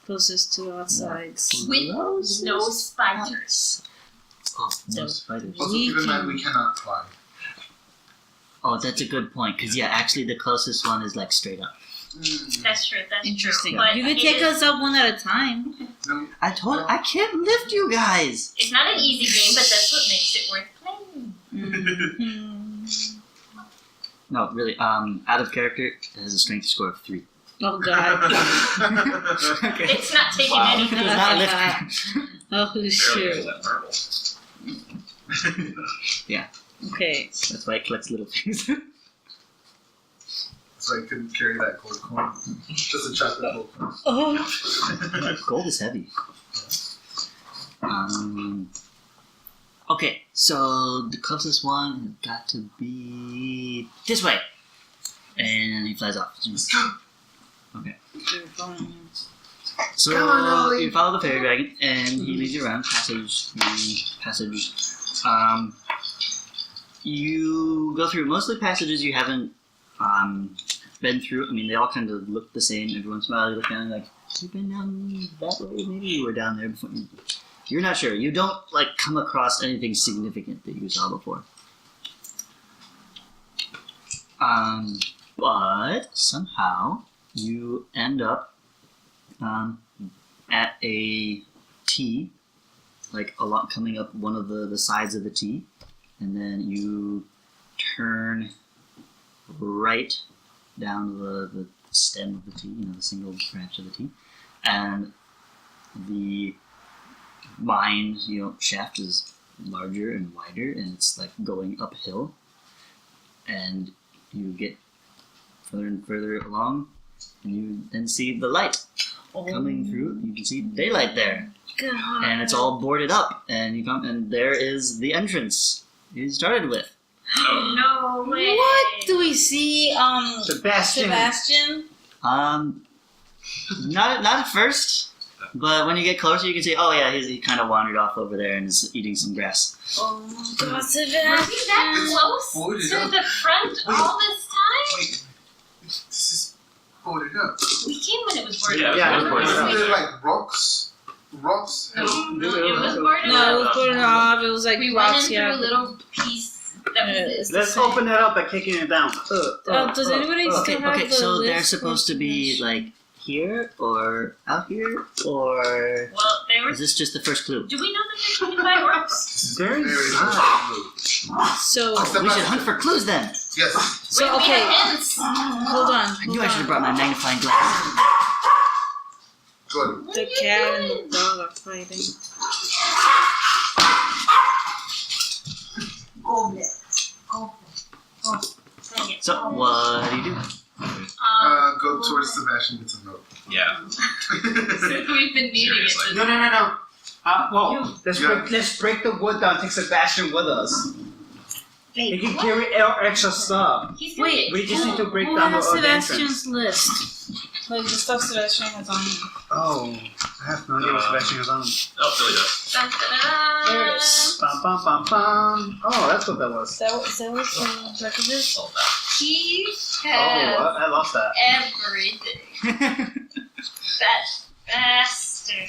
Speaker 6: Closest.
Speaker 1: To outside.
Speaker 6: With no spiders.
Speaker 2: Oh, no
Speaker 1: No.
Speaker 2: spiders.
Speaker 3: Also, keep in mind we cannot fly.
Speaker 2: Oh, that's a good point, because yeah, actually the closest one is like straight up.
Speaker 6: That's true. That's
Speaker 1: Interesting.
Speaker 6: true. But
Speaker 1: You could
Speaker 6: it
Speaker 1: take
Speaker 6: is-
Speaker 1: us up one at a time.
Speaker 3: No,
Speaker 2: I can't lift you guys!
Speaker 6: It's not an easy game, but that's what makes it worth playing.
Speaker 1: Mm.
Speaker 2: No, really, out of character, it has a strength score of 3.
Speaker 1: Oh god.
Speaker 2: Okay.
Speaker 6: It's not taking
Speaker 5: Wow.
Speaker 2: It
Speaker 6: anything.
Speaker 2: does not lift me.
Speaker 1: Oh
Speaker 5: Barely
Speaker 1: shit.
Speaker 5: has that marble.
Speaker 1: Okay.
Speaker 2: That's why it collects little things.
Speaker 3: so I couldn't carry that gold coin. Just a chocolate gold coin.
Speaker 1: Oh.
Speaker 2: Gold is heavy. Okay, so the closest one has got to be this way. And he flies off. Okay. So
Speaker 3: Come on, Ollie.
Speaker 2: you follow the fairy dragon, and he leads you around passage. You go through mostly passages you haven't been through. I mean, they all kind of look the same. Every once in a while, you look down and like, you've been down that way. Maybe you were down there before. You're not sure. You don't like come across anything significant that you saw before. But somehow you end up at a T, like a lot coming up one of the sides of the T, and then you turn right down the stem of the T, the single branch of the T, and the mine, shaft is larger and wider, and it's like going uphill, and you get further and further along, and you then see the light coming through. You can see daylight there,
Speaker 1: God.
Speaker 2: and it's all boarded up, and you come, and there is the entrance you started with.
Speaker 6: No way.
Speaker 1: What do we see?
Speaker 4: Sebastian.
Speaker 1: Sebastian.
Speaker 2: Not at first. But when you get closer, you can see, oh yeah, he kind of wandered off over there and is eating some grass.
Speaker 1: Oh,
Speaker 6: Was he that close to the front all this time?
Speaker 3: Wait, this is boarded up.
Speaker 6: We came when it was boarded
Speaker 5: Yeah,
Speaker 6: up.
Speaker 5: it was boarded up.
Speaker 3: Is there like rocks? Rocks?
Speaker 6: No, it was boarded
Speaker 1: No, it
Speaker 6: up.
Speaker 1: was put it off. It was like
Speaker 6: We went
Speaker 1: rocks,
Speaker 6: in through
Speaker 1: yeah.
Speaker 6: a little piece that was
Speaker 4: Let's open it up by kicking it down.
Speaker 1: Does anybody still have
Speaker 2: Okay,
Speaker 1: the
Speaker 2: so
Speaker 1: list
Speaker 2: they're
Speaker 1: for
Speaker 2: supposed to be
Speaker 1: information?
Speaker 2: like here or out here or
Speaker 6: Well, they were.
Speaker 2: is this just the first clue?
Speaker 6: Do we know that they're taken by orcs?
Speaker 3: This is
Speaker 4: Very
Speaker 3: very
Speaker 4: nice.
Speaker 1: So,
Speaker 2: We should hunt for clues then.
Speaker 3: Yes.
Speaker 1: so
Speaker 6: We
Speaker 1: okay,
Speaker 6: have hints.
Speaker 1: hold on.
Speaker 2: I knew I should have brought my magnifying glass.
Speaker 3: Good.
Speaker 1: The cat and the dog are fighting.
Speaker 2: So what do you do?
Speaker 3: Go towards Sebastian, get some milk.
Speaker 5: Yeah.
Speaker 6: Since we've been needing it.
Speaker 5: Seriously.
Speaker 4: No. Well,
Speaker 3: Yeah.
Speaker 4: let's break the wood down. Take Sebastian with us. He
Speaker 1: Wait,
Speaker 4: can carry extra stuff.
Speaker 6: He's gonna
Speaker 1: Wait,
Speaker 6: get
Speaker 4: We just need to break
Speaker 1: who
Speaker 4: down
Speaker 1: has
Speaker 4: the entrance.
Speaker 1: Sebastian's list? Like the stuff Sebastian has on him.
Speaker 4: Oh, I have no idea what Sebastian is on.
Speaker 5: Oh, Billy does.
Speaker 6: Dun, dun, dun,
Speaker 1: There
Speaker 6: dun.
Speaker 1: it is.
Speaker 4: Bum, bum, bum, bum. Oh, that's what that was.
Speaker 1: Is that what the record is?
Speaker 5: All that.
Speaker 6: He
Speaker 4: Oh,
Speaker 6: has
Speaker 4: I lost that.
Speaker 6: everything. That bastard.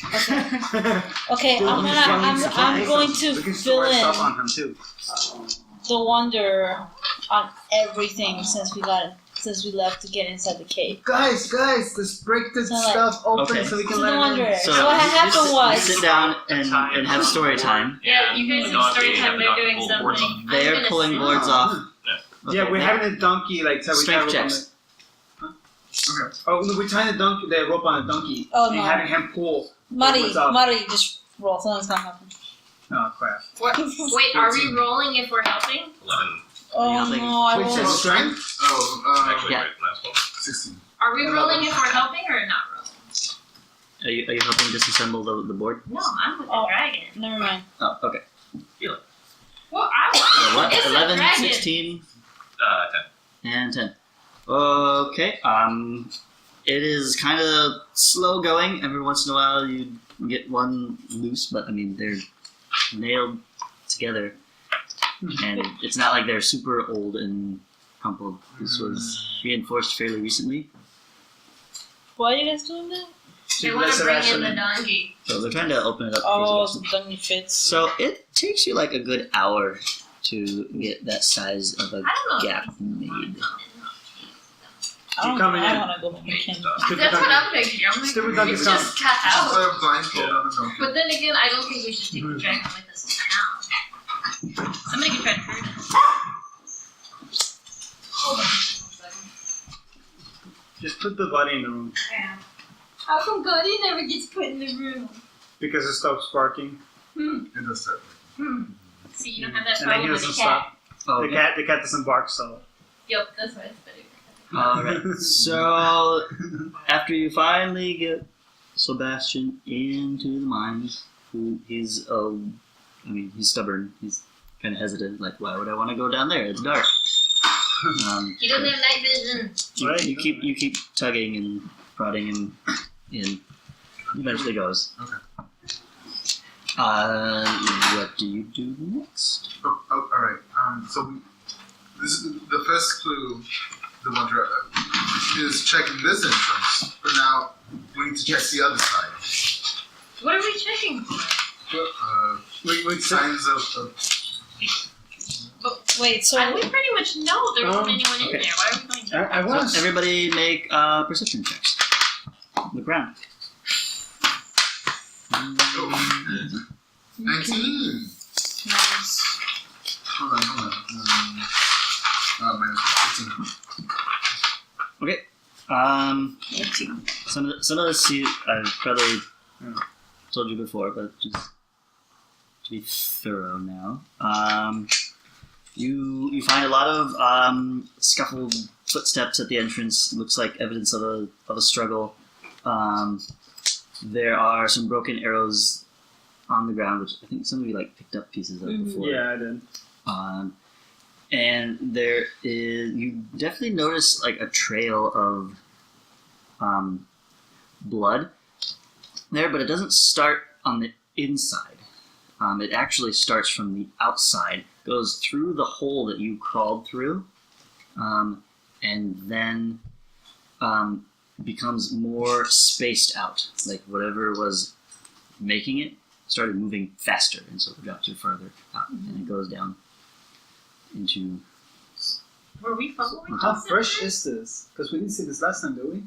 Speaker 1: Okay,
Speaker 4: Dude,
Speaker 1: I'm
Speaker 4: he's running
Speaker 1: I'm
Speaker 4: supplies.
Speaker 1: going to
Speaker 4: We can
Speaker 1: fill
Speaker 4: store stuff
Speaker 1: in
Speaker 4: on him too.
Speaker 1: the wonder on everything since we left to get inside the cave.
Speaker 4: Guys, let's break this
Speaker 1: So, like-
Speaker 4: stuff open
Speaker 2: Okay.
Speaker 4: so we
Speaker 1: So
Speaker 4: can
Speaker 1: the
Speaker 4: let him
Speaker 1: wonder.
Speaker 4: in.
Speaker 1: So what happened was
Speaker 2: you sit down and have story time.
Speaker 6: Yeah, you guys have story time. They're doing something.
Speaker 2: They're
Speaker 6: I'm gonna
Speaker 2: pulling
Speaker 6: sit.
Speaker 2: boards off.
Speaker 4: Yeah, we're having a donkey like so we
Speaker 2: Strength
Speaker 4: tie a rope on
Speaker 2: checks.
Speaker 3: Okay.
Speaker 4: Oh, no, we're tying the rope on a donkey
Speaker 1: Oh,
Speaker 4: and
Speaker 1: no.
Speaker 4: having him pull.
Speaker 1: Muddy,
Speaker 4: What's up?
Speaker 1: just roll. Something's gonna happen.
Speaker 4: Oh crap!
Speaker 6: What? Wait, are we rolling if we're helping?
Speaker 5: 11.
Speaker 1: Oh
Speaker 2: Yeah, like-
Speaker 1: no, I
Speaker 4: Which
Speaker 1: won't.
Speaker 4: is strength?
Speaker 3: Oh,
Speaker 5: Actually,
Speaker 2: Yeah.
Speaker 5: right, last one.
Speaker 3: 16.
Speaker 6: Are we rolling if we're helping or not rolling?
Speaker 2: Are you helping disassemble the board?
Speaker 6: No, I'm with the
Speaker 1: Oh.
Speaker 6: dragon.
Speaker 1: Never mind.
Speaker 2: Oh, okay.
Speaker 6: Well, I
Speaker 2: So
Speaker 6: want
Speaker 2: what?
Speaker 6: it's
Speaker 2: 11,
Speaker 6: a dragon.
Speaker 2: 16,
Speaker 5: 10.
Speaker 2: and 10. Okay. It is kind of slow going. Every once in a while, you get one loose, but I mean they're nailed together, and it's not like they're super old and crumpled. This was reinforced fairly recently,
Speaker 1: Why are you guys doing that?
Speaker 6: They want to bring in the donkey.
Speaker 2: so they're trying to open it up.
Speaker 1: Oh,
Speaker 2: for
Speaker 1: so
Speaker 2: Sebastian.
Speaker 1: dummy fits.
Speaker 2: So it takes you like a good hour to get that size of a
Speaker 6: I don't know.
Speaker 2: gap made.
Speaker 1: I don't,
Speaker 4: coming
Speaker 1: I
Speaker 4: in.
Speaker 1: want to go back again.
Speaker 6: That's what I'm thinking. I'm like,
Speaker 4: Stupid donkey
Speaker 6: it's
Speaker 4: come.
Speaker 6: just cut
Speaker 3: Just
Speaker 6: out.
Speaker 3: put a blindfold on the donkey.
Speaker 6: But then again, I don't think we should take the dragon with us now. Somebody can try to hurt us. Hold on one second.
Speaker 4: Just put the body in the room
Speaker 6: How come Cody never gets put in the room?
Speaker 4: because it stops barking,
Speaker 3: It does start.
Speaker 6: See, you don't have that
Speaker 4: and then he
Speaker 6: problem with
Speaker 4: doesn't
Speaker 6: the cat.
Speaker 4: stop.
Speaker 2: Oh,
Speaker 4: The cat doesn't bark, so.
Speaker 6: Yep, that's why it's better.
Speaker 2: Alright, so after you finally get Sebastian into the mines, he's stubborn, he's kind of hesitant, like, why would I want to go down there? It's dark.
Speaker 6: He doesn't have night vision.
Speaker 2: You keep tugging and prodding him in. Eventually goes.
Speaker 3: Okay.
Speaker 2: What do you do next?
Speaker 3: Oh, alright. This is the first clue, the wonder is checking this entrance, but now we need to check the other side.
Speaker 6: What are we checking for?
Speaker 4: Wait,
Speaker 3: Signs of
Speaker 1: Wait, so
Speaker 6: We pretty much know there wasn't anyone in
Speaker 2: okay.
Speaker 6: there. Why are we going there?
Speaker 4: I was.
Speaker 2: So everybody make perception checks. Look around.
Speaker 3: 19.
Speaker 1: nice.
Speaker 3: Hold on. Minus 15.
Speaker 2: Some of this I've probably told you before, but just to be thorough now. You find a lot of scuffled footsteps at the entrance. Looks like evidence of a struggle. There are some broken arrows on the ground, which I think some of you picked up pieces of before.
Speaker 4: Yeah, I did.
Speaker 2: And there is, you definitely notice a trail of blood there, but it doesn't start on the inside. It actually starts from the outside, goes through the hole that you crawled through, and then becomes more spaced out. Like whatever was making it started moving faster, and so it drops you further out, and it goes down into.
Speaker 6: Were we following?
Speaker 4: How
Speaker 6: this?
Speaker 4: fresh is this? Because we didn't see this last time, did we?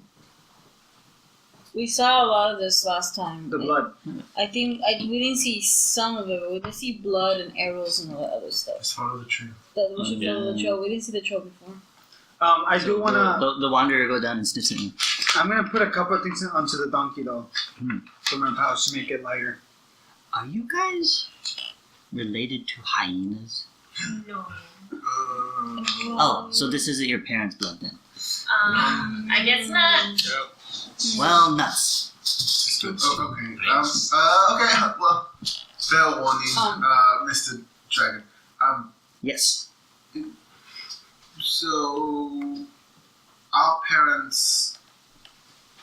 Speaker 1: We saw a lot of this last time.
Speaker 4: The blood.
Speaker 1: I think we didn't see some of it, but we did see blood and arrows and all that other stuff.
Speaker 3: Let's follow the trail.
Speaker 1: That we should follow the trail. We didn't see the trail before.
Speaker 4: I do wanna.
Speaker 2: The wanderer go down and sniffs at you.
Speaker 4: I'm gonna put a couple of things onto the donkey though, from my pouch to make it lighter.
Speaker 2: Are you guys related to hyenas?
Speaker 6: No.
Speaker 2: Oh, so this isn't your parents' blood then?
Speaker 6: I guess not.
Speaker 2: Well, nuts.
Speaker 3: Okay. Okay. Well, fair warning, Mr. Dragon.
Speaker 2: Yes.
Speaker 3: So our parents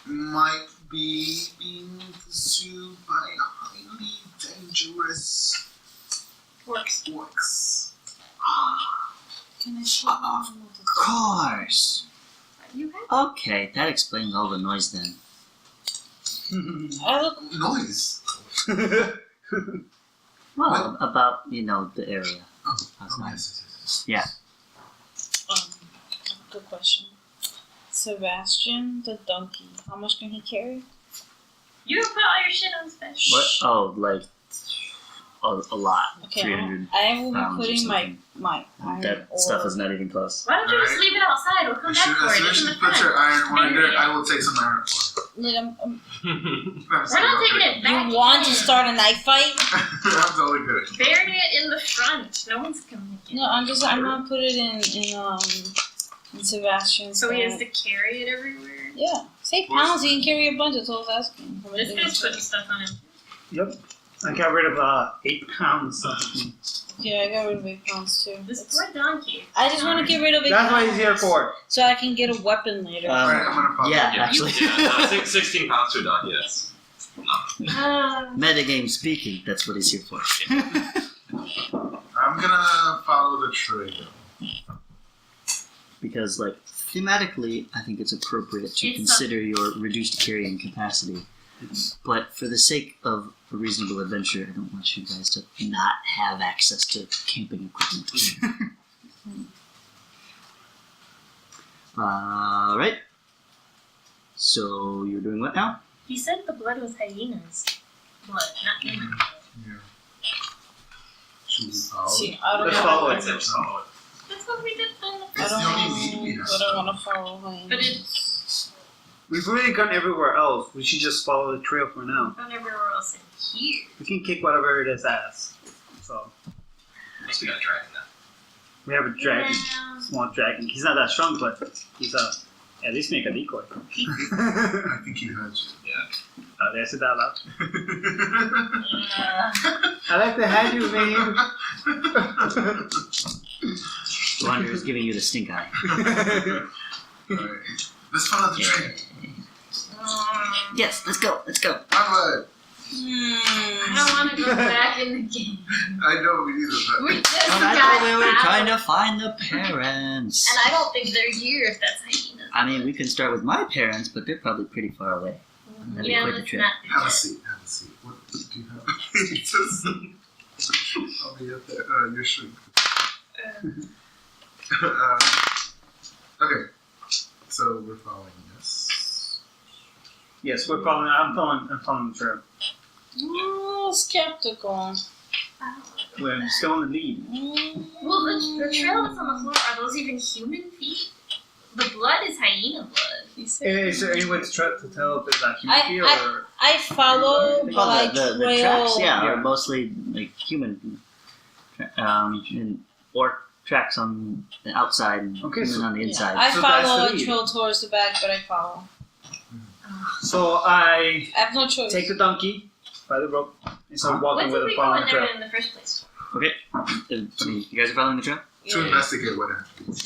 Speaker 3: might be being pursued by highly dangerous orcs.
Speaker 1: Can I see
Speaker 2: Of course.
Speaker 6: You guys?
Speaker 2: Okay, that explains all the noise then.
Speaker 1: I look.
Speaker 3: Noise.
Speaker 2: Well, about, the area.
Speaker 3: Yes.
Speaker 2: Yeah.
Speaker 1: Good question. Sebastian, the donkey. How much can he carry?
Speaker 6: You put all your shit on his back.
Speaker 2: What? Oh, like a lot.
Speaker 1: Okay,
Speaker 2: 300
Speaker 1: I will be
Speaker 2: pounds or
Speaker 1: putting
Speaker 2: something.
Speaker 1: my iron
Speaker 2: That
Speaker 1: ore.
Speaker 2: stuff is not even close.
Speaker 6: Why don't you just leave it outside? We'll come back for
Speaker 3: As
Speaker 6: it.
Speaker 3: soon as
Speaker 6: It's in
Speaker 3: you
Speaker 6: the
Speaker 3: put your
Speaker 6: front.
Speaker 3: iron ore in there, I will take some iron ore.
Speaker 1: Look,
Speaker 6: We're not taking it back.
Speaker 1: you want to
Speaker 6: in.
Speaker 1: start a knife fight?
Speaker 3: I'm totally good.
Speaker 6: Bury it in the front. No one's coming to get
Speaker 1: No, I'm gonna put it in Sebastian's.
Speaker 6: So he has
Speaker 1: bag.
Speaker 6: to carry it everywhere.
Speaker 1: Yeah, save pounds. He can carry a bunch. That's all I was asking.
Speaker 6: This guy's putting stuff on him.
Speaker 4: Yep. I got rid of 8 pounds.
Speaker 1: Yeah, I got rid of 8 pounds too.
Speaker 6: This poor donkey.
Speaker 1: I just want to get rid of 8
Speaker 4: That's what
Speaker 1: pounds.
Speaker 4: he's here for.
Speaker 1: So I can get a weapon later.
Speaker 3: Alright, I'm gonna follow.
Speaker 2: Yeah,
Speaker 5: Yeah,
Speaker 2: actually.
Speaker 5: 16 pounds to a dog, yes.
Speaker 2: Metagame speaking, that's what he's here for.
Speaker 3: I'm gonna follow the trail.
Speaker 2: Because, thematically, I think it's appropriate to
Speaker 6: It's
Speaker 2: consider your reduced carrying capacity. But for the sake of a reasonable adventure, I don't want you guys to not have access to camping equipment. Alright. So, you're doing what now?
Speaker 6: He said the blood was hyenas. Blood, not human blood.
Speaker 3: Yeah. Should we follow?
Speaker 1: See, I don't
Speaker 4: Let's
Speaker 1: know.
Speaker 4: follow
Speaker 5: I'd
Speaker 4: it.
Speaker 5: say just follow it.
Speaker 6: That's what we did then.
Speaker 1: I
Speaker 3: It's the only lead we
Speaker 1: don't.
Speaker 3: have.
Speaker 1: I don't want to follow him.
Speaker 6: But it's
Speaker 4: We've already gone everywhere else. We should just follow the trail for now.
Speaker 6: gone everywhere else in here.
Speaker 4: We can kick whatever it is ass. So,
Speaker 5: Unless we got a dragon now.
Speaker 4: we have a dragon.
Speaker 6: Yeah.
Speaker 4: Small dragon. He's not that strong, but he's at least make a decoy.
Speaker 3: I think he heard you.
Speaker 5: Yeah.
Speaker 4: Did I say that out loud?
Speaker 6: Uh,
Speaker 4: I like to have you, man.
Speaker 2: The Wanderer is giving you the stink eye.
Speaker 3: Alright. Let's follow the trail.
Speaker 2: Yes, let's go.
Speaker 3: Onward.
Speaker 6: I don't want to go back in the game.
Speaker 3: I know we need it,
Speaker 6: We just
Speaker 2: But I
Speaker 6: got
Speaker 2: thought we were
Speaker 6: out.
Speaker 2: trying to find the parents.
Speaker 6: And I don't think they're here if that's hyenas.
Speaker 2: I mean, we can start with my parents, but they're probably pretty far away. That'd be
Speaker 6: Yeah,
Speaker 2: quite the
Speaker 6: let's
Speaker 2: trip.
Speaker 6: not do
Speaker 3: Have a
Speaker 6: that.
Speaker 3: seat. What do you have? Just, I'll be up there. Your shrink. Okay. So we're following this.
Speaker 4: Yes, we're following. I'm following the trail.
Speaker 1: Oh, skeptical.
Speaker 4: We're still on the lead.
Speaker 6: Well, the trail that's on the floor, are those even human feet? The blood is hyena blood.
Speaker 4: Is there any way to try to tell if it's a human feet or?
Speaker 1: I follow, but
Speaker 2: Well,
Speaker 1: I
Speaker 2: the
Speaker 1: trail.
Speaker 2: tracks, yeah,
Speaker 4: Yeah.
Speaker 2: are mostly human, or tracks on the outside, and
Speaker 4: Okay,
Speaker 2: human
Speaker 4: so-
Speaker 2: on the inside.
Speaker 1: I
Speaker 4: So that's
Speaker 1: follow
Speaker 4: the
Speaker 1: a
Speaker 4: lead.
Speaker 1: trail towards the back, but I follow.
Speaker 4: So I
Speaker 1: I have no choice.
Speaker 4: take the donkey by the rope and start walking
Speaker 6: What
Speaker 4: with
Speaker 6: did
Speaker 4: it
Speaker 6: we go
Speaker 4: following
Speaker 6: in
Speaker 4: the
Speaker 6: there
Speaker 4: trail.
Speaker 6: in the first place?
Speaker 2: Okay, so you guys are following the trail?
Speaker 3: To investigate what happened.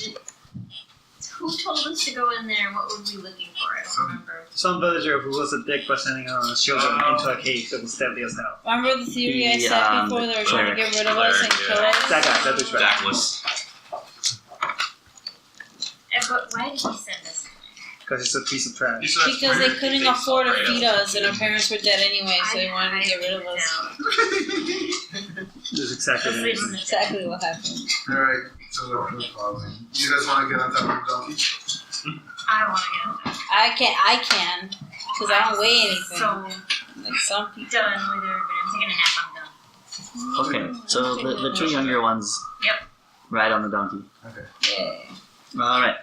Speaker 6: To who told us to go in there? What were we looking for? I don't remember.
Speaker 4: Some villager who was a dick by sending children into a cave that was deadly as hell.
Speaker 1: Remember the theory I said before they were trying to get rid of us and kill us?
Speaker 4: That guy, that douchebag.
Speaker 5: Jackless.
Speaker 6: But why did he send us?
Speaker 4: Because it's a piece of trash.
Speaker 1: Because they couldn't afford to feed us and our parents were dead anyway, so they wanted to get rid of us.
Speaker 4: That's exactly what it is.
Speaker 1: That's exactly what happened.
Speaker 3: Alright, so we're following. You guys want to get on top of the donkey?
Speaker 6: I want to get on that.
Speaker 1: I can, because I don't weigh anything.
Speaker 6: So
Speaker 1: Like some people.
Speaker 6: done with everybody. I'm taking a nap. I'm done.
Speaker 2: Okay, so the two younger ones
Speaker 6: Yep.
Speaker 2: ride on the donkey.
Speaker 3: Okay.
Speaker 1: Yeah.
Speaker 2: Alright.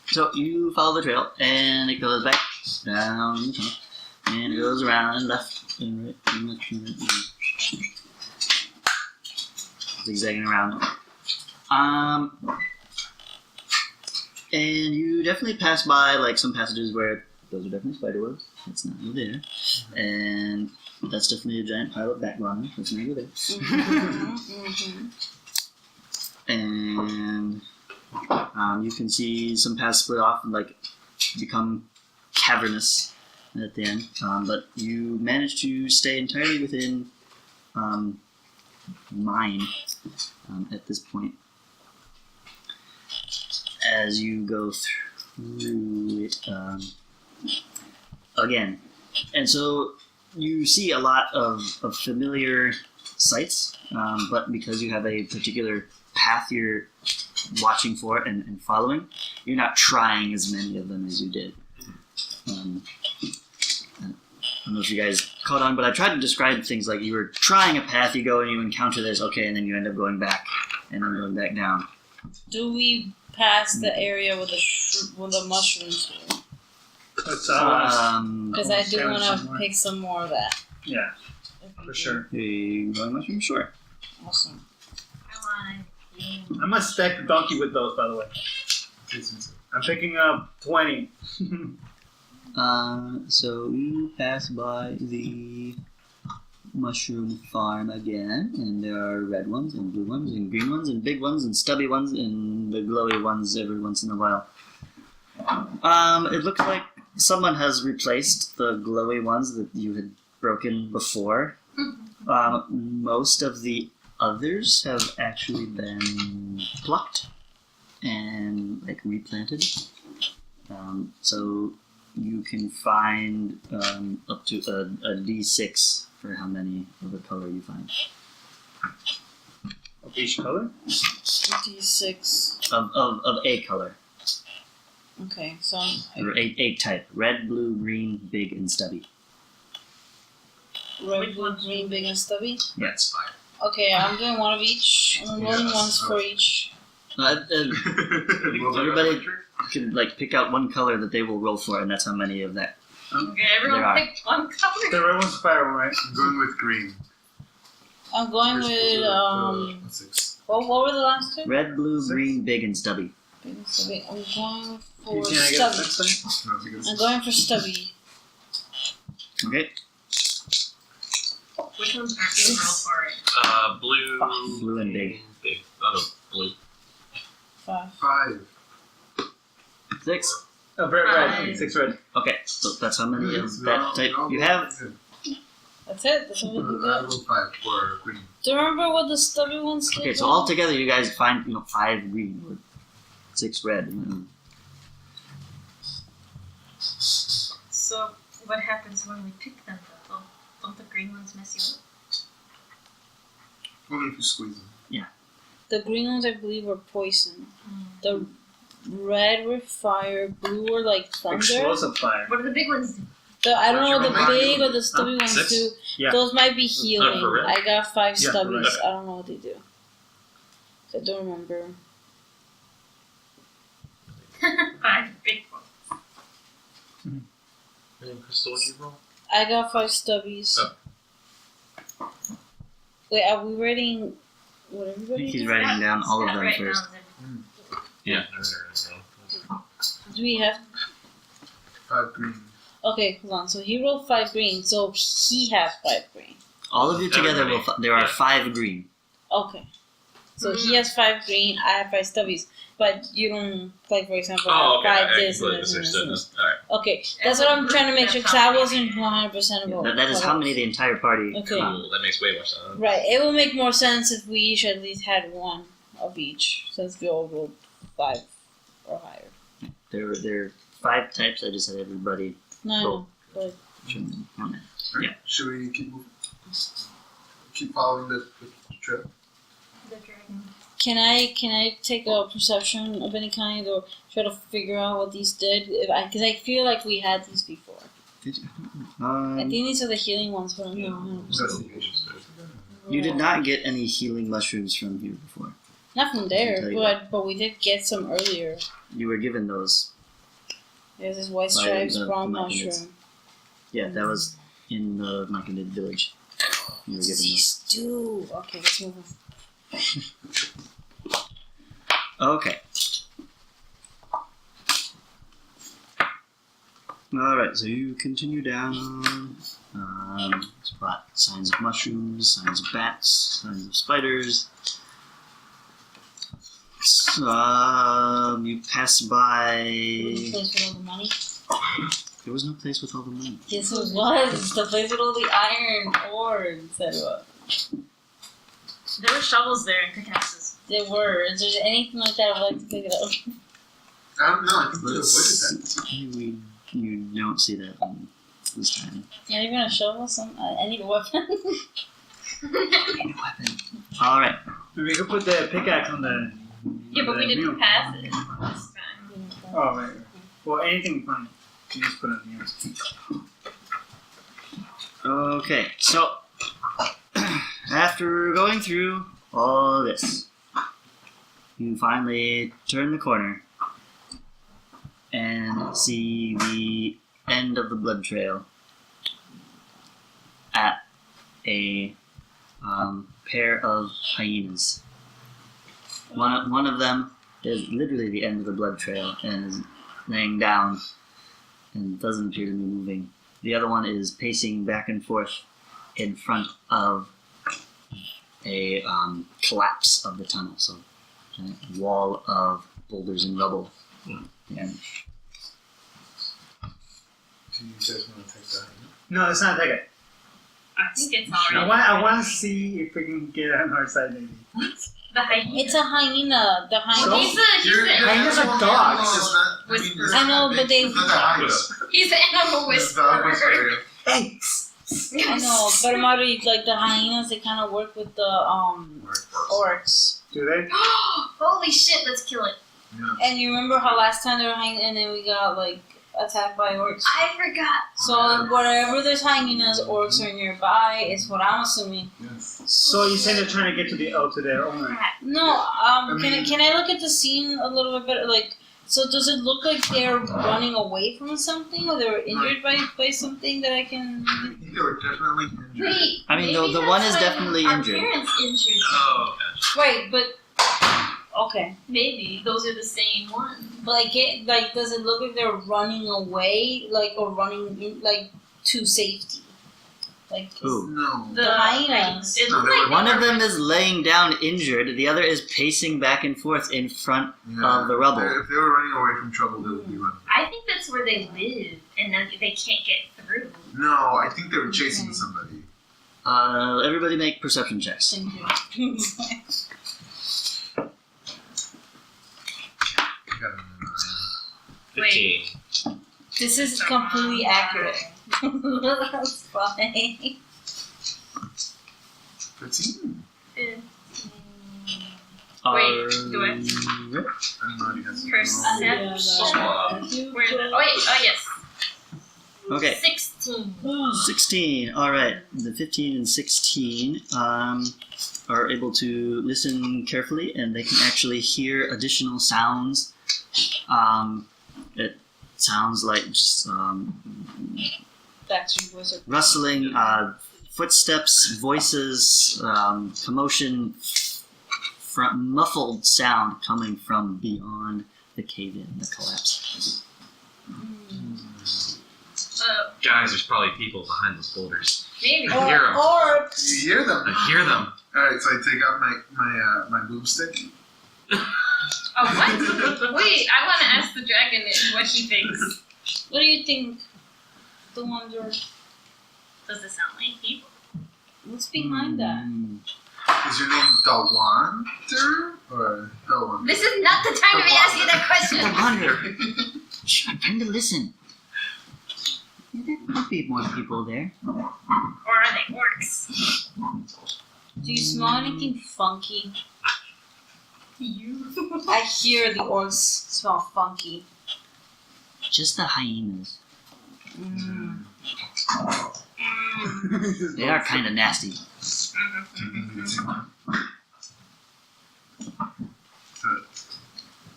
Speaker 2: So you follow the trail, and it goes back down, and it goes around and left and right and left and right, zigzagging around. And you definitely pass by like some passages where those are definitely spider webs. That's not over there, and that's definitely a giant pile of bat guano. That's not over there. And you can see some paths split off and like become cavernous at the end, but you manage to stay entirely within mine at this point as you go through it again. And so you see a lot of familiar sights, but because you have a particular path you're watching for and following, you're not trying as many of them as you did. I don't know if you guys caught on, but I tried to describe things like you were trying a path, you go and you encounter this, okay, and then you end up going back and then going back down.
Speaker 1: Do we pass the area with the mushrooms?
Speaker 4: It's,
Speaker 1: Because I do
Speaker 4: down
Speaker 1: want to
Speaker 4: somewhere.
Speaker 1: pick some more of that.
Speaker 4: Yeah, for sure.
Speaker 2: Hey, going mushroom? Sure.
Speaker 1: Awesome.
Speaker 6: I want
Speaker 4: I'm gonna stack the donkey with those, by the way. I'm picking up 20.
Speaker 2: So you pass by the mushroom farm again, and there are red ones and blue ones and green ones and big ones and stubby ones and the glowy ones every once in a while. It looks like someone has replaced the glowy ones that you had broken before. Most of the others have actually been plucked and like replanted. So you can find up to a D6 for how many of a color you find.
Speaker 4: Of each color?
Speaker 1: D6.
Speaker 2: Of a color.
Speaker 1: Okay, so
Speaker 2: Or a type. Red, blue, green, big, and stubby.
Speaker 1: red, blue, green, big, and stubby.
Speaker 5: That's fine.
Speaker 1: Okay, I'm doing one of each. I'm rolling ones for each.
Speaker 2: Everybody can like pick out one color that they will roll for, and that's how many of that.
Speaker 6: Okay,
Speaker 2: There
Speaker 6: everyone
Speaker 2: are.
Speaker 6: pick one color.
Speaker 4: The red one's fire one, right?
Speaker 3: I'm going with green.
Speaker 1: I'm going with
Speaker 3: Six.
Speaker 1: what were the last two?
Speaker 2: Red, blue, green, big, and stubby.
Speaker 1: Big and stubby. I'm going for
Speaker 4: Can I get it
Speaker 1: stubby.
Speaker 4: next time?
Speaker 3: No, it's a good
Speaker 1: I'm going for stubby.
Speaker 2: Okay.
Speaker 6: Which ones are being rolled for it?
Speaker 5: Blue.
Speaker 2: Blue and big.
Speaker 5: Big. Oh, no, blue.
Speaker 1: 5.
Speaker 3: 5.
Speaker 2: 6.
Speaker 4: Oh, red. 6 red.
Speaker 2: Okay, so that's how many of that type you have.
Speaker 1: That's it. That's all we can
Speaker 3: I
Speaker 1: do.
Speaker 3: rolled 5 for green.
Speaker 1: Do you remember what the stubby ones did?
Speaker 2: Okay, so all together you guys find 5 green or 6 red. And then
Speaker 6: So, what happens when we pick them though? Don't the green ones mess you up?
Speaker 3: Only if you squeeze them.
Speaker 1: The green ones, I believe, were poison. The red were fire. Blue were like thunder.
Speaker 4: Explosive fire.
Speaker 6: What do the big ones do?
Speaker 1: I don't know
Speaker 3: What'd
Speaker 1: what
Speaker 3: you
Speaker 1: the
Speaker 3: roll?
Speaker 1: big or the stubby ones
Speaker 5: 6?
Speaker 1: do.
Speaker 4: Yeah.
Speaker 1: Those might be healing.
Speaker 5: for red?
Speaker 1: I got 5
Speaker 4: Yeah, for
Speaker 1: stubbies.
Speaker 5: red.
Speaker 1: I don't know what they do. I don't remember.
Speaker 6: 5 big ones.
Speaker 5: And Crystal, what you roll?
Speaker 1: I got 5 stubbies.
Speaker 5: Oh.
Speaker 1: Wait, are we writing what
Speaker 2: I
Speaker 1: everybody
Speaker 2: think he's
Speaker 1: did?
Speaker 2: writing down all of
Speaker 6: Scott
Speaker 2: them
Speaker 6: right
Speaker 2: first.
Speaker 6: now
Speaker 5: Yeah, I read it.
Speaker 1: Do we have?
Speaker 3: 5 green.
Speaker 1: Okay, hold on. So he rolled 5 green. So he has 5 green.
Speaker 2: All of you together
Speaker 5: Everybody.
Speaker 2: there are
Speaker 5: Yeah.
Speaker 2: 5 green.
Speaker 1: Okay. So he has 5 green, I have 5 stubbies. But you don't, like, for example,
Speaker 5: Oh, okay.
Speaker 1: 5
Speaker 5: I
Speaker 1: this and
Speaker 5: completely
Speaker 1: this and this.
Speaker 5: misunderstood
Speaker 1: And this.
Speaker 5: this. All right.
Speaker 1: Okay, that's what I'm trying to make sure, because I wasn't 100% about
Speaker 2: That is how many the entire party.
Speaker 1: Okay.
Speaker 5: Cool. That makes way more sense.
Speaker 1: Right, it will make more sense if we each at least had 1 of each, since we all rolled 5 or higher.
Speaker 2: There are 5 types. I just had everybody.
Speaker 1: No, but
Speaker 2: Yeah.
Speaker 3: Should we keep moving? Keep following the trail?
Speaker 6: The dragon.
Speaker 1: can I take a perception of any kind or try to figure out what these did? Because I feel like we had these before.
Speaker 2: Did you?
Speaker 1: I think these are the healing ones, but I'm not 100%.
Speaker 3: Investigation.
Speaker 2: You did not get any healing mushrooms from here before.
Speaker 1: Not from
Speaker 2: I can
Speaker 1: there,
Speaker 2: tell you
Speaker 1: but we did get some earlier.
Speaker 2: You were given those.
Speaker 1: There's this white
Speaker 2: By
Speaker 1: stripes
Speaker 2: the
Speaker 1: brown
Speaker 2: Machinids.
Speaker 1: mushroom.
Speaker 2: Yeah, that was in the Machinid village. You were given those.
Speaker 1: These two. Okay, let's move on.
Speaker 2: Okay. Alright, so you continue down. Spot signs of mushrooms, signs of bats, signs of spiders. You pass by.
Speaker 1: Place with all the money.
Speaker 2: There was no place with all the money.
Speaker 1: Yes, it was. The place with all the iron ore, etc.
Speaker 6: There were shovels there and pickaxes.
Speaker 1: There were. If there's anything like that, I would like to pick it up.
Speaker 3: I don't know. I think we
Speaker 2: Let's
Speaker 3: avoided that.
Speaker 2: see. You don't see that this time.
Speaker 1: Not even a shovel. I need a weapon.
Speaker 2: Alright.
Speaker 4: We could put the pickaxe on the.
Speaker 6: Yeah, but we
Speaker 4: the
Speaker 6: didn't
Speaker 4: mule.
Speaker 6: pass it. That's fine.
Speaker 4: Oh, right. Well, anything fine. You just put it in the
Speaker 2: Okay, so after going through all this, you finally turn the corner and see the end of the blood trail at a pair of hyenas. One of them is literally the end of the blood trail and is laying down and doesn't appear to be moving. The other one is pacing back and forth in front of a collapse of the tunnel. So, a giant wall of boulders and rubble. And
Speaker 3: Do you guys want to take that?
Speaker 4: No, it's not that good.
Speaker 6: I think it's
Speaker 4: I
Speaker 6: already.
Speaker 4: want. I want to see if we can get it on our side, maybe.
Speaker 6: The hyena.
Speaker 1: It's a hyena. The hyena.
Speaker 4: Hyenas are dogs.
Speaker 6: Whisperer.
Speaker 1: I know, but they.
Speaker 6: He's the animal whisperer.
Speaker 4: Hey.
Speaker 1: I know, but Mari, like the hyenas, they kind of work with the orcs.
Speaker 4: Do they?
Speaker 6: Holy shit, let's kill it.
Speaker 1: And you remember how last time they were hyenas, and then we got like attacked by orcs.
Speaker 6: I forgot.
Speaker 1: So whatever there's hyenas, orcs are nearby. Is what I'm assuming.
Speaker 3: Yes.
Speaker 4: So you saying they're trying to get to their owner?
Speaker 1: No, can I look at the scene a little bit better? Like, so does it look like they're running away from something, or they were injured by something that I can?
Speaker 3: I think they were definitely injured.
Speaker 6: Wait.
Speaker 2: I mean,
Speaker 6: maybe
Speaker 2: the
Speaker 6: that's
Speaker 2: one is
Speaker 6: when
Speaker 2: definitely
Speaker 6: our
Speaker 2: injured.
Speaker 6: Parents injured.
Speaker 5: Oh, okay.
Speaker 1: Right, but okay.
Speaker 6: Maybe those are the same ones.
Speaker 1: But does it look like they're running away, or running in, to safety? Like,
Speaker 2: Who?
Speaker 3: No.
Speaker 6: The
Speaker 1: hyenas.
Speaker 6: It
Speaker 3: No,
Speaker 6: looked
Speaker 3: they
Speaker 6: like
Speaker 3: were-
Speaker 2: One of them is laying down injured, the other is pacing back and forth in front of the rubble.
Speaker 3: If they were running away from trouble, they would be running.
Speaker 6: I think that's where they live, and then they can't get through.
Speaker 3: No, I think they were chasing somebody.
Speaker 2: Everybody make perception checks.
Speaker 1: thank you.
Speaker 3: I got a
Speaker 5: 15.
Speaker 1: This is completely accurate. That's funny.
Speaker 3: 15.
Speaker 6: Wait,
Speaker 2: Alright.
Speaker 6: do I?
Speaker 3: I don't know. You guys
Speaker 6: Perception. Where is it? Oh yes.
Speaker 2: Okay.
Speaker 6: 16.
Speaker 2: 16. Alright. The 15 and 16 are able to listen carefully, and they can actually hear additional sounds. It sounds like just
Speaker 1: That's your voice.
Speaker 2: rustling, footsteps, voices, commotion, muffled sound coming from beyond the cave-in, the collapse.
Speaker 5: Guys, there's probably people behind those boulders.
Speaker 6: Maybe.
Speaker 5: I hear them.
Speaker 1: Or
Speaker 3: You hear them.
Speaker 5: I hear them.
Speaker 3: Alright, so I take out my boomstick.
Speaker 7: Oh, what? Wait, I want to ask the dragon what he thinks.
Speaker 1: What do you think? The Wanderer.
Speaker 6: Does it sound like people?
Speaker 1: What's behind that?
Speaker 3: Is your name the Wander or the Wander?
Speaker 6: This is not the time to be asking that question.
Speaker 2: The Wanderer. Shh, I'm trying to listen. There might be more people there.
Speaker 6: Or are they orcs?
Speaker 1: Do you smell anything funky?
Speaker 6: You.
Speaker 1: I hear the orcs smell funky.
Speaker 2: Just the hyenas.
Speaker 1: Mm.
Speaker 2: They are kind of nasty.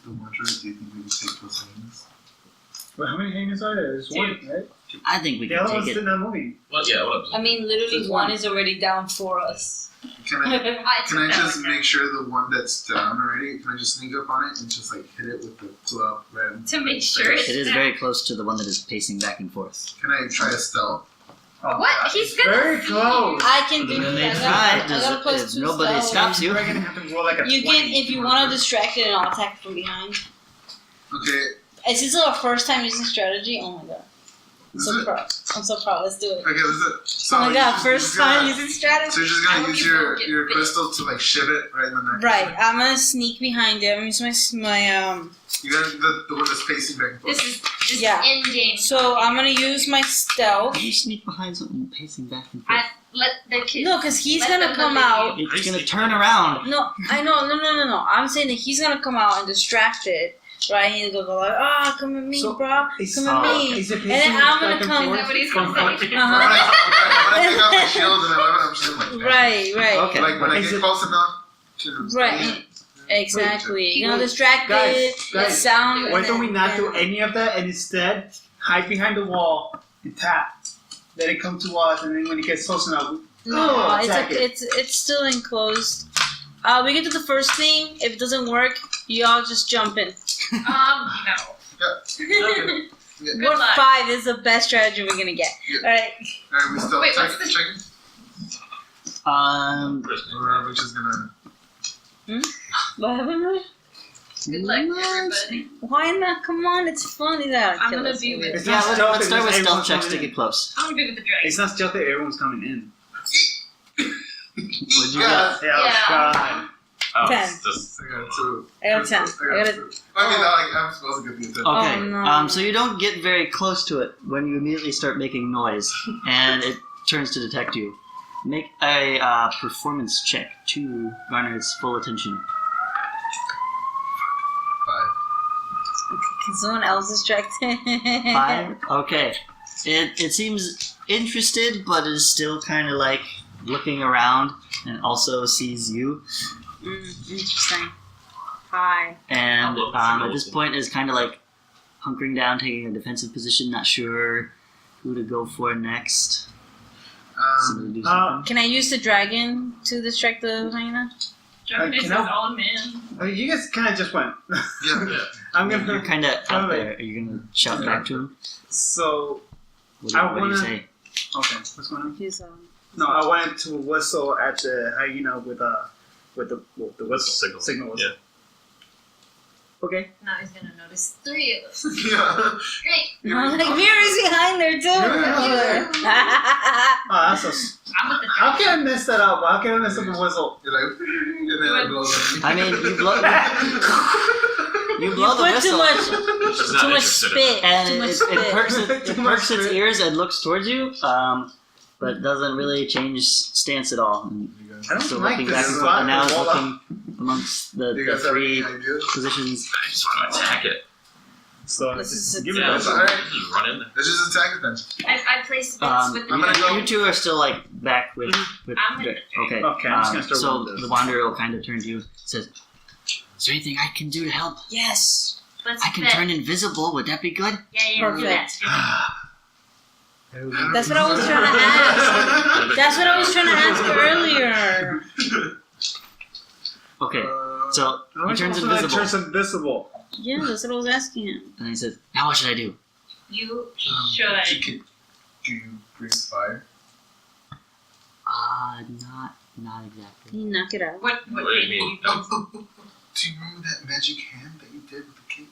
Speaker 3: The Wander, do you think we can take those things?
Speaker 4: Well, how many hangers are there? There's one, right?
Speaker 2: I think we
Speaker 4: The
Speaker 2: can
Speaker 4: other one's
Speaker 2: take
Speaker 4: still
Speaker 2: it.
Speaker 4: not moving.
Speaker 5: Well, yeah, what up?
Speaker 1: I mean, literally
Speaker 4: Just
Speaker 1: one
Speaker 4: one.
Speaker 1: is already down for us.
Speaker 3: Can I
Speaker 6: Can
Speaker 3: just make sure the one that's down already? Can I just sneak up on it and just like hit it with the club?
Speaker 6: To make sure it's
Speaker 2: It is
Speaker 6: down.
Speaker 2: very close to the one that is pacing back and forth.
Speaker 3: Can I try a stealth?
Speaker 6: What? He's gonna
Speaker 4: Very
Speaker 6: see.
Speaker 4: close.
Speaker 1: I can do
Speaker 2: Then
Speaker 1: that.
Speaker 2: they
Speaker 1: I
Speaker 2: tried.
Speaker 1: got a
Speaker 2: If
Speaker 1: plus 2
Speaker 2: nobody
Speaker 1: spell.
Speaker 2: stops you.
Speaker 4: We're gonna have to roll like a
Speaker 1: You
Speaker 4: 20.
Speaker 1: can, if you want to distract it, and I'll attack from behind.
Speaker 3: Okay.
Speaker 1: Is this our first time using strategy? Oh my god. I'm
Speaker 3: This
Speaker 1: so
Speaker 3: is it.
Speaker 1: proud. I'm so proud. Let's do it.
Speaker 3: Okay, this is it. So
Speaker 1: Oh my
Speaker 3: you're
Speaker 1: god,
Speaker 3: just-
Speaker 1: first
Speaker 3: you're
Speaker 1: time
Speaker 3: gonna-
Speaker 1: using
Speaker 3: So
Speaker 1: strategy.
Speaker 3: you're just
Speaker 6: I
Speaker 3: gonna
Speaker 6: hope
Speaker 3: use
Speaker 6: you
Speaker 3: your
Speaker 6: don't get
Speaker 3: your
Speaker 6: bit.
Speaker 3: pistol to like shiv it right in the neck.
Speaker 1: Right, I'm gonna sneak behind it. I'm gonna use my
Speaker 3: You got the one that's pacing back and forth.
Speaker 6: This is
Speaker 1: Yeah.
Speaker 6: in game.
Speaker 1: So I'm gonna use my stealth.
Speaker 2: You sneak behind something pacing back and forth.
Speaker 6: Let the kid.
Speaker 1: No, because he's
Speaker 6: Let
Speaker 1: gonna
Speaker 6: them
Speaker 1: come
Speaker 6: believe
Speaker 1: out.
Speaker 2: It's gonna turn around.
Speaker 1: No, I know. No. I'm saying that he's gonna come out and distract it. Right? He's gonna go like, come at me,
Speaker 4: So,
Speaker 1: bro.
Speaker 4: Is
Speaker 1: Come at me.
Speaker 4: Is it
Speaker 1: And then I'm gonna come.
Speaker 6: Is that what he's gonna say?
Speaker 3: I'm gonna take out my shield and my weapon. I'm just gonna like.
Speaker 1: Right.
Speaker 2: Okay.
Speaker 3: Like when I
Speaker 4: Is
Speaker 3: get
Speaker 4: it-
Speaker 3: close enough to.
Speaker 1: Right. Exactly. You know,
Speaker 4: Wait,
Speaker 1: distract
Speaker 4: guys,
Speaker 1: it.
Speaker 4: guys,
Speaker 1: It sound.
Speaker 4: Why don't we not do any of that and instead hide behind the wall and tap? Let it come to us, and then when it gets close enough,
Speaker 1: No,
Speaker 4: attack it.
Speaker 1: it's still enclosed. We can do the first thing. If it doesn't work, y'all just jump in.
Speaker 6: No.
Speaker 3: Okay. Yeah.
Speaker 1: We're
Speaker 6: luck.
Speaker 1: 5 is the best strategy we're gonna get.
Speaker 3: Yeah.
Speaker 1: Alright.
Speaker 3: Alright, we still
Speaker 6: Wait,
Speaker 3: check
Speaker 6: what's the-
Speaker 3: checking. We're just gonna.
Speaker 1: What happened?
Speaker 6: Good luck, everybody.
Speaker 1: Why not? Come on, it's funny that
Speaker 6: I'm gonna be with.
Speaker 4: it's
Speaker 2: Yeah,
Speaker 4: not stealth.
Speaker 2: let's start with
Speaker 4: everyone's
Speaker 2: stealth checks
Speaker 4: coming
Speaker 2: to
Speaker 4: in.
Speaker 2: get close.
Speaker 6: I'm gonna be with the dragon.
Speaker 4: It's not stealth that everyone's coming in.
Speaker 2: What'd you
Speaker 3: Yeah.
Speaker 2: get?
Speaker 6: Yeah.
Speaker 4: God.
Speaker 5: Oh,
Speaker 1: 10.
Speaker 5: it's just
Speaker 3: I got 2.
Speaker 1: I got a 10.
Speaker 3: I got 2. I mean, like, I'm supposed to get the 10.
Speaker 2: Okay,
Speaker 1: Oh, no.
Speaker 2: so you don't get very close to it when you immediately start making noise, and it turns to detect you. Make a performance check to garner its full attention.
Speaker 3: 5.
Speaker 1: Can someone else distract him?
Speaker 2: 5? Okay. It seems interested, but is still kind of like looking around, and also sees you.
Speaker 1: Interesting. Hi.
Speaker 2: And
Speaker 5: Oh,
Speaker 2: at this point is kind of like hunkering down, taking a defensive position, not sure who to go for next. Somebody do something.
Speaker 1: Can I use the dragon to distract the hyena?
Speaker 6: Dragon is
Speaker 4: Can I-
Speaker 6: all man.
Speaker 4: I mean, you guys kind of just went.
Speaker 3: Yeah.
Speaker 4: I'm
Speaker 2: You're
Speaker 4: gonna.
Speaker 2: kind of out
Speaker 4: Alright.
Speaker 2: there. Are you gonna shout back to him?
Speaker 4: So
Speaker 2: What do
Speaker 4: I
Speaker 2: what do you
Speaker 4: wanna-
Speaker 2: say?
Speaker 4: okay, what's going on?
Speaker 1: He's
Speaker 4: No, I wanted to whistle at the hyena with the whistle
Speaker 5: Signal.
Speaker 4: whistle.
Speaker 5: Yeah.
Speaker 4: Okay.
Speaker 6: Now he's gonna notice 3 of us.
Speaker 3: Yeah.
Speaker 6: Great.
Speaker 1: I'm like, Mira's behind there too.
Speaker 4: Oh, that's so.
Speaker 6: I'm with the
Speaker 4: How
Speaker 6: dragon.
Speaker 4: can I mess that up? How can I mess up a whistle?
Speaker 3: You're like, and then it blows up.
Speaker 2: I mean, you blow
Speaker 1: You
Speaker 2: the
Speaker 1: put too
Speaker 2: whistle,
Speaker 1: much,
Speaker 5: She's not
Speaker 1: too much
Speaker 5: interested in
Speaker 1: spit.
Speaker 2: and
Speaker 1: Too much
Speaker 2: it
Speaker 1: spit.
Speaker 2: perks it
Speaker 4: Too much
Speaker 2: perks its
Speaker 4: spit.
Speaker 2: ears and looks towards you, but doesn't really change stance at all. And
Speaker 4: I don't
Speaker 2: still
Speaker 4: like
Speaker 2: looking
Speaker 4: this
Speaker 2: back and forth,
Speaker 4: spot.
Speaker 2: and now it's
Speaker 4: Wall
Speaker 2: looking amongst
Speaker 3: You
Speaker 2: the
Speaker 3: guys have
Speaker 2: three
Speaker 3: any ideas?
Speaker 2: positions.
Speaker 5: I just want to attack it.
Speaker 4: So
Speaker 1: This
Speaker 4: just
Speaker 1: is
Speaker 4: give me
Speaker 5: Yeah,
Speaker 4: that.
Speaker 3: That's alright.
Speaker 5: you run in there.
Speaker 3: Let's just attack it then.
Speaker 6: I placed bets with the
Speaker 3: I'm gonna go-
Speaker 2: You two are still like back with.
Speaker 6: I'm with the
Speaker 2: Okay.
Speaker 4: Okay, I'm just gonna start
Speaker 2: so
Speaker 4: with this.
Speaker 2: the wanderer will kind of turn to you. Says, "Is there anything I can do to help?
Speaker 1: Yes.
Speaker 6: Let's
Speaker 2: I can
Speaker 6: bet.
Speaker 2: turn invisible. Would that be good?"
Speaker 6: Yeah, do that.
Speaker 1: That's what I was trying to ask. That's what I was trying to ask earlier.
Speaker 2: Okay. So he turns invisible,
Speaker 4: Turns invisible.
Speaker 1: Yeah, that's what I was asking him.
Speaker 2: and he says, "Now what should I do?"
Speaker 6: You
Speaker 3: Do
Speaker 6: should.
Speaker 3: you breathe fire?
Speaker 2: Not exactly.
Speaker 1: Can you knock it out?
Speaker 7: What
Speaker 5: What do you mean?
Speaker 3: Do you remember that magic hand that you did with the kid?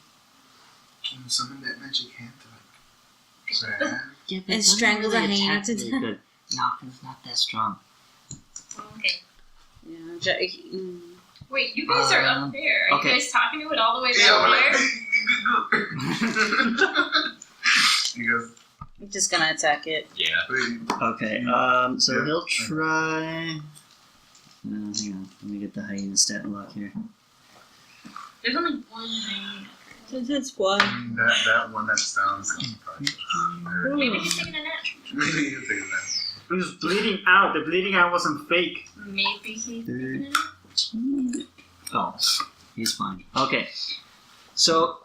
Speaker 3: Can you summon that magic hand to like grab?
Speaker 2: Yeah,
Speaker 1: And strangle the hyena to death.
Speaker 2: Good. Knockin's not that strong.
Speaker 6: Okay.
Speaker 1: Yeah.
Speaker 7: Wait, you guys are up there. Are
Speaker 2: okay.
Speaker 7: you guys talking to it all the way
Speaker 3: Yeah,
Speaker 7: down
Speaker 3: we're
Speaker 7: there?
Speaker 3: like, you guys,
Speaker 1: I'm just gonna attack it.
Speaker 5: Yeah.
Speaker 2: Okay, so he'll try... hang on, let me get the hyena stat block here.
Speaker 6: There's only one thing.
Speaker 1: That's one.
Speaker 3: that one that's down is probably
Speaker 6: Maybe he's taking a nap.
Speaker 3: maybe you think of that.
Speaker 4: He was bleeding out. The bleeding out wasn't fake.
Speaker 6: Maybe he's taking a nap.
Speaker 2: Oh, he's fine. Okay, so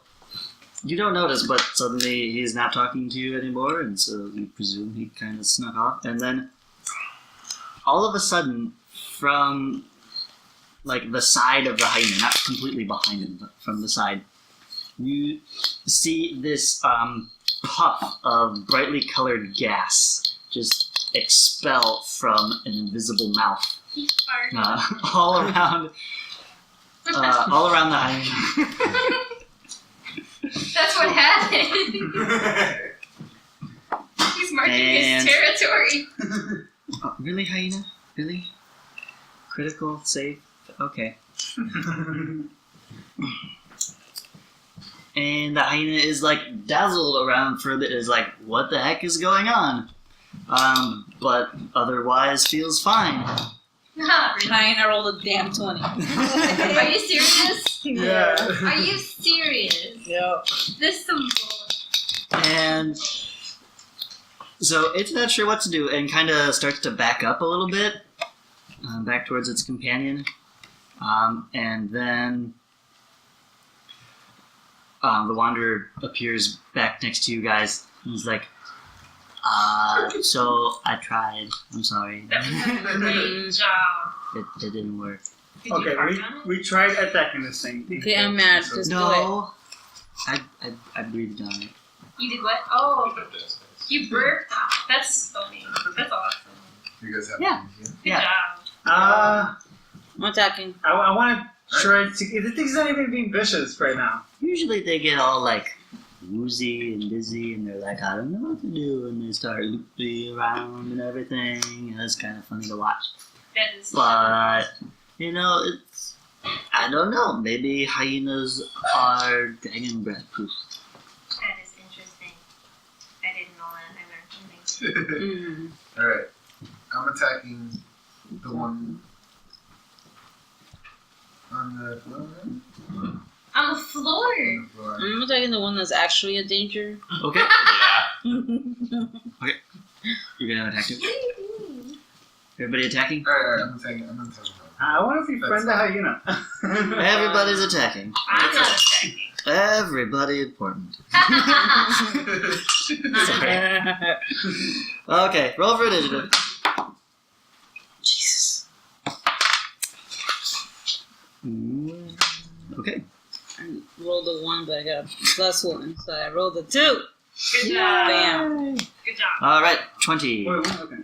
Speaker 2: you don't notice, but suddenly he's not talking to you anymore, and so you presume he kind of snuck off. And then, all of a sudden, from like the side of the hyena, not completely behind him, but from the side, you see this puff of brightly colored gas just expel from an invisible mouth
Speaker 6: He farted.
Speaker 2: all around the hyena.
Speaker 7: That's what happened. He's marking
Speaker 2: And-
Speaker 7: his territory.
Speaker 2: Oh, really, hyena? Really? Critical save? Okay. And the hyena is like dazzled around for a bit, is like, what the heck is going on? But otherwise feels fine.
Speaker 1: Hyena rolled a damn 20.
Speaker 7: Are you serious?
Speaker 4: Yeah.
Speaker 7: Are you serious?
Speaker 1: Yeah.
Speaker 7: This is some bull.
Speaker 2: And so it's not sure what to do and kind of starts to back up a little bit, back towards its companion. And then the Wanderer appears back next to you guys. He's like, so I tried. I'm sorry.
Speaker 6: That was a great job.
Speaker 2: It didn't work.
Speaker 6: Did you
Speaker 4: Okay,
Speaker 6: fart on it?
Speaker 4: we tried attacking this thing.
Speaker 1: Okay, I'm mad. Just do it.
Speaker 2: No. I breathed on it.
Speaker 6: You did what? Oh, you burped. That's funny. That's awesome.
Speaker 3: You guys have
Speaker 2: Yeah.
Speaker 6: Good
Speaker 2: Yeah.
Speaker 6: job.
Speaker 1: I'm attacking.
Speaker 4: I want to try to. The thing's not even being vicious right now.
Speaker 2: Usually they get all like woozy and dizzy and they're like, I don't know what to do, and they start looping around and everything, and it's kind of funny to watch.
Speaker 6: That is.
Speaker 2: But, you know, it's, I don't know, maybe hyenas are dragon breath proof.
Speaker 6: That is interesting. I didn't know that. I learned something.
Speaker 3: Alright. I'm attacking the one on the floor.
Speaker 6: On the floor.
Speaker 3: On the floor.
Speaker 1: I'm attacking the one that's actually a danger.
Speaker 2: Okay,
Speaker 5: Yeah.
Speaker 2: you're gonna attack him. Everybody attacking?
Speaker 3: Alright, I'm attacking her.
Speaker 4: I want to befriend the hyena.
Speaker 2: Everybody's attacking.
Speaker 6: I'm not attacking.
Speaker 2: Everybody important. Okay, roll for initiative.
Speaker 1: Jesus.
Speaker 2: Okay.
Speaker 1: I rolled a 1, but I got a +1, so I rolled a 2.
Speaker 6: Good job.
Speaker 1: Bam.
Speaker 6: Good job.
Speaker 2: Alright, 20.
Speaker 4: Wait, okay.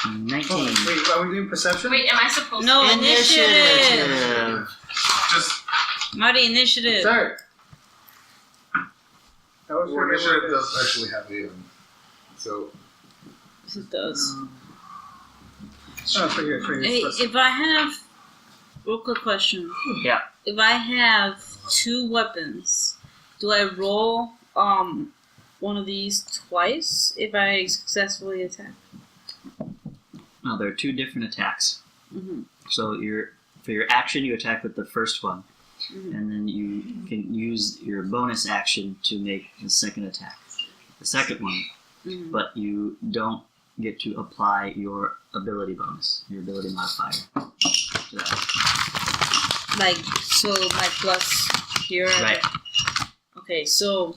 Speaker 2: 19.
Speaker 4: Oh, wait, are we doing perception?
Speaker 6: Wait, am I supposed
Speaker 1: No,
Speaker 6: to?
Speaker 1: initiative.
Speaker 3: Just
Speaker 1: Marty, initiative.
Speaker 4: Sorry. I was
Speaker 3: we're
Speaker 4: forgetting
Speaker 3: sure
Speaker 4: what
Speaker 3: it
Speaker 4: it
Speaker 3: does
Speaker 4: is.
Speaker 3: actually have a so
Speaker 1: Yes, it does.
Speaker 4: Oh, for here.
Speaker 1: Hey, if I have... Real quick question.
Speaker 2: Yeah.
Speaker 1: If I have 2 weapons, do I roll one of these twice if I successfully attack?
Speaker 2: No, there are 2 different attacks.
Speaker 1: Mm-hmm.
Speaker 2: So for your action, you attack with the first one,
Speaker 1: Mhm.
Speaker 2: and then you can use your bonus action to make the second attack. The second one,
Speaker 1: Mm-hmm.
Speaker 2: but you don't get to apply your ability bonus, your ability modifier. to that.
Speaker 1: Like, so my plus here.
Speaker 2: Right.
Speaker 1: Okay, so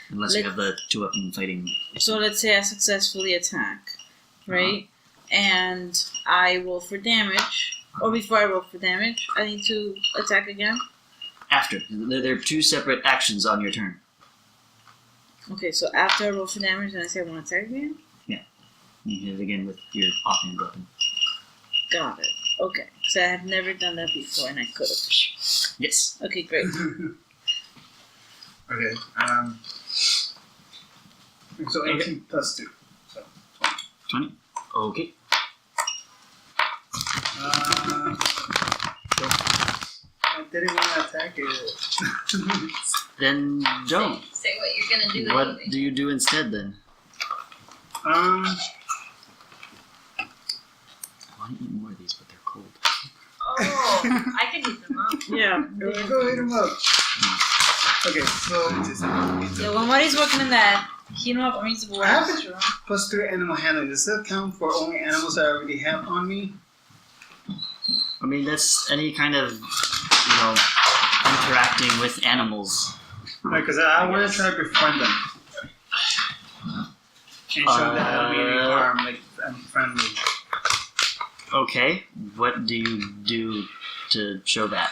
Speaker 2: Unless you have the 2-weapon fighting.
Speaker 1: let's say I successfully attack, right? And I roll for damage. Or before I roll for damage, I need to attack again.
Speaker 2: After. There are 2 separate actions on your turn.
Speaker 1: Okay, so after I roll for damage and I say I want to attack again?
Speaker 2: You hit it again with your offhand weapon.
Speaker 1: Got it. Okay. So I have never done that before, and I could have.
Speaker 2: Yes.
Speaker 1: Okay, great.
Speaker 3: Okay.
Speaker 4: So 18 plus 2. So
Speaker 2: 20. Okay.
Speaker 4: I didn't want to attack it.
Speaker 2: Then don't.
Speaker 6: Say what you're gonna do.
Speaker 2: What
Speaker 6: anyway.
Speaker 2: do you do instead then?
Speaker 4: I
Speaker 2: want to eat more of these, but they're cold.
Speaker 6: Oh, I could use them up.
Speaker 1: Yeah.
Speaker 4: Go hit him up. Okay, so
Speaker 1: So when Marty's working in that, he don't have unreasonable
Speaker 4: I have
Speaker 1: weapons.
Speaker 4: it. Plus 3 animal handling. Does that count for only animals I already have on me?
Speaker 2: I mean, that's any kind of, interacting with animals.
Speaker 4: Because I want to try to befriend them. And show that I don't mean any harm, like I'm friendly.
Speaker 2: Okay. What do you do to show that?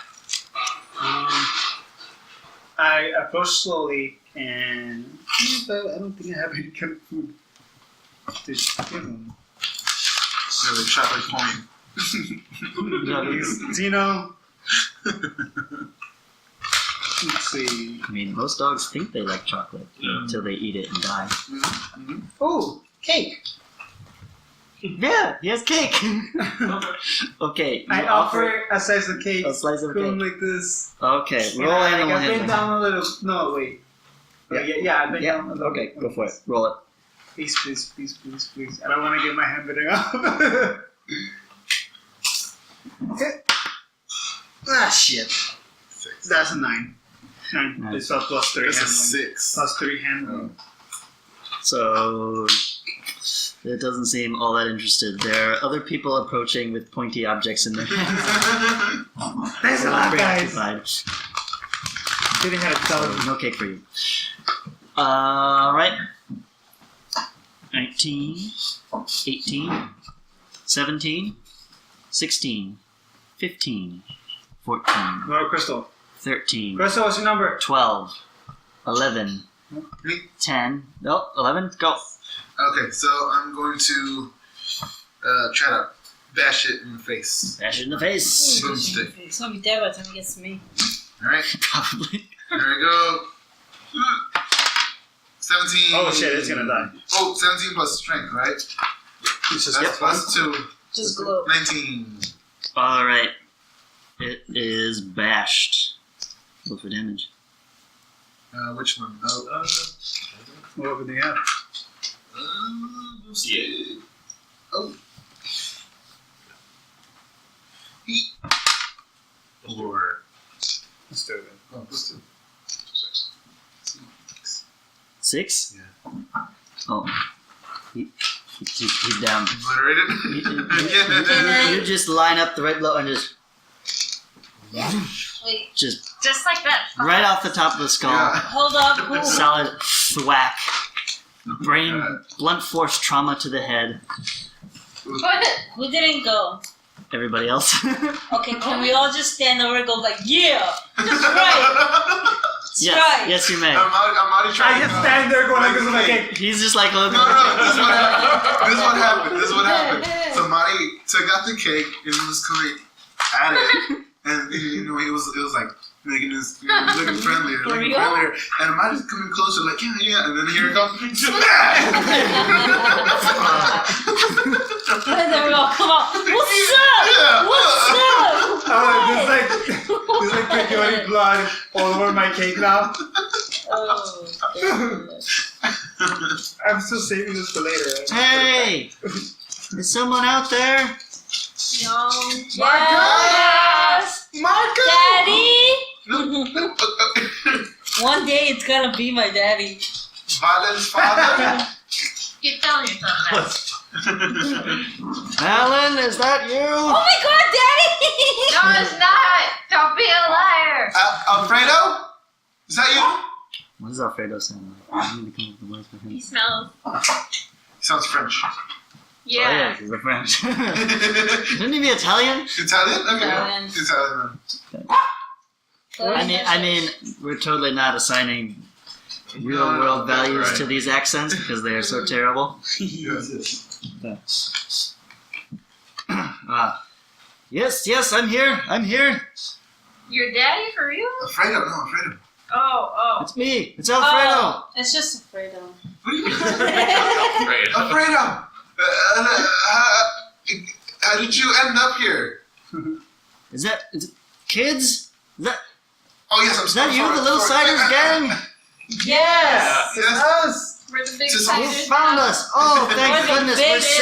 Speaker 4: I approach slowly and I don't think I have any kind of food to give them.
Speaker 3: So they shot like point.
Speaker 4: Zeno. Let's see.
Speaker 2: I mean, most dogs think they like chocolate until they eat it and die.
Speaker 4: Oh, cake.
Speaker 2: Yeah, he has cake. Okay.
Speaker 4: I
Speaker 2: you
Speaker 4: offer a slice of cake.
Speaker 2: a slice of
Speaker 4: Going
Speaker 2: cake.
Speaker 4: like this.
Speaker 2: Okay, roll
Speaker 4: Yeah,
Speaker 2: animal
Speaker 4: I bend
Speaker 2: handling.
Speaker 4: down a little. No, wait. Yeah, I bend
Speaker 2: Yeah,
Speaker 4: down a little.
Speaker 2: okay, go for it. Roll it.
Speaker 4: Please. I don't want to get my hand bitten off. Ah, shit.
Speaker 3: 6.
Speaker 4: That's a 9. 9.
Speaker 2: Nice.
Speaker 4: It's a plus 3
Speaker 3: That's a
Speaker 4: handling.
Speaker 3: 6.
Speaker 4: Plus 3 handling.
Speaker 2: So it doesn't seem all that interested. There are other people approaching with pointy objects in their hands.
Speaker 4: Thanks a lot, guys.
Speaker 2: Preoccupied.
Speaker 4: Didn't have to tell
Speaker 2: So,
Speaker 4: them.
Speaker 2: no cake for you. Alright. 19, 18, 17, 16, 15, 14,
Speaker 4: No, Crystal.
Speaker 2: 13,
Speaker 4: Crystal, what's your number?
Speaker 2: 12, 11, 10, no, 11, go.
Speaker 3: Okay, so I'm going to try to bash it in the face.
Speaker 2: Bash it in the face.
Speaker 3: Boomstick.
Speaker 1: It's gonna be dead by the time he gets to me.
Speaker 3: Alright,
Speaker 2: Probably.
Speaker 3: here we go. 17.
Speaker 4: Oh shit, it's gonna die.
Speaker 3: Oh, 17 plus strength, right?
Speaker 4: It's just
Speaker 3: That's plus 2.
Speaker 1: Just glow.
Speaker 3: 19.
Speaker 2: Alright. It is bashed. Roll for damage.
Speaker 3: Which one? Oh,
Speaker 4: What would they have?
Speaker 3: yeah. Oh. 4.
Speaker 4: Let's do it.
Speaker 3: Oh, plus 2. 6.
Speaker 2: 6?
Speaker 3: Yeah.
Speaker 2: Oh. He's down.
Speaker 3: Obliterated?
Speaker 2: You just line up the red blow and just
Speaker 6: Wait,
Speaker 2: just
Speaker 6: just like that.
Speaker 2: right off the top of the skull.
Speaker 3: Yeah.
Speaker 1: Hold up. Who?
Speaker 2: Solid thwack. Brain blunt force trauma to the head.
Speaker 6: What?
Speaker 1: Who didn't go?
Speaker 2: Everybody else.
Speaker 1: Okay, can we all just stand over and go like, yeah, that's right, that's
Speaker 2: Yes,
Speaker 1: right.
Speaker 2: yes, you may.
Speaker 3: I'm already
Speaker 4: I
Speaker 3: trying
Speaker 4: just
Speaker 3: to
Speaker 4: stand there going like this. I'm like, hey.
Speaker 2: He's just like looking.
Speaker 3: No, this is what happened. So Marty took out the cake and was coming at it, and he was like making this looking friendlier,
Speaker 1: For
Speaker 3: looking
Speaker 1: real?
Speaker 3: friendlier, and Marty's coming closer, like yeah, and then here it comes.
Speaker 1: And then we all come out. What's up? What's up?
Speaker 4: There's like patriotic blood all over my cake now.
Speaker 1: Oh, God.
Speaker 4: I'm still saving this for later. Right?
Speaker 2: Hey, is someone out there?
Speaker 6: No.
Speaker 1: Yes,
Speaker 3: Marco!
Speaker 1: Daddy. One day it's gonna be my daddy.
Speaker 3: Violence, father.
Speaker 6: Keep telling yourself that.
Speaker 2: Alan, is that you?
Speaker 1: Oh my God, Daddy!
Speaker 6: No, it's not. Don't be a liar.
Speaker 3: Alfredo? Is that you?
Speaker 2: What does Alfredo sound like? I need to come up with the words for him.
Speaker 6: He smells.
Speaker 3: He sounds French.
Speaker 2: Oh,
Speaker 6: Yeah.
Speaker 2: yes, he's a French. Shouldn't he be Italian?
Speaker 3: Italian? Okay.
Speaker 1: Italian.
Speaker 3: Italian.
Speaker 2: I mean, we're totally not assigning real world values to these accents because they are so terrible.
Speaker 3: Yes.
Speaker 2: Yes, I'm here.
Speaker 7: Your daddy for real?
Speaker 3: Alfredo, no, Alfredo.
Speaker 7: Oh.
Speaker 2: It's me. It's Alfredo.
Speaker 1: Oh, it's just Alfredo.
Speaker 3: What are you
Speaker 5: Alfredo.
Speaker 3: Alfredo! How did you end up here?
Speaker 2: Is it kids?
Speaker 3: Oh, yes, I'm
Speaker 2: Is that you, the little Ciders gang?
Speaker 1: Yes.
Speaker 3: Yes.
Speaker 7: We're the big
Speaker 3: Just-
Speaker 2: You
Speaker 7: Ciders
Speaker 2: found
Speaker 7: now.
Speaker 2: us. Oh, thank
Speaker 1: We're the
Speaker 2: goodness, we're
Speaker 1: biggest-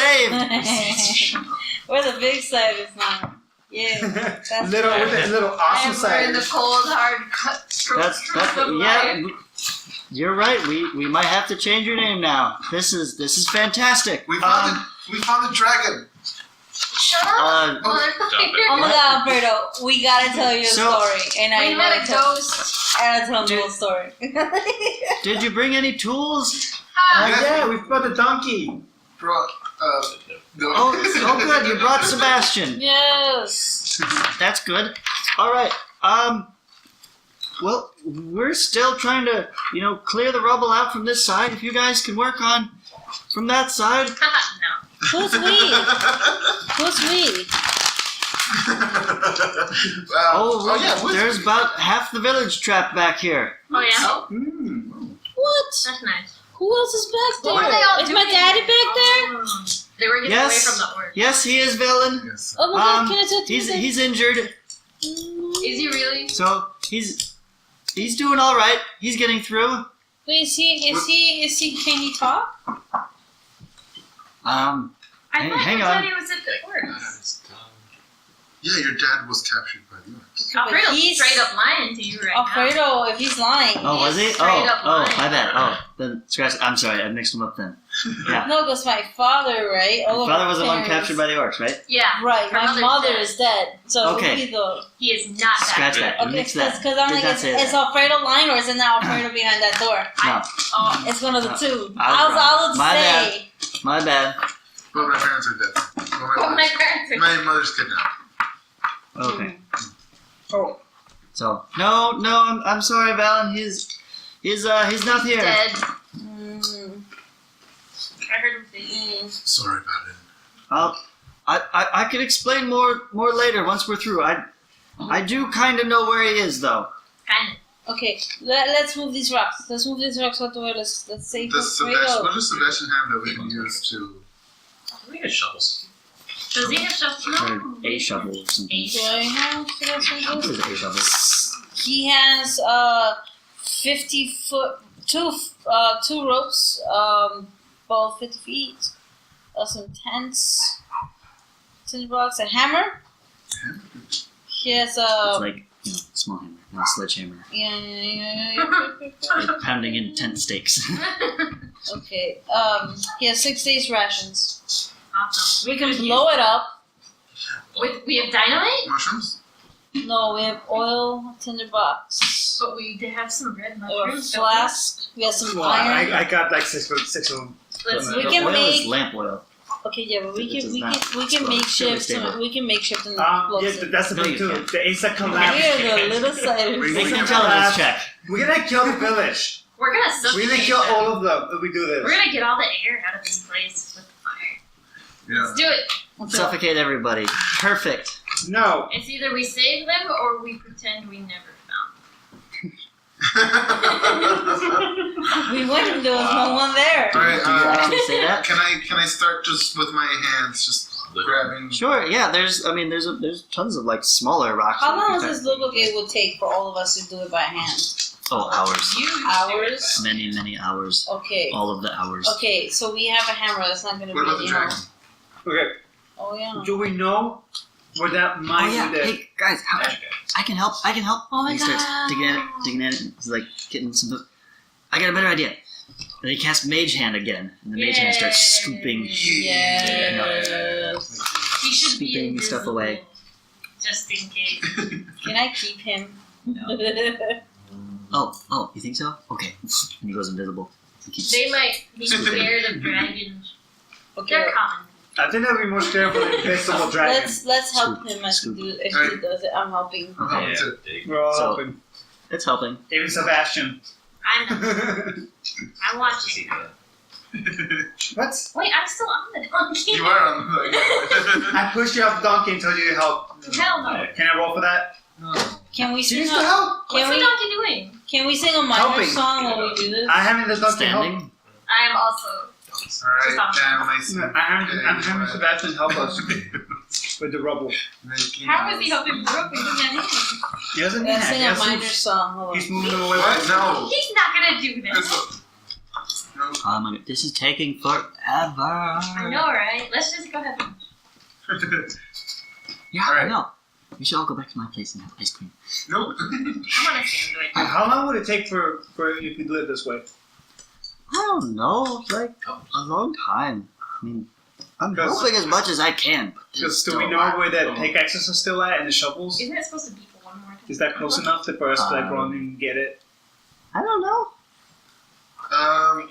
Speaker 2: saved.
Speaker 1: We're the big Ciders now. Yeah. That's
Speaker 4: little
Speaker 1: right.
Speaker 4: with the little
Speaker 7: I
Speaker 4: awesome
Speaker 7: am wearing the
Speaker 4: side.
Speaker 7: cold hard cut strokes
Speaker 2: That's
Speaker 7: of
Speaker 2: yeah.
Speaker 7: life.
Speaker 2: You're right. We might have to change your name now. This is fantastic.
Speaker 3: We found the dragon.
Speaker 7: Shut up,
Speaker 2: Uh,
Speaker 7: motherfucker.
Speaker 1: Oh my God, Alfredo, we gotta tell you a
Speaker 2: So-
Speaker 1: story, and I
Speaker 7: We met a
Speaker 1: gotta tell.
Speaker 7: ghost.
Speaker 1: I gotta tell the whole story.
Speaker 2: Did you bring any tools?
Speaker 7: Ha!
Speaker 4: Yeah, we brought the donkey.
Speaker 3: Brought, no.
Speaker 2: Oh, good. You brought Sebastian.
Speaker 1: Yes.
Speaker 2: That's good. All right. Well, we're still trying to, clear the rubble out from this side. If you guys can work on from that side.
Speaker 7: No.
Speaker 1: Who's we? Who's we?
Speaker 2: Oh,
Speaker 3: yeah.
Speaker 2: there's about half the village trapped back here.
Speaker 7: Oh yeah.
Speaker 1: What?
Speaker 7: That's nice.
Speaker 1: Who else is back there?
Speaker 7: What were they all
Speaker 1: Is
Speaker 7: doing?
Speaker 1: my daddy back there?
Speaker 7: Oh. They were getting
Speaker 2: Yes.
Speaker 7: away from the orc.
Speaker 2: Yes, he is villain.
Speaker 3: Yes.
Speaker 1: Oh my God, can I talk to
Speaker 2: He's
Speaker 1: you?
Speaker 2: he's injured,
Speaker 7: Is he really?
Speaker 2: so he's doing all right. He's getting through.
Speaker 1: Wait, is he, can he talk?
Speaker 7: I
Speaker 2: Hang-
Speaker 7: thought
Speaker 2: hang
Speaker 7: your
Speaker 2: on.
Speaker 7: daddy was at the orcs.
Speaker 3: Yeah, your dad was captured by the orcs.
Speaker 7: Alfredo's
Speaker 1: he's-
Speaker 7: straight up lying to you right now.
Speaker 1: Alfredo, if he's lying.
Speaker 2: Oh, was he?
Speaker 7: Straight up
Speaker 2: Oh,
Speaker 7: lying.
Speaker 2: my bad. Oh, then scratch. I'm sorry, I mixed him up then. Yeah,
Speaker 1: No, because my father, right?
Speaker 2: your
Speaker 1: All of
Speaker 2: father
Speaker 1: our
Speaker 2: was the one
Speaker 1: parents-
Speaker 2: captured by the orcs, right?
Speaker 7: Yeah.
Speaker 1: Right,
Speaker 7: Her
Speaker 1: my
Speaker 7: mother's
Speaker 1: mother
Speaker 7: dead.
Speaker 1: is dead. So
Speaker 2: Okay.
Speaker 1: he's the.
Speaker 7: He is not that.
Speaker 2: Scratch
Speaker 7: good.
Speaker 2: that.
Speaker 1: Okay,
Speaker 2: Mix that.
Speaker 1: because I'm
Speaker 2: Did
Speaker 1: like,
Speaker 2: not
Speaker 1: is
Speaker 2: say that.
Speaker 1: Alfredo lying or is it not Alfredo behind that door?
Speaker 2: No,
Speaker 7: Oh.
Speaker 1: It's one of the
Speaker 2: No.
Speaker 1: two.
Speaker 2: I was
Speaker 1: I'll
Speaker 2: My
Speaker 1: say.
Speaker 2: my bad.
Speaker 3: Well, my parents are dead.
Speaker 7: Oh my parents.
Speaker 3: My mother's kidnapped.
Speaker 2: Okay.
Speaker 4: Oh,
Speaker 2: So no, I'm sorry, Valen. He's not here.
Speaker 7: Dead.
Speaker 1: Mm,
Speaker 7: I heard him say.
Speaker 3: Sorry about it.
Speaker 2: I can explain more later once we're through. I do kind of know where he is though.
Speaker 7: Kind
Speaker 1: Okay, let's move these rocks. Let's move these rocks out the way. Let's save
Speaker 3: What
Speaker 1: Alfredo.
Speaker 3: does Sebastian have that we can use to...
Speaker 5: We got shovels.
Speaker 7: of. Does he have shovels?
Speaker 2: Or
Speaker 7: No.
Speaker 2: a shovel or something.
Speaker 1: Do I have Sebastian?
Speaker 2: What is a shovel?
Speaker 1: He has 50-foot two ropes, both 50 feet, some tents, tinder blocks, a hammer. He has
Speaker 2: It's like small hammer, not a sledgehammer.
Speaker 1: yeah.
Speaker 2: Like pounding in tent stakes.
Speaker 1: Okay. He has 6 days rations.
Speaker 7: Awesome.
Speaker 1: We can blow it up.
Speaker 7: We have dynamite,
Speaker 3: Mushrooms?
Speaker 1: No, we have oil, tinder box,
Speaker 7: but we did have some red
Speaker 1: a
Speaker 7: mushrooms. don't we?
Speaker 1: flask. We have some
Speaker 4: well,
Speaker 1: iron.
Speaker 4: I got like six of them.
Speaker 7: Let's
Speaker 1: We
Speaker 2: The
Speaker 1: can
Speaker 2: oil is
Speaker 1: make-
Speaker 2: lamp oil.
Speaker 1: Okay, yeah, but we
Speaker 2: Which
Speaker 1: can
Speaker 2: is
Speaker 1: we
Speaker 2: not
Speaker 1: can we can
Speaker 2: fairly
Speaker 1: makeshift
Speaker 2: stable.
Speaker 1: some, we can makeshift and
Speaker 4: Yeah,
Speaker 1: explosive.
Speaker 4: that's the
Speaker 2: No,
Speaker 4: thing
Speaker 2: you
Speaker 4: too.
Speaker 2: can't.
Speaker 4: The insect collapse.
Speaker 1: We're the little side.
Speaker 4: We
Speaker 2: Make an
Speaker 4: can
Speaker 2: intelligence
Speaker 4: collapse.
Speaker 2: check.
Speaker 4: We're gonna kill the village.
Speaker 7: We're gonna suffocate
Speaker 4: We're gonna kill
Speaker 7: them.
Speaker 4: all of them if we do this.
Speaker 7: We're gonna get all the air out of this place with the fire.
Speaker 3: Yeah.
Speaker 7: Let's do it.
Speaker 2: Suffocate everybody. Perfect.
Speaker 4: No.
Speaker 7: It's either we save them or we pretend we never found
Speaker 1: We went and there was no one there.
Speaker 3: Alright,
Speaker 2: Do you actually say that?
Speaker 3: can I start just with my hands, just grabbing...
Speaker 2: Sure. Yeah. There's tons of like smaller rocks.
Speaker 1: How
Speaker 2: that
Speaker 1: long
Speaker 2: you
Speaker 1: does
Speaker 2: can
Speaker 1: this look like it would take for all of us to do it by hand?
Speaker 2: Oh, hours.
Speaker 1: Hours?
Speaker 2: Many hours.
Speaker 1: Okay.
Speaker 2: All of the hours.
Speaker 1: Okay, so we have a hammer. That's not gonna
Speaker 3: What about
Speaker 1: be
Speaker 3: the dragon?
Speaker 4: Okay.
Speaker 1: Oh yeah.
Speaker 4: Do we know where that
Speaker 2: Oh
Speaker 4: mine
Speaker 2: yeah.
Speaker 4: is?
Speaker 2: Hey guys, I can help.
Speaker 1: Oh my
Speaker 2: he starts
Speaker 1: God.
Speaker 2: digging at it. He's like getting some. I got a better idea. And he casts Mage Hand again, and the Mage Hand starts scooping.
Speaker 1: Yes.
Speaker 7: He should be
Speaker 2: Sweeping
Speaker 7: invisible.
Speaker 2: stuff away.
Speaker 7: Just in case.
Speaker 1: Can I keep him?
Speaker 2: Oh, you think so? Okay. And he goes invisible. He keeps.
Speaker 7: They might be scared of dragons.
Speaker 1: Okay.
Speaker 7: They're common.
Speaker 4: I think I'd be more scared for the invisible dragon.
Speaker 1: Let's help him as he if he does it. I'm helping.
Speaker 2: Okay.
Speaker 3: That's it.
Speaker 4: We're all
Speaker 2: So-
Speaker 4: helping.
Speaker 2: It's helping.
Speaker 4: Even Sebastian.
Speaker 7: I'm watching.
Speaker 4: What?
Speaker 6: Wait, I'm still on the donkey.
Speaker 3: You are on the
Speaker 4: I pushed you off the donkey and told you to help.
Speaker 6: Hell no.
Speaker 4: Can I roll for that?
Speaker 3: No.
Speaker 1: Can we
Speaker 4: She
Speaker 1: sing
Speaker 4: needs
Speaker 1: a
Speaker 4: to help.
Speaker 6: What's the donkey doing?
Speaker 1: Can we sing a minor
Speaker 4: Helping.
Speaker 1: song while we do this?
Speaker 4: I'm having the donkey help.
Speaker 2: Standing.
Speaker 6: I am also.
Speaker 3: Alright, damn, I see.
Speaker 4: I'm having Sebastian help us with the rubble.
Speaker 6: How is he helping the rope? He doesn't have hands.
Speaker 4: He doesn't need
Speaker 1: Let's
Speaker 4: that.
Speaker 1: sing
Speaker 4: He
Speaker 1: a
Speaker 4: has to-
Speaker 1: minor song. Hold on.
Speaker 4: He's moving them away.
Speaker 3: What? No.
Speaker 6: He's not gonna do this.
Speaker 3: No.
Speaker 2: This is taking forever.
Speaker 6: I know, right? Let's just go ahead.
Speaker 2: Yeah,
Speaker 3: Alright.
Speaker 2: I know. We should all go back to my place and have ice cream.
Speaker 3: Nope.
Speaker 6: I wanna stand right now.
Speaker 4: How long would it take for if you do it this way?
Speaker 2: I don't know, like a long time. I mean, I'm
Speaker 4: Because-
Speaker 2: helping as much as I can. But
Speaker 4: Because
Speaker 2: there's
Speaker 4: do we
Speaker 2: still a
Speaker 4: know
Speaker 2: lot.
Speaker 4: where the pickaxes are still at and the shovels?
Speaker 6: Isn't it supposed to be for one more time?
Speaker 4: Is that close enough for us to like run and get it?
Speaker 2: I don't know.
Speaker 4: I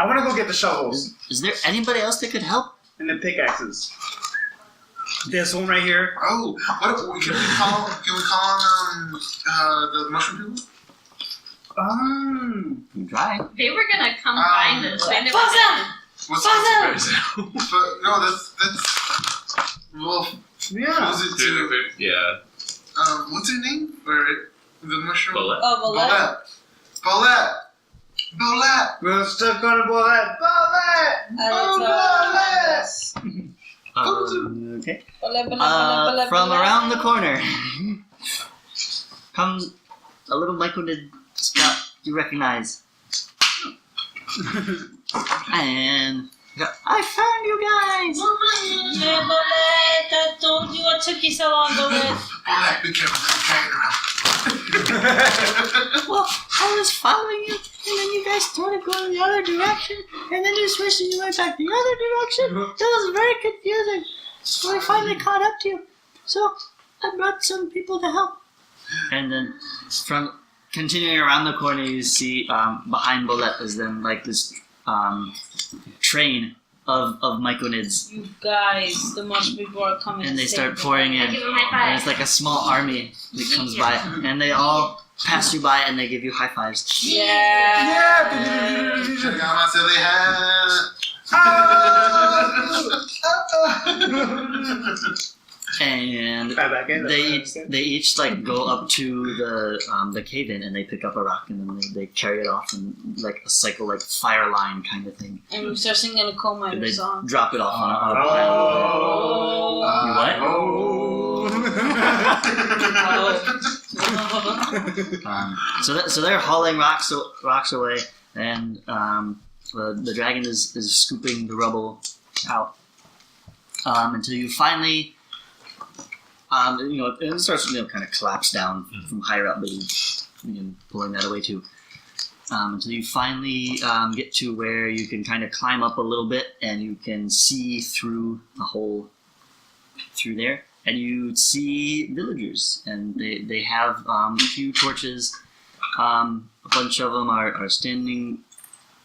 Speaker 4: want to go get the shovels
Speaker 2: Is there anybody else that could help?
Speaker 4: and the pickaxes. There's one right here.
Speaker 3: Oh, what? Can we call the mushroom people?
Speaker 2: You try.
Speaker 6: They were gonna come find us. They never
Speaker 1: Awesome!
Speaker 3: What's
Speaker 1: Awesome!
Speaker 3: But no, that's well.
Speaker 4: Yeah.
Speaker 3: Who's it to?
Speaker 5: Yeah.
Speaker 3: What's her name? Or the mushroom?
Speaker 5: Bullet.
Speaker 1: Oh, Bolette.
Speaker 3: Bolette.
Speaker 4: We're still gonna blow that.
Speaker 2: Okay.
Speaker 1: Bolette.
Speaker 2: From around the corner comes a little Myconid scout you recognize. And I found you guys!
Speaker 1: Yeah, Bolette, I told you I took you so long, Bolette.
Speaker 3: Bolette, be careful, there's a dragon around.
Speaker 2: Well, I was following you, and then you guys started going the other direction, and then you switched and you went back the other direction. It was very confusing. So I finally caught up to you. So I brought some people to help. And then from continuing around the corner, you see behind Bolette is then like this train of Myconids.
Speaker 1: You guys, the mushroom people are coming.
Speaker 2: And they
Speaker 1: to
Speaker 2: start
Speaker 1: save
Speaker 2: pouring
Speaker 1: me.
Speaker 6: I
Speaker 2: in.
Speaker 6: give him a high
Speaker 2: And
Speaker 6: five.
Speaker 2: it's like a small army that comes by, and they all pass you by and they give you high fives.
Speaker 1: Yeah.
Speaker 3: Check out my silly hat.
Speaker 2: And they each like go up to the cave in and they pick up a rock and then they carry it off and like a cycle like fire line kind of thing.
Speaker 1: And we start singing a coal
Speaker 2: And
Speaker 1: miner
Speaker 2: they
Speaker 1: song.
Speaker 2: drop it off on a pile. So they're hauling rocks away, and the dragon is scooping the rubble out until you finally, it starts to kind of collapse down from higher up, but you begin pulling that away too. Until you finally get to where you can kind of climb up a little bit and you can see through the hole through there. And you see villagers, and they have a few torches. A bunch of them are standing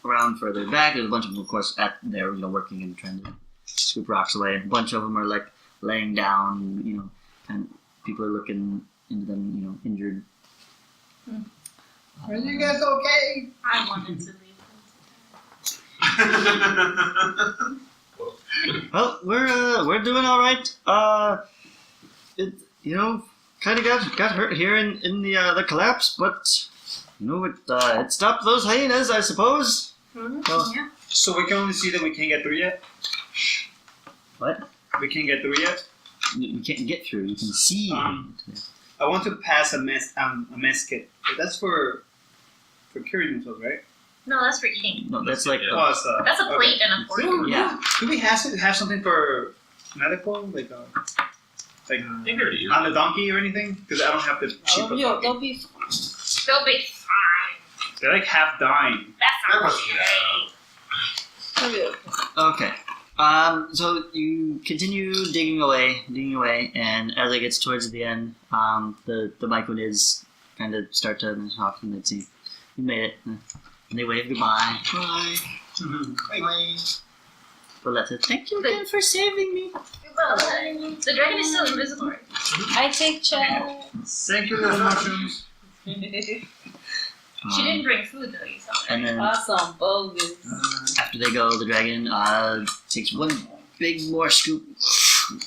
Speaker 2: around further back. There's a bunch of them, of course, at there, working and trying to scoop rocks away. And a bunch of them are like laying down, and people are looking into them, injured.
Speaker 4: Are you guys okay?
Speaker 6: I wanted to leave.
Speaker 2: Well, we're doing all right. It kind of got hurt here in the collapse, but it stopped those hyenas, I suppose.
Speaker 6: Yeah.
Speaker 4: So we can only see them. We can't get through yet.
Speaker 2: What?
Speaker 4: We can't get through yet.
Speaker 2: You can't get through. You can see.
Speaker 4: I want to pass a mess kit. But that's for curing themselves, right?
Speaker 6: No, that's for eating.
Speaker 2: No, that's like
Speaker 4: Oh, it's,
Speaker 6: That's a plate and a fork.
Speaker 2: yeah.
Speaker 4: Do we have something for medical, like
Speaker 5: I think already used
Speaker 4: on the donkey or anything? Because I don't have the cheap
Speaker 1: They'll
Speaker 4: donkey.
Speaker 1: be.
Speaker 6: They'll be fine.
Speaker 4: They're like half dying.
Speaker 6: That's okay.
Speaker 2: Okay. So you continue digging away, and as it gets towards the end, the Myconids kind of start to talk and they see you made it, and they wave goodbye. Bye.
Speaker 3: Bye.
Speaker 2: Bolette says, "Thank you again for saving me."
Speaker 6: Well, the dragon is still invisible, right?
Speaker 1: I take chance.
Speaker 4: Thank you, little mushrooms.
Speaker 6: She didn't bring food though, you saw that.
Speaker 2: And then
Speaker 1: Awesome, bogus.
Speaker 2: after they go, the dragon takes one big more scoop,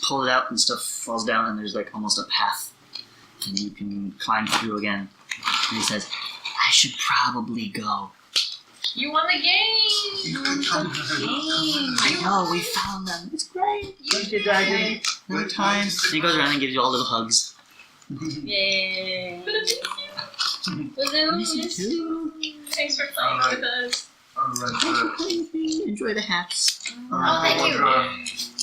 Speaker 2: pull it out, and stuff falls down, and there's like almost a path, and you can climb through again. And he says, "I should probably go."
Speaker 6: You won the game!
Speaker 3: You could come.
Speaker 2: I know, we found them. It's great.
Speaker 4: Thank you, dragon.
Speaker 2: No time. And he goes around and gives you all little hugs.
Speaker 1: Yay.
Speaker 6: Was it
Speaker 2: Miss you too.
Speaker 6: Thanks for playing with us.
Speaker 3: Alright,
Speaker 2: Enjoy the hats.
Speaker 6: Oh, thank you.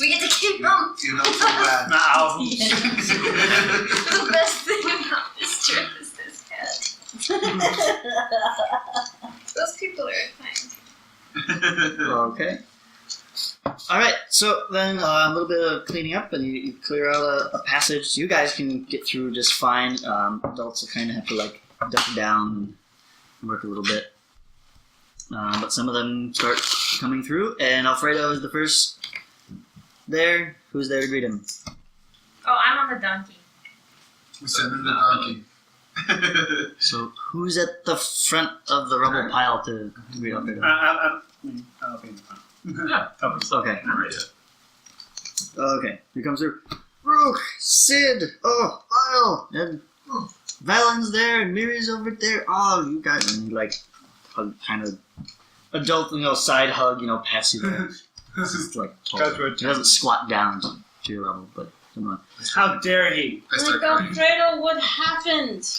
Speaker 6: We get to keep them.
Speaker 3: You're not too bad.
Speaker 4: Now.
Speaker 6: The best thing about this trip is this cat. Those people are kind.
Speaker 2: Okay. Alright, so then a little bit of cleaning up and you clear out a passage. You guys can get through just fine. Adults will kind of have to like duck down and work a little bit. But some of them start coming through, and Alfredo is the first there. Who's there to greet him?
Speaker 6: Oh, I'm on the donkey.
Speaker 3: We send him the donkey.
Speaker 2: So who's at the front of the rubble pile to greet Alfredo?
Speaker 4: I'll be in the front.
Speaker 2: Okay. Okay. Here comes through. Rook, Sid, Lyle, and Valen's there, and Miri's over there. Oh, you guys, and like hug, kind of adult, side hug, pats you there.
Speaker 3: This is
Speaker 2: Like,
Speaker 4: Guys,
Speaker 2: he doesn't squat down to your level, but come on.
Speaker 4: How dare he?
Speaker 3: I start
Speaker 1: Like,
Speaker 3: crying.
Speaker 1: Alfredo, what happened?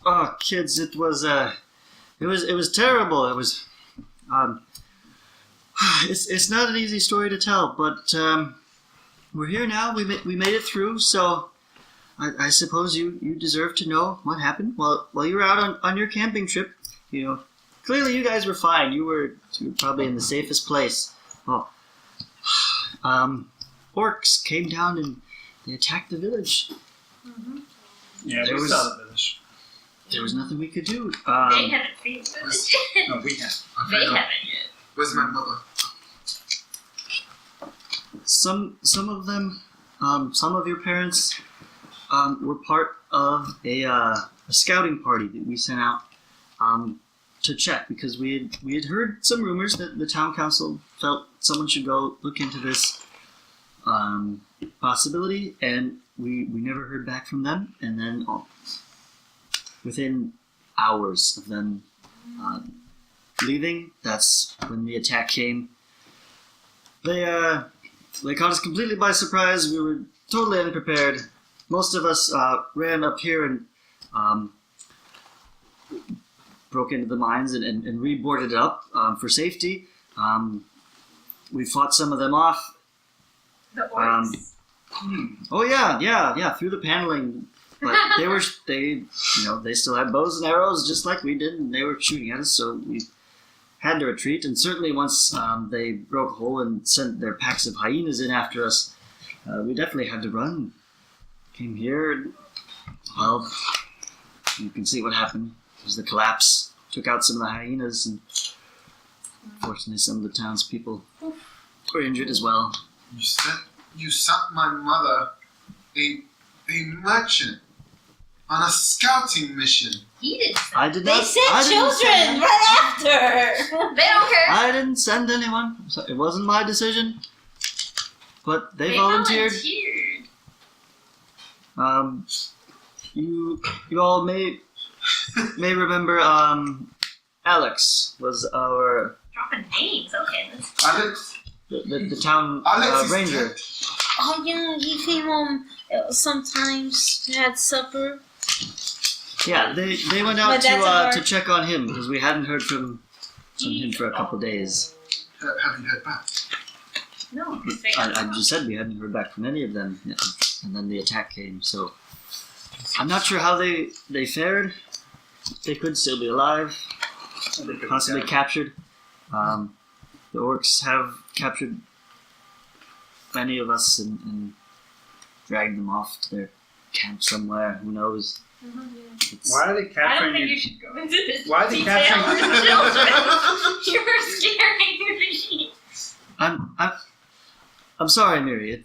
Speaker 2: Oh, kids, it was terrible. It was, it's not an easy story to tell, but we're here now. We made it through, so I suppose you deserve to know what happened while you were out on your camping trip. Clearly you guys were fine. You were probably in the safest place. Oh, orcs came down and they attacked the village.
Speaker 4: Yeah,
Speaker 2: There
Speaker 4: we
Speaker 2: was-
Speaker 4: saw the village.
Speaker 2: There was nothing we could do.
Speaker 6: They haven't seen this yet.
Speaker 4: No, we have.
Speaker 6: They
Speaker 3: Alfredo,
Speaker 6: haven't yet.
Speaker 3: where's my mother?
Speaker 2: Some of them, some of your parents, were part of a scouting party that we sent out to check because we had heard some rumors that the town council felt someone should go look into this possibility, and we never heard back from them. And then within hours of them leaving, that's when the attack came. They caught us completely by surprise. We were totally unprepared. Most of us ran up here and broke into the mines and reboarded it up for safety. We fought some of them off.
Speaker 6: The orcs.
Speaker 2: Oh yeah, through the paneling. But they still had bows and arrows just like we did, and they were shooting at us, so we had to retreat. And certainly once they broke a hole and sent their packs of hyenas in after us, we definitely had to run. Came here, and, well, you can see what happened. It was the collapse. Took out some of the hyenas, and unfortunately some of the townspeople were injured as well.
Speaker 3: You said you sent my mother a merchant on a scouting mission.
Speaker 6: He did.
Speaker 2: I did
Speaker 1: They
Speaker 2: not.
Speaker 1: sent
Speaker 2: I didn't
Speaker 1: children
Speaker 2: send-
Speaker 1: right after.
Speaker 6: They don't care.
Speaker 2: I didn't send anyone. So it wasn't my decision. But they volunteered. You all may remember. Alex was our
Speaker 6: Dropping names. Okay.
Speaker 3: Alex,
Speaker 2: the town
Speaker 3: Alex is
Speaker 2: ranger.
Speaker 3: dead.
Speaker 1: Oh yeah, he came home sometimes, had supper.
Speaker 2: Yeah, they went out
Speaker 1: But that's
Speaker 2: to check on him because we hadn't heard from him for a couple days.
Speaker 3: Have you heard back?
Speaker 6: No.
Speaker 2: I just said we hadn't heard back from any of them, yet, and then the attack came. So I'm not sure how they fared. They could still be alive, possibly captured. The orcs have captured many of us and dragged them off to their camp somewhere. Who knows? It's-
Speaker 4: Why are they
Speaker 6: I don't
Speaker 4: capturing
Speaker 6: think
Speaker 4: you?
Speaker 6: you should go into this.
Speaker 4: Why are they
Speaker 6: detail
Speaker 4: capturing
Speaker 6: with children. You're scaring me.
Speaker 2: I'm sorry, Miri.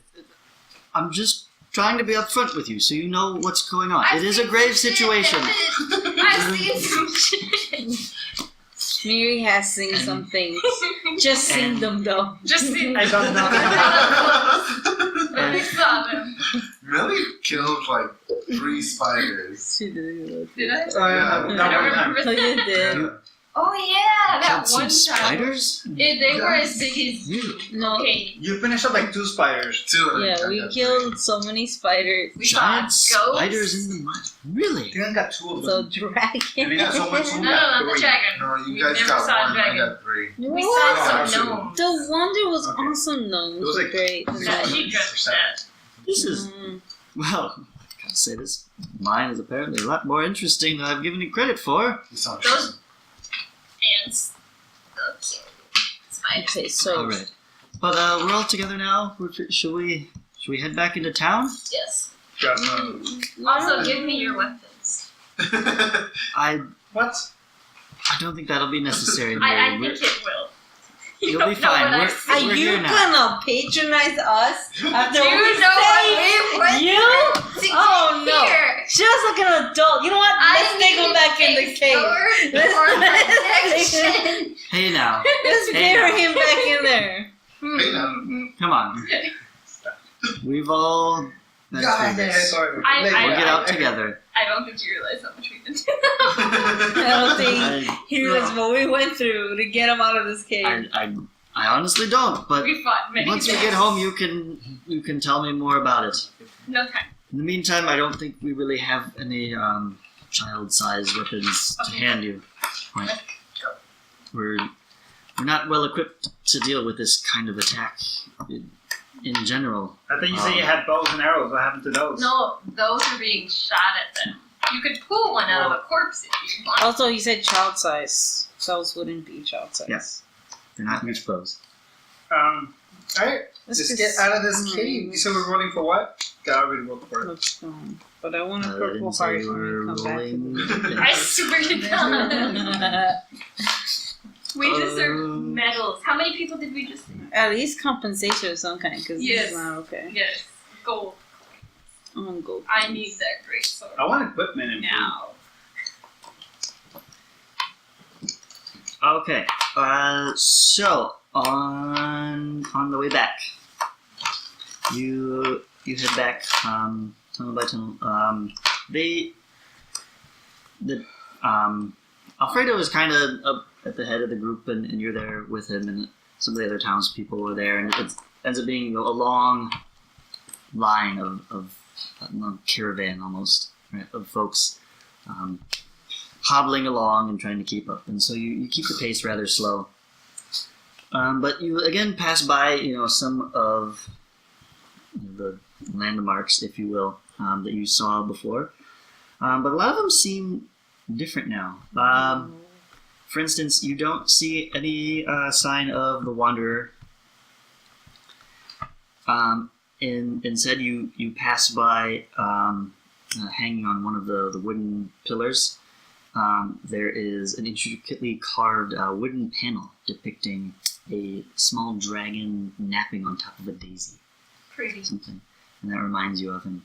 Speaker 2: I'm just trying to be upfront with you so you know what's going on. It is a grave situation.
Speaker 6: I've
Speaker 7: I've seen some shit.
Speaker 1: Miri has seen some things. Just seen them though.
Speaker 7: Just seen
Speaker 4: I don't know.
Speaker 7: We saw them.
Speaker 3: Millie killed like 3 spiders.
Speaker 1: She did.
Speaker 7: Did I?
Speaker 4: Oh, yeah,
Speaker 7: I
Speaker 4: that
Speaker 7: don't
Speaker 4: one time.
Speaker 7: remember
Speaker 1: So you did.
Speaker 3: Yeah.
Speaker 7: Oh yeah, that
Speaker 2: Killed
Speaker 7: one
Speaker 2: some
Speaker 7: time.
Speaker 2: spiders?
Speaker 7: They were as big as
Speaker 1: No.
Speaker 7: okay.
Speaker 4: You finished up like 2 spiders.
Speaker 3: 2. I
Speaker 1: Yeah, we
Speaker 3: got
Speaker 1: killed so many spiders.
Speaker 7: We saw
Speaker 2: Giant
Speaker 7: ghosts.
Speaker 2: spiders in the mud.
Speaker 4: I
Speaker 2: Really?
Speaker 4: think I got 2 of
Speaker 1: So
Speaker 4: them.
Speaker 1: dragon.
Speaker 4: And we got so much
Speaker 7: No, not the dragon.
Speaker 3: 3. No, you
Speaker 7: We
Speaker 3: guys
Speaker 7: never
Speaker 3: got
Speaker 7: saw a
Speaker 3: 1.
Speaker 7: dragon.
Speaker 3: I got 3.
Speaker 7: We
Speaker 1: What?
Speaker 7: saw
Speaker 3: actually.
Speaker 7: some gnomes.
Speaker 1: The wonder was
Speaker 3: Okay.
Speaker 1: awesome though.
Speaker 4: It was like-
Speaker 1: great.
Speaker 7: That she dressed that.
Speaker 2: This is,
Speaker 1: Mm.
Speaker 2: well, I gotta say this. Mine is apparently a lot more interesting than I've given it credit for.
Speaker 3: You saw
Speaker 7: Those ants. Those spiders.
Speaker 1: Okay, so
Speaker 2: Alright. But we're all together now. Should we head back into town?
Speaker 7: Yes.
Speaker 4: Got,
Speaker 7: Also, give me your weapons.
Speaker 2: I
Speaker 4: what?
Speaker 2: don't think that'll be necessary.
Speaker 7: I
Speaker 2: Mary.
Speaker 7: think it will.
Speaker 2: You'll
Speaker 7: don't
Speaker 2: be
Speaker 7: know
Speaker 2: fine.
Speaker 7: what
Speaker 2: We're,
Speaker 7: I've
Speaker 1: are
Speaker 2: we're
Speaker 1: you
Speaker 2: here now.
Speaker 1: gonna patronize us after
Speaker 7: Do
Speaker 1: we
Speaker 7: you know
Speaker 1: saved
Speaker 7: what we
Speaker 1: you?
Speaker 7: to
Speaker 1: Oh
Speaker 7: get
Speaker 1: no!
Speaker 7: here?
Speaker 1: She was like an adult. You know what? Let's take her back in the cave.
Speaker 7: Protection.
Speaker 2: Hey now.
Speaker 1: Let's
Speaker 2: Hey,
Speaker 1: bury
Speaker 2: now.
Speaker 1: him back in there.
Speaker 3: Hey, now.
Speaker 2: Come on. We've all been
Speaker 3: God,
Speaker 2: through this.
Speaker 4: Sorry.
Speaker 2: We'll get out together.
Speaker 7: I don't think you realize how much we've been through.
Speaker 1: I don't think
Speaker 2: I,
Speaker 1: he realized what we went through to get him out of this cave.
Speaker 2: I honestly don't, but
Speaker 7: We fought many
Speaker 2: once we
Speaker 7: things.
Speaker 2: get home you can tell me more about it.
Speaker 7: No time.
Speaker 2: In the meantime, I don't think we really have any child-sized weapons to
Speaker 7: Okay.
Speaker 2: hand you. Right.
Speaker 7: Go.
Speaker 2: We're not well equipped to deal with this kind of attack in general.
Speaker 4: I think you said you had bows and arrows. What happened to those?
Speaker 7: No, those are being shot at them. You could pull one out of a corpse if you want.
Speaker 1: Also, he said child size. Those wouldn't be child size.
Speaker 2: Yes. They're not huge foes.
Speaker 4: Alright.
Speaker 1: Let's
Speaker 4: Just get out of this cave. You said we're rolling for what? God, I already rolled for it.
Speaker 1: Let's go. But I want a
Speaker 2: I
Speaker 1: purple
Speaker 2: didn't say
Speaker 1: heart
Speaker 2: you
Speaker 1: when
Speaker 2: were
Speaker 1: we come back.
Speaker 2: rolling.
Speaker 7: I swear to God. We deserve
Speaker 2: Um,
Speaker 7: medals. How many people did we just see?
Speaker 1: At least compensation of some kind, because
Speaker 7: Yes.
Speaker 1: this is not okay.
Speaker 7: Yes. Gold.
Speaker 1: I'm gonna go.
Speaker 7: I need that great sword.
Speaker 4: I want equipment and
Speaker 7: Now.
Speaker 2: Okay. So on the way back, you head back tunnel by tunnel. Alfredo is kind of up at the head of the group, and you're there with him, and some of the other townspeople are there, and it ends up being a long line of a caravan almost, right, of folks hobbling along and trying to keep up, and so you keep the pace rather slow. But you again pass by, some of the landmarks, if you will, that you saw before. But a lot of them seem different now. For instance, you don't see any sign of the Wanderer. Instead, you pass by hanging on one of the wooden pillars. There is an intricately carved wooden panel depicting a small dragon napping on top of a daisy,
Speaker 7: Pretty.
Speaker 2: something, and that reminds you of him.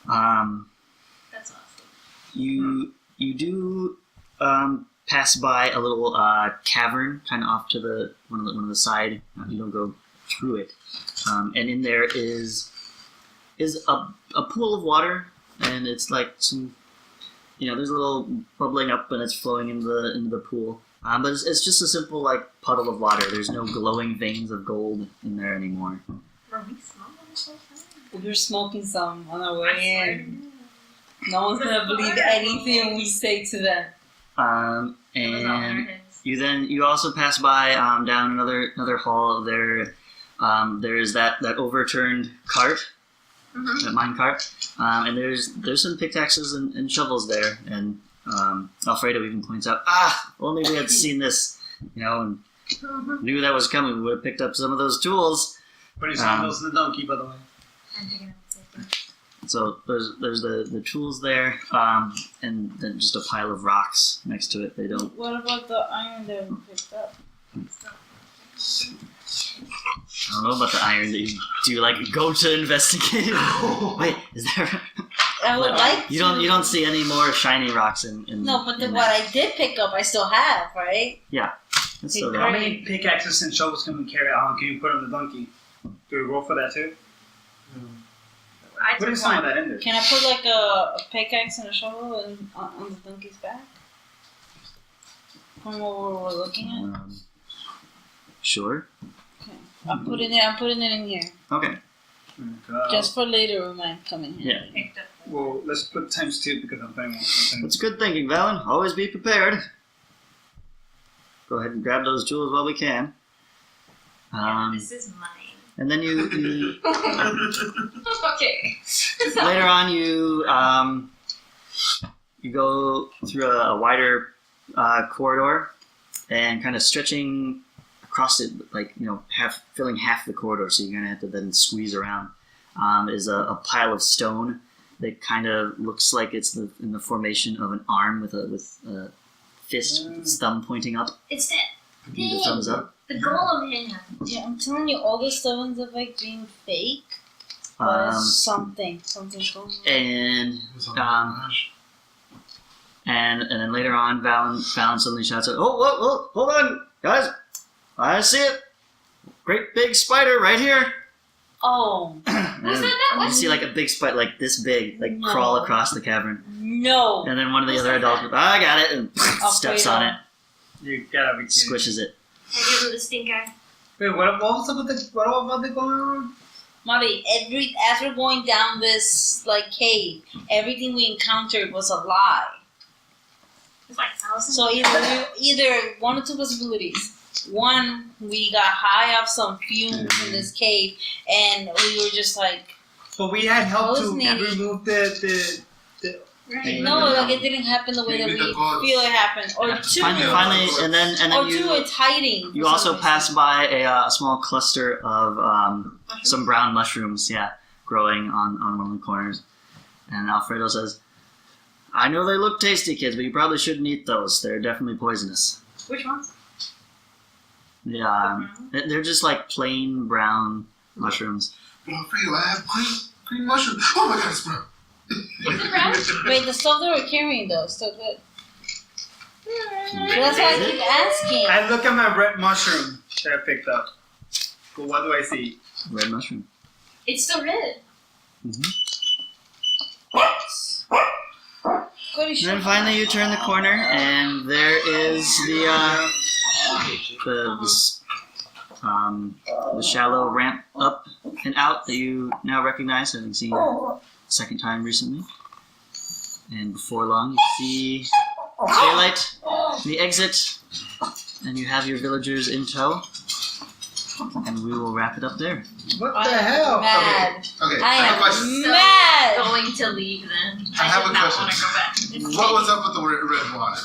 Speaker 7: That's awesome.
Speaker 2: You do pass by a little cavern, kind of off to one of the side. You don't go through it, and in there is a pool of water, and it's like some. There's a little bubbling up and it's flowing into the pool. But it's just a simple puddle of water. There's no glowing veins of gold in there anymore.
Speaker 7: Were we small this whole time?
Speaker 1: We're smoking some on our
Speaker 7: I
Speaker 1: way
Speaker 7: swear.
Speaker 1: in. No one's gonna believe anything we say to them.
Speaker 7: It was all in our
Speaker 2: And
Speaker 7: heads.
Speaker 2: you also pass by down another hall. There's that overturned cart,
Speaker 7: Mhm.
Speaker 2: that mine cart, and there's some pickaxes and shovels there. And Alfredo even points out, only we had seen this, and
Speaker 7: Mhm.
Speaker 2: knew that was coming. We would have picked up some of those tools.
Speaker 4: But he's sandals and the donkey, by the way.
Speaker 7: I'm picking up the paper.
Speaker 2: So there's the tools there, and then just a pile of rocks next to it. They don't.
Speaker 1: What about the iron that we picked up?
Speaker 2: I don't know about the iron. Do you go to investigate? Wait, is there?
Speaker 1: I would like
Speaker 2: You
Speaker 1: to.
Speaker 2: don't see any more shiny rocks in
Speaker 1: No, but
Speaker 2: in
Speaker 1: what
Speaker 2: there.
Speaker 1: I did pick up, I still have, right?
Speaker 2: It's still
Speaker 1: Hey,
Speaker 2: there.
Speaker 8: How many pickaxes and shovels can we carry on? Can you put on the donkey? Do we roll for that too?
Speaker 6: I
Speaker 8: Put
Speaker 6: took
Speaker 8: some of
Speaker 6: one.
Speaker 8: that in there.
Speaker 1: Can I put like a pickaxe and a shovel on the donkey's back? From what we're looking at?
Speaker 2: Sure.
Speaker 1: I'm putting it in here.
Speaker 2: Okay.
Speaker 1: Just for later we might come in here.
Speaker 2: Yeah.
Speaker 6: Picked up.
Speaker 8: Well, let's put times 2 because I'm playing one.
Speaker 2: That's good thinking, Valen. Always be prepared. Go ahead and grab those jewels while we can.
Speaker 6: This is mine.
Speaker 2: And then you
Speaker 6: Okay.
Speaker 2: later on you go through a wider corridor and kind of stretching across it, like filling half the corridor. So you're gonna have to then squeeze around. Is a pile of stone that kind of looks like it's in the formation of an arm with a fist, with its thumb pointing up.
Speaker 6: It's that
Speaker 2: Give the thumbs up.
Speaker 6: the golem hand.
Speaker 1: Yeah, I'm telling you, all the stuff ends up like being fake. But something's going on.
Speaker 2: And and then later on, Valen suddenly shouts out, "Oh, hold on, guys! I see it! Great big spider right here!"
Speaker 1: Oh
Speaker 6: Was that
Speaker 2: You see like a big spider, like this big, like
Speaker 1: No.
Speaker 2: crawl across the cavern.
Speaker 1: no!
Speaker 2: And then one of the other adults goes, "I got it," and steps on it,
Speaker 8: You gotta be kidding.
Speaker 2: squishes it.
Speaker 6: I give him the stink eye.
Speaker 8: Wait, what was up with what about the going on?
Speaker 1: Marty, as we're going down this like cave, everything we encountered was a lie.
Speaker 6: It's like thousands.
Speaker 1: So either one or two possibilities. One, we got high off some fumes in this cave, and we were just like,
Speaker 8: But we had help to
Speaker 1: Hallucinating.
Speaker 8: remove the
Speaker 6: Right.
Speaker 1: no, like it didn't happen the way that we feel it happened. Or two,
Speaker 2: Finally, and then
Speaker 1: it's hiding.
Speaker 2: you
Speaker 1: for
Speaker 2: also
Speaker 1: some reason.
Speaker 2: pass by a small cluster of some brown mushrooms, growing on one of the corners. And Alfredo says, "I know they look tasty, kids, but you probably shouldn't eat those. They're definitely poisonous."
Speaker 6: Which ones?
Speaker 2: Yeah, they're just like plain brown mushrooms.
Speaker 3: Alfredo, I have green mushroom. Oh my god, it's brown.
Speaker 6: Is it brown?
Speaker 1: Wait, the stuff that we're carrying though, still good. So that's why I keep asking.
Speaker 8: I look at my red mushroom that I picked up. But what do I see?
Speaker 2: Red mushroom.
Speaker 6: It's still red.
Speaker 1: Cody,
Speaker 2: And
Speaker 1: shut
Speaker 2: then
Speaker 1: up.
Speaker 2: finally you turn the corner, and there is the shallow ramp up and out that you now recognize, having seen the second time recently. And before long, you see daylight, the exit, and you have your villagers in tow. And we will wrap it up there.
Speaker 8: What
Speaker 1: I
Speaker 8: the
Speaker 1: am
Speaker 8: hell?
Speaker 1: mad.
Speaker 3: Okay,
Speaker 1: I
Speaker 3: have a
Speaker 1: am
Speaker 3: question.
Speaker 1: mad.
Speaker 6: Going to leave then.
Speaker 3: I have
Speaker 6: did
Speaker 3: a
Speaker 6: not
Speaker 3: question.
Speaker 6: want to go back. It's
Speaker 3: What was up with the red water?